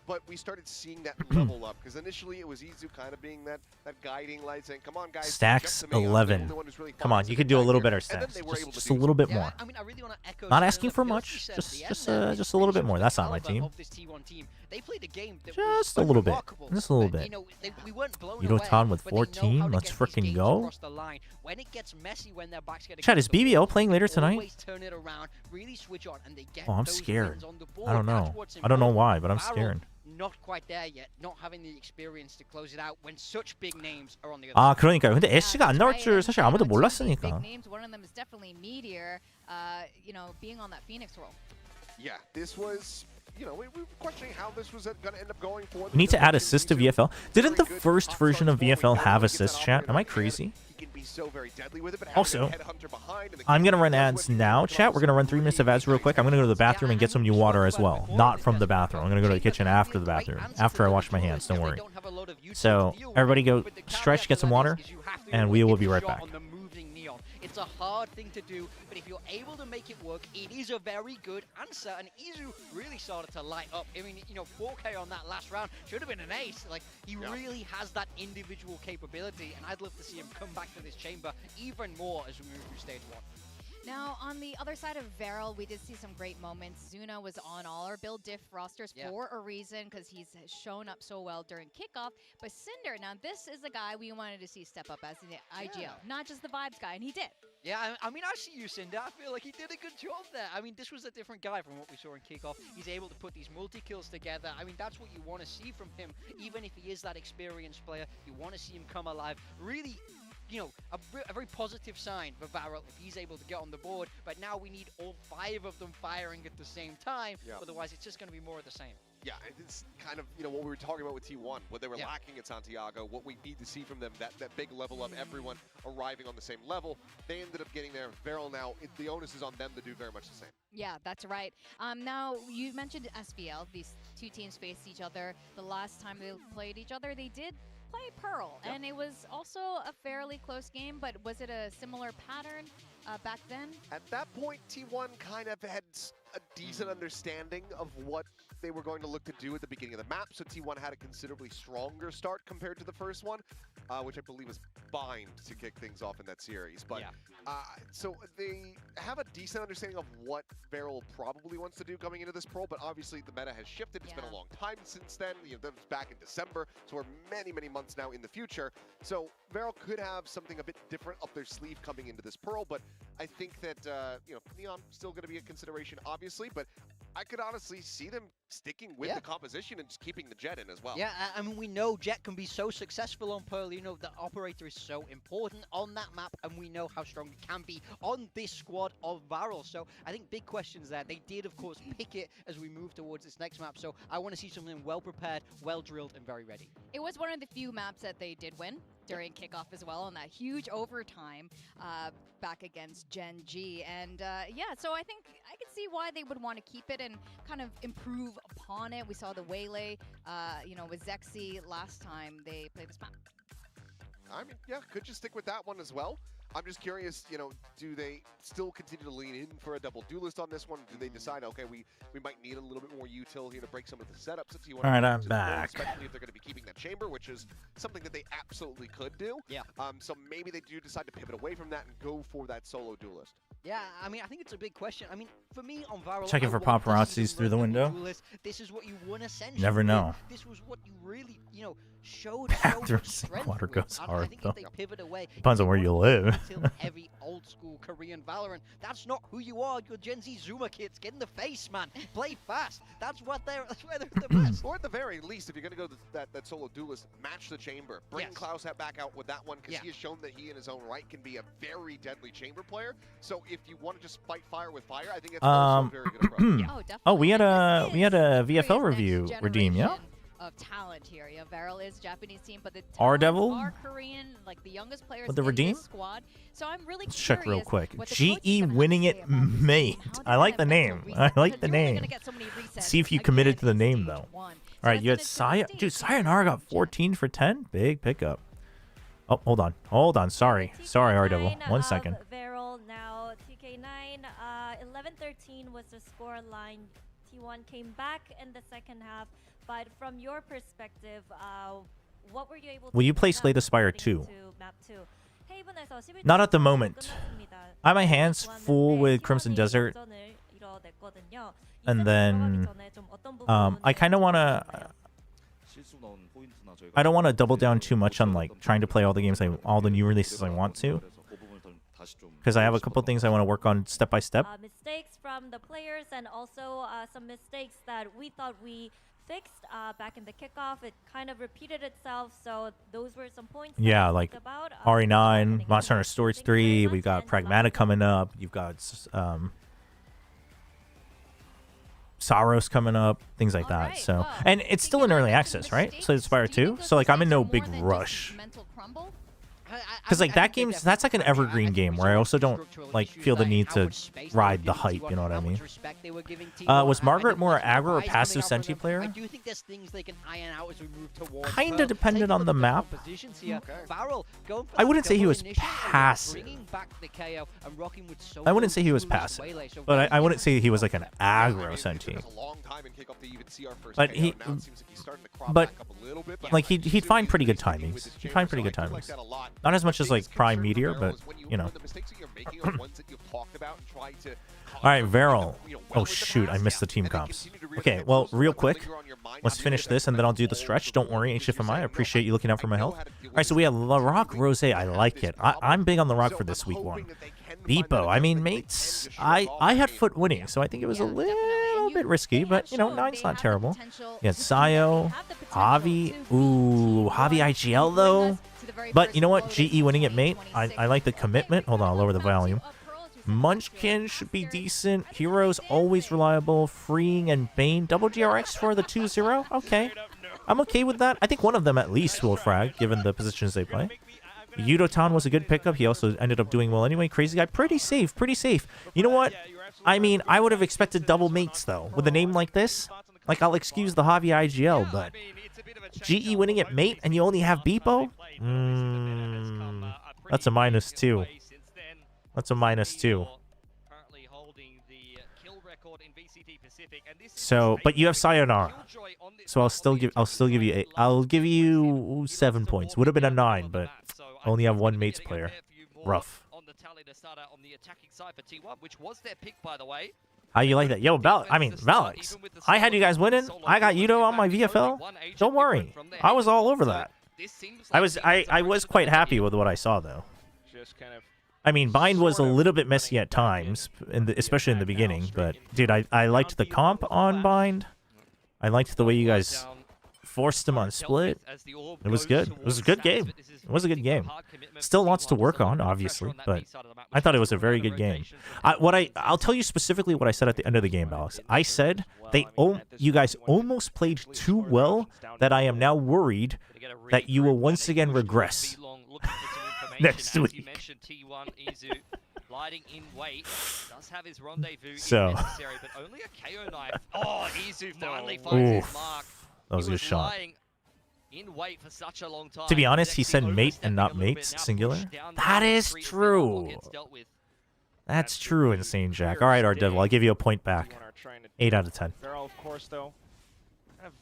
but we started seeing that level up, because initially it was Izu kind of being that guiding light, saying, come on, guys. Stacks jump to me. I'm the 11. only one who's really Come on, focusing you could do a back little here." better And then stacks. they were able to Just do a little bit Yeah, more. I mean, I really want to echo Not some of asking the for feels much. you said at Just the end just there. just a little bit more. That's not my Caliber team. of this T1 team. They played a game that Just was a little bit. remarkable. Just a little But, bit. you know, we weren't blown Yudotan away, with but they know 14. how to Let's get these freaking games go. across the line. When it gets messy, when their backs get Chat, is against the BBL wall, playing they later tonight? always turn it around, really switch on, and they get Oh, I'm those scared. wins on the board. I don't That's know. what's I don't know important. why, but I'm Varel, scared. Not quite there yet, not having the experience to close it out when such big names are on the other 아, side. 그러니까요. 근데 애쉬가 안 나올 줄 사실 아무도 몰랐으니까. Big names. One of them is definitely Meteor. You know, being on that Phoenix role. Yeah, this was, you know, we were questioning how this was going to end up going for. We need to add assist to VFL. Didn't the first version of VFL have assist, chat? Am I crazy? Also, I'm going to run ads now, chat. We're going to run 3 minutes of ads real quick. I'm going to go to the bathroom and get some new water as well. Not from the bathroom. I'm going to go to the kitchen after the bathroom. After I wash my hands, don't worry. So, everybody go stretch, get some water, and we will be right back. It's a hard thing to do, but if you're able to make it work, it is a very good answer. And Izu really started to light up. I mean, you know, 4K on that last round should have been an ace. Like, he really has that individual capability, and I'd love to see him come back to this chamber even more as we move through stage 1. Now, on the other side of Varel, we did see some great moments. Zuna was on all our build diff rosters for a reason, because he's shown up so well during kickoff. But Cinder, now this is the guy we wanted to see step up as the IGL, not just the vibes guy, and he did. Yeah, I mean, I see you, Cinder. I feel like he did a good job there. I mean, this was a different guy from what we saw in kickoff. He's able to put these multi-kills together. I mean, that's what you want to see from him. Even if he is that experienced player, you want to see him come alive. Really a very positive sign for Varel if he's able to get on the board. But now we need all 5 of them firing at the same time. Otherwise, it's just going to be more of the same. Yeah, it's kind of, what we were talking about with T1, what they were lacking at Santiago, what we need to see from them, that big level of everyone arriving on the same level. They ended up getting there. Varel now, the onus is on them to do very much the same. Yeah, that's right. Now, you mentioned SVL. These 2 teams faced each other. The last time they played each other, they did play Pearl, and it was also a fairly close game, but was it a similar pattern back then? At that point, T1 kind of had a decent understanding of what they were going to look to do at the beginning of the map, so T1 had a considerably stronger start compared to the first one, which I believe was fine to kick things off in that series. But so they have a decent understanding of what Varel probably wants to do coming into this Pro, but obviously the meta has shifted. It's been a long time since then. That was back in December, so we're many, many months now in the future. So Varel could have something a bit different up their sleeve coming into this Pearl, but I think that, Neon still going to be a consideration, obviously, but I could honestly see them sticking with the composition and just keeping the Jet in as well. Yeah, I mean, we know Jet can be so successful on Pearl. The operator is so important on that map, and we know how strong it can be on this squad of Varel. So I think big questions there. They did, of course, pick it as we move towards this next map. So I want to see something well prepared, well drilled, and very ready. It was one of the few maps that they did win during kickoff as well, on that huge overtime back against Gen G. And so I think I could see why they would want to keep it and kind of improve upon it. We saw the Waylay, with Zexy last time they played this map. I mean, could you stick with that one as well? I'm just curious, do they still continue to lean in for a double duelist on this one? Do they decide, okay, we might need a little bit more util here to break some of the setups? All right, I'm back. Especially if they're going to be keeping that chamber, which is something that they absolutely could do. Yeah. So maybe they do decide to pivot away from that and go for that solo duelist. Yeah, I mean, I think it's a big question. I mean, for me on Varel, Checking for paparazzis through the window. This is what you won essentially. Never know. This was what you really, showed. Bathroom sink water goes hard, I think though. if they pivot away, Depends on where you live. Heavy, old school Korean Valorant. That's not who you are. You're Gen Z Zoomer kids. Get in the face, man. Play fast. That's where they're the best. Or at the very least, if you're going to go that solo duelist, match the chamber. Bring Klaus back out with that one, because he has shown that he in his own right can be a very deadly chamber player. So if you want to just fight fire with fire, I think that's also a very good approach. We had a VFL review redeem, yeah. Of talent here. Varel is a Japanese team, but the R-Devil? are Korean, like the youngest players With the in redeem? this squad. So I'm really Let's curious check real quick. what the GE winning it mate. I like the name. I like the name. See if you committed to the name, though. All right, you had Sayonara got 14 for 10. Big pickup. Oh, hold on. Sorry, R-Devil. 1 second. Varel now TK9. 11-13 was the score line. T1 came back in the second half. But from your perspective, what were you able to Will you play Slay the Spire 2? Map 2? Not at the moment. I have my hands full with Crimson Desert. And then I kind of want to... I don't want to double down too much on like trying to play all the new releases I want to. Because I have a couple things I want to work on step by step. Mistakes from the players and also some mistakes that we thought we fixed back in the kickoff. It kind of repeated itself, so those were some points. Yeah, like RE9, Monster Hunter Stories 3. We got Pragmatic coming up. You've got Saros coming up, things like that. So, and it's still in early access, right? Slay the Spire 2. So like I'm in no big rush. Because like that game's that's like an evergreen game where I also don't like feel the need to ride the hype, you know what I mean? Was Margaret more aggro or passive Senti player? I do think there's things they can iron out as we move towards. Kinda depended on the map. I wouldn't say he was passive. I wouldn't say he was passive, but I wouldn't say he was like an aggro Senti. But like he'd find pretty good timings. He'd find pretty good timings. Not as much as like Prime Meteor, but you know. Alright, Varel. Oh shoot, I missed the team comps. Okay, well, real quick, let's finish this and then I'll do the stretch. Don't worry, HFMI, I appreciate you looking out for my health. Alright, so we have La Rock Rose. I like it. I'm big on La Rock for this week one. Beepo, I mean, mates, I had foot winning, so I think it was a little bit risky, but you know, 9's not terrible. You had Sayo, Javi. Ooh, Javi IGL though. But you know what? GE winning it, mate. I like the commitment. Hold on, I'll lower the volume. Munchkin should be decent. Heroes always reliable. Freeing and Bane. Double GRX for the 2-0. Okay. I'm okay with that. I think one of them at least will frag, given the positions they play. Yudotan was a good pickup. He also ended up doing well anyway. Crazy guy. Pretty safe. Pretty safe. You know what? I mean, I would have expected double mates, though. With a name like this. Like, I'll excuse the Javi IGL, but... GE winning it, mate, and you only have Beepo? That's a -2. That's a -2. So, but you have Sayonara. So I'll still give you 8. I'll give you 7 points. Would have been a 9, but only have one mates player. Rough. How you like that? Yo, Valix. I had you guys winning. I got Yudo on my VFL. Don't worry. I was all over that. I was quite happy with what I saw, though. I mean, Bind was a little bit messy at times, especially in the beginning. But, dude, I liked the comp on Bind. I liked the way you guys forced him on Split. It was good. It was a good game. It was a good game. Still lots to work on, obviously, but I thought it was a very good game. I'll tell you specifically what I said at the end of the game, Alex. I said you guys almost played too well that I am now worried that you will once again regress next week. Gliding in weight, does have his rendezvous So. necessary, but only a KO knife. Oh, Izu finally finds his mark. That was a good shot. In weight for such a long time. To be honest, he said mate and not mates, singular. That is true. That's true, Insane Jack. All right, our devil, I'll give you a point back. 8 out of 10. Barrel, of course, though, kind of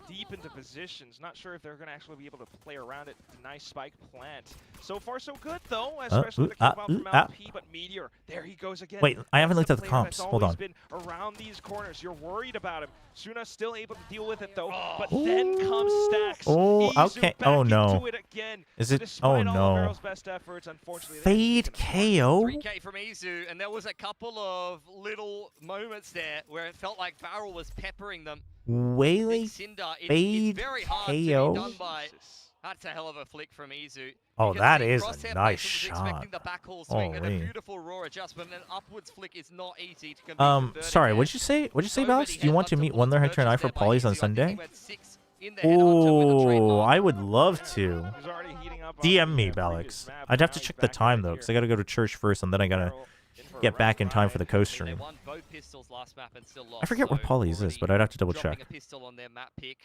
deep into positions. Not sure if they're going to actually be able to play around it. Nice spike plant. So far, so good, though, especially the keep out from LP, but Meteor, there he goes again. Wait, I haven't looked at the Player comps. that's Hold on. always been around these corners. You're worried about him. Suna still able to deal with it, though, but then comes Stacks. Oh, Izu okay. back Oh, no. into it again. Is it? Despite Oh, all of no. Barrel's best efforts, unfortunately, Fade KO? 3K from Izu, and there was a couple of little moments there where it felt like Barrel was peppering them. Whaley Cinder, fade it's very hard to be KO? done by. That's a hell of a flick from Izu. Oh, You can that see is a Crosshair nice Mason was shot. expecting the backhaul swing and a Holy. beautiful raw adjustment. An upwards flick is not easy to convert. Sorry, what'd you say? What'd you say, Alex? Do you want to meet Wonder Hector and I for Polys on Sunday? Oh, I would love to. DM me, Alex. I'd have to check the time, though, because I gotta go to church first, and then I gotta get back in time for the coast stream. I forget where Polys is, but I'd have to double check. A pistol on their map pick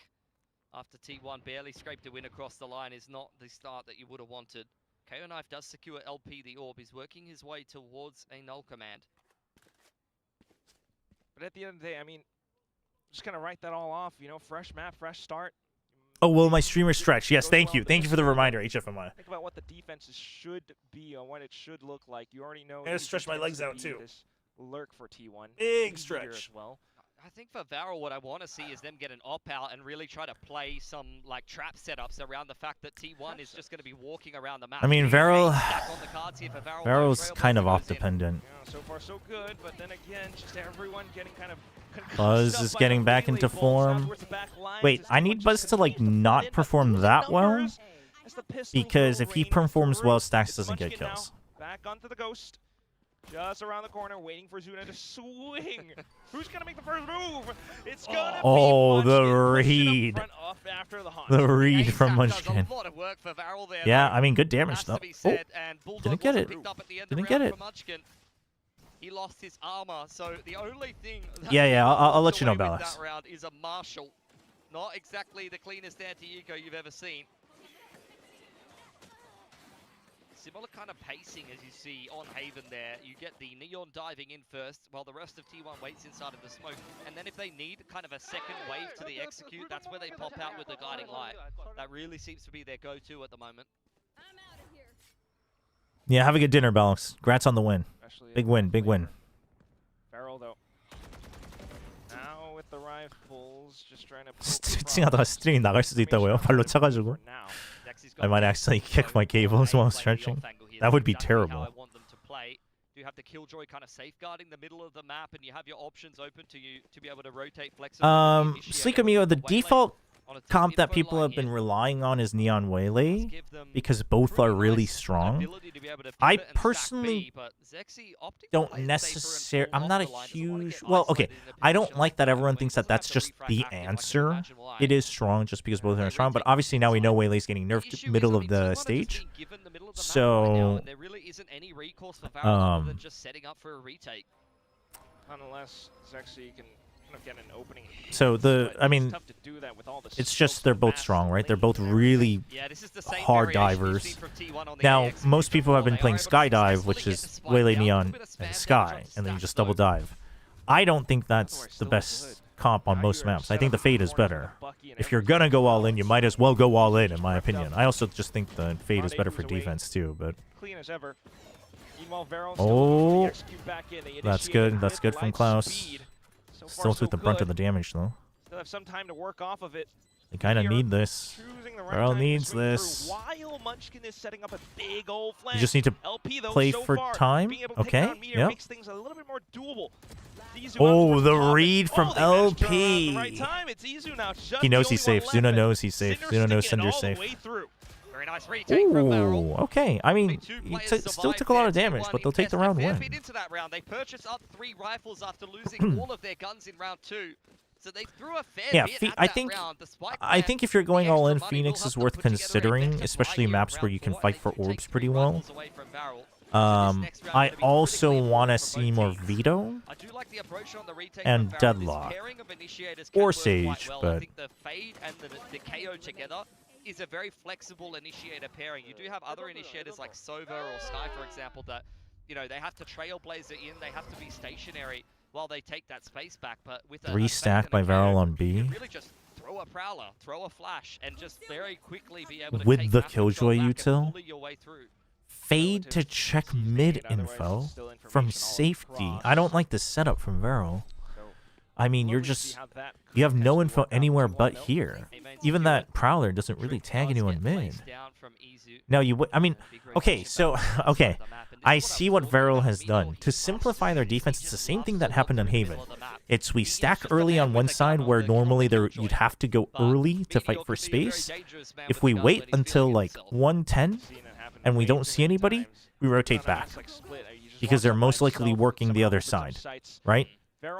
after T1 barely scraped a win across the line is not the start that you would have wanted. KO Knife does secure LP the orb. He's working his way towards a null command. But at the end of the day, I mean, just kind of write that all off, you know, fresh map, fresh start. Oh, well, my streamer stretch. Yes, thank you. Thank you for the reminder, HFMI. Think about what the defenses should be and what it should look like. You already know. I gotta stretch my legs out, too. This lurk for T1. Big Meteor stretch. as well. I think for Varel, what I want to see is them get an op-out and really try to play some like trap setups around the fact that T1 is just going to be walking around the map. I mean, Varel's Varel's kind of off-dependent. So far, so good, but then again, just everyone getting kind of Buzz is getting back into form. Wait, I need Buzz to, like, not perform that well, because if he performs well, Stacks doesn't get kills. Back onto the Ghost. Just around the corner, waiting for Zuna to swing. Who's gonna make the first move? It's gonna be Oh, the Munchkin read. up front off after the hunt. The read from Munchkin. A lot of work for Varel there, Yeah, though. I mean, good damage, Has though. to be Oh, said, and Bulldog didn't get wasn't it. picked up at the end of Didn't the get round it. for Munchkin. He lost his armor, so the only thing that Yeah, I'll walks let you know, away with Ballas. that round is a Marshall. Not exactly the cleanest anti-eco you've ever seen. Similar kind of pacing as you see on Haven there. You get the Neon diving in first, while the rest of T1 waits inside of the smoke. And then if they need kind of a second wave to the execute, that's where they pop out with the guiding light. That really seems to be their go-to at the moment. Yeah, have a good dinner, Balance. Congrats on the win. Big win, big win. Barrel though. Now with the rifles, just trying to 스트레칭하다가 스트링이 나갈 수도 있다고요? 발로 차가지고. I might accidentally kick my cables while stretching. That would be terrible. You have the Killjoy kind of safeguarding the middle of the map, and you have your options open to you to be able to rotate flexibly. Sleek Amigo, the default comp that people have been relying on is Neon Waylay because both are really strong. I personally don't necessarily. I'm not a huge. Well, okay. I don't like that everyone thinks that that's just the answer. It is strong just because both are strong, but obviously now we know Waylay's getting nerfed middle of the stage. So, there really isn't any recourse for Varel other than just setting up for a retake. Unless Zexy can kind of get an opening. So it's just they're both strong, right? They're both really hard divers. Now, most people have been playing Skydive, which is Waylay, Neon, and Sky, and then you just double dive. I don't think that's the best comp on most maps. I think the Fade is better. If you're gonna go all in, you might as well go all in my opinion. I also just think the Fade is better for defense too, but oh, that's good. That's good from Klaus. Still took the brunt of the damage though. Still have some time to work off of it. They kind of need this. Varel needs this. While Munchkin is setting up a big old flank. You just need to play for time. Okay. Yep. Makes things a little bit more doable. Oh, the read from LP. He knows he's safe. Zuna knows he's safe. Zuna knows Cinder's safe. Very nice retake from Varel. Ooh, okay. I mean, he still took a lot of damage, but they'll take the round win. Into that round. They purchased up 3 rifles after losing all of their guns in round 2. So they threw a fair bit at that round. I think if you're going all in, Phoenix is worth considering, especially maps where you can fight for orbs pretty well. I also want to see more Veto and Deadlock or Sage, but I think the Fade and the KO together is a very flexible initiator pairing. You do have other initiators like Sova or Sky, for example, that they have to trailblazer in, they have to be stationary while they take that space back. But with 3 stack by Varel on B. you really just throw a Prowler, throw a Flash, and just very quickly be able to with take the map control Killjoy back and util. bully your way through. Fade to check mid info from safety. I don't like the setup from Varel. I mean, you have no info anywhere but here. Even that Prowler doesn't really tag anyone mid. Now I mean, okay, so, okay. I see what Varel has done. To simplify their defense, it's the same thing that happened on Haven. It's we stack early on one side where normally you'd have to go early to fight for space. If we wait until like 110 and we don't see anybody, we rotate back. Because they're most likely working the other side, right?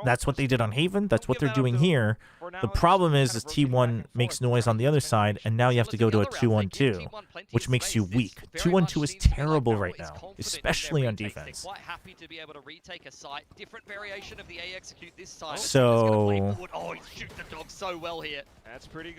That's what they did on Haven. That's what they're doing here. The problem is T1 makes noise on the other side, and now you have to go to a 2-1-2, which makes you weak. 2-1-2 is terrible right now, especially on defense. So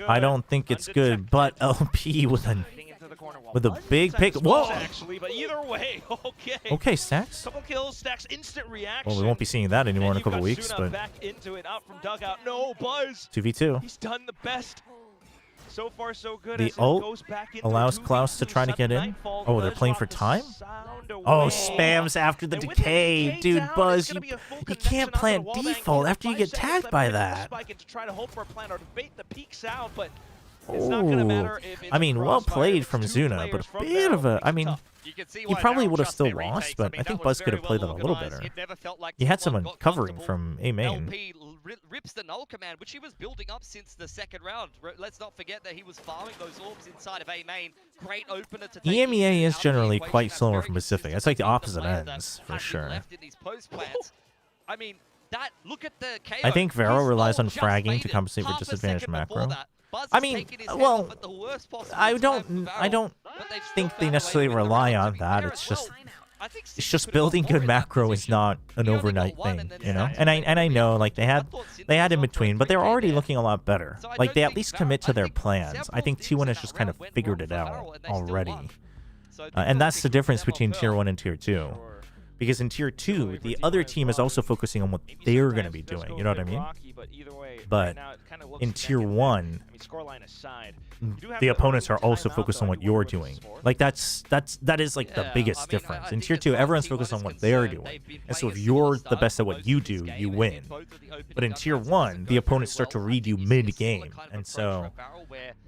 I don't think it's good, but LP with a big pick. Whoa! Actually, but either way, okay. Okay, stacks. Couple kills, stacks, instant reaction. Well, we won't be seeing that anymore in a couple weeks, but back into it, out from dugout. No, Buzz. 2v2. He's done the best. So far, so good. The ult allows Klaus to try to get in. Oh, they're playing for time? Oh, spams after the decay. Dude, Buzz, you can't plant default after you get tagged by that. Oh, I mean, well played from Zuna, but a bit of a, I mean, he probably would have still lost, but I think Buzz could have played that a little better. He had someone covering from A main. LP rips the null command, which he was building up since the second round. Let's not forget that he was farming those orbs inside of A main. Great opener to take. EMEA is generally quite slower from Pacific. It's like the opposite ends, for sure. I mean, look at the KO. I think Varel relies on fragging to compensate for disadvantaged macro. I mean, well, I don't think they necessarily rely on that. It's just building good macro is not an overnight thing, you know. And I know like they had in between, but they're already looking a lot better. Like they at least commit to their plans. I think T1 has just kind of figured it out already, and that's the difference between Tier 1 and Tier 2. Because in Tier 2, the other team is also focusing on what they're going to be doing. You know what I mean? But in Tier 1, the opponents are also focused on what you're doing. Like that is like the biggest difference. In Tier 2, everyone's focused on what they're doing. And so if you're the best at what you do, you win. But in Tier 1, the opponents start to read you mid-game. And so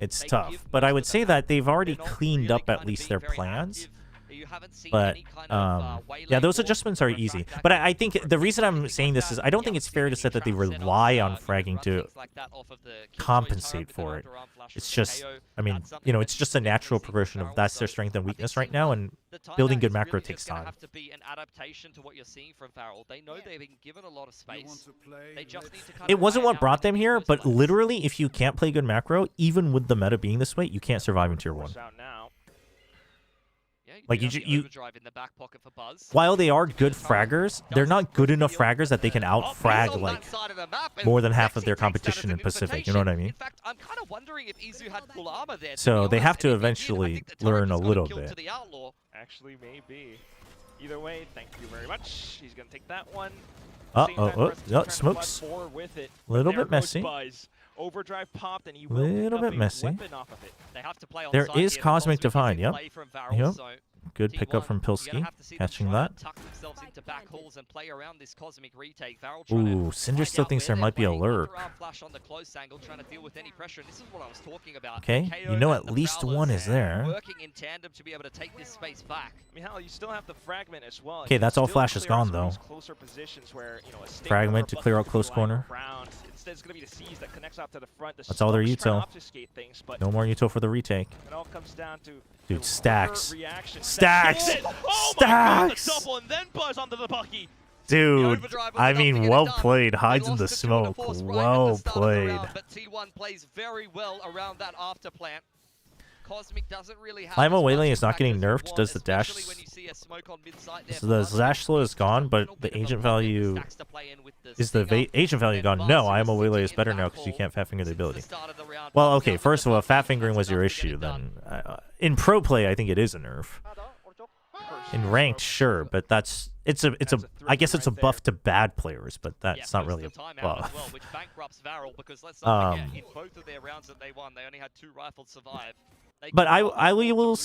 it's tough. But I would say that they've already cleaned up at least their plans. You haven't seen But any kind of yeah, those adjustments are easy. But I think the reason I'm saying this is I don't think it's fair to say that they rely on fragging to compensate for it. It's just, I mean, you know, it's just a natural progression of that's their strength and weakness right now, and building good macro takes time. Have to be an adaptation to what you're seeing from Varel. They know they've been given a lot of space. They just need to kind It wasn't what brought them here, but literally, if you can't play good macro, even with the meta being this way, you can't survive in tier 1. Like you while they are good fraggers, they're not good enough fraggers that they can out frag like more than half of their competition in Pacific. You know what I mean? I'm kind of wondering if Izu had full armor there. So they have to eventually learn a little bit. Actually, maybe. Either way, thank you very much. He's gonna take that one. Smokes. Little bit messy. Overdrive popped, and he Little bit messy. They have to play on There site is here. Cosmic Divide. Yep. Play from Varel, Yep. so Good pickup from Pilski. Catching that. tuck themselves into back halls and play around this Cosmic retake. Varel Ooh, Cinder still thinks there might be a lurk. flash on the close angle, trying to deal with any pressure. And this is what I was talking about. Okay, you know at least one is there. Working in tandem to be able to take this space back. I mean, hell, you still have the fragment as well. Okay, that's all flash is gone though. Closer positions where, you know, a Fragment to clear out close corner. Instead, it's going to be the C's that connects out to the front. That's all their smokes try to util. obfuscate things, but No more util for the retake. it all comes down to Dude, stacks. reaction. Stacks. Oh Stacks. my God, the double and then buzz onto the Bucky. Dude, I mean, well played. Hides in the smoke. Well played. But T1 plays very well around that after plant. Cosmic doesn't really have Limo Wayling is not getting nerfed. Does the dash? So the dash slow is gone, but the agent value is the agent value gone? No, IMO Waylay is better now because you can't fat finger the ability. Well, okay. First of all, fat fingering was your issue. Then in pro play, I think it is a nerf. In ranked, sure, but that's I guess it's a buff to bad players, but that's not really a buff. Which bankrupts Varel because let's not forget, in both of their rounds that they won, they only had 2 rifles survive. But I will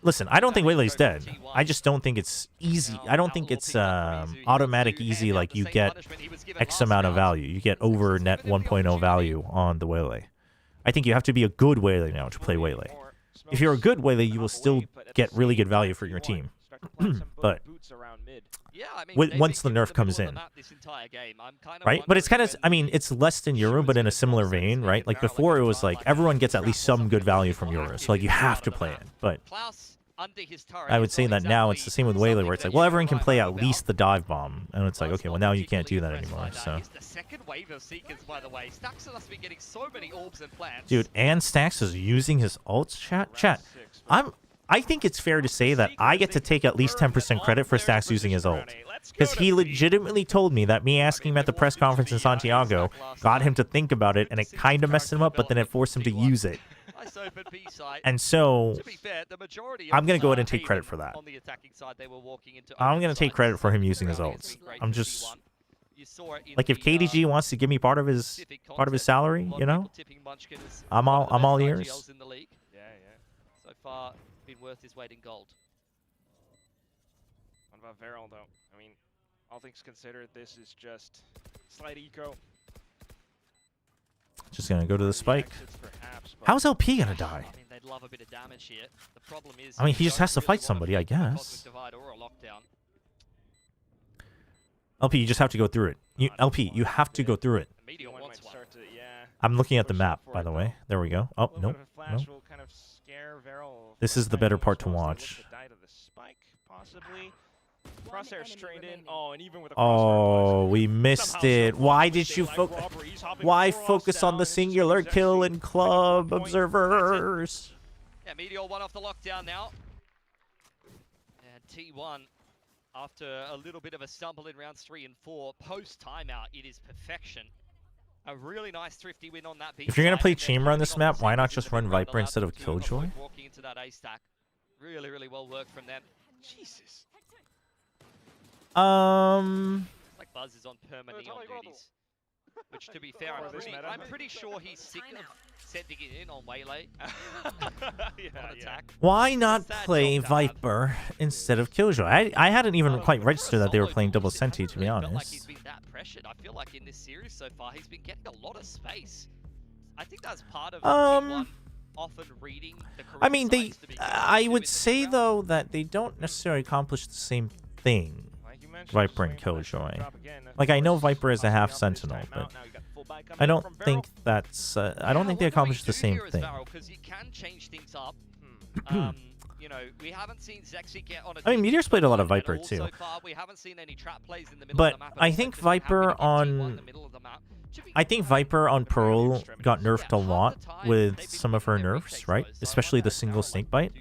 listen. I don't think Waylay's dead. I just don't think it's easy. I don't think it's automatic easy. Like you get X amount of value. You get over net 1.0 value on the Waylay. I think you have to be a good Waylay now to play Waylay. If you're a good Waylay, you will still get really good value for your team. But once the nerf comes in, right? But it's kind of, I mean, it's less than Euro, but in a similar vein, right? Like before, it was like everyone gets at least some good value from Euro, so like you have to play it. But I would say that now it's the same with Waylay, where it's like, well, everyone can play at least the dive bomb, and it's like, okay, well now you can't do that anymore. So, The second wave of Seekers, by the way, Stacks must be getting so many orbs and plants. dude, and Stacks is using his ults. Chat. I think it's fair to say that I get to take at least 10% credit for Stacks using his ult. Because he legitimately told me that me asking him at the press conference in Santiago got him to think about it, and it kind of messed him up, but then it forced him to use it. And so, I'm going to go ahead and take credit for that. I'm going to take credit for him using his ults. I'm just... Like, if KDG wants to give me part of his salary, you know? I'm all ears. So far, been worth his weight in gold. What about Varel, though? I mean, all things considered, this is just slight eco. Just going to go to the spike. How's LP going to die? I mean, they'd love a bit of damage here. The problem is, I mean, he just has to fight somebody, I guess. LP, you just have to go through it. LP, you have to go through it. I'm looking at the map, by the way. There we go. Oh, no. This is the better part to watch. Oh, we missed it. Why did you Why focus on the singular kill in club observers? Yeah, Meteor one off the lockdown now. And T1, after a little bit of a stumble in rounds 3 and 4, post timeout, it is perfection. A really nice thrifty win on that beat. If you're going to play Chamber on this map, why not just run Viper instead of Killjoy? Walking into that A stack. Really, really well worked from them. Jesus. Like Buzz is on permanent neon duties. Which, to be fair, I'm pretty sure he's sick of sending it in on Waylay. On attack. Why not play Viper instead of Killjoy? I hadn't even quite registered that they were playing double Senti, to be honest. He's been that pressured. I feel like in this series so far, he's been getting a lot of space. I think that's part of T1 often reading the correct I mean, sides to be I would say though that they don't necessarily accomplish the same thing. Viper and Killjoy. Like I know Viper is a half sentinel, but I don't think that's. I don't think they accomplish the same thing. Because it can change things up. You know, we haven't seen Zexy get on a I mean, Meteor's played a lot of Viper too. So far, we haven't seen any trap plays in the middle But of the map. I think Viper on. I think Viper on Pearl got nerfed a lot with some of her nerfs, right? Especially the single snake bite.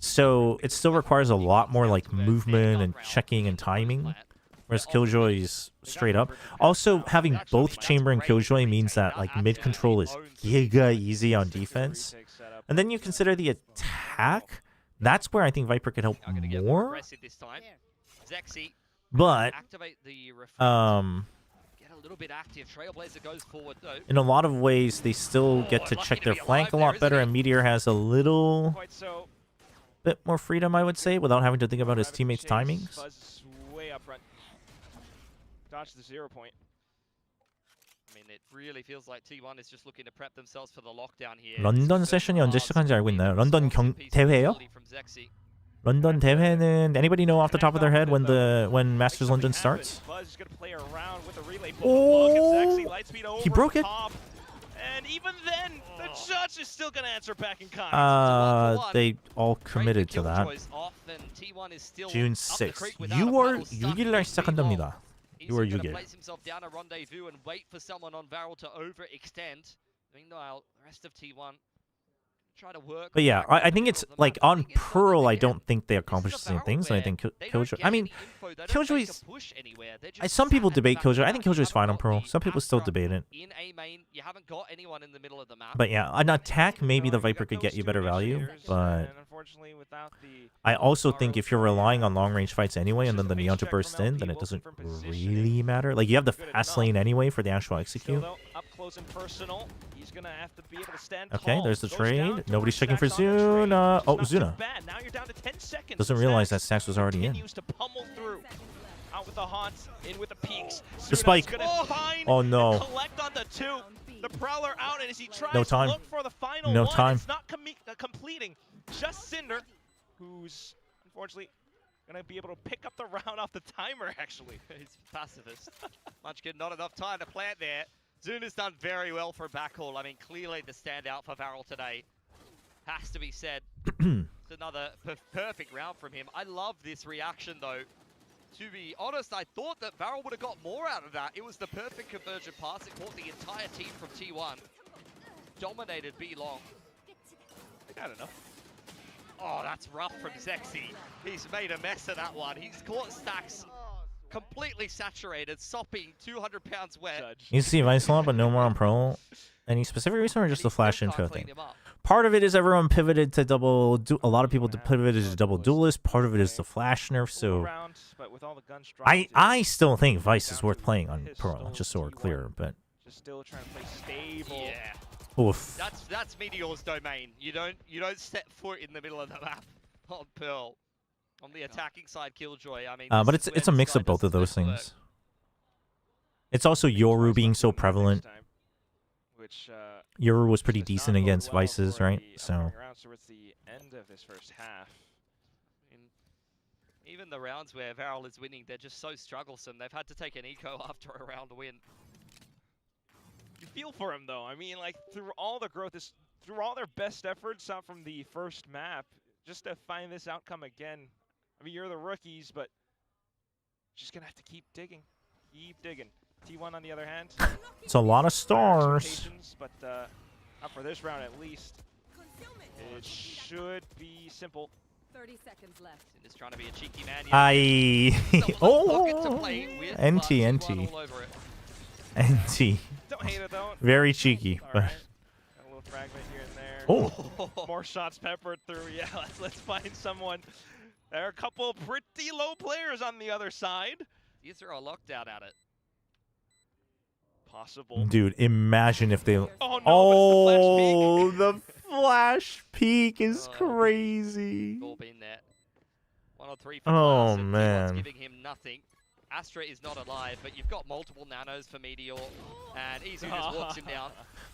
So it still requires a lot more like movement and checking and timing. Whereas Killjoy is straight up. Also, having both Chamber and Killjoy means that like mid control is giga easy on defense. And then you consider the attack. That's where I think Viper could help more. But in a lot of ways, they still get to check their flank a lot better, and Meteor has a little bit more freedom, I would say, without having to think about his teammates' timings. Dodge the 0 point. I mean, it really feels like T1 is just looking to prep themselves for the lockdown here. 런던 세션이 언제 시작한지 알고 있나요? 런던 대회요? 런던 대회는 anybody know off the top of their head when Masters London starts? Oh, he broke it. And even then, the judge is still going to answer back in kind. They all committed to that. June 6th. 6월 6일 날 시작한답니다. 6월 6일. Place himself down a rendezvous and wait for someone on Varel to overextend. Meanwhile, the rest of T1 try to work. But yeah, I think it's like on Pearl, I don't think they accomplish the same things. And I think Killjoy. I mean, Killjoy's. Some people debate Killjoy. I think Killjoy's fine on Pearl. Some people still debate it. But yeah, on attack, maybe the Viper could get you better value. But I also think if you're relying on long range fights anyway, and then the Neon to burst in, then it doesn't really matter. Like you have the fast lane anyway for the actual execute. Up close and personal. He's gonna have to be able to stand Okay, tall. there's the trade. Nobody's checking for Zuna. Oh, Zuna. Now you're down to 10 seconds. Doesn't realize that Sax was already in. To pummel through. Out with the haunts, in with the peaks. The spike. Oh no. Collect on the 2. The Prowler out, and as he tries No time. to look for the final No one, time. it's not completing. Just Cinder, who's unfortunately gonna be able to pick up the round off the timer, actually. He's pacifist. Munchkin, not enough time to plant there. Zuna's done very well for backhaul. I mean, clearly the standout for Varel today. Has to be said. It's another perfect round from him. I love this reaction, though. To be honest, I thought that Varel would have got more out of that. It was the perfect convergent pass. It caught the entire team from T1. Dominated B long. I don't know. Oh, that's rough from Zexy. He's made a mess of that one. He's caught Stacks completely saturated, sopping 200 pounds wet. You see Vice a lot, but no more on Pearl. Any specific reason or just the flash info thing? Part of it is everyone pivoted to double. A lot of people pivoted to double duelist. Part of it is the flash nerf. So I still think Vice is worth playing on Pearl, just so we're clear. But just still trying to play stable. Yeah. Oof. That's Meteor's domain. You don't step foot in the middle of the map on Pearl. On the attacking side, Killjoy. I mean, but it's a mix of both of those things. It's also Yoru being so prevalent. Yoru was pretty decent against Vices, right? So. Towards the end of this first half. Even the rounds where Varel is winning, they're just so strugglesome. They've had to take an eco after a round win. You feel for him, though. I mean, like, through all the growth, through all their best efforts out from the first map, just to find this outcome again. I mean, you're the rookies, but just going to have to keep digging. Keep digging. T1, on the other hand. It's a lot of stars. But not for this round, at least. It should be simple. 30 seconds left. Just trying to be a cheeky man. Oh! NT. Don't hate it, though. Very cheeky. But... Right. A little fragment here and there. Oh! More shots peppered through. Yeah, let's find someone. There are a couple pretty low players on the other side. You throw a lockdown at it. Possible. Dude, imagine if they... Oh, no, the flash peak is crazy. All been there. 1 or 3 for Oh, Glass, man. giving him nothing. Astra is not alive, but you've got multiple nanos for Meteor. And Izu just walks him down.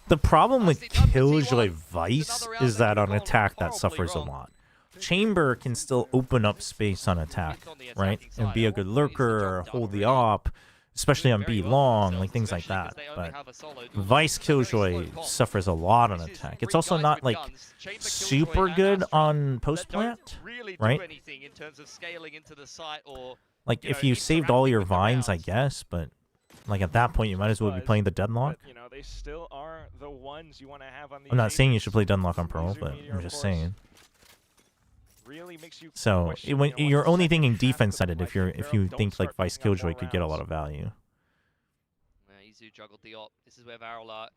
The problem with Killjoy Vice is that on attack that suffers a lot. Chamber can still open up space on attack, right? And be a good lurker or hold the op, especially on B long, like things like that. But Vice Killjoy suffers a lot on attack. It's also not like super good on post plant, right? Like if you saved all your vines, I guess, but like at that point you might as well be playing the Deadlock. You know, they still are the ones you want to have on the I'm not saying you should play Deadlock on Pro, but I'm just saying. Really makes you So when you're only thinking defense sided, if you think like Vice Killjoy could get a lot of value. Izu juggled the op. This is where Varel are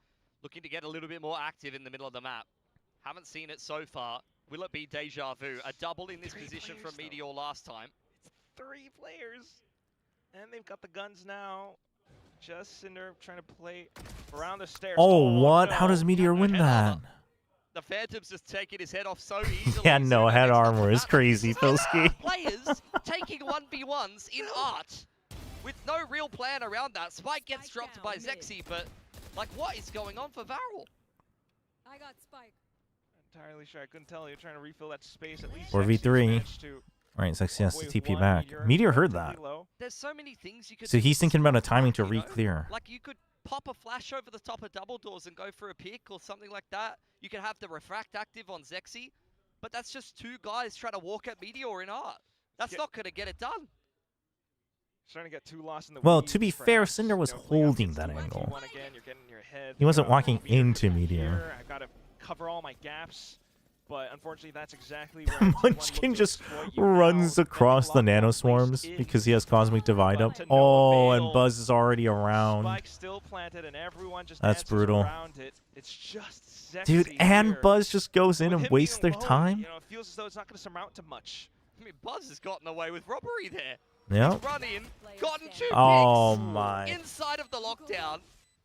looking to get a little bit more active in the middle of the map. Haven't seen it so far. Will it be deja vu? A double in this position from Meteor last time. It's 3 players, and they've got the guns now. Just Cinder trying to play around the stairs. Oh, what? No. How does Meteor win that? The Phantom's just taking his head off so easily. Yeah, no, head armor is crazy, Filski. Players taking 1v1s in art with no real plan around that. Spike gets dropped by Zexy, but like, what is going on for Varel? I got Spike. Entirely sure. I couldn't tell. You're trying to refill that space at least. 4v3. Alright, Zexy has to TP back. Meteor heard that. There's so many things you could So do he's thinking about a with timing to Spike, you know? re-clear. Like you could pop a flash over the top of double doors and go for a pick or something like that. You could have the refract active on Zexy, but that's just 2 guys trying to walk at Meteor in art. That's not going to get it done. Starting to get too lost in the Well, weeds, to be fair, perhaps. Cinder was You know, playing holding offense that 2-1, angle. again, you're getting in your head. He wasn't You're walking into Meteor. I gotta cover all my gaps, but unfortunately, that's exactly where Munchkin just runs across the nanoswarms because he has Cosmic Divide up. Oh, and Buzz is already around. Spike still planted, and everyone just That's dances brutal. around it. It's just Zexy Dude, and here. Buzz just goes in With and him wastes their being alone, time? You know, it feels as though it's not going to surmount to much. I mean, Buzz has gotten away with robbery there. Yep. He's run in, gotten 2 Oh picks my. inside of the lockdown,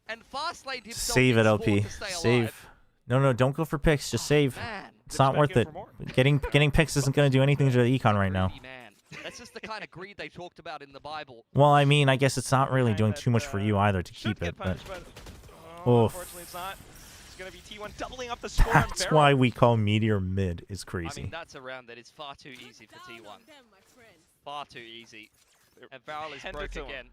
and fast laned himself Save it, in spawn LP. to stay alive. Save. No, don't go for picks. Just save. Man. It's not worth it. Getting picks isn't going to do anything to the econ right now. Man, that's just the kind of greed they talked about in the Bible. Well, I mean, I guess it's not really doing too much for you either to keep it, but... Oof. Unfortunately, it's not. It's going to be T1 doubling up the score. on That's Barrel. why we call Meteor mid. It's I crazy. mean, that's a round that is far too easy for T1. Far too easy. And Varel is Handed broke to him. again.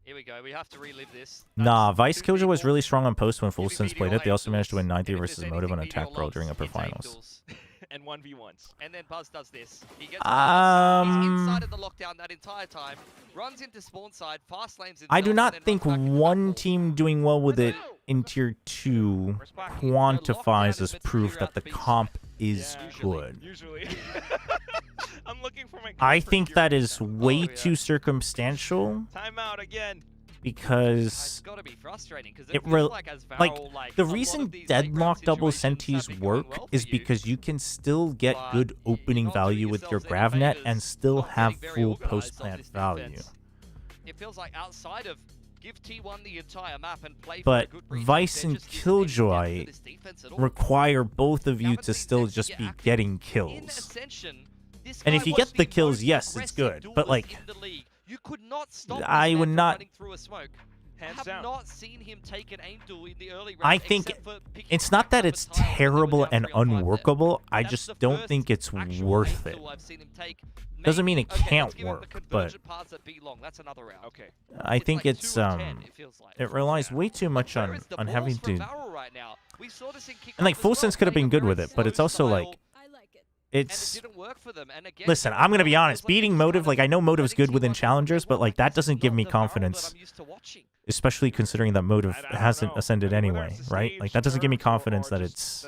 Here we go. We have to relive this. Nah, Vice Killjoy was really strong on post when Full Sense played it. They also managed to win 90 versus Motive on Attack Pro during upper finals. And 1v1s. And then Buzz does this. He gets he's inside of the lockdown that entire time. Runs into spawn side, fast lanes himself, I do and not then think runs back one team doing well with it in Tier 2 quantifies as proof that the comp is good. Usually. I'm looking for my I think that is way too circumstantial Timeout again. because It's got to be frustrating because it the reason Deadlock double sentis work is because you can still get good opening value with your GravNet and still have full post plant value. It feels like outside of give T1 the entire map and play But for a good reason, Vice there and just isn't any Killjoy depth to this defense at all. require both of you to still just be getting In kills. Ascension, this And guy if you was get the the kills, most yes, it's good. aggressive But duelist like, in the league. You could not stop this I man would from not. running through a smoke. I Hands have down. not seen him take an aim duel in the early rounds. I think except for picking it's not that it's terrible and 3-on-5 there. unworkable. I That's just the don't first think it's actual worth aim it. duel I've seen him take. Doesn't mean it Okay, let's can't give him the work, but convergent paths at B long. That's another round. Okay. I think like it's 2 of 10, it feels like. it relies way too much Where on is the having balls from to. Varel right now? We saw this in And like kickoff Full as Sense well, could have been playing a good very with it, but it's slow also like style, it's. and it didn't work for them. And again, Listen, I'm gonna be honest. Beating Motive, like I know Motive's good within challengers, but like that doesn't give me confidence. Especially considering that Motive hasn't ascended anyway, right? Like that doesn't give me confidence that it's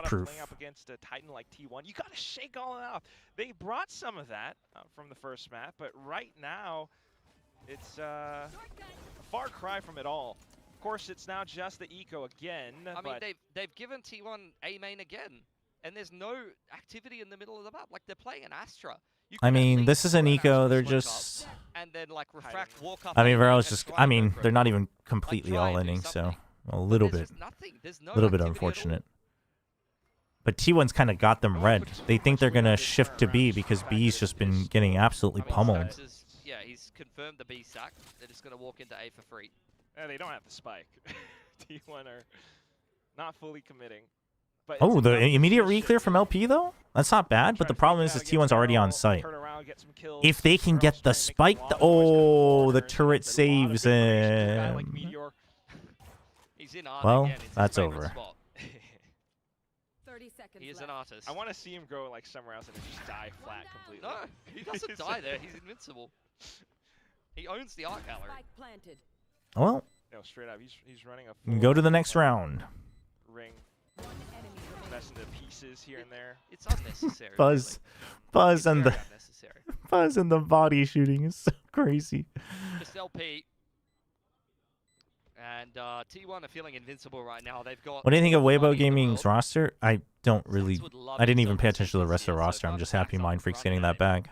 proof. Playing up against a Titan like T1, you gotta shake all it off. They brought some of that from the first map, but right now, it's a far cry from it all. Of course, it's now just the eco again. I mean, but they've given T1 A main again, and there's no activity in the middle of the map. Like they're playing an Astra. You I could at mean, least this is an smoke eco. up, They're smoke up, just. and then like refract, walk up. I mean, A main Varel's and just. try I and mean, go for they're it. not even completely try all and do inning, so something. a little bit. There's just nothing. There's no A little bit activity at all. unfortunate. But T1's kind of got them red. They think they're gonna shift to B because B's just been getting absolutely pummeled. Yeah, he's confirmed the B sack. They're just going to walk into A for free. They don't have the spike. T1 are not fully committing. But Oh, the immediate re-clear from LP, though? That's not bad, but the problem is T1's already on site. If they can get the spike... Oh, the turret saves him. Well, that's over. 30 seconds He is left. an artist. I want to see him go like somewhere else and then just die flat completely. No, he doesn't die there. He's invincible. He owns the art gallery. Spike planted. Well, No, straight up, he's running a we can go to the next round. ring. Messing to pieces here and there. It's unnecessary. Buzz. Buzz and the... Very unnecessary. Buzz and the body shooting is so crazy. Just LP. And T1 are feeling invincible right now. They've got. What do you think of Weibo Gaming's roster? I don't really... I didn't even pay attention to the rest of the roster. I'm just happy Mind Freak's getting that bag.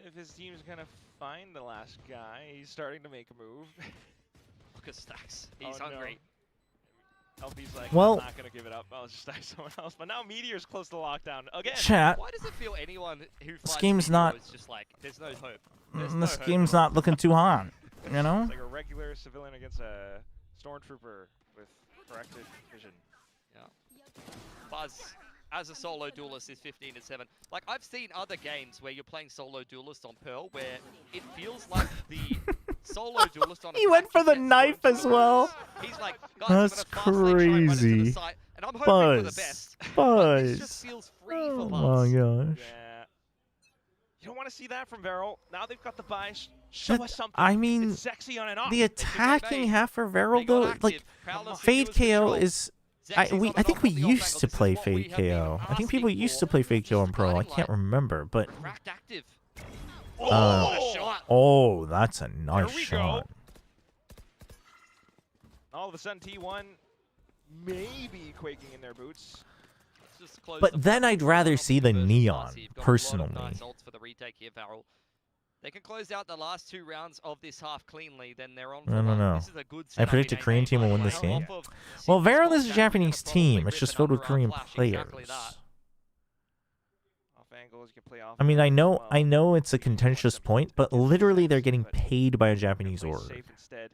If his team's gonna find the last guy, he's starting to make a move. Look at Stacks. He's hungry. No. LP's like, Well- I'm not gonna give it up. I'll just stack someone else. But now Meteor's close to lockdown again. Chat. Why does it feel anyone who This finds game's Meteor not... is just like, there's no hope. This game's not looking too hot. You know? It's like a regular civilian against a stormtrooper with corrected vision. Yeah. Buzz, as a solo duelist, is 15-7. Like, I've seen other games where you're playing solo duelist on Pearl, where it feels like the solo duelist on a He went for the knife as well. He's like, guys, That's I'm gonna fast lane, try and run into the crazy. site, and I'm hoping for the Buzz. best. Buzz. This just feels free for Oh Buzz. my gosh. Yeah. You don't want to see that from Varel. Now they've got the buy. Show us something. I mean, It's sexy on and off. the attacking half for Varel, though, like, Fade KO is... I think we used to play Fade KO. I think people used to play Fade KO in Pro. I can't remember, but... Oh, that's a nice There we shot. All of a sudden, T1 maybe quaking in their boots. But then I'd rather see the neon, personally. For the retake here, Varel. They can close out the last 2 rounds of this half cleanly, then they're on. No. This is a good I setup predict a in Korean team will win this game. Well, Varel is a Japanese team. It's just filled with Korean players. Off angles, you can play off. I mean, I know it's a contentious point, but literally they're getting paid by a Japanese Play org. safe instead.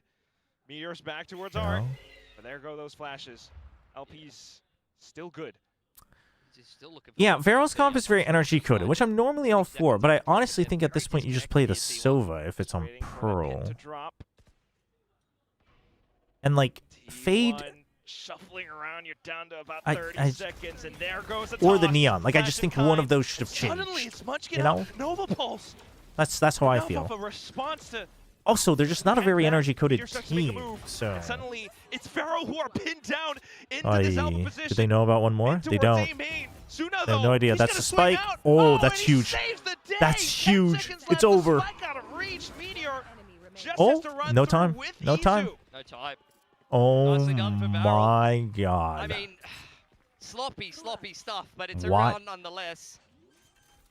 Meteor's back towards You Art. know? But there go those flashes. LP's still good. Yeah, Varel's comp is very NRG coded, which I'm normally all for, but I honestly think at this point you just play the Sova if it's on Pearl. And like, Fade... Shuffling around, you're down to about I- 30 seconds, and there goes a Or the toss. neon. Like, I Flash just of think one of kind. those should have Suddenly, changed. it's Munchkin You know? up. Nova Pulse. That's how I Enough feel. of a response to Also, they're just not a very NRG coded Meteor starts to make a team, move, so... and suddenly, it's Pharaoh who are pinned down into this elbow position. Did they know about one more? They towards don't. A main. Suna, They have no though, idea. he's That's gonna a swing spike. out. Oh, and that's he huge. saves the day. That's 10 huge. seconds It's left. The over. spike out of reach. Meteor just Oh, has to run no through time. with No time. Izu. No time. Oh Nicely done for Varel. my I god. mean, sloppy stuff, but it's a What? round nonetheless.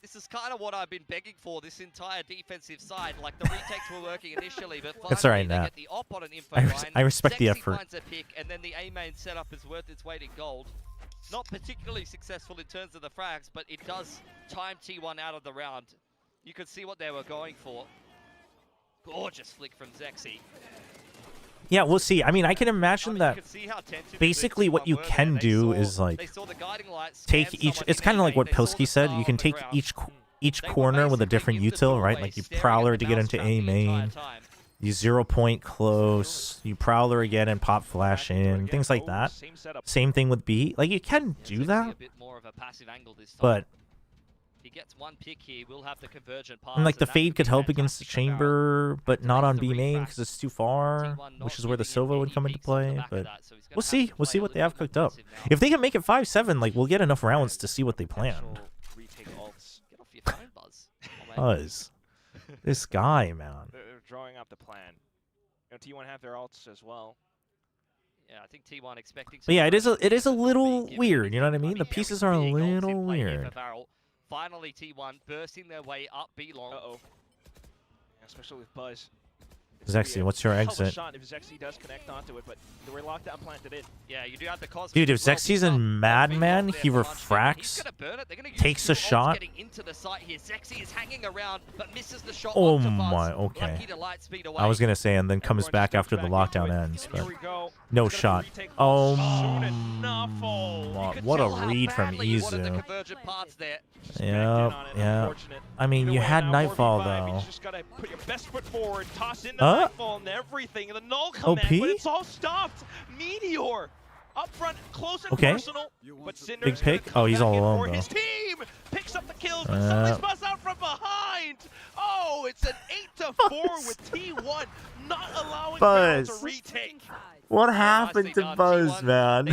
This is kind of what I've been begging for this entire defensive side. Like, the retakes were working initially, but finally It's alright, they Nat. get the op on an info I respect the Sexy effort. finds a pick, and then the A-main setup is worth its weight in gold. Not particularly successful in terms of the frags, but it does time T1 out of the round. You could see what they were going for. Gorgeous flick from Zexy. Yeah, we'll see. I mean, I can imagine that basically what you can do is like take each. It's kind of like what Pilsky said. You can take each corner with a different util, right? Like you Prowler to get into A main, you 0 point close, you Prowler again and pop flash in, things like that. Same thing with B. Like you can do that, but He gets one pick here, we'll have the convergent pass. and like the and that Fade could could be help fantastic against the for Varel. chamber, but not on B main because it's too far, which is where the Sova would come into play. But we'll see. We'll see what they have cooked up. If they can make it 5-7, like we'll get enough rounds to see what they planned. Buzz, this guy, man. They're drawing up the plan. You know, T1 have their ults as well. Yeah, I think T1 expecting. But yeah, it is a little weird. You know what I mean? The pieces are a little weird. Finally, T1 bursting their way up B long. Uh-oh. Especially with Buzz. Zexy, what's your Hell of a exit? shot if Zexy does connect onto it, but the way lockdown planted in. Yeah, you do have the Cosmic. Dude, if as well. Zexy's in Madman, he refracts, takes a shot. Getting into the site here. Zexy is hanging around, but misses the shot. Oh onto Buzz. my, okay. Lucky to light speed away. I was gonna say, and then comes back after the lockdown ends, but no shot. Oh, what a read from Izu. Yeah. I mean, you had Nightfall though. Just gotta put your best foot forward, toss in the Nightfall and everything, and the null command, OP? but it's all stopped. Meteor up front, close and Okay. personal. But Cinder's Big pick. Oh, he's all alone though. his team picks up the kills, but somebody's bust out from behind. Oh, it's an 8-4 with T1 not allowing Barrel to Buzz. retake. What happened to Buzz, man?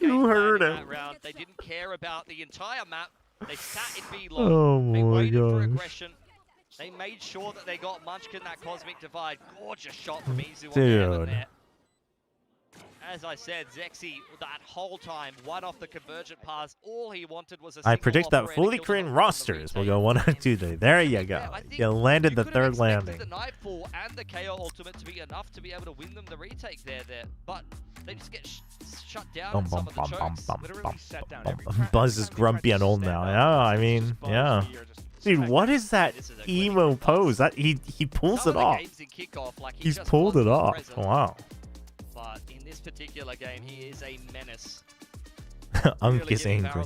Who heard him? Round. They didn't care about the entire map. They sat in B Oh long. They my waited for gosh. aggression. They made sure that they got Munchkin that Cosmic Divide. Gorgeous shot from Izu on the island Dude. there. As I said, Zexy, that whole time, one off the convergent pass. All he wanted was a I single predict that operator fully kill Korean on the rosters will go 1 and 2 today. There you go. You landed the third landing. The Nightfall and the KO ultimate to be enough to be able to win them the retake there. But they just get shut down in some of the chokes. Literally set down every Buzz is grumpy and old now. Yeah, I mean, yeah. Dude, what is that emo pose? That he pulls it off. He's pulled it off. Wow. But in this particular game, he is a menace. Unk is angry.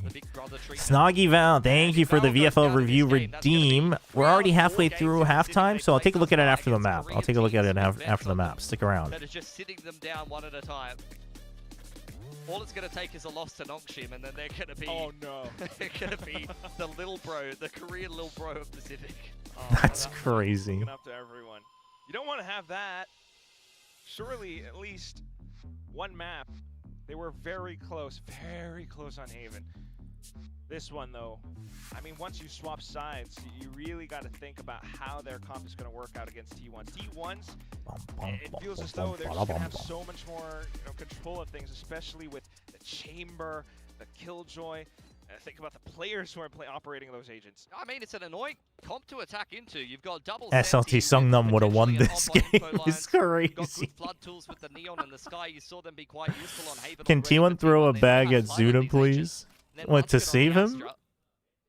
Snoggy Val, thank you for the VFL review redeem. We're already halfway through halftime, so I'll take a look at it after the map. I'll take a look at it after the map. Stick around. That is just sitting them down one at a time. All it's going to take is a loss to Nongshim, and then they're going to be. Oh no! They're going to be the little bro, the Korean little bro of Pacific. That's crazy. Up to everyone. You don't want to have that. Surely, at least one map. They were very close on Haven. This one, though, I mean, once you swap sides, you really got to think about how their comp is going to work out against T1s. T1s, it feels as though they're just going to have so much more control of things, especially with the Chamber, the Killjoy. Think about the players who are operating those agents. I mean, it's an annoying comp to attack into. You've got double SLT Sungnam would have won this game. It's crazy. Got good flood tools with the neon in the sky. You saw them be quite useful on Haven. Can T1 throw a bag at Zuna, please? What, to save him?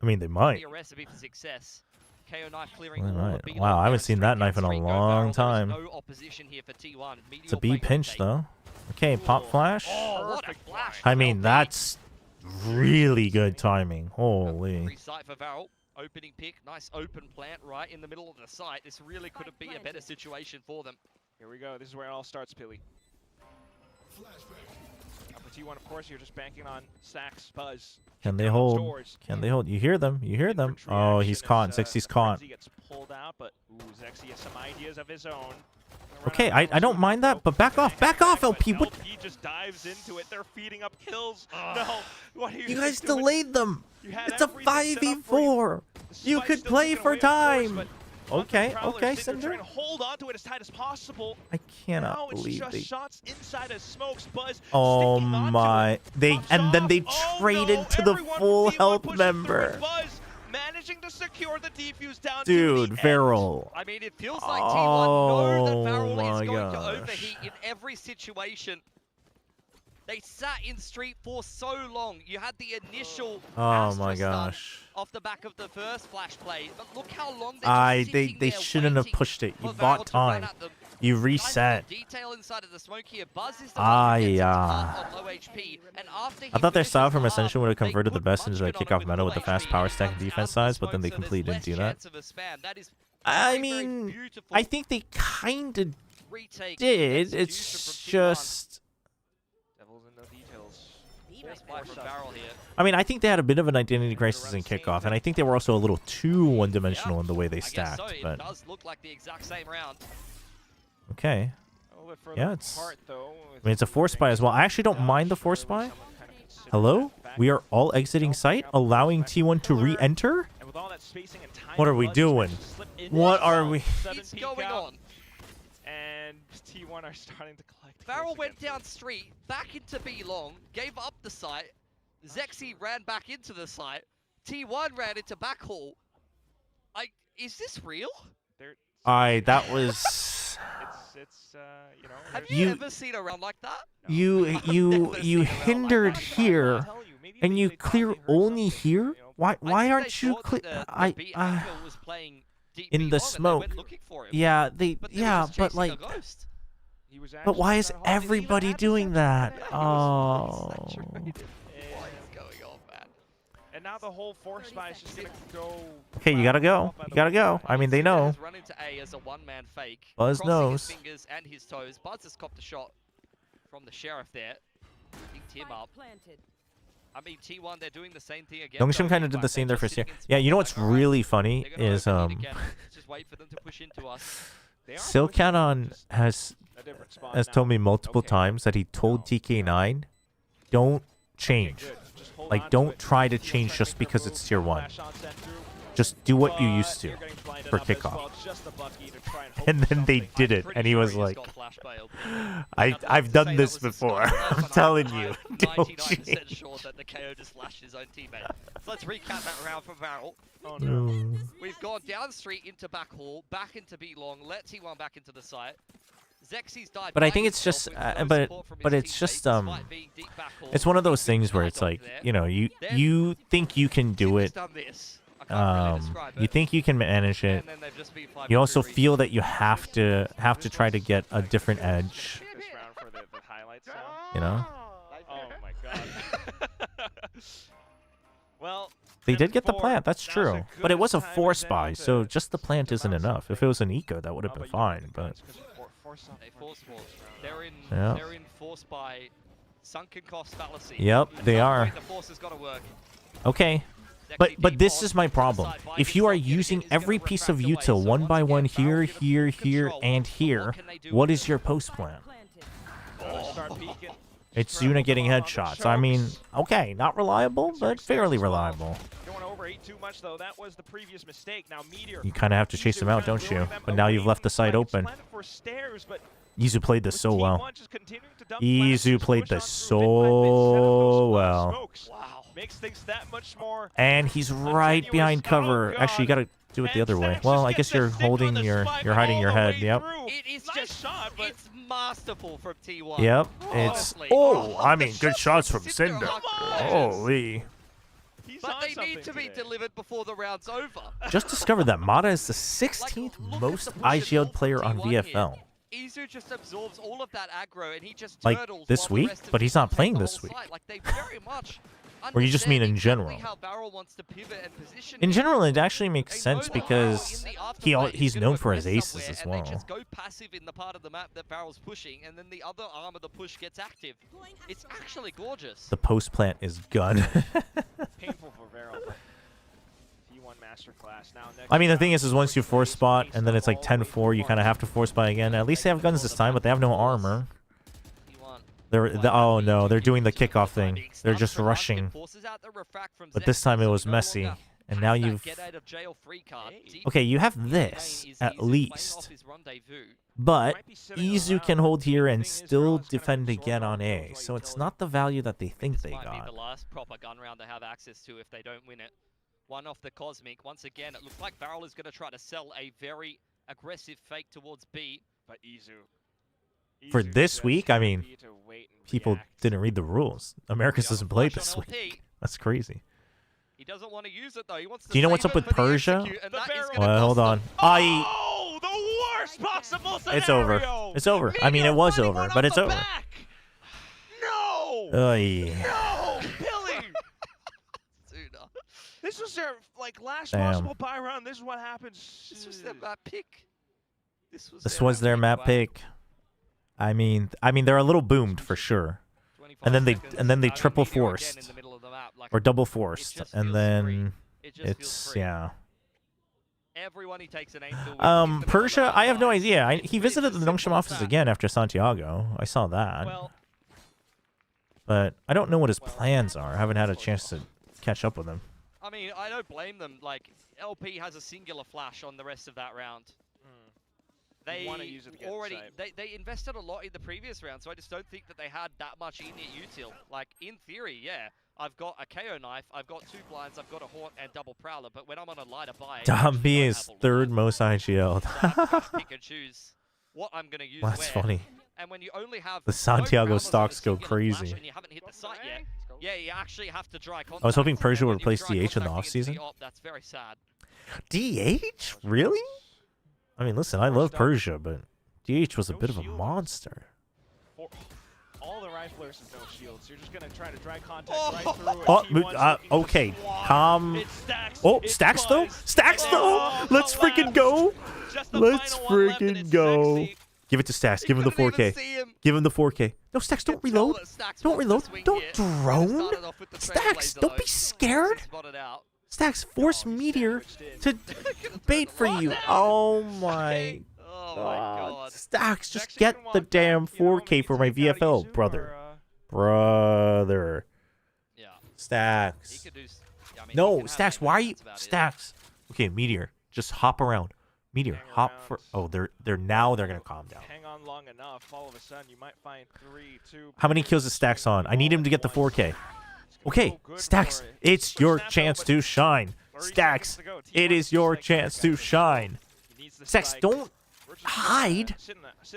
I mean, they might. A recipe for success. KO knife They clearing all might. the Wow, I haven't seen that knife in a long time. No opposition here for T1. It's a B pinch, though. Okay, pop flash. Oh, what a flash. I mean, that's really good timing. Holy. Free site for Varel. Opening pick. Nice open plant right in the middle of the site. This really couldn't be a better situation for them. Here we go. This is where it all starts, Pilly. For T1, of course, you're just banking on Sax, Buzz. Can they hold? Can they hold? You hear them. You hear them. Oh, he's caught. Zexy's caught. He gets pulled out, but Zexy has some ideas of his own. Okay, I don't mind that, but back off, LP. What? LP just dives into it. They're feeding up kills. No, what are You guys delayed them. It's a everything 5v4. You Spike's could still play taking for away, of course, time. but Okay, Prowler, Cinder. trying to hold onto it as tight as possible. I cannot Now it's believe just they. shots inside of smokes. Buzz Oh sticking onto my! it. They and then they traded to the full health member. Buzz managing to secure the defuse down Dude, to the Varel. I mean, it feels like T1 know that Oh Varel my is going to gosh. overheat in every situation. They sat in street for so long. You had the initial Oh my stun gosh. off the back of the first flash play, but look how long they're just sitting They there shouldn't have waiting pushed it. You for bought Varel to run time. at them. You Guys, reset. the detail inside of the smoke here. Buzz is the one who gets into heart on low HP, and after he I thought their finishes style from the Ascension heart, would have they converted the put best into the Munchkin on kickoff it meta with low the fast HP, power and stack and comes defense out of the size, but then they smoke, so there's completely didn't do less that. chance of a spam. That is I very, very mean, beautiful. I think they kind of Retake did. execution It's from T1. just. Devil's in the details. Force buy from Varel here. I mean, I think they had a bit of an identity crisis in kickoff, and I think they were also a little too one-dimensional in the way they I guess stacked. so. It But does look like the exact same round. okay, A little bit further yeah, it's. apart, though, I mean, it's a force buy as well. I actually don't mind the force buy. Hello, we are all exiting site, allowing T1 to re-enter. And with all that spacing and time, What are we Buzz is trying doing? to slip into What the are zone. we? Sudden It's peek going out, on. And T1 are starting to collect. Varel went down street, back into B long, gave up the site. Zexy ran back into the site. T1 ran into backhaul. Is this real? That was. It's you know. Have You- you ever seen a round like that? You hindered here, and you clear only here. Why aren't you clear? Was playing deep in the B long and they smoke. went looking for him. Yeah, was but chasing a like, ghost. but why is everybody doing that? Oh. What is going on, man? And now the whole force spy is just gonna go. Okay, you gotta go. You gotta go. I mean, they know. Has run into A as a one-man fake. Buzz crossing knows. his fingers and his toes. Buzz has copped a shot from the sheriff there. Picked him up. I mean, T1, they're doing the same thing again. Youngshim kind of did the same there for Sierra. Yeah, you know what's really funny is Let's just wait for them to push into us. Silcanon has told me multiple times that he told TK9, don't change. Like, don't try to change just because it's tier 1. Just do what you used to for kickoff. And then they did it, and he was like, I've done this before. I'm telling you, don't 99% change. sure that the KO just flashed his own teammate. So let's recap that round for Varel. Oh no. We've gone down street into back hall, back into B long, let T1 back into the site. Zexy's died. But I by think it's himself just, with no but support from but his it's teammates, just despite being deep back hall. it's one of those things where it's like, you know, you think you can do it. You think you can manage it. You also feel that you have to try to get a different edge. This round for the highlights now. You know. Oh my god. Well, They did get the plant, that's true. But it was a force spy, so just the plant isn't enough. If it was an eco, that would have been fine, but They force force. They're in. Yeah. They're in force by sunken cost fallacy. Yep, At they some are. point, The force has got to work. okay. But this is my problem. If you are using every piece of util one by one here, here, here, and here, what is your post plan? It's Zuna getting headshots. I mean, okay, not reliable, but fairly reliable. Don't want to overeat too much though. That was the previous mistake. Now Meteor. You kind of have to chase them out, don't you? But now you've left the site open. For stairs, but Izu played this so well. Izu played this so well. wow, makes things that much more. And he's right behind cover. Actually, you gotta do it the other way. Well, I guess you're holding you're hiding your head. Yep. It is just it's masterful from T1. Yep. It's I mean, good shots from Cinder. Holy. But they need to be delivered before the round's over. Just discovered that Mata is the 16th most IGL'd player on VFL. Izu just absorbs all of that aggro and he just Like turtles this while the week, rest of but the he's team not take playing the this whole week. site. Like they very much Or you just mean in understand general? exactly how Barrel wants to pivot and position In it. general, it actually makes sense because he's known for his aces as And well. they just go passive in the part of the map that Barrel's pushing, and then the other arm of the push gets active. It's actually gorgeous. The post plant is gun. Painful for Varel. T1 masterclass now. Next I mean, the thing is once you force spot and then it's like 10-4, you kind of have to force spot again. At least they have guns this time, but they have no armor. Oh no, they're doing the kickoff thing. They're just rushing. But this time it was messy. And now you've... Okay, you have this, at least. But Izu can hold here and still defend again on A. So it's not the value that they think they Might got. be the last proper gun round they have access to if they don't win it. One off the Cosmic. Once again, it looks like Barrel is going to try to sell a very aggressive fake towards B. But Izu. For this week, I mean, people didn't read the rules. Americas doesn't play this week. That's crazy. He doesn't want to use it though. He wants to Do you know what's save up it with for the Persia? execute, and that is gonna Well, hold on. Oh, the worst possible scenario. It's over. It's over. I mean, it was over, but it's over. No. Oy. No, Billy. This was their last Damn. possible buy round. This is what happens. This was their map pick. This was their map pick. I mean, they're a little boomed for sure. And then they triple forced or double forced, and then it's yeah. Everyone he takes an aim to Persia, I have no idea. He visited the Nongshim office again after Santiago. I saw that. But I don't know what his plans are. I haven't had a chance to catch up with him. I mean, I don't blame them. Like, LP has a singular flash on the rest of that round. They wanna use it to get already inside. they invested a lot in the previous round, so I just don't think that they had that much in it util. Like, in theory, yeah, I've got a KO knife, I've got 2 blinds, I've got a haunt and double prowler, but when I'm on a lighter buy, Domby is third most IGL. pick and choose. what I'm going to use That's where. funny. And when you only have The both Santiago Rambles on stocks the go singular flash crazy. and you haven't hit the site yet, yeah, you actually have to dry contact. I was hoping Persia And would when you replace dry DH in the contacting into offseason. the op, that's very sad. DH? Really? I mean, listen, I love Persia, but DH was a bit of a monster. All the riflers have no shields. You're just gonna try to dry contact right through it. Oh, okay. Oh, Stacks though? Stacks though? Let's freaking go. Let's freaking go. Give it to Stacks. Give him the 4K. Give him the 4K. No, Stacks, don't reload. Don't reload. Don't drone. Stacks, don't be scared. Stacks, force Meteor to bait for you. Oh my God. Stacks, just get the damn 4K for my VFL, brother. Brother. Stacks. No, Stacks, why are you... Stacks. Okay, Meteor, just hop around. Meteor, hop for... Oh, they're gonna calm down. Hang on long enough, all of a sudden you might find 3, 2... How many kills is Stacks on? I need him to get the 4K. Okay, Stacks, it's your chance to shine. Stacks, it is your chance to shine. Stacks, don't hide.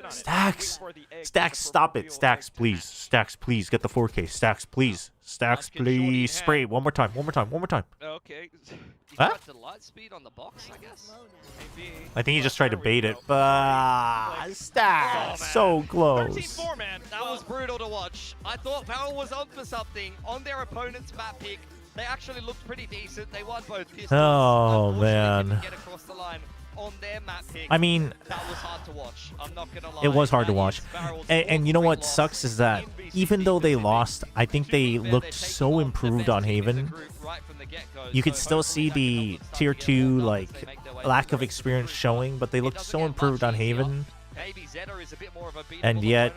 Stacks, Stacks, stop it. Stacks, please. Stacks, please, get the 4K. Stacks, please. Stacks, please. Spray one more time. Okay. Huh? The light speed on the box, I guess. Maybe. I think he just tried to bait it, but Stacks, so close. 13-4, man. That was brutal to watch. I thought Varel was on for something on their opponent's map pick. They actually looked pretty decent. They won both pistols. Oh, man. Couldn't get across the line on their map pick. I mean, that was hard to watch. I'm not gonna lie. it was hard to watch. And you know what sucks is that even though they lost, I think they looked so improved on Haven. You could still see the tier 2 like lack of experience showing, but they looked so improved on Haven. And yet,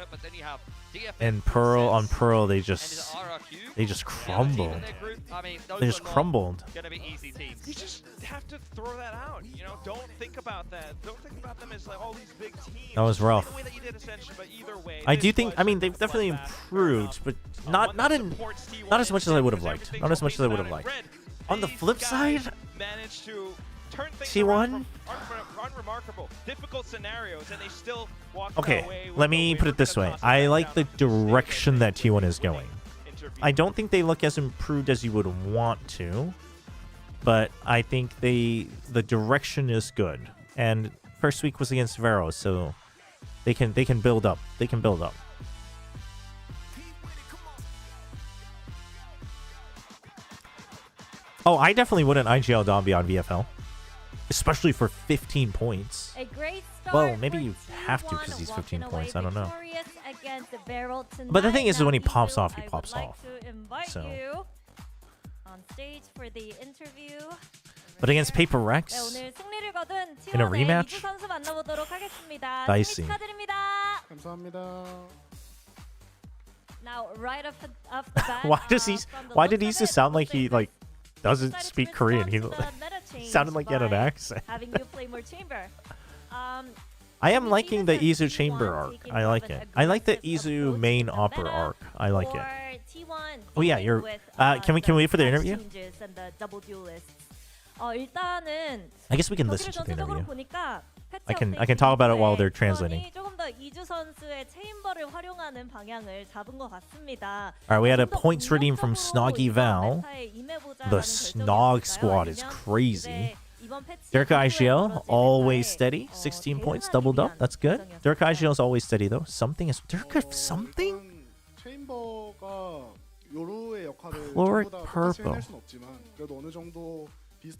and Pearl, they just crumbled. They just crumbled. You just have to throw that out. You know, don't think about that. Don't think about them as like all these big teams. That was rough. The way that you did Ascension, but either way, I do think. I mean, they've definitely improved, but not as much as I would have liked. Not as much as I would have liked. On the flip side, managed to turn things T1. Unremarkable, difficult scenarios, and they still walk Okay, away. let me put it this way. I like the direction that T1 is going. I don't think they look as improved as you would want to, but I think the direction is good. And first week was against Vero, so they can build up. They can build up. Oh, I definitely wouldn't IGL Dombey on VFL, especially for 15 points. A great start. Well, maybe you have to because he's 15 points. I don't know. But the thing is, when he pops off, he pops off. So. On stage for the interview. But against Paper Rex in a rematch, dicey. Now, right off the bat, Why did he just sound like he like doesn't speak Korean? He sounded like he had an accent. Having you play more chamber. I am liking the Izu chamber arc. I like it. I like the Izu main opera arc. I like it. Oh yeah, you're. Can we wait for the interview? I guess we can listen to the interview. I can talk about it while they're translating. Alright, we had a points redeem from Snoggy Val. The Snog squad is crazy. Dirk IGL, always steady. 16 points, doubled up. That's good. Dirk IGL is always steady though. Something is... Dirk something? Chloric Purple.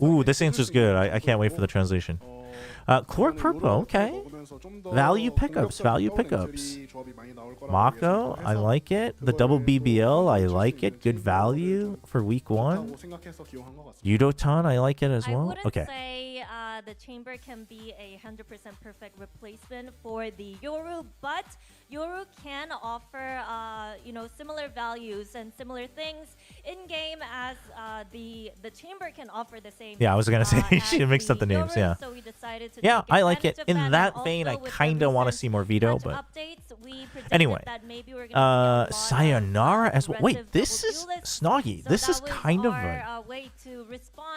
Ooh, this answer's good. I can't wait for the translation. Chloric Purple, okay. Value pickups. Mako, I like it. The double BBL, I like it. Good value for week 1. Yudotan, I like it as well. Okay. Say the chamber can be a 100% perfect replacement for the Yoru, but Yoru can offer similar values and similar things in game as the chamber can offer the same. Yeah, I was gonna say she mixed up the names. Yeah. So we decided to yeah, I like it. In that vein, I kind of want to see more Vito, but anyway. Sayonara as well. Wait, this is Snoggy. This is kind of a.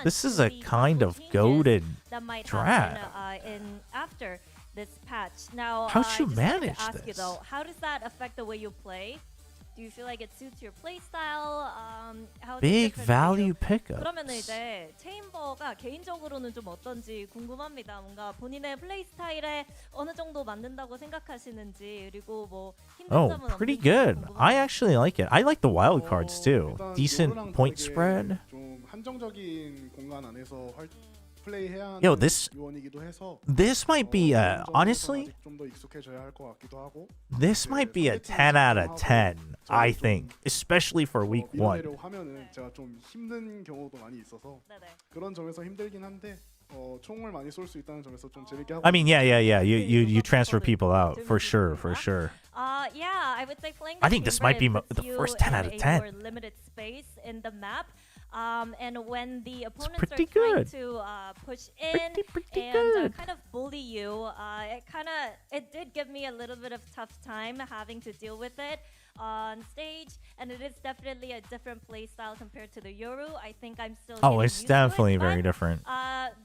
This is a kind of goated draft. this patch. Now, How'd I you just wanted manage to ask you this? though, how does that affect the way you play? Do you feel like it suits your play style? How is it Big different for you? value pickups. 그러면은 이제 체인버가 개인적으로는 좀 어떤지 궁금합니다. 뭔가 본인의 플레이 스타일에 어느 정도 맞는다고 생각하시는지 그리고 뭐 힘든 Oh, 점은 pretty 없는지 good. 궁금합니다. I actually like it. I like the wild cards too. Decent point spread. 좀 한정적인 공간 안에서 플레이해야 Yo, 하는 this 요원이기도 해서 this might be honestly, 좀 더 익숙해져야 할 것 같기도 하고. this might be a 10 out of 10. I think, especially for week 1. 밀어내려고 하면은 제가 좀 힘든 경우도 많이 있어서 그런 점에서 힘들긴 한데 총을 많이 쏠 수 있다는 점에서 좀 재밌게 하고. I mean, yeah. You transfer people out for sure. Yeah, I would say playing I think this might be the first 10 out of 10. More limited space in the map. And when the opponents pretty are trying good. to push in Pretty and good. kind of bully you, it did give me a little bit of tough time having to deal with it on stage, and it is definitely a different play style compared to the Yoru. I think I'm still Oh, getting it's used to it, definitely but, very different.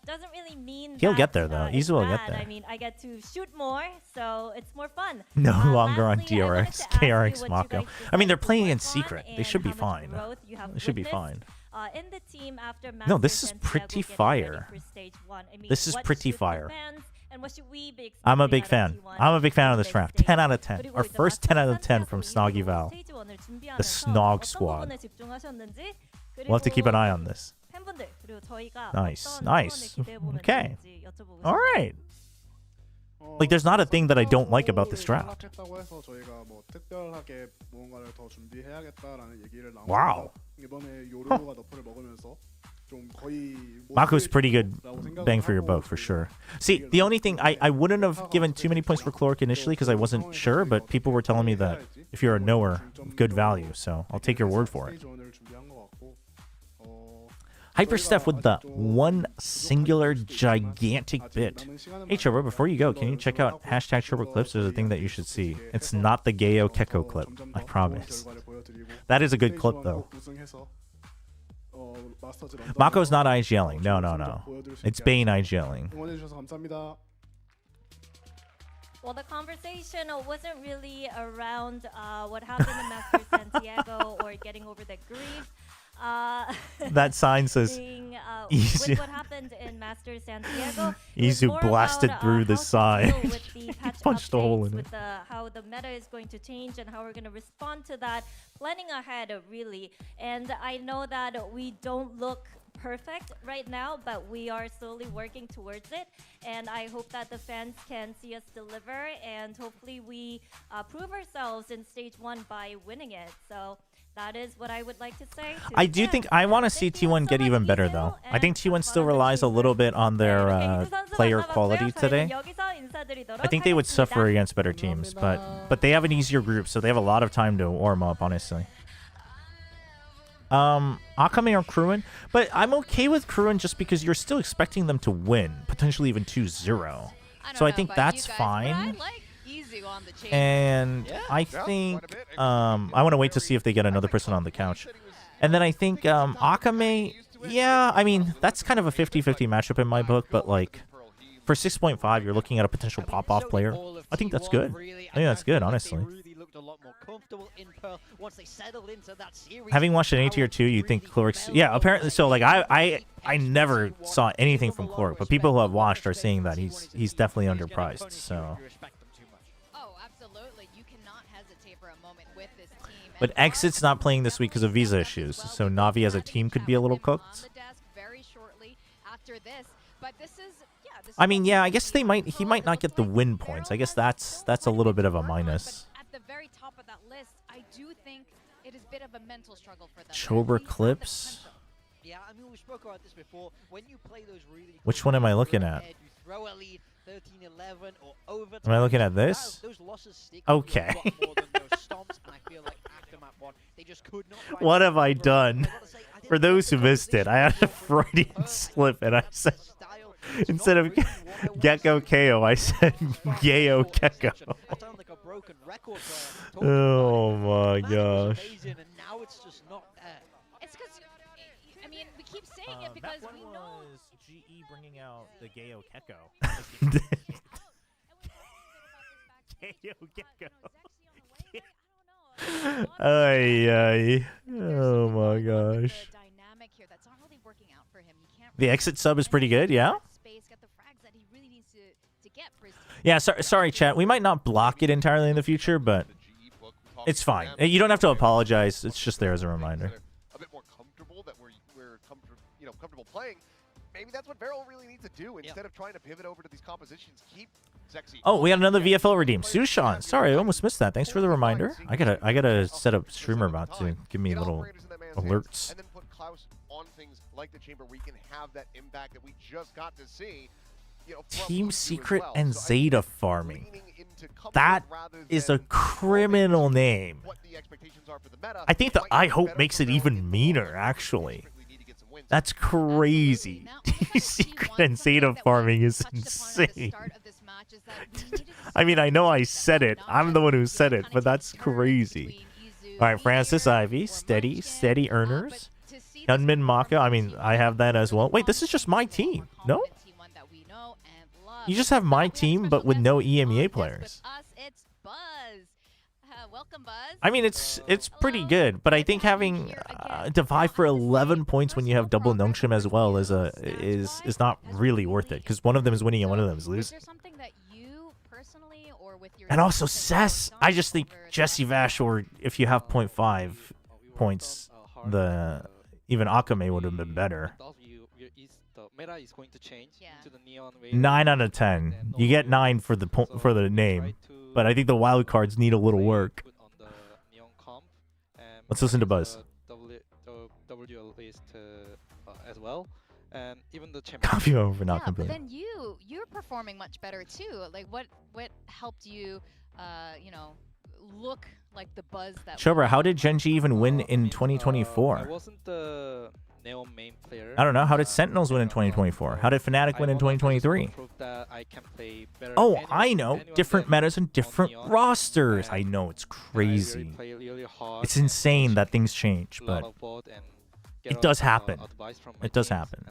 doesn't really mean He'll that, get there, though. it's Izu will get bad. there. I mean, I get to shoot more, so it's more fun. No longer on Lastly, I wanted DRX, to ask you KRX what you Mako. guys I mean, they're decided to playing in work on secret. They and should be how much fine. growth you have They should be witnessed, fine. in the team after No, this Masters is Santiago pretty getting ready fire. for stage 1. I mean, This is what pretty should the fire. fans and what should we be I'm a expecting big out of fan. T1 I'm a big fan of this this draft. stage? 10 out of 10. 그리고 Our 이제 first 10 out of 10 Santiago from 이후로 Snoggy Val. 스테이지 1을 준비하면서 The Snog 어떤 Squad. 부분에 집중하셨는지, We'll have to keep an eye on 그리고 this. 팬분들 그리고 저희가 Nice, 어떤 nice. 후원을 기대해 보면 Okay. 좋을지 여쭤보고 All 싶습니다. right. Like, there's not a thing that I don't like about this draft. 탈락했다고 해서 저희가 뭐 특별하게 무언가를 더 준비해야겠다라는 얘기를 나누고 Wow. 이번에 요루가 너프를 먹으면서 좀 거의 Mako's pretty good bang for your buck, for sure. See, the only thing, I wouldn't have given too many points for Chloric initially because I wasn't sure, but people were telling me that if you're a knower, good value, so I'll take your word for it. Hyper Steph with the one singular gigantic bit. Hey Chobra, before you go, can you check out hashtag Chobra clips? There's a thing that you should see. It's not the Gayo Keko clip, I promise. That is a good clip though. Mako's not IGLing. No. It's Bane IGLing. 응원해주셔서 감사합니다. Well, the conversation wasn't really around what happened in Masters Santiago or getting over the grief. That sign says with what happened in Masters Santiago. Izu blasted through the sign. He punched a hole in it. with how the meta is going to change and how we're going to respond to that, planning ahead really. And I know that we don't look perfect right now, but we are slowly working towards it, and I hope that the fans can see us deliver, and hopefully we prove ourselves in stage 1 by winning it. So that is what I would like to say. I do think I want to see T1 get even better though. I think T1 still relies a little bit on their player quality today. I think they would suffer against better teams, but they have an easier group, so they have a lot of time to warm up, honestly. Akame or Kruin, but I'm okay with Kruin just because you're still expecting them to win, potentially even 2-0. So I think that's fine. And I think I want to wait to see if they get another person on the couch. And then I think Akame, yeah, I mean, that's kind of a 50-50 matchup in my book, but like for 6.5, you're looking at a potential pop-off player. I think that's good. I think that's good, honestly. Having watched an A tier 2, you think Chloric's... Yeah, apparently. So, like, I never saw anything from Chloric, but people who have watched are saying that he's definitely underpriced, so... But Exit's not playing this week because of visa issues, so Navi as a team could be a little cooked. I mean, yeah, I guess he might not get the win points. I guess that's a little bit of a minus. At the very top of that list, I do think it is a bit of a mental struggle for them. Chobra clips. Yeah, I mean, we spoke about this before. When you play those really Which one am I looking at? you throw a lead 13-11 or over. Am I looking at this? Those losses stick Okay. a lot more than those stomps, and I feel like after map 1, they just could not find What have I done? For those who missed it, I had a Freudian slip and I said, instead of Gecko KO, I said Gayo Gecko. Oh my gosh. Now it's just not there. It's because, I mean, we keep saying it because we know. GE bringing out the Gayo Keko. Yo, Gecko. Ay, ay. Oh my gosh. The exit sub is pretty good, yeah? Yeah, sorry, chat. We might not block it entirely in the future, but it's fine. You don't have to apologize. It's just there as a reminder. A bit more comfortable that we're comfortable playing. Maybe that's what Varel really needs to do instead of trying to pivot over to these compositions. Keep sexy. Oh, we got another VFL redeemed. Sushan. Sorry, I almost missed that. Thanks for the reminder. I gotta set up streamer bot to give me little alerts. And then put Klaus on things like the chamber where you can have that impact that we just got to see. Team Secret and Zeta farming. That is a criminal name. I think the I Hope makes it even meaner, actually. That's crazy. Team Secret and Zeta farming is insane. I mean, I know I said it. I'm the one who said it, but that's crazy. All right, Francis Ivy, steady earners. Hyunmin Maka, I mean, I have that as well. Wait, this is just my team, no? You just have my team, but with no EMEA players. I mean, it's pretty good, but I think having Divide for 11 points when you have double Nongshim as well is not really worth it, because one of them is winning and one of them is losing. And also Cess, I just think Jesse Vash, or if you have 0.5 points, even Akame would have been better. Meta is going to change into the neon wave. 9 out of 10. You get 9 for the name, but I think the wild cards need a little work. Let's listen to Buzz. WL list as well, and even the Copy over not But complaining. then you're performing much better too. Like what helped you, look like the Buzz that. Chobra, how did Genji even win in 2024? I wasn't the Neon main player. I don't know. How did Sentinels win in 2024? How did Fnatic win in 2023? Oh, I know. Different metas and different rosters. I know, it's crazy. It's insane that things change, but it does happen. It does happen.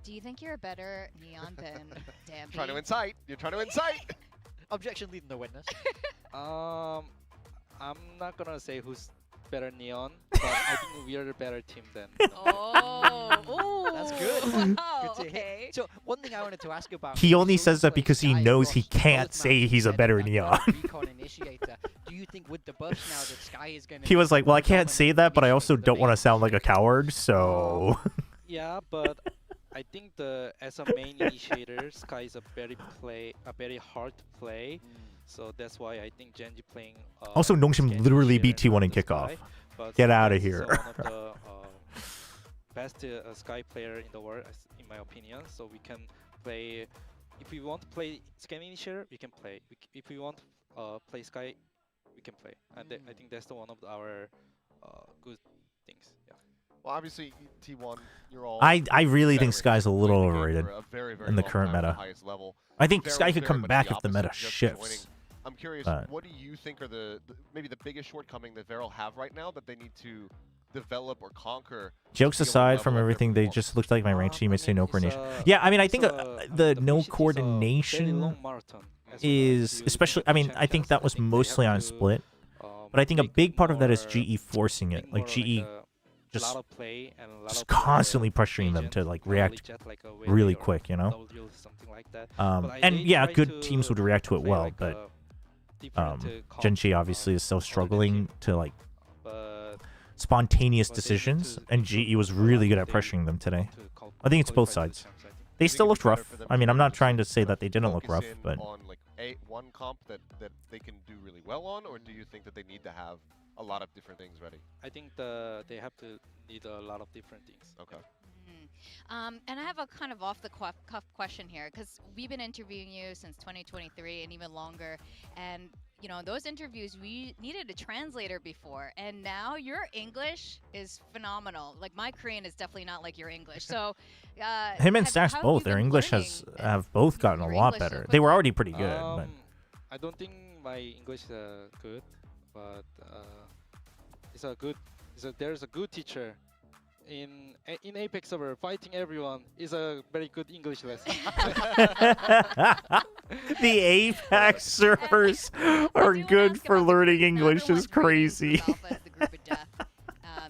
Do you think you're a better Neon than Dambi? Trying to incite. You're trying to incite. Objection leading the witness. I'm not gonna say who's better Neon, but I think we are the better team then. Oh, that's good. Wow, Good to hear. So one thing I wanted to ask you about. He only says that because he knows he can't say he's a better Neon. Do you think with the buffs now that Sky is going to? He was like, well, I can't say that, but I also don't want to sound like a coward, so... Yeah, but I think as a main initiator, Sky is a very hard to play. So that's why I think Genji playing. Also, Nongshim literally beat T1 in kickoff. Get out of here. One of the best Sky player in the world, in my opinion. So we can play. If we want to play Sky Initiator, we can play. If we want to play Sky, we can play. And I think that's one of our good things. Yeah. Well, obviously, T1, you're all. I really think Sky's a little overrated in the current meta. I think Sky could come back if the meta shifts. I'm curious, what do you think are maybe the biggest shortcoming that Varel have right now that they need to develop or conquer? Jokes aside from everything, they just looked like my range teammates say no coordination. Yeah, I mean, I think the no coordination is especially. I mean, I think that was mostly on split, but I think a big part of that is GE forcing it. Like GE just constantly pressuring them to like react really quick, you know. And yeah, good teams would react to it well, but Genji obviously is still struggling to like spontaneous decisions, and GE was really good at pressuring them today. I think it's both sides. They still looked rough. I mean, I'm not trying to say that they didn't look rough, but on like one comp that they can do really well on, or do you think that they need to have a lot of different things ready? I think they have to need a lot of different things. Okay. And I have a kind of off the cuff question here, because we've been interviewing you since 2023 and even longer, and you know, those interviews we needed a translator before, and now your English is phenomenal. Like my Korean is definitely not like your English. So him and Stash both, their English have both gotten a lot better. They were already pretty good, but I don't think my English is good, but there's a good teacher in Apex server, fighting everyone is a very good English lesson. The Apex servers are good for learning English. Is crazy.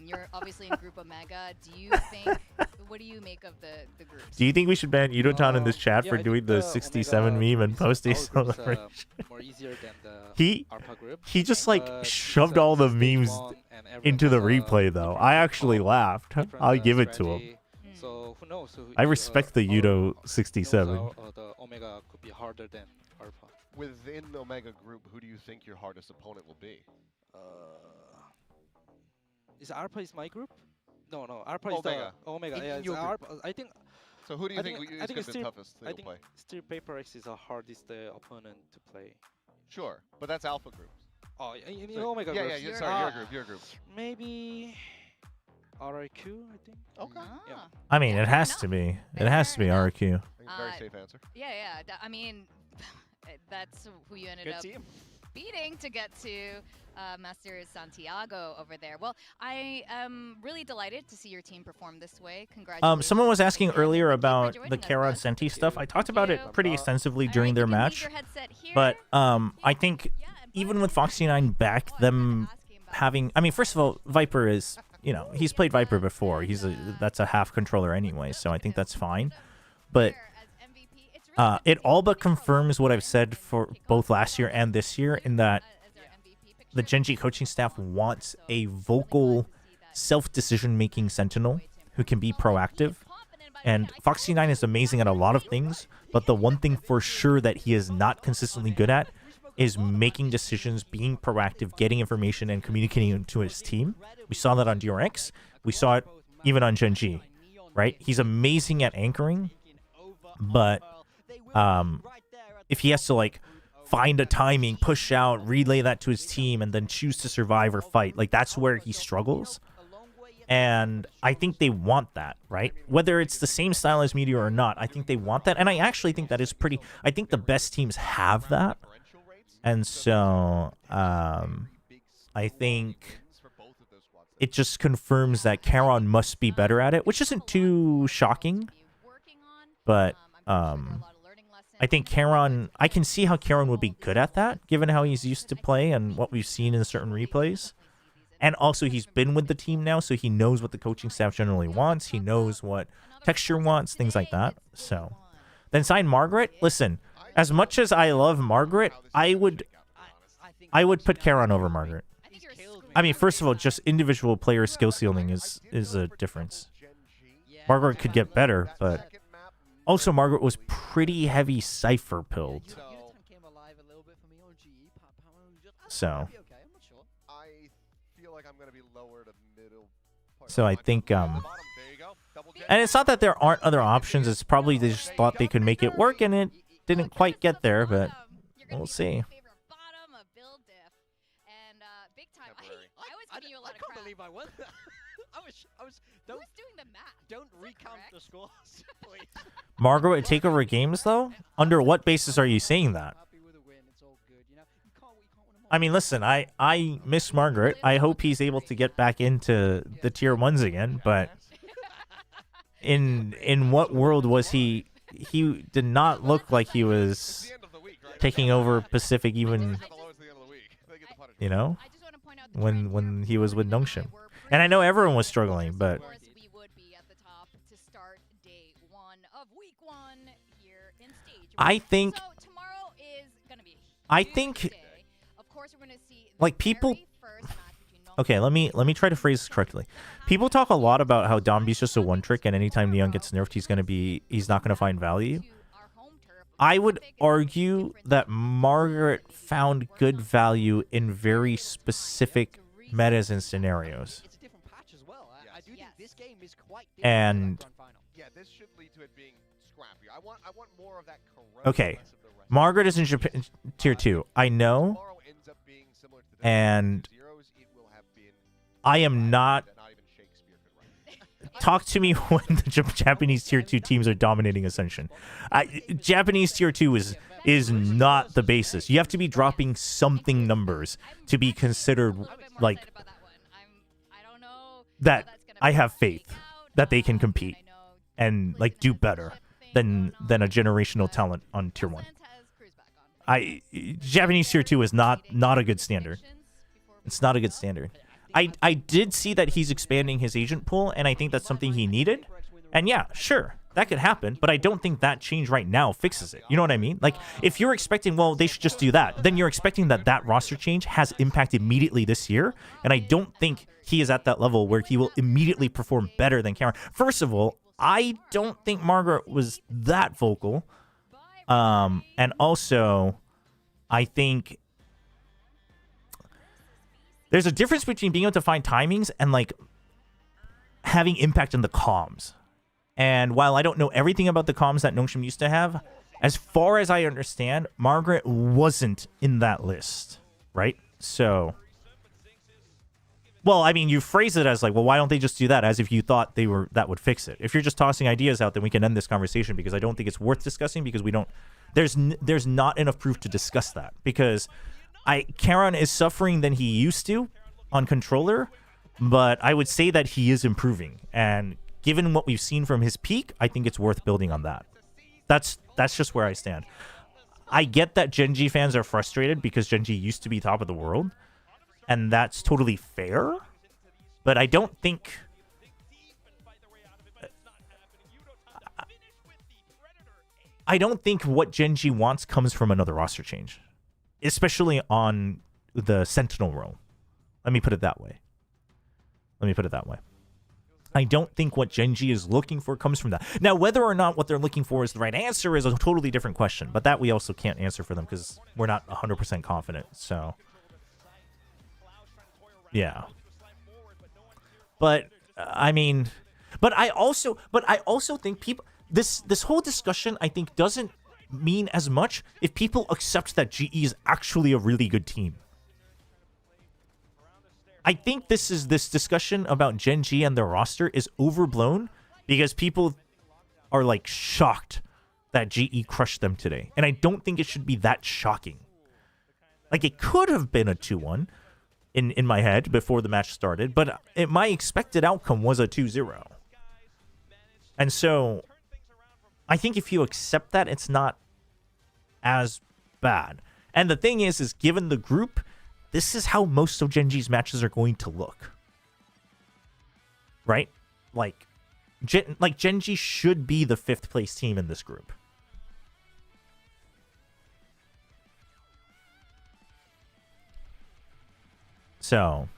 You're obviously in Group Omega. Do you think? What do you make of the groups? Do you think we should ban Yudotan in this chat yeah, for I doing think the the 67 Omega meme and groups, post a our groups, celebration? more easier than the He ARPA group, just like but shoved since all the stage memes one and everyone into the has a replay though. I actually laughed. different, I'll give it to him. strategy. So who knows? I respect the Yudo knows 67. the Omega could be harder than ARPA. Within the Omega group, who do you think your hardest opponent will be? Is ARPA is my group? No, ARPA Omega. is the Omega. In Yeah, it's your group. ARPA. I think. So who do you I think is I going to be Steel- the toughest that I you'll think play? Steel Paper X is the hardest opponent to play. Sure, but that's Alpha groups. Oh, in So- Omega yeah, groups. yeah, sorry, your group. Maybe RIQ, I think. Okay. Yeah. I mean, it has to be. It has to be RQ. Very safe answer. Yeah. I mean, that's who you ended Good up team. beating to get to Master Santiago over there. Well, I am really delighted to see your team perform this way. Congratulations. Someone was asking again. earlier Thank you for about joining the us, Charon bud. Senti stuff. I talked about it pretty extensively during their you can leave match. your headset here. But I think even with Foxy9 back, them having, I mean, first of all, Viper is, you know, he's played Viper before. That's a half controller anyway, so I think that's fine. But it all but confirms what I've said for both last year and this year, in that the Gen.G coaching staff wants a vocal, self-decision-making sentinel who can be proactive. And Foxy9 is amazing at a lot of things, but the one thing for sure that he is not consistently good at is making decisions, being proactive, getting information, and communicating it to his team. We saw that on DRX. We saw it even on Gen.G, right? He's amazing at anchoring, but if he has to, like, find a timing, push out, relay that to his team, and then choose to survive or fight, like, that's where he struggles. And I think they want that, right? Whether it's the same style as Meteor or not, I think they want that. And I actually think that is pretty... I think the best teams have that. And so, I think it just confirms that Charon must be better at it, which isn't too shocking. But I think Charon... I can see how Charon would be good at that, given how he's used to play and what we've seen in certain replays. And also, he's been with the team now, so he knows what the coaching staff generally wants. He knows what Texture wants, things like that. So, then sign Margaret. Listen, as much as I love Margaret, I would put Charon over Margaret. I mean, first of all, just individual player skill ceiling is a difference. Margaret could get better, but also Margaret was pretty heavy Cypher pilled. So. So I think, and it's not that there aren't other options, it's probably they just thought they could make it work and it didn't quite get there, but we'll see. I can't believe I won that. I was. Don't recount the scores, please. Margaret would take over games, though? Under what basis are you saying that? I mean, listen, I miss Margaret. I hope he's able to get back into the tier 1s again, but in what world was he? He did not look like he was taking over Pacific even, you know, when he was with Nongshim. And I know everyone was struggling, but I think like people. Okay, let me try to phrase this correctly. People talk a lot about how Domby's just a one trick, and anytime Neon gets nerfed, he's not gonna find value. I would argue that Margaret found good value in very specific metas and scenarios. And okay, Margaret is in Japan tier 2. I know, and I am not. Talk to me when the Japanese tier 2 teams are dominating Ascension. Japanese tier 2 is not the basis. You have to be dropping something numbers to be considered like that. I have faith. that they can compete and like do better than a generational talent on tier 1. Japanese tier 2 is not a good standard. It's not a good standard. I did see that he's expanding his agent pool, and I think that's something he needed. And yeah, sure, that could happen, but I don't think that change right now fixes it. You know what I mean? Like, if you're expecting, well, they should just do that, then you're expecting that roster change has impact immediately this year, and I don't think he is at that level where he will immediately perform better than Cameron. First of all, I don't think Margaret was that vocal. And also, I think there's a difference between being able to find timings and like having impact in the comms. And while I don't know everything about the comms that Nongshim used to have, as far as I understand, Margaret wasn't in that list, right? So, well, I mean, you phrase it as like, well, why don't they just do that? As if you thought that would fix it. If you're just tossing ideas out, then we can end this conversation, because I don't think it's worth discussing, because we don't. There's not enough proof to discuss that, because Karon is suffering than he used to on controller, but I would say that he is improving, and given what we've seen from his peak, I think it's worth building on that. That's just where I stand. I get that Genji fans are frustrated because Genji used to be top of the world, and that's totally fair, but I don't think what Genji wants comes from another roster change, especially on the Sentinel role. Let me put it that way. I don't think what Genji is looking for comes from that. Now, whether or not what they're looking for is the right answer is a totally different question, but that we also can't answer for them because we're not 100% confident. So, yeah. But I mean, but I also think people, this whole discussion, I think, doesn't mean as much if people accept that GE is actually a really good team. I think this discussion about Gen G and their roster is overblown because people are like shocked that GE crushed them today. And I don't think it should be that shocking. Like, it could have been a 2-1 in my head before the match started, but my expected outcome was a 2-0. And so I think if you accept that, it's not as bad. And the thing is given the group, this is how most of Genji's matches are going to look. Right? Like Genji should be the 5th place team in this group. So,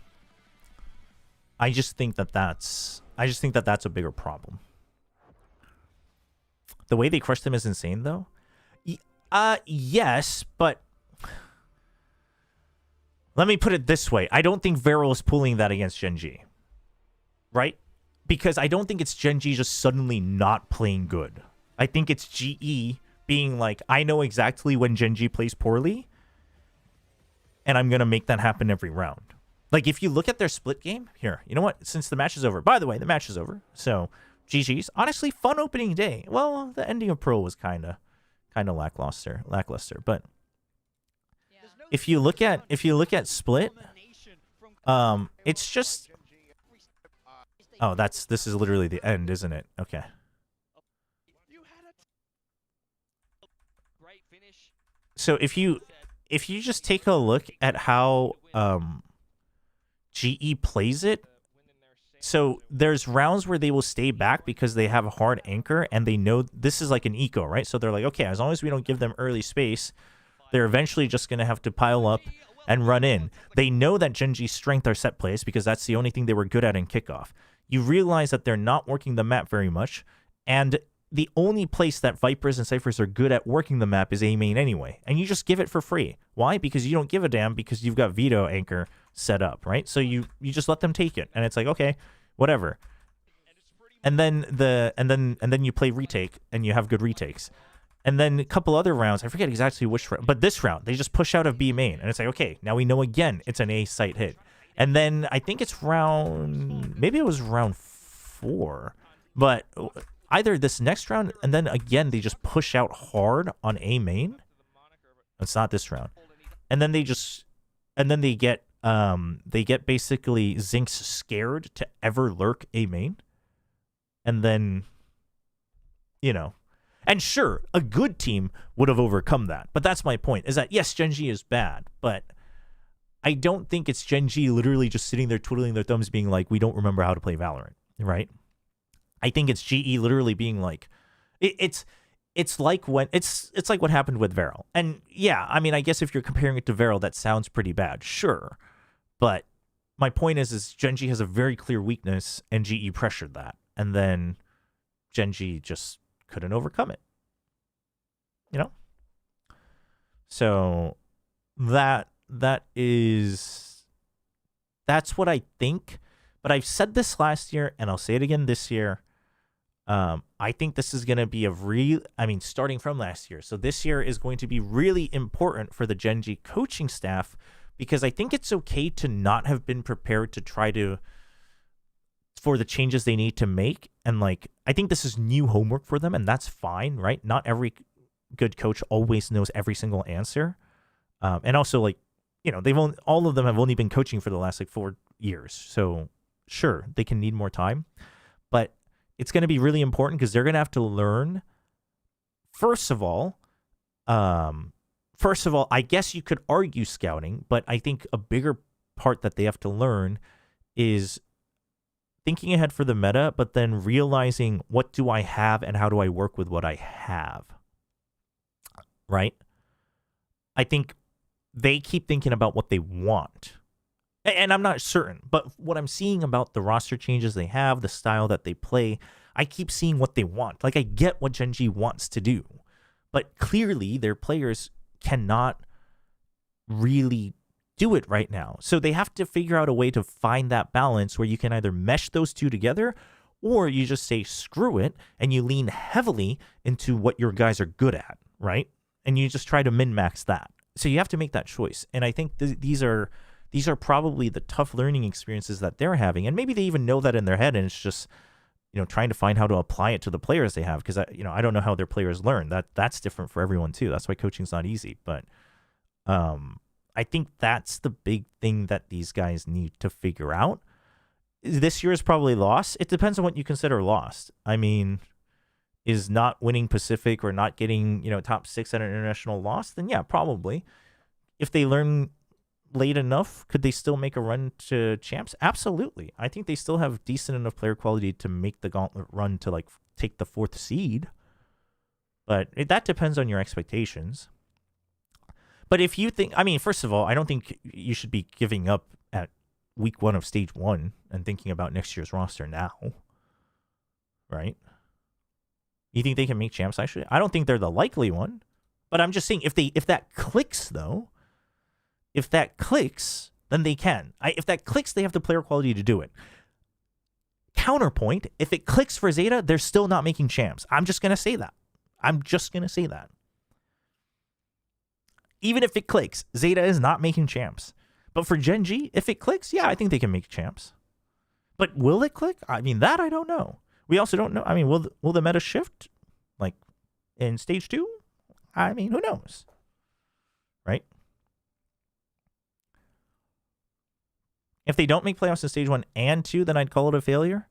I just think that that's a bigger problem. The way they crushed them is insane, though. Yes, but let me put it this way. I don't think Vero is pulling that against Genji. Right? Because I don't think it's Genji just suddenly not playing good. I think it's GE being like, I know exactly when Genji plays poorly, and I'm going to make that happen every round. Like, if you look at their split game, here, you know what? Since the match is over. By the way, the match is over. So, GG's. Honestly, fun opening day. Well, the ending of Pro was kind of lackluster. But if you look at split, it's just. Oh, this is literally the end, isn't it? Okay. So if you just take a look at how GE plays it, so there's rounds where they will stay back because they have a hard anchor and they know this is like an eco, right? So they're like, okay, as long as we don't give them early space, they're eventually just going to have to pile up and run in. They know that Genji's strength are set plays because that's the only thing they were good at in kickoff. You realize that they're not working the map very much, and the only place that Vipers and Cyphers are good at working the map is A main anyway, and you just give it for free. Why? Because you don't give a damn because you've got veto anchor set up, right? So you just let them take it, and it's like, okay, whatever. And then you play retake, and you have good retakes. And then a couple other rounds, I forget exactly which round, but this round, they just push out of B main, and it's like, okay, now we know again it's an A site hit. And then I think it's maybe it was round 4, but either this next round, and then again, they just push out hard on A main. It's not this round. And then they get basically Zinx scared to ever lurk A main. And then, and sure, a good team would have overcome that. But that's my point, is that, yes, Gen G is bad, but I don't think it's Gen G literally just sitting there twiddling their thumbs being like, we don't remember how to play Valorant, right? I think it's GE literally being like, it's like it's like what happened with Varel. And yeah, I mean, I guess if you're comparing it to Varel, that sounds pretty bad, sure. But my point is Gen G has a very clear weakness, and GE pressured that. And then Gen G just couldn't overcome it. So that's what I think. But I've said this last year, and I'll say it again this year. I think this is going to be starting from last year. So this year is going to be really important for the Gen G coaching staff, because I think it's okay to not have been prepared to for the changes they need to make. And I think this is new homework for them, and that's fine, right? Not every good coach always knows every single answer. And also all of them have only been coaching for the last 4 years. So sure, they can need more time, but it's going to be really important because they're going to have to learn. First of all, I guess you could argue scouting, but I think a bigger part that they have to learn is thinking ahead for the meta, but then realizing, what do I have and how do I work with what I have? Right? I think they keep thinking about what they want. And I'm not certain, but what I'm seeing about the roster changes they have, the style that they play, I keep seeing what they want. I get what Gen G wants to do, but clearly their players cannot really do it right now. So they have to figure out a way to find that balance where you can either mesh those two together, or you just say, screw it, and you lean heavily into what your guys are good at, right? And you just try to min-max that. So you have to make that choice. And I think these are probably the tough learning experiences that they're having. And maybe they even know that in their head, and it's just, trying to find how to apply it to the players they have. Because, I don't know how their players learn. That's different for everyone too. That's why coaching's not easy. But I think that's the big thing that these guys need to figure out. This year is probably lost. It depends on what you consider lost. I mean, is not winning Pacific or not getting, top 6 at an international loss? Then yeah, probably. If they learn late enough, could they still make a run to champs? Absolutely. I think they still have decent enough player quality to make the gauntlet run to take the 4th seed. But that depends on your expectations. But if you think, first of all, I don't think you should be giving up at week 1 of stage 1 and thinking about next year's roster now. Right? You think they can make champs, actually? I don't think they're the likely one. But I'm just saying, if that clicks, though, then they can. If that clicks, they have the player quality to do it. Counterpoint, if it clicks for Zeta, they're still not making champs. I'm just going to say that. Even if it clicks, Zeta is not making champs. But for Gen G, if it clicks, yeah, I think they can make champs. But will it click? That I don't know. We also don't know. Will the meta shift in stage 2? Who knows? Right? If they don't make playoffs in stage 1 and 2, then I'd call it a failure.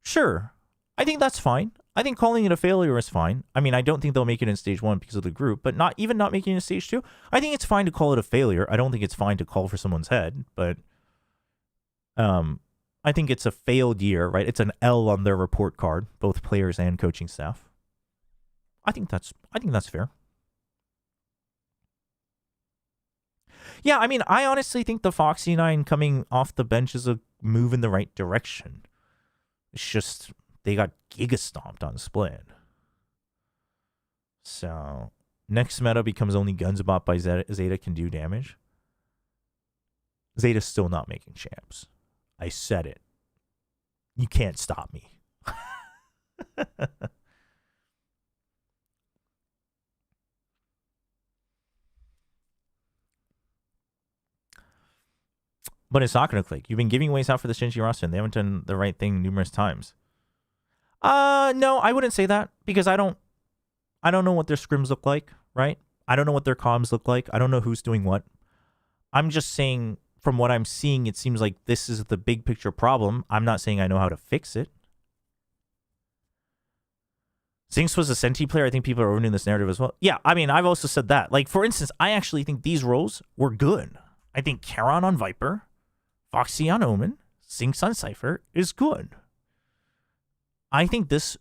Sure. I think that's fine. I think calling it a failure is fine. I don't think they'll make it in stage 1 because of the group, but not making it in stage 2. I think it's fine to call it a failure. I don't think it's fine to call for someone's head, but I think it's a failed year, right? It's an L on their report card, both players and coaching staff. I think that's fair. Yeah, I honestly think the Foxy 9 coming off the bench is a move in the right direction. It's just they got giga stomped on Split. So next meta becomes only guns bought by Zeta can do damage. Zeta's still not making champs. I said it. You can't stop me. But it's not going to click. You've been giving ways out for the Gen G roster, and they haven't done the right thing numerous times. No, I wouldn't say that, because I don't know what their scrims look like, right? I don't know what their comms look like. I don't know who's doing what. I'm just saying, from what I'm seeing, it seems like this is the big picture problem. I'm not saying I know how to fix it. Zinx was a Senti player. I think people are owning this narrative as well. Yeah, I mean, I've also said that. Like, for instance, I actually think these roles were good. I think Charon on Viper, Foxy on Omen, Zinx on Cypher is good. I think this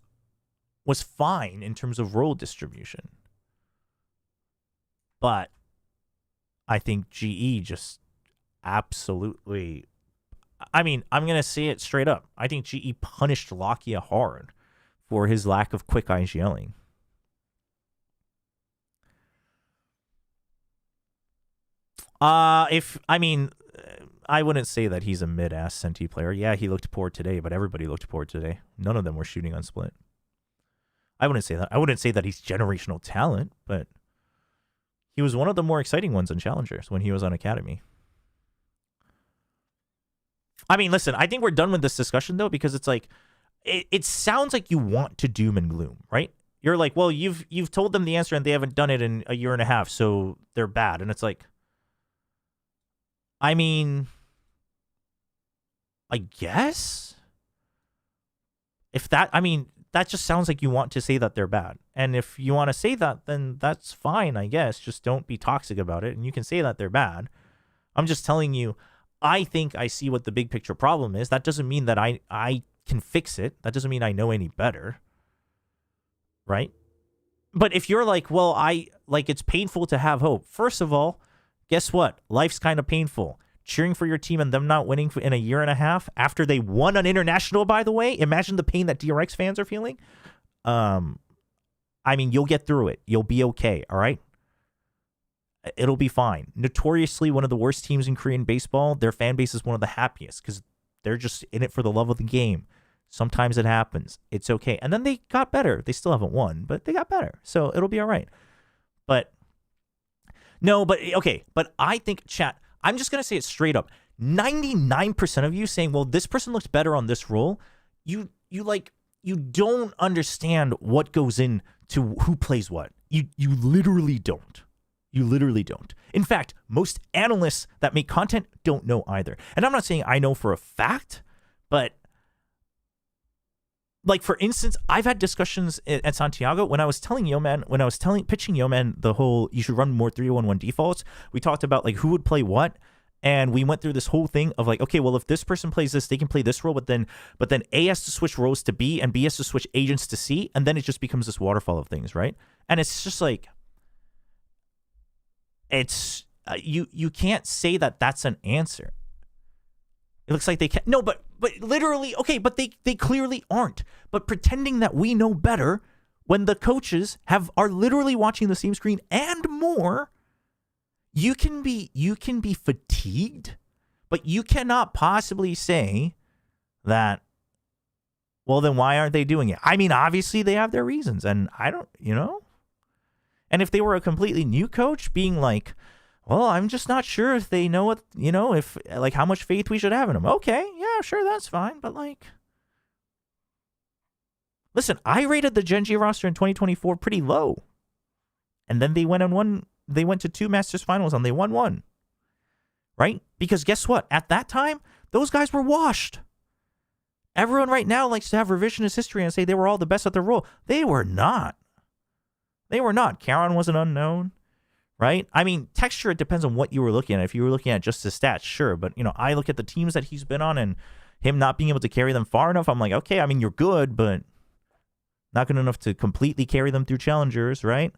was fine in terms of role distribution. But I think GE just absolutely... I mean, I'm going to say it straight up. I think GE punished Lakia hard for his lack of quick IGLing. I wouldn't say that he's a mid-ass Senti player. Yeah, he looked poor today, but everybody looked poor today. None of them were shooting on split. I wouldn't say that. I wouldn't say that he's generational talent, but he was one of the more exciting ones in Challengers when he was on Academy. I mean, listen, I think we're done with this discussion, though, because it's like, it sounds like you want to doom and gloom, right? You're like, well, you've told them the answer and they haven't done it in a year and a half, so they're bad. And it's like, I mean, I guess that just sounds like you want to say that they're bad. And if you want to say that, then that's fine, I guess. Just don't be toxic about it. And you can say that they're bad. I'm just telling you, I think I see what the big picture problem is. That doesn't mean that I can fix it. That doesn't mean I know any better. Right? But if you're like, well, it's painful to have hope. First of all, guess what? Life's kind of painful. Cheering for your team and them not winning in a year and a half after they won an international, by the way. Imagine the pain that DRX fans are feeling. I mean, you'll get through it. You'll be okay, all right? It'll be fine. Notoriously one of the worst teams in Korean baseball, their fan base is one of the happiest because they're just in it for the love of the game. Sometimes it happens. It's okay. And then they got better. They still haven't won, but they got better. So it'll be all right. But I think, chat, I'm just going to say it straight up. 99% of you saying, well, this person looks better on this role, you don't understand what goes into who plays what. You literally don't. You literally don't. In fact, most analysts that make content don't know either. And I'm not saying I know for a fact, but like, for instance, I've had discussions at Santiago when I was pitching Yeoman the whole, you should run more 3-1-1 defaults. We talked about like who would play what. And we went through this whole thing of like, okay, well, if this person plays this, they can play this role, but then A has to switch roles to B and B has to switch agents to C. And then it just becomes this waterfall of things, right? And it's just like, it's, you can't say that that's an answer. It looks like they can't. No, but literally, okay, but they clearly aren't. But pretending that we know better when the coaches are literally watching the same screen and more, you can be fatigued, but you cannot possibly say that, well, then why aren't they doing it? I mean, obviously they have their reasons, and I don't, And if they were a completely new coach being like, well, I'm just not sure if they know what, if like how much faith we should have in them. Okay, yeah, sure, that's fine. But like, listen, I rated the Gen G roster in 2024 pretty low. And then they went to 2 Masters finals and they won 1. Right? Because guess what? At that time, those guys were washed. Everyone right now likes to have revisionist history and say they were all the best at their role. They were not. They were not. Charon was an unknown. Right? I mean, texture, it depends on what you were looking at. If you were looking at just his stats, sure. But, I look at the teams that he's been on and him not being able to carry them far enough. I'm like, okay, I mean, you're good, but not good enough to completely carry them through challengers, right?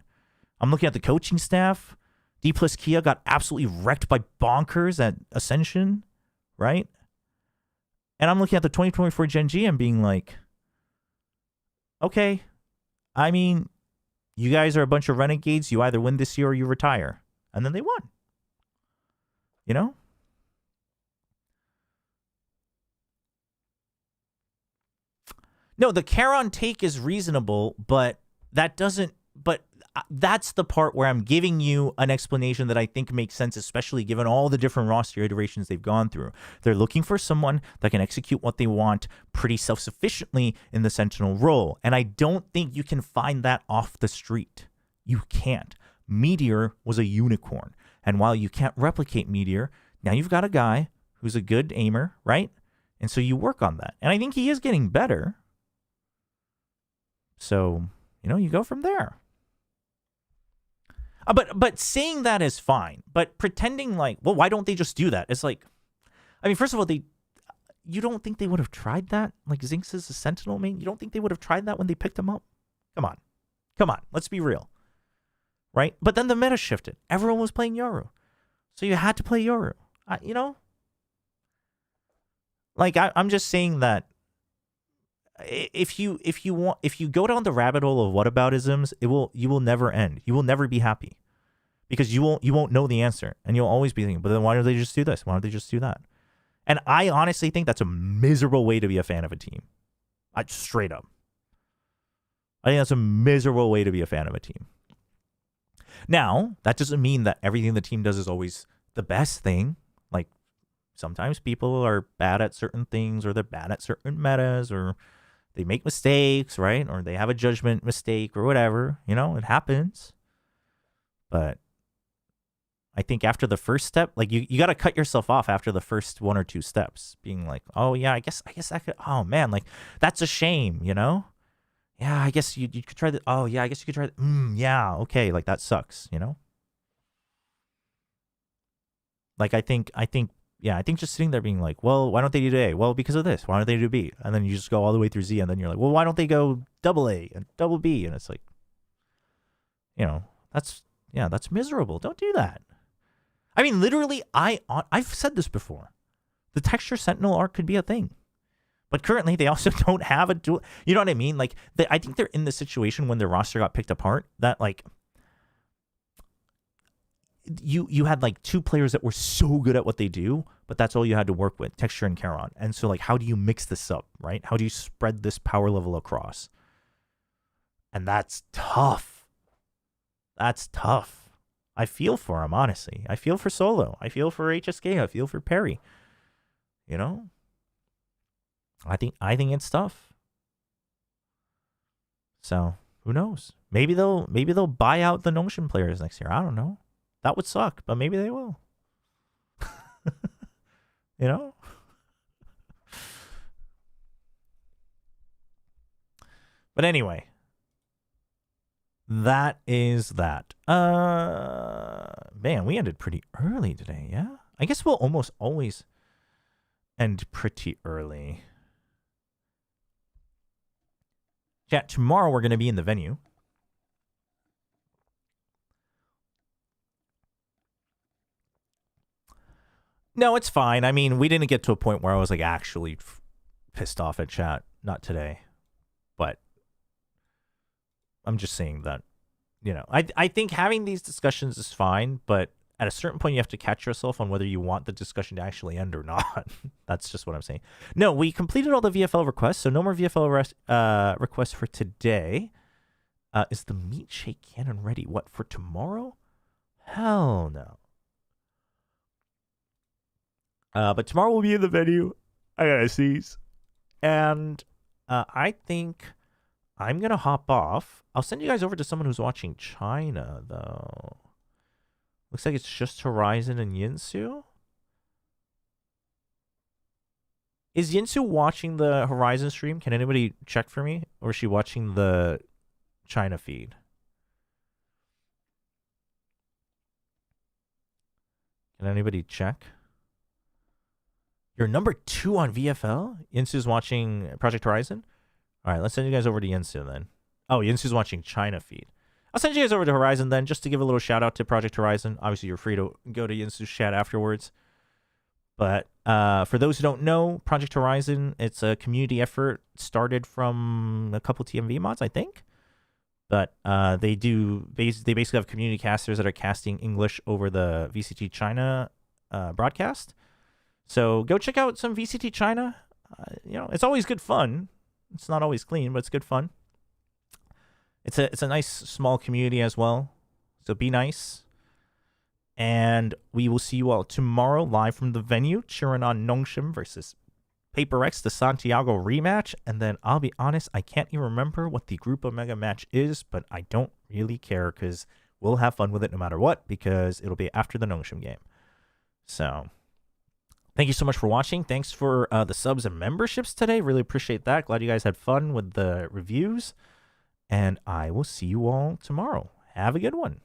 I'm looking at the coaching staff. D plus Kia got absolutely wrecked by bonkers at Ascension, right? And I'm looking at the 2024 Gen G and being like, okay, I mean, you guys are a bunch of renegades. You either win this year or you retire. And then they won. No, the Charon take is reasonable, but that's the part where I'm giving you an explanation that I think makes sense, especially given all the different roster iterations they've gone through. They're looking for someone that can execute what they want pretty self-sufficiently in the Sentinel role. And I don't think you can find that off the street. You can't. Meteor was a unicorn. And while you can't replicate Meteor, now you've got a guy who's a good aimer, right? And so you work on that. And I think he is getting better. So, You know, you go from there. But saying that is fine. But pretending like, well, why don't they just do that? It's like, I mean, first of all, you don't think they would have tried that? Like Zinx is a Sentinel main. You don't think they would have tried that when they picked him up? Come on. Let's be real. Right? But then the meta shifted. Everyone was playing Yoru. So you had to play Yoru. You know? Like, I'm just saying that if you go down the rabbit hole of whataboutisms, you will never end. You will never be happy. Because you won't know the answer. And you'll always be thinking, but then why don't they just do this? Why don't they just do that? And I honestly think that's a miserable way to be a fan of a team. Straight up. I think that's a miserable way to be a fan of a team. Now, that doesn't mean that everything the team does is always the best thing. Like, sometimes people are bad at certain things, or they're bad at certain metas, or they make mistakes, right? Or they have a judgment mistake or whatever. You know, it happens. But I think after the first step, like you got to cut yourself off after the first 1 or 2 steps, being like, oh yeah, I guess I could. Oh man, like that's a shame, you know? Yeah, I guess you could try that. Oh yeah, I guess you could try that. Yeah, okay, like that sucks, you know? Like I think just sitting there being like, well, why don't they do A? Well, because of this. Why don't they do B? And then you just go all the way through Z, and then you're like, well, why don't they go double A and double B? And it's like, you know, that's miserable. Don't do that. I mean, literally, I've said this before. The Texture Sentinel arc could be a thing. But currently, they also don't have a dual... You know what I mean? Like, I think they're in the situation when their roster got picked apart that, like, you had, like, 2 players that were so good at what they do, but that's all you had to work with, Texture and Charon. And so, like, how do you mix this up, right? How do you spread this power level across? And that's tough. That's tough. I feel for him, honestly. I feel for Solo. I feel for HSK. I feel for Perry. You know? I think it's tough. So, who knows? Maybe they'll buy out the Notion players next year. I don't know. That would suck, but maybe they will. You know? But anyway, that is that. Man, we ended pretty early today, yeah? I guess we'll almost always end pretty early. Chat, tomorrow we're going to be in the venue. No, it's fine. I mean, we didn't get to a point where I was like actually pissed off at chat. Not today. But I'm just saying that, you know, I think having these discussions is fine, but at a certain point you have to catch yourself on whether you want the discussion to actually end or not. That's just what I'm saying. No, we completed all the VFL requests, so no more VFL requests for today. Is the meat shake cannon ready? What, for tomorrow? Hell no. But tomorrow we'll be in the venue. I gotta sneeze. And I think I'm gonna hop off. I'll send you guys over to someone who's watching China, though. Looks like it's just Horizon and Yinsu. Is Yinsu watching the Horizon stream? Can anybody check for me? Or is she watching the China feed? Can anybody check? You're number 2 on VFL? Yinsu's watching Project Horizon? All right, let's send you guys over to Yinsu then. Oh, Yinsu's watching China feed. I'll send you guys over to Horizon then, just to give a little shout out to Project Horizon. Obviously, you're free to go to Yinsu's chat afterwards. But for those who don't know, Project Horizon, it's a community effort started from a couple TMV mods, I think. But they basically have community casters that are casting English over the VCT China broadcast. So go check out some VCT China. You know, it's always good fun. It's not always clean, but it's good fun. It's a nice small community as well. So be nice. And we will see you all tomorrow live from the venue, cheering on Nongshim versus Paper X, the Santiago rematch. And then I'll be honest, I can't even remember what the Group Omega match is, but I don't really care because we'll have fun with it no matter what, because it'll be after the Nongshim game. So thank you so much for watching. Thanks for the subs and memberships today. Really appreciate that. Glad you guys had fun with the reviews. and I will see you all tomorrow. Have a good one.